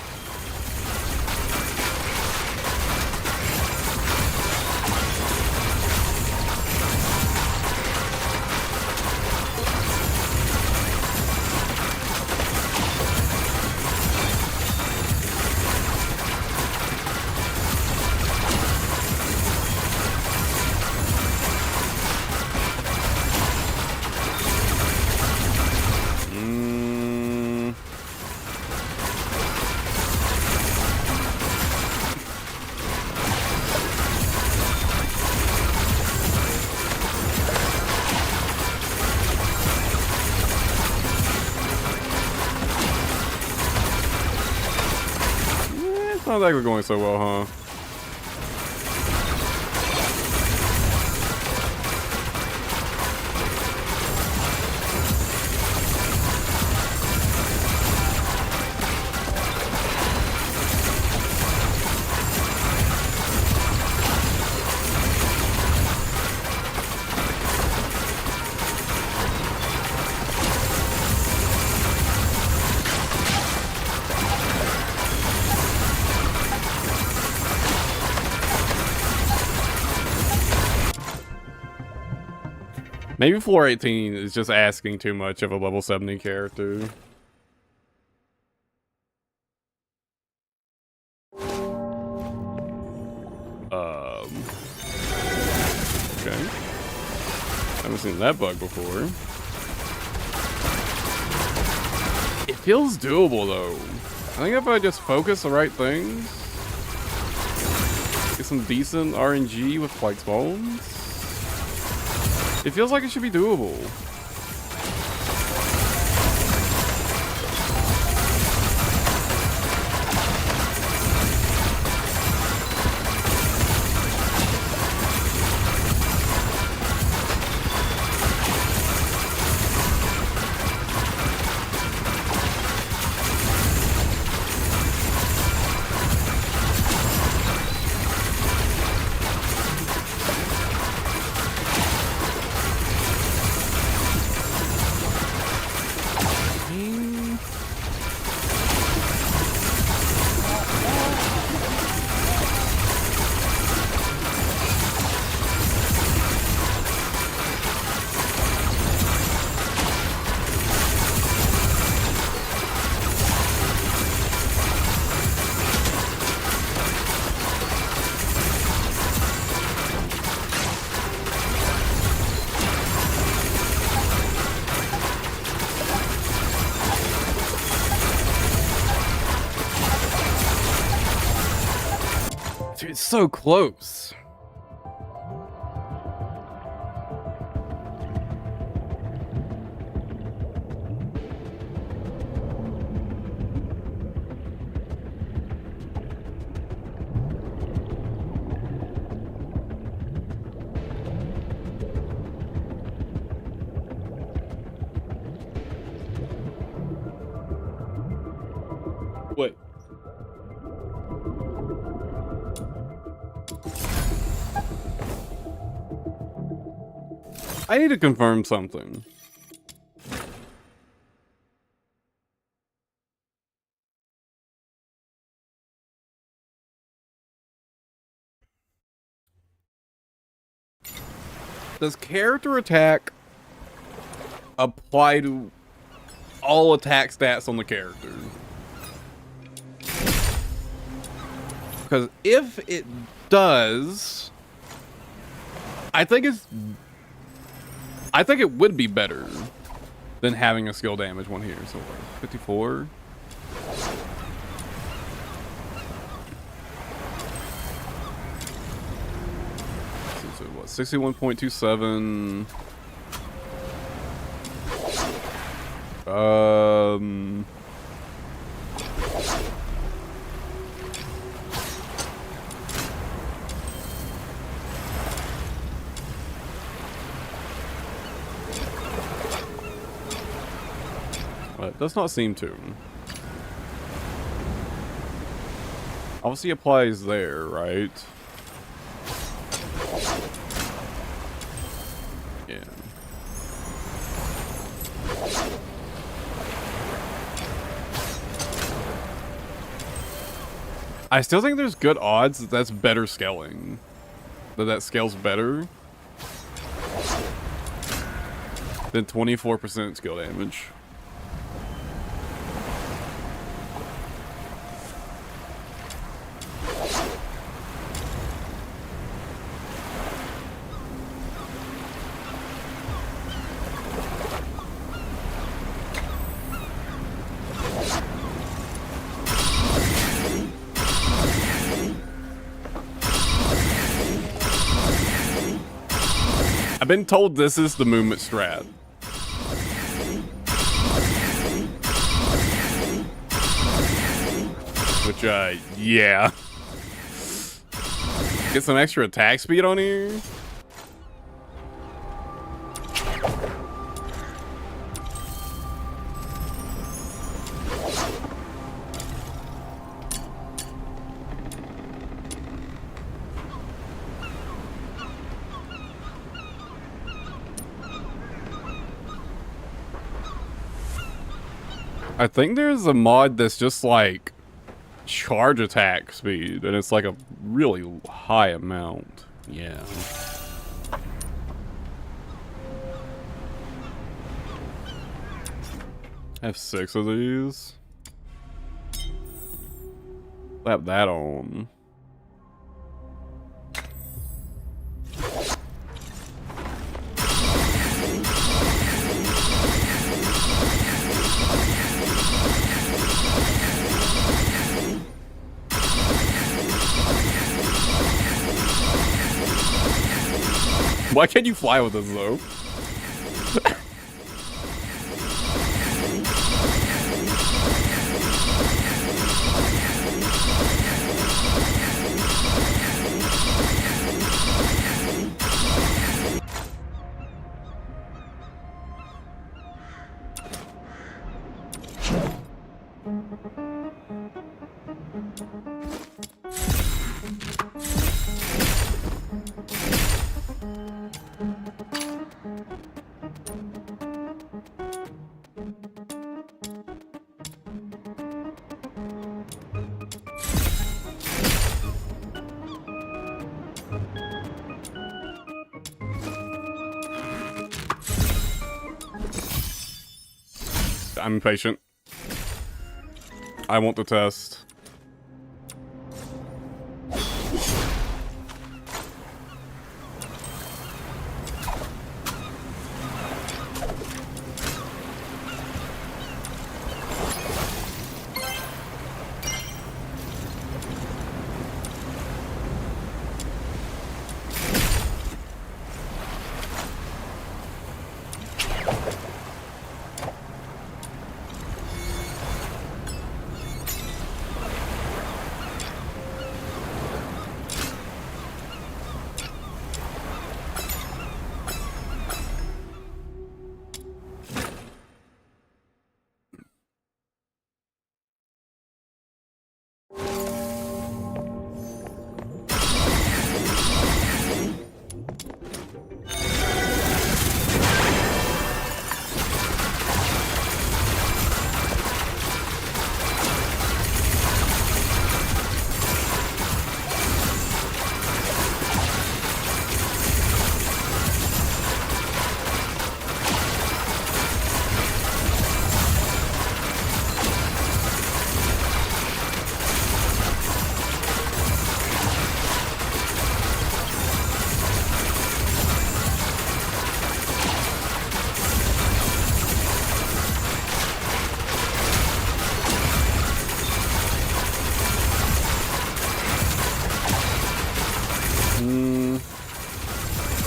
Not like we're going so well, huh? Maybe floor 18 is just asking too much of a level 70 character. Okay. Haven't seen that bug before. It feels doable though. I think if I just focus the right things, get some decent RNG with like spawns, it feels like it should be doable. Dude, it's so close. Wait. I need to confirm something. Does character attack apply to all attack stats on the character? Because if it does, I think it would be better than having a skill damage one here. So 54. So what? 61.27. It does not seem to. Obviously applies there, right? Yeah. I still think there's good odds that that's better scaling. That scales better than 24% skill damage. I've been told this is the movement strat. Which, yeah. Get some extra attack speed on here. I think there's a mod that's just like charge attack speed, and it's like a really high amount. Yeah. I have 6 of these. Slap that on. Why can't you fly with this though? I'm impatient. I want the test.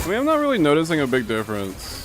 I mean, I'm not really noticing a big difference.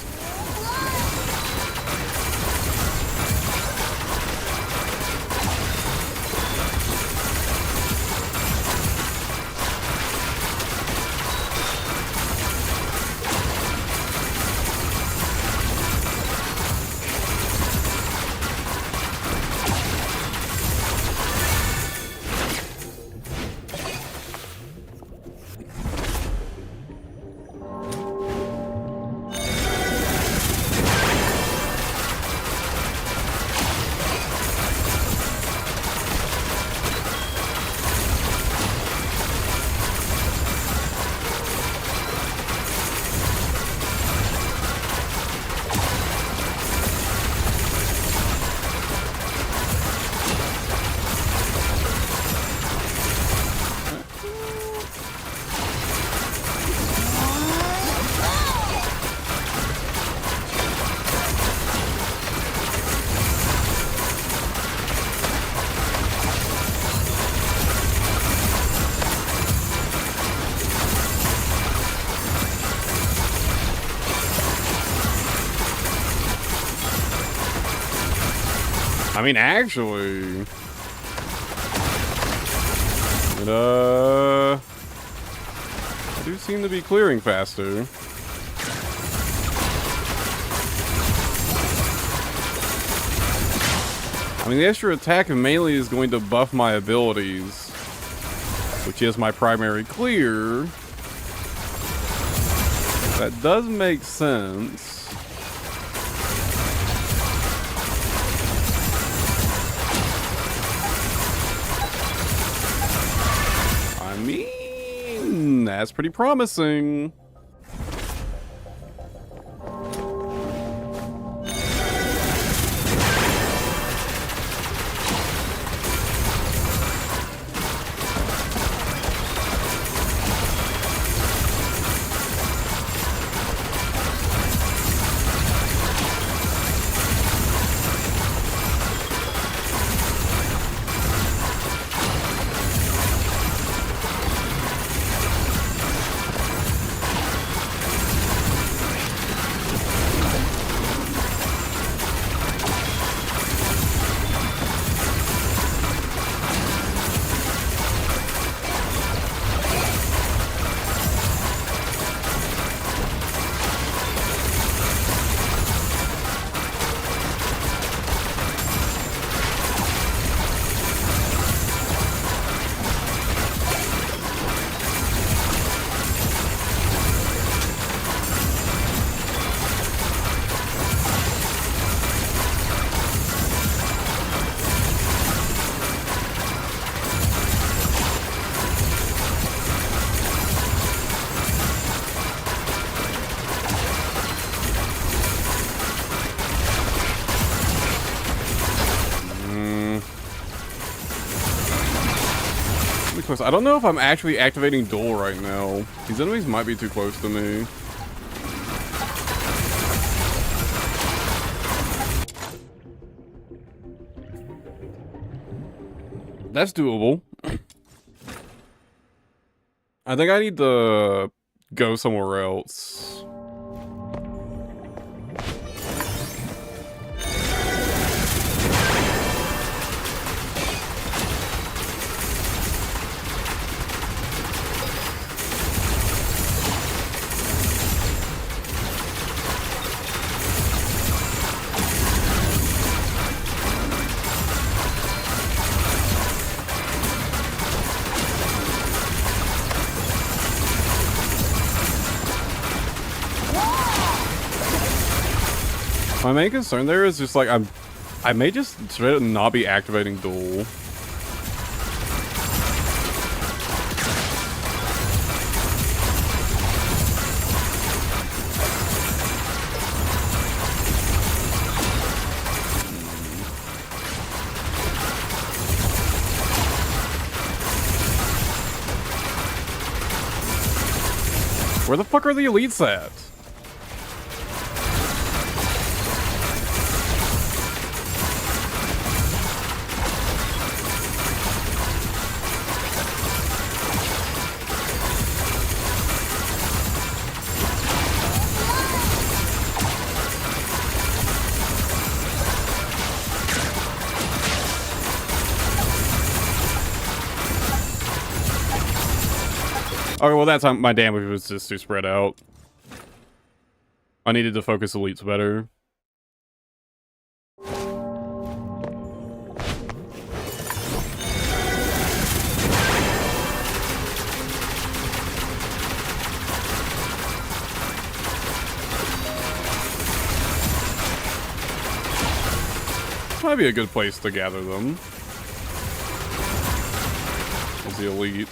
I mean, actually, I do seem to be clearing faster. I mean, the extra attack and melee is going to buff my abilities, which is my primary clear. That does make sense. I mean, that's pretty promising. close. I don't know if I'm actually activating duel right now. These enemies might be too close to me. That's doable. I think I need to go somewhere else. My main concern there is just like I may just straight up not be activating duel. Where the fuck are the elites at? Okay, well that time my damage was just too spread out. I needed to focus elites better. Might be a good place to gather them. As the elite.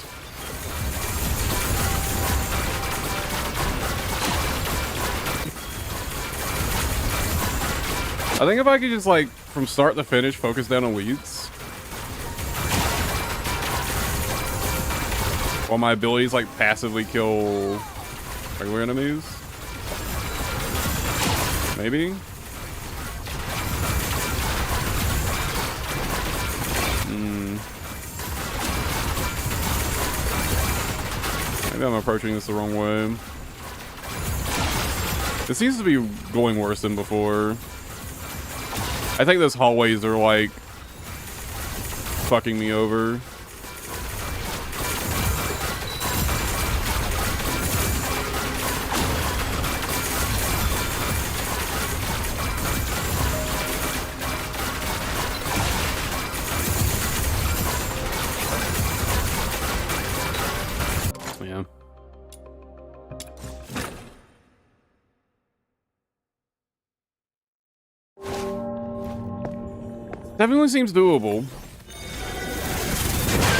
I think if I could just, like, from start to finish, focus down on elites. While my abilities, like, passively kill regular enemies. Maybe? Maybe I'm approaching this the wrong way. It seems to be going worse than before. I think those hallways are like fucking me over. Yeah. Definitely seems doable.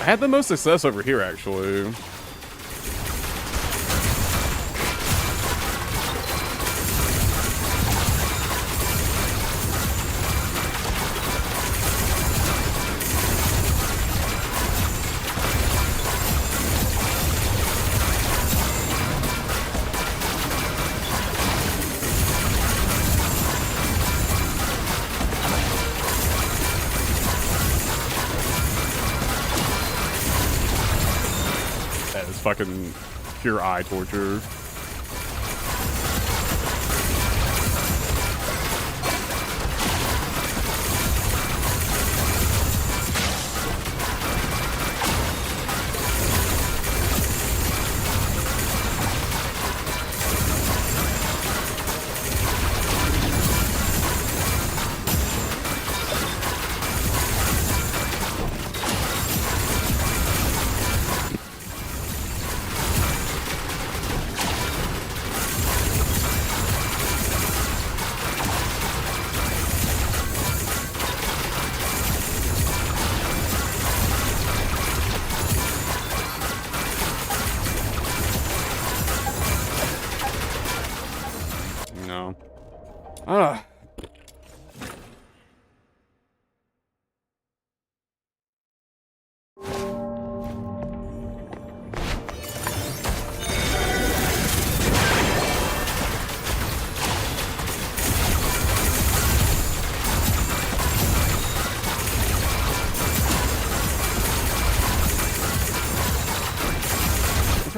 I had the most success over here, actually. Fucking pure eye torture.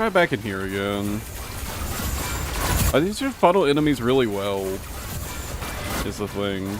try back in here again. These just funnel enemies really well, is the thing.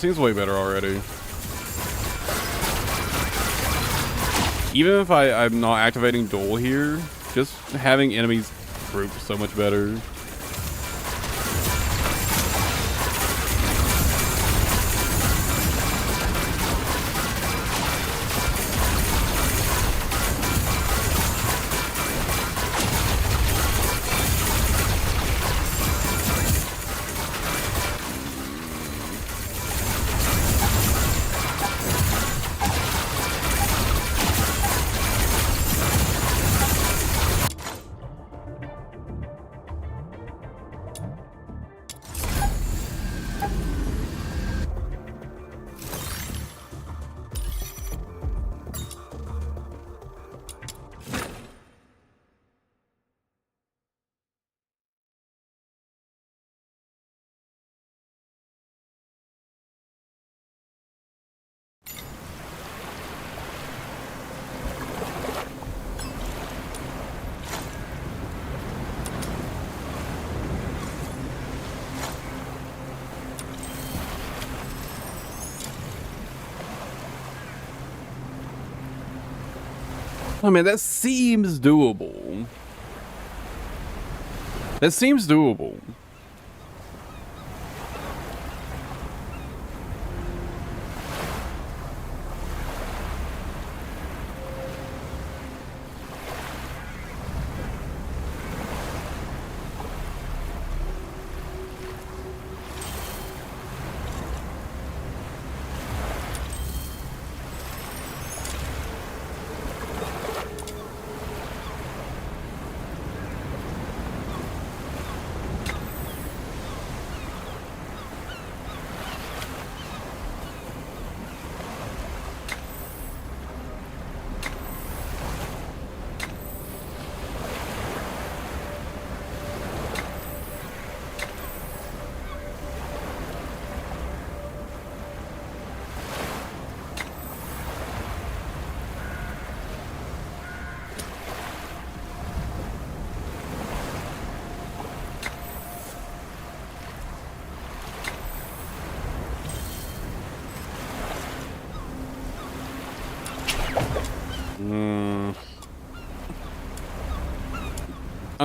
Seems way better already. Even if I'm not activating duel here, just having enemies grouped so much better. I mean, that seems doable. That seems doable.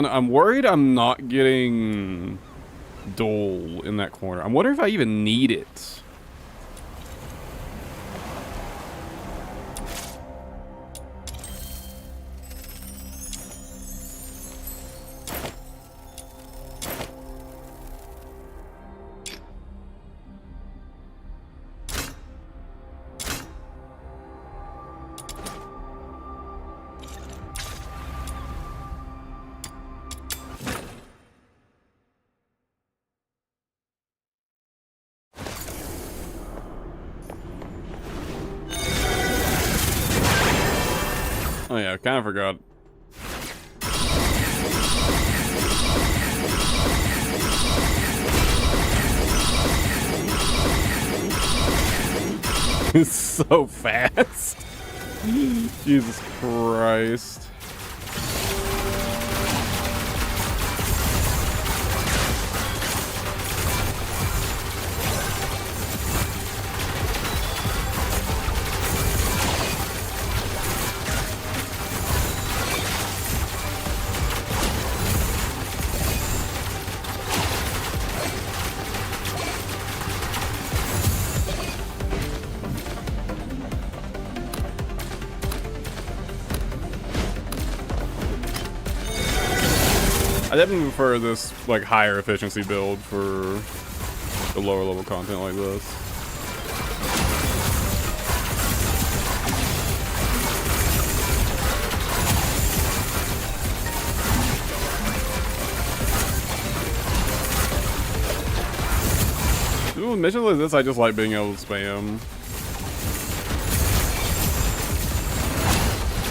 I'm worried I'm not getting Dole in that corner. I'm wondering if I even need it. Oh yeah, I kind of forgot. It's so fast. Jesus Christ. I definitely prefer this like higher efficiency build for the lower level content like this. Even with missions like this, I just like being able to spam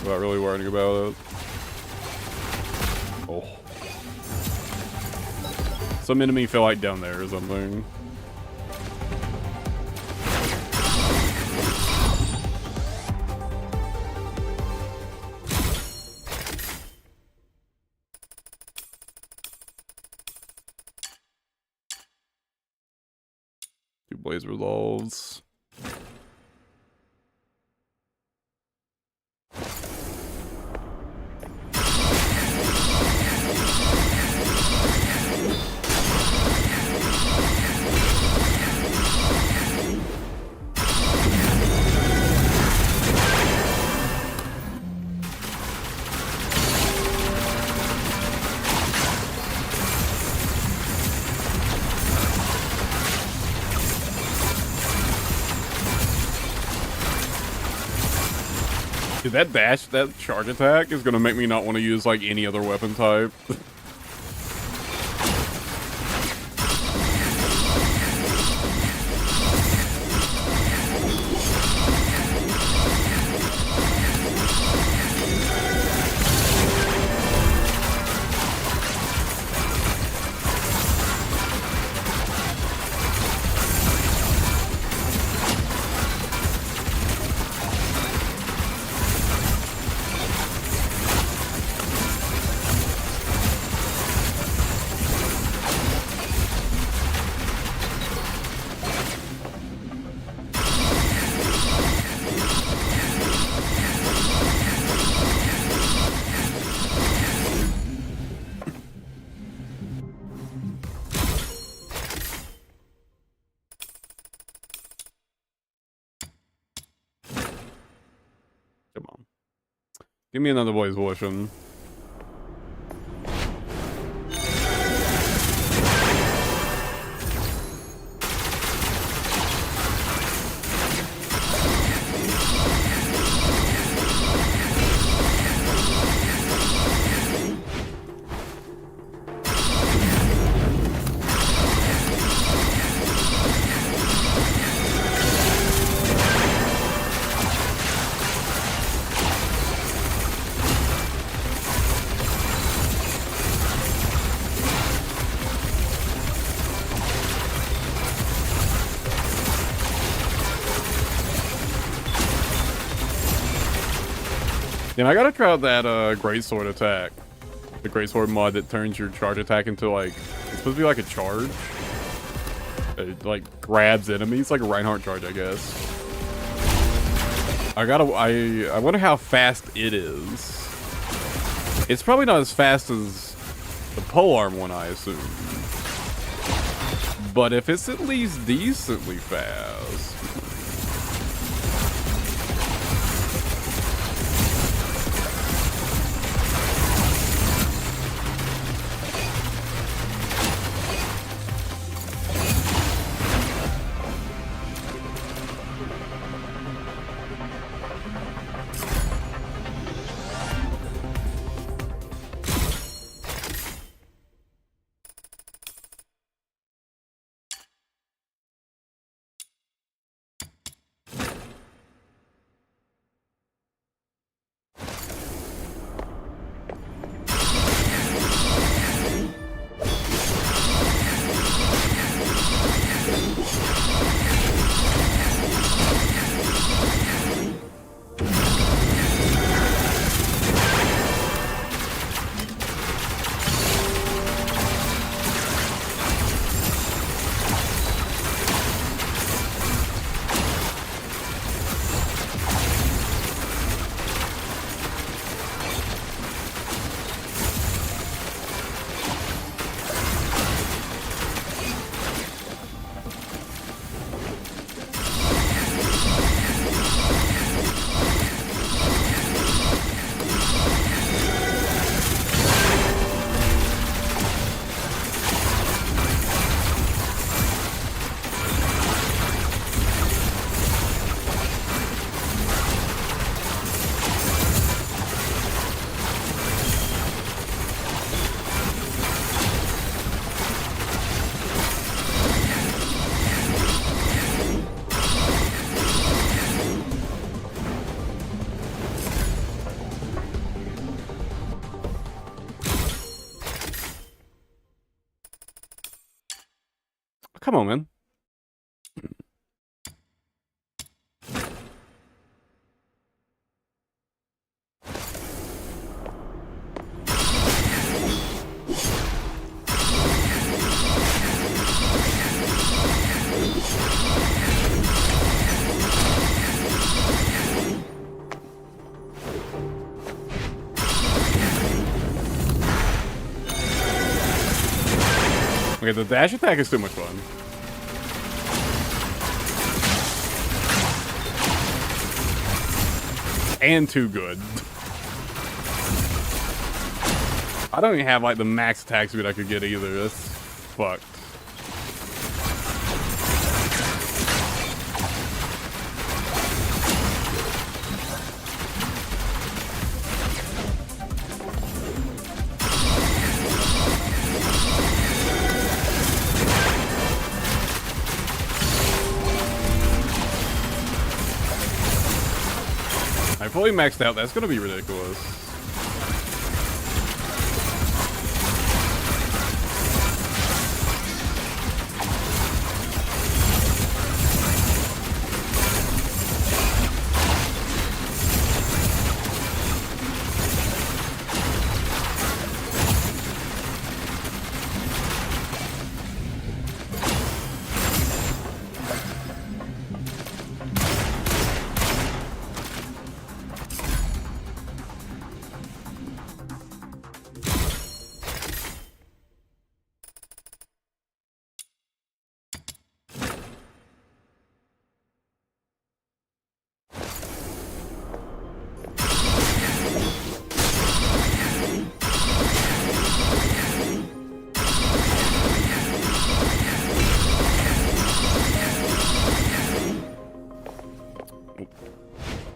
without really worrying about it. Oh. Some enemy feel like down there or something. Two blaze resolves. Dude, that dash, that charge attack is gonna make me not want to use like any other weapon type. Come on. Give me another voice portion. And I gotta try out that greatsword attack. The greatsword mod that turns your charge attack into like, it's supposed to be like a charge. It like grabs enemies, like a Reinhardt charge, I guess. I wonder how fast it is. It's probably not as fast as the polearm one, I assume. But if it's at least decently fast. Come on, man. Okay, the dash attack is too much fun. And too good. I don't even have like the max attack speed I could get either. That's fucked. I fully maxed out. That's gonna be ridiculous.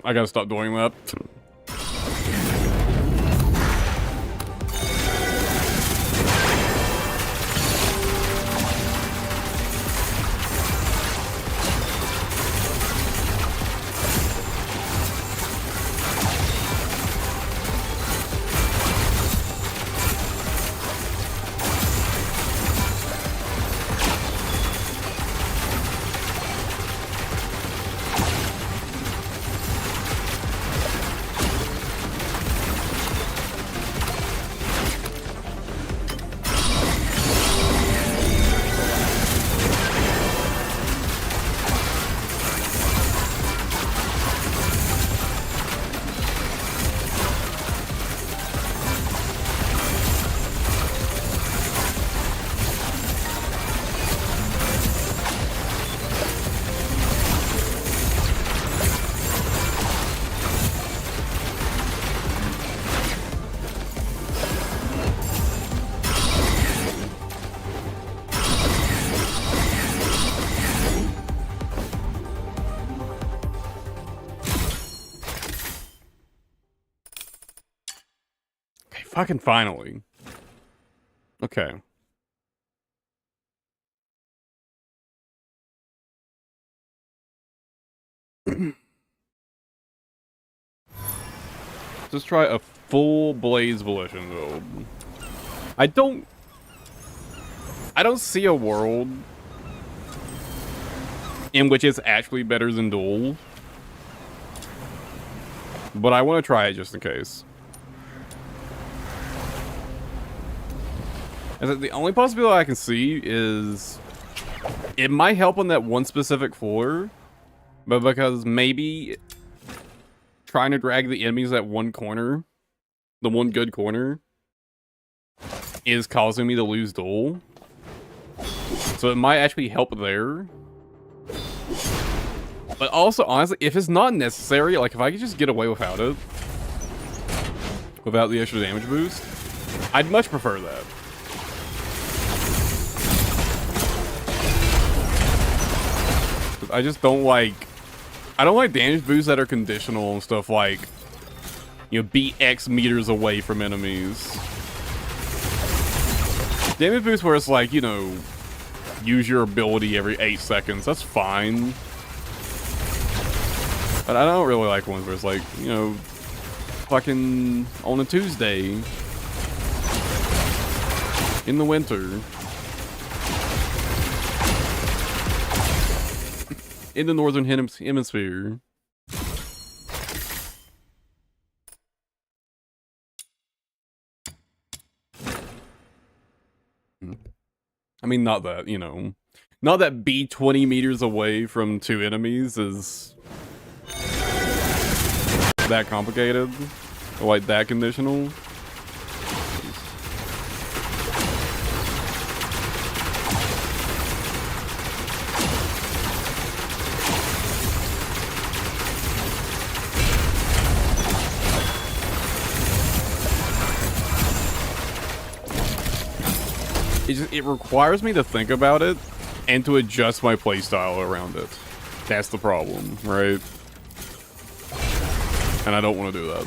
I gotta stop doing that. Fucking finally. Okay. Just try a full Blaze Volition build. I don't see a world in which it's actually better than Duel. But I want to try it just in case. The only possibility I can see is it might help on that one specific floor, but because maybe trying to drag the enemies at one corner, the one good corner, is causing me to lose Duel. So it might actually help there. But also, honestly, if it's not necessary, like if I could just get away without it, without the extra damage boost, I'd much prefer that. I just don't like... I don't like damage boosts that are conditional and stuff like, you know, be X meters away from enemies. Damage boosts where it's like, you know, use your ability every 8 seconds. That's fine. But I don't really like ones where it's like, you know, fucking on a Tuesday in the winter. in the northern hemisphere. I mean, not that, you know, not that be 20 meters away from 2 enemies is that complicated, or like that conditional. It requires me to think about it and to adjust my playstyle around it. That's the problem, right? And I don't want to do that.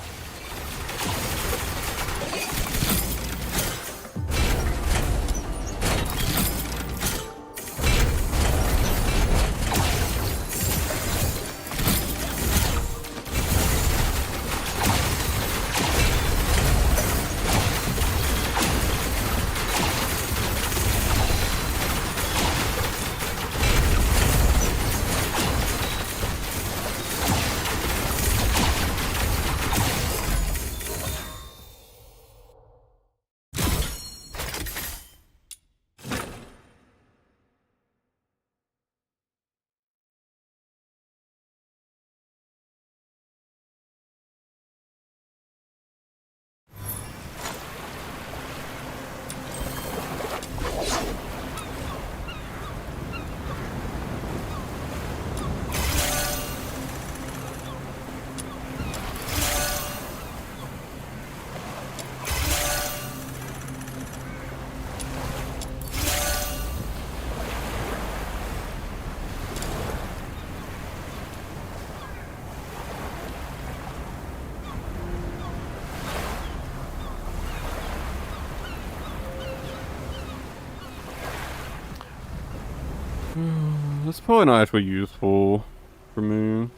That's probably not actually useful for me.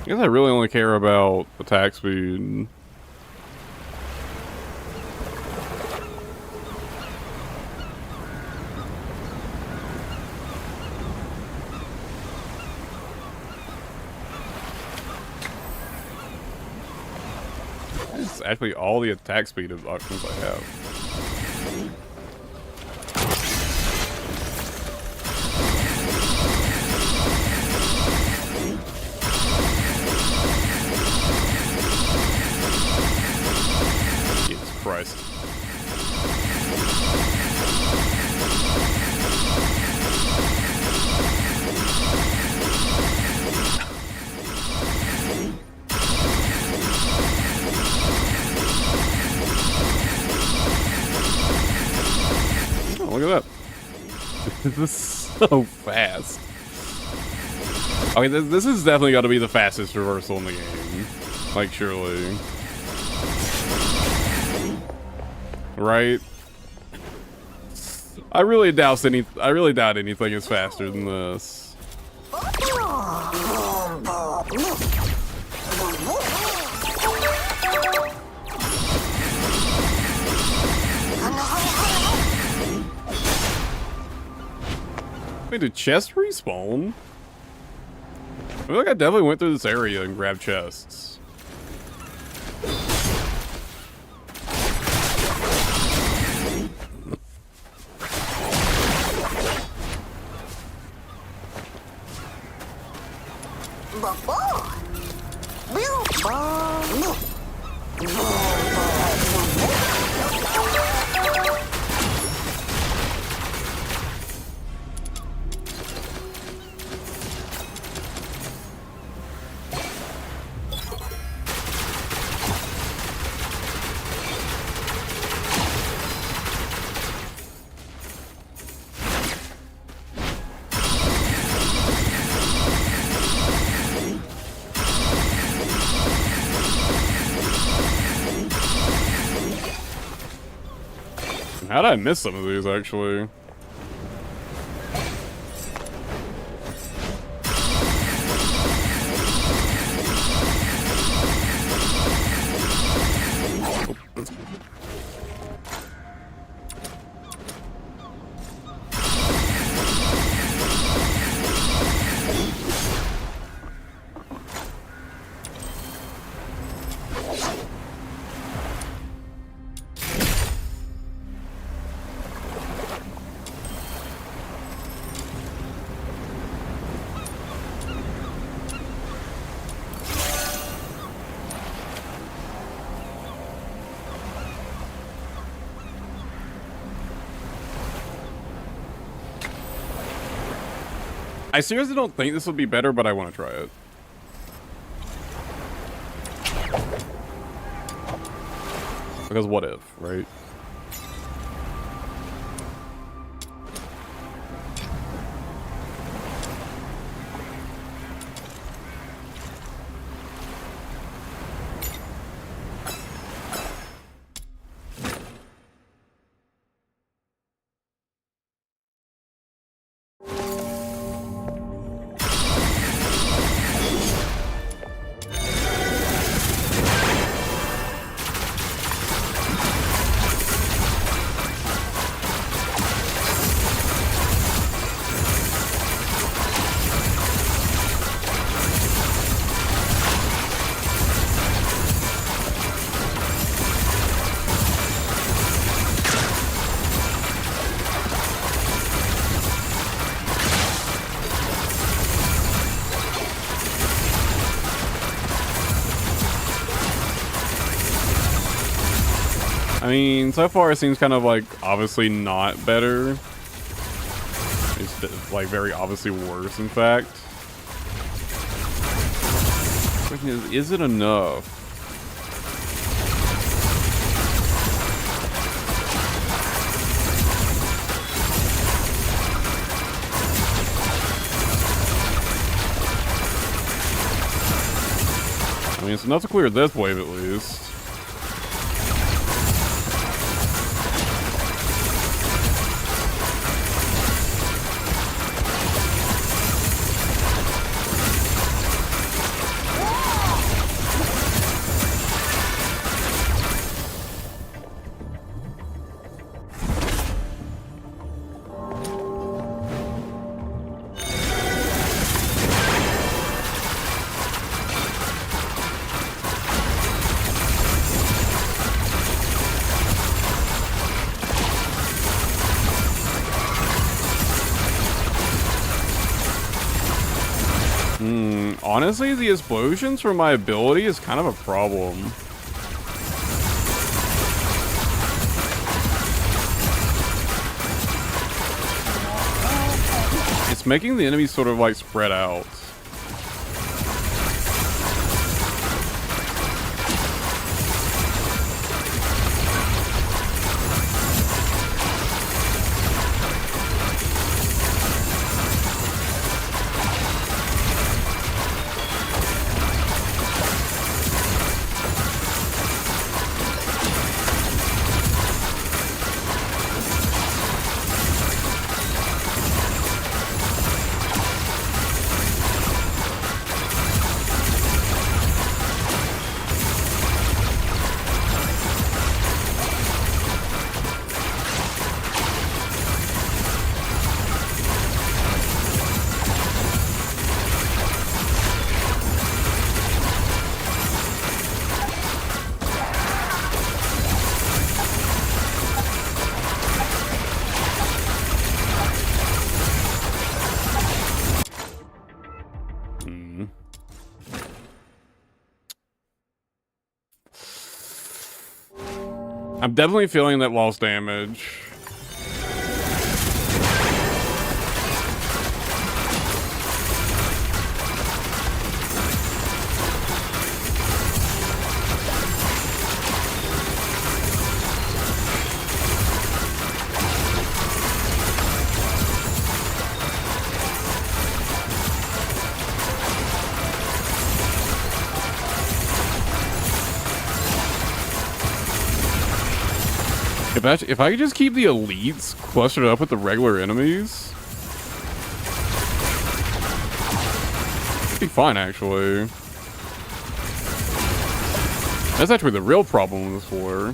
I guess I really only care about attack speed. It's actually all the attack speed options I have. Christ. Oh, look at that. This is so fast. Okay, this is definitely got to be the fastest reversal in the game. Like, surely. Right? I really doubt anything is faster than this. Wait, did chests respawn? I feel like I definitely went through this area and grabbed chests. How did I miss some of these, actually? I seriously don't think this would be better, but I want to try it. Because what if, right? I mean, so far it seems kind of like obviously not better. It's like very obviously worse, in fact. The question is it enough? I mean, it's enough to clear this wave at least. Honestly, the explosions from my ability is kind of a problem. It's making the enemies sort of like spread out. I'm definitely feeling that lost damage. If I could just keep the elites clustered up with the regular enemies, it'd be fine, actually. That's actually the real problem with this war.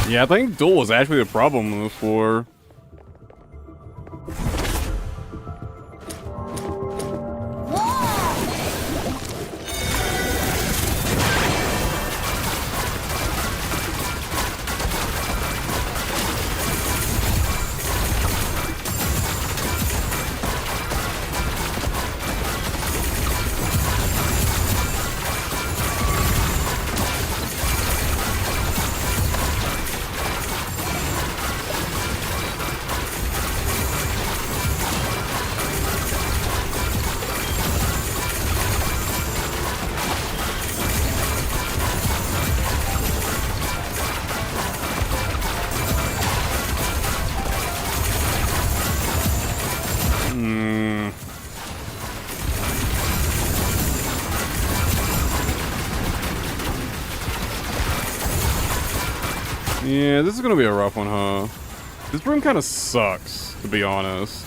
Yeah, I think duel was actually the problem on this floor. Yeah, this is gonna be a rough one, huh? This room kind of sucks, to be honest.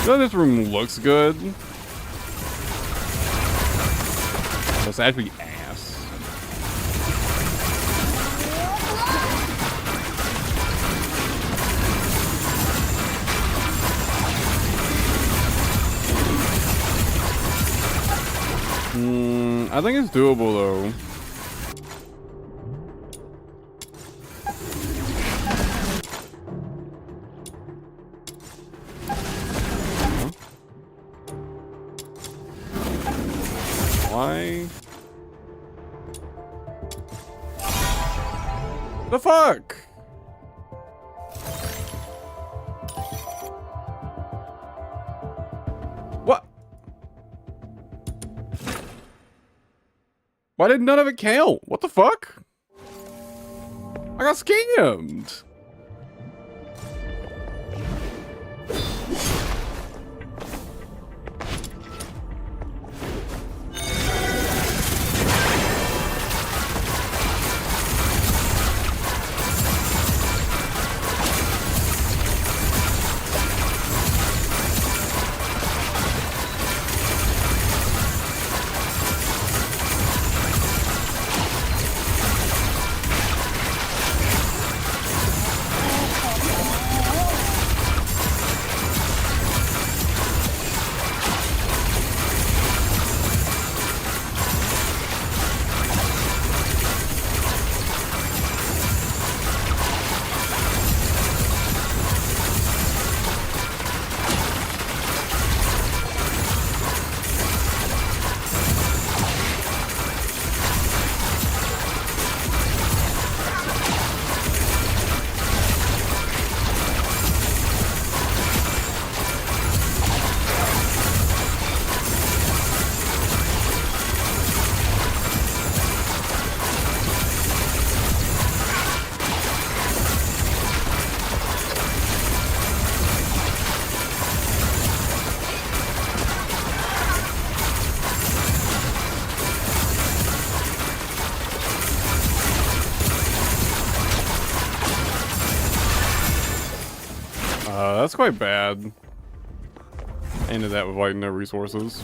Though this room looks good, it's actually ass. I think it's doable though. Why? The fuck? What? Why did none of it count? What the fuck? I got scammed. That's quite bad. Ended that with like no resources.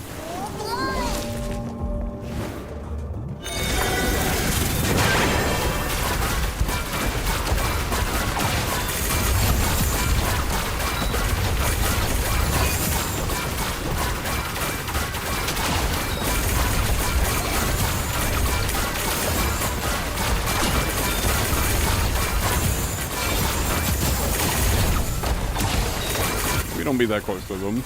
Don't be that close to them.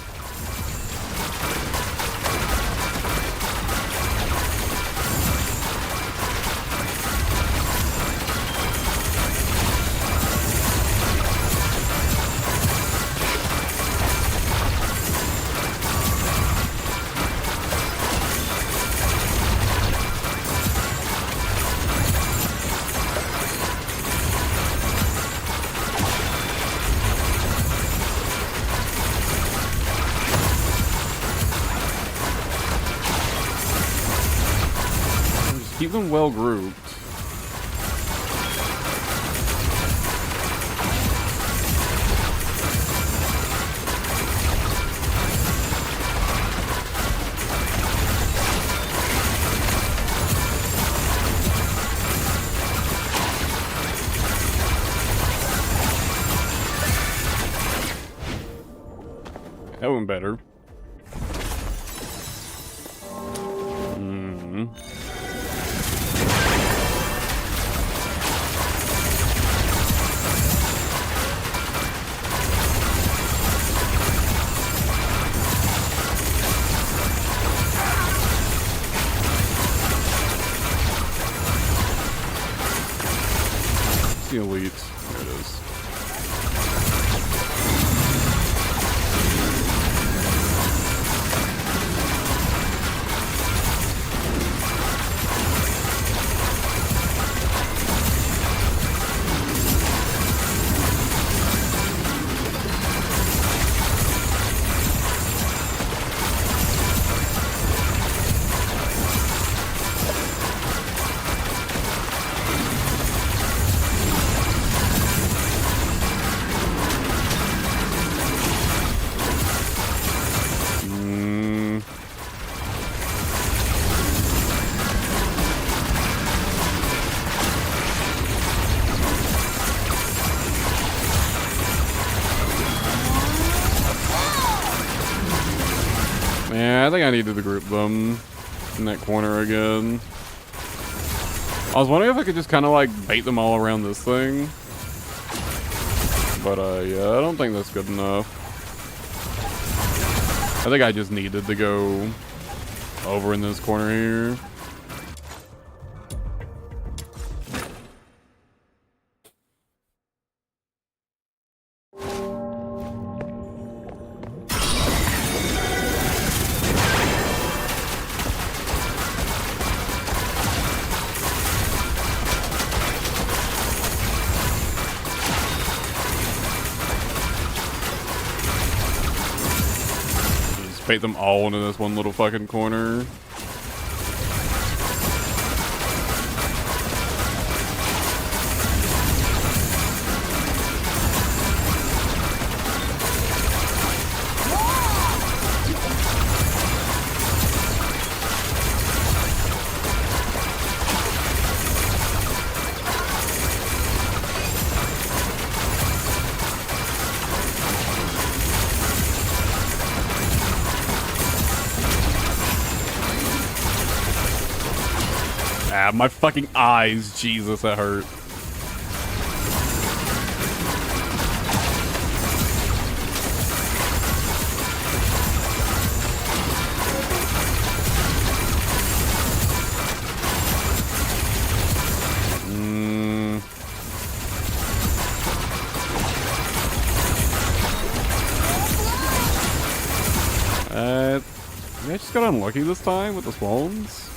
Keep them well grouped. That went better. The elite. There it is. Yeah, I think I needed to group them in that corner again. I was wondering if I could just kind of like bait them all around this thing. But yeah, I don't think that's good enough. I think I just needed to go over in this corner here. Bait them all into this one little fucking corner. Ah, my fucking eyes. Jesus, that hurt. I just got unlucky this time with the swans.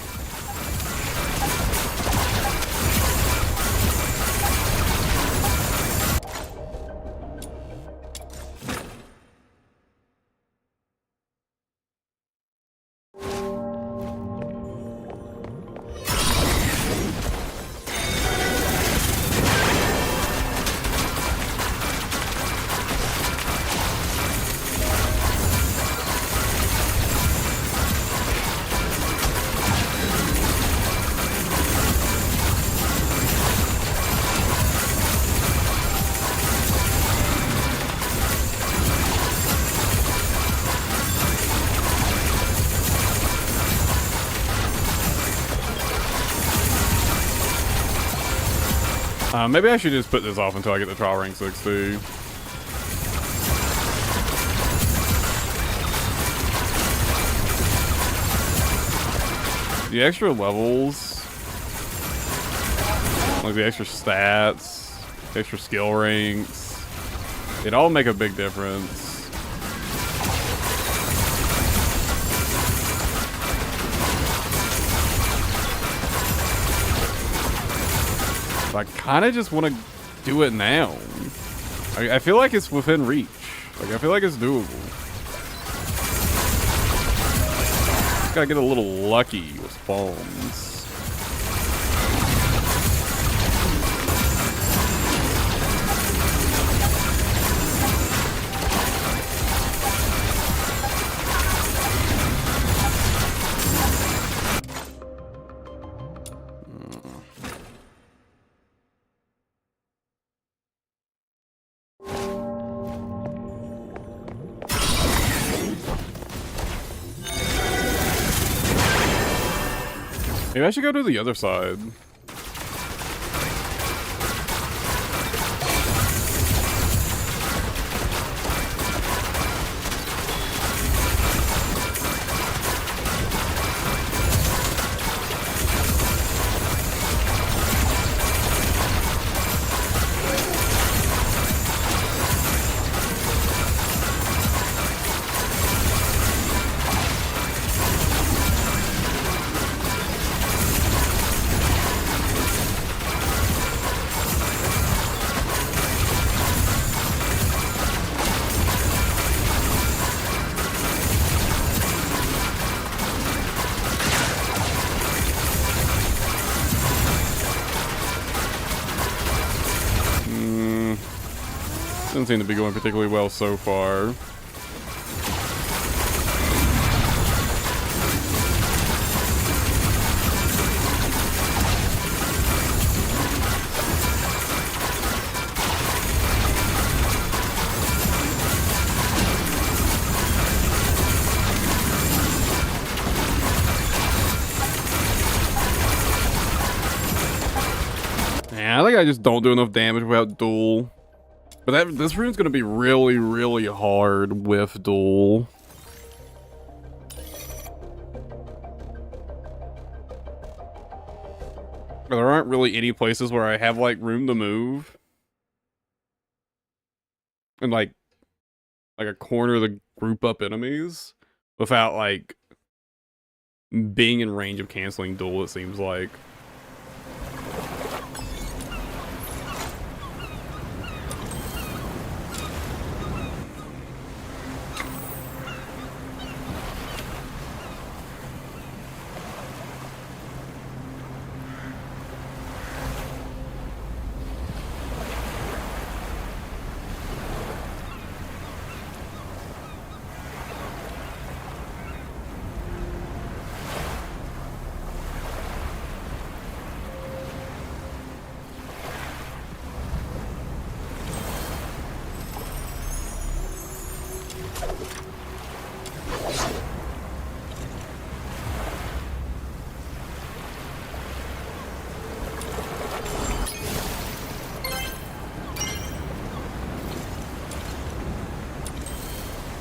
Maybe I should just put this off until I get the trial rank 60. The extra levels, like the extra stats, extra skill ranks, it all make a big difference. I kind of just want to do it now. I feel like it's within reach. Like, I feel like it's doable. Just gotta get a little lucky with spawns. Maybe I should go to the other side. Doesn't seem to be going particularly well so far. Yeah, I think I just don't do enough damage without duel. But this rune's gonna be really, really hard with duel. There aren't really any places where I have like room to move. And like a corner to group up enemies without like being in range of canceling duel, it seems like.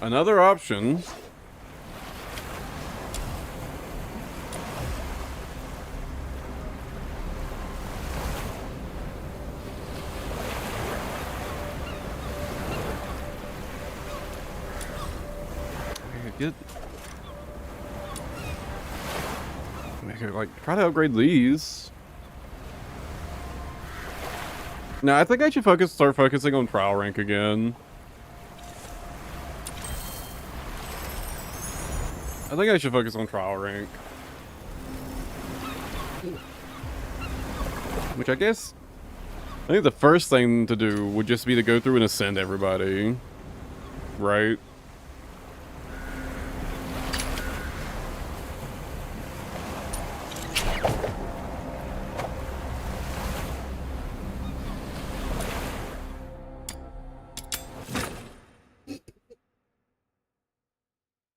Another option. I could like try to upgrade these. No, I think I should start focusing on trial rank again. I think I should focus on trial rank. Which I guess, I think the first thing to do would just be to go through and ascend everybody. Right?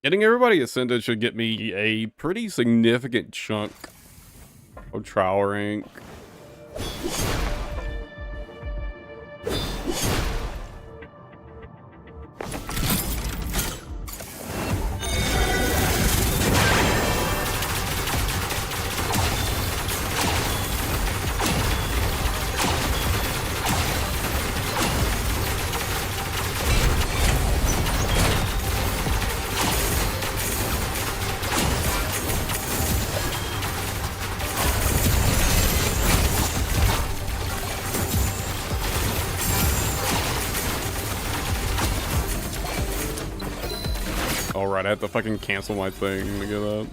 Getting everybody ascended should get me a pretty significant chunk of trial rank. Alright, I have to fucking cancel my thing to get up.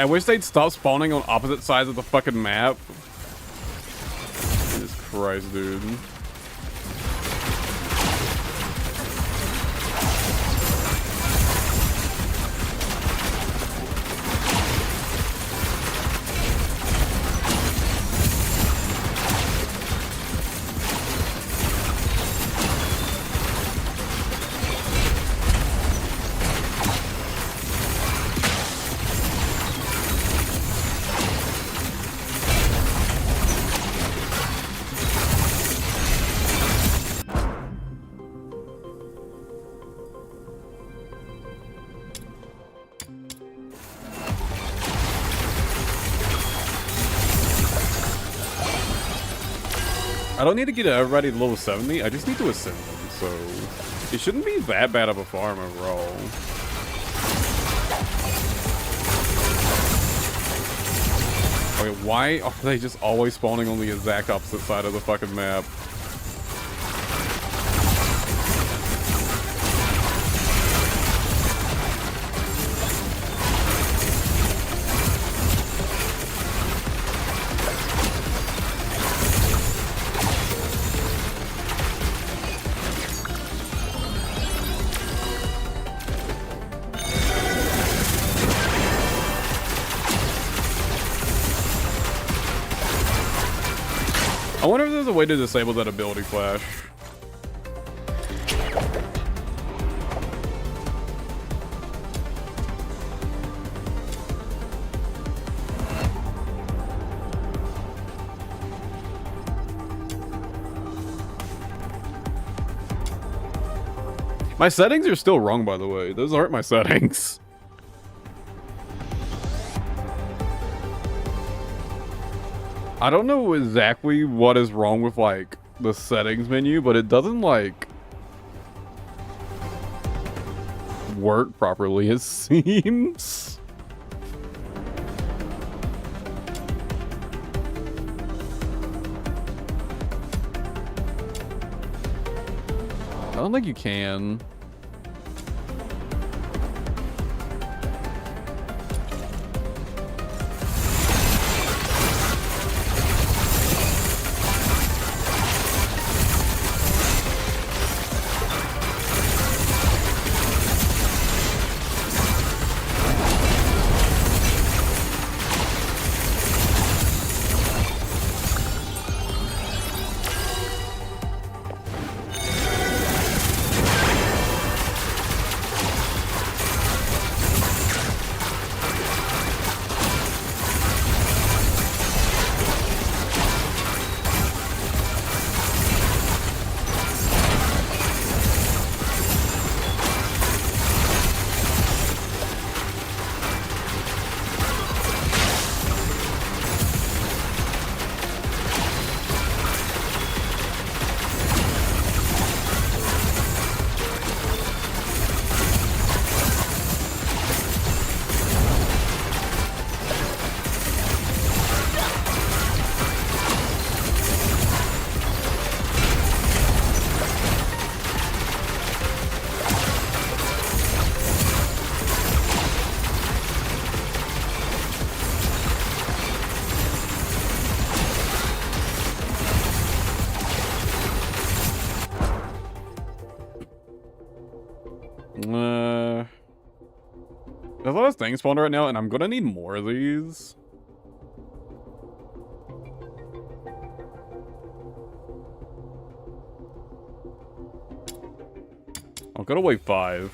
I wish they'd stop spawning on opposite sides of the fucking map. Jesus Christ, dude. I don't need to get everybody to level 70, I just need to ascend them, so it shouldn't be that bad of a farm overall. Okay, why are they just always spawning on the exact opposite side of the fucking map? I wonder if there's a way to disable that ability flash. My settings are still wrong, by the way. Those aren't my settings. I don't know exactly what is wrong with, like, the settings menu, but it doesn't, like, work properly, it seems. I don't think you can. There's a lot of things spawned right now, and I'm gonna need more of these. I'll go to wave 5.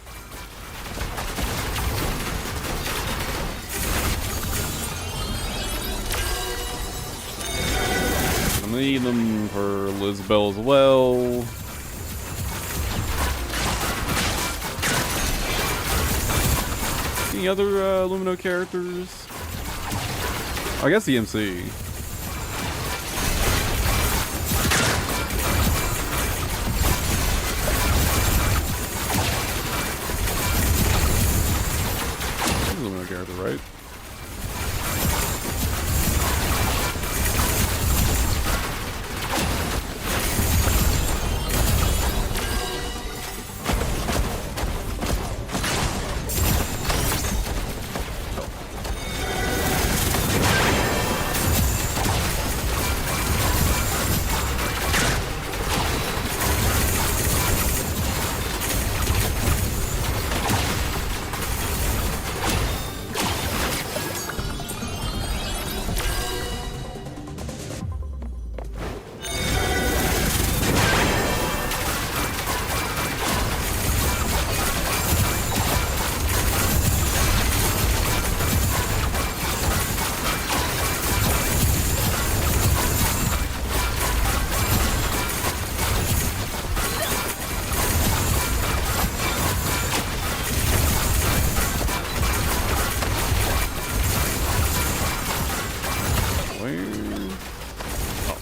I'm gonna need them for Lizbel as well. Any other Lumino characters? I guess the MC. Lumino character, right?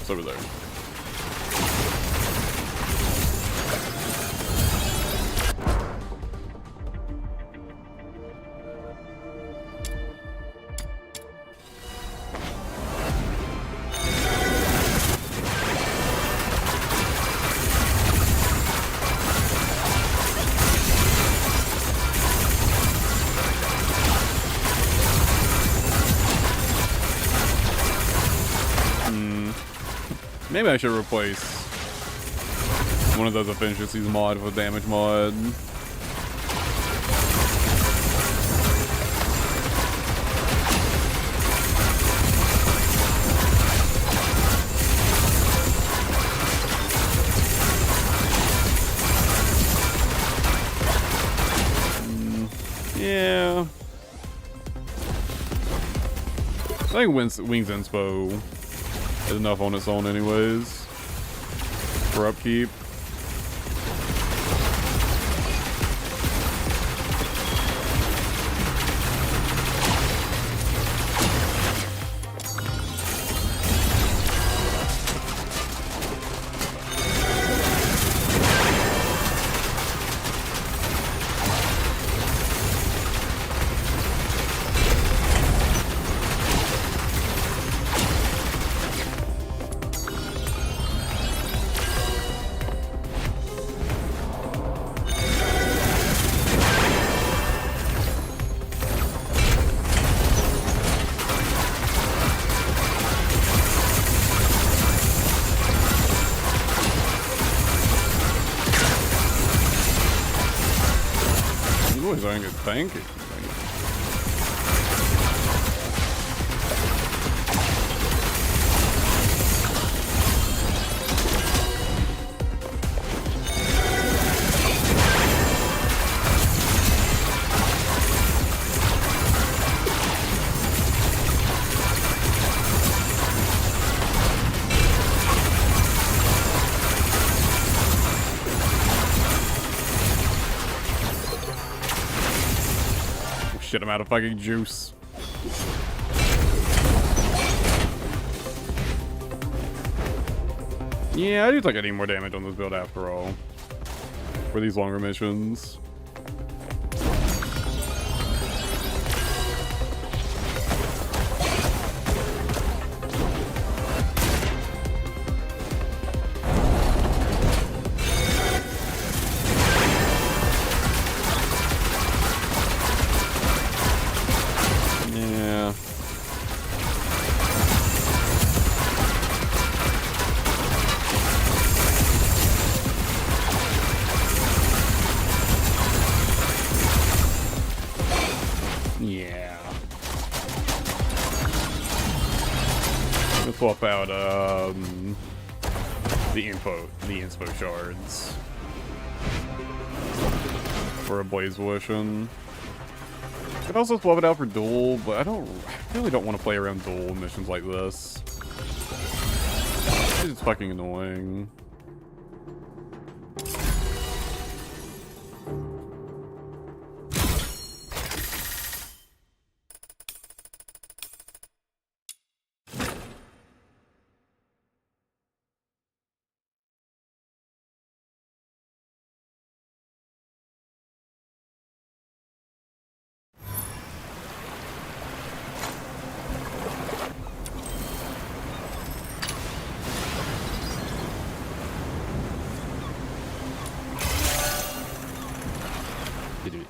It's over there. Maybe I should replace one of those efficiencies mod with damage mod. Yeah. I think Wings Inspo is enough on its own anyways for upkeep. I can thank it. Shit, I'm out of fucking juice. Yeah, I do think I need more damage on this build after all. For these longer missions. Swap out the inspo shards for a blaze wishing. Could also swap it out for duel, but I really don't want to play around duel missions like this. It's fucking annoying.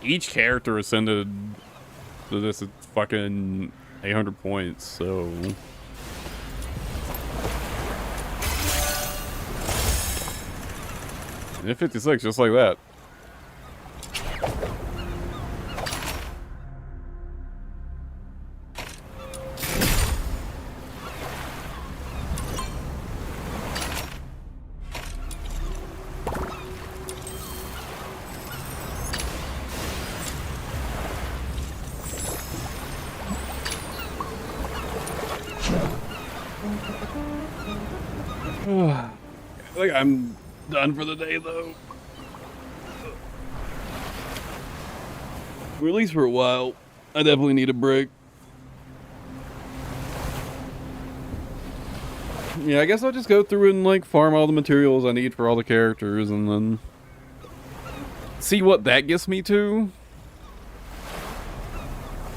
Each character ascended to this at fucking 800 points, so... And 56, just like that. I think I'm done for the day, though. Or at least for a while. I definitely need a break. Yeah, I guess I'll just go through and like farm all the materials I need for all the characters and then see what that gets me to.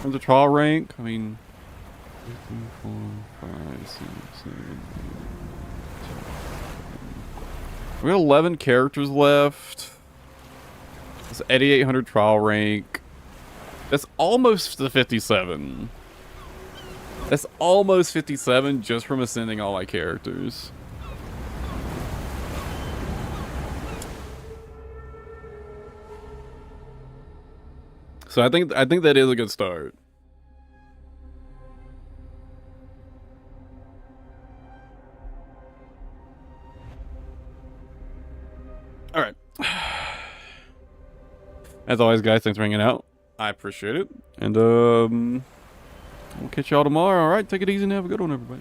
From the trial rank, I mean, 2, 3, 4, 5, 6, 7, 8. We got 11 characters left. It's 8,800 trial rank. That's almost the 57. That's almost 57 just from ascending all my characters. So I think that is a good start. All right. As always, guys, thanks for hanging out. I appreciate it. And we'll catch y'all tomorrow. All right, take it easy and have a good one, everybody.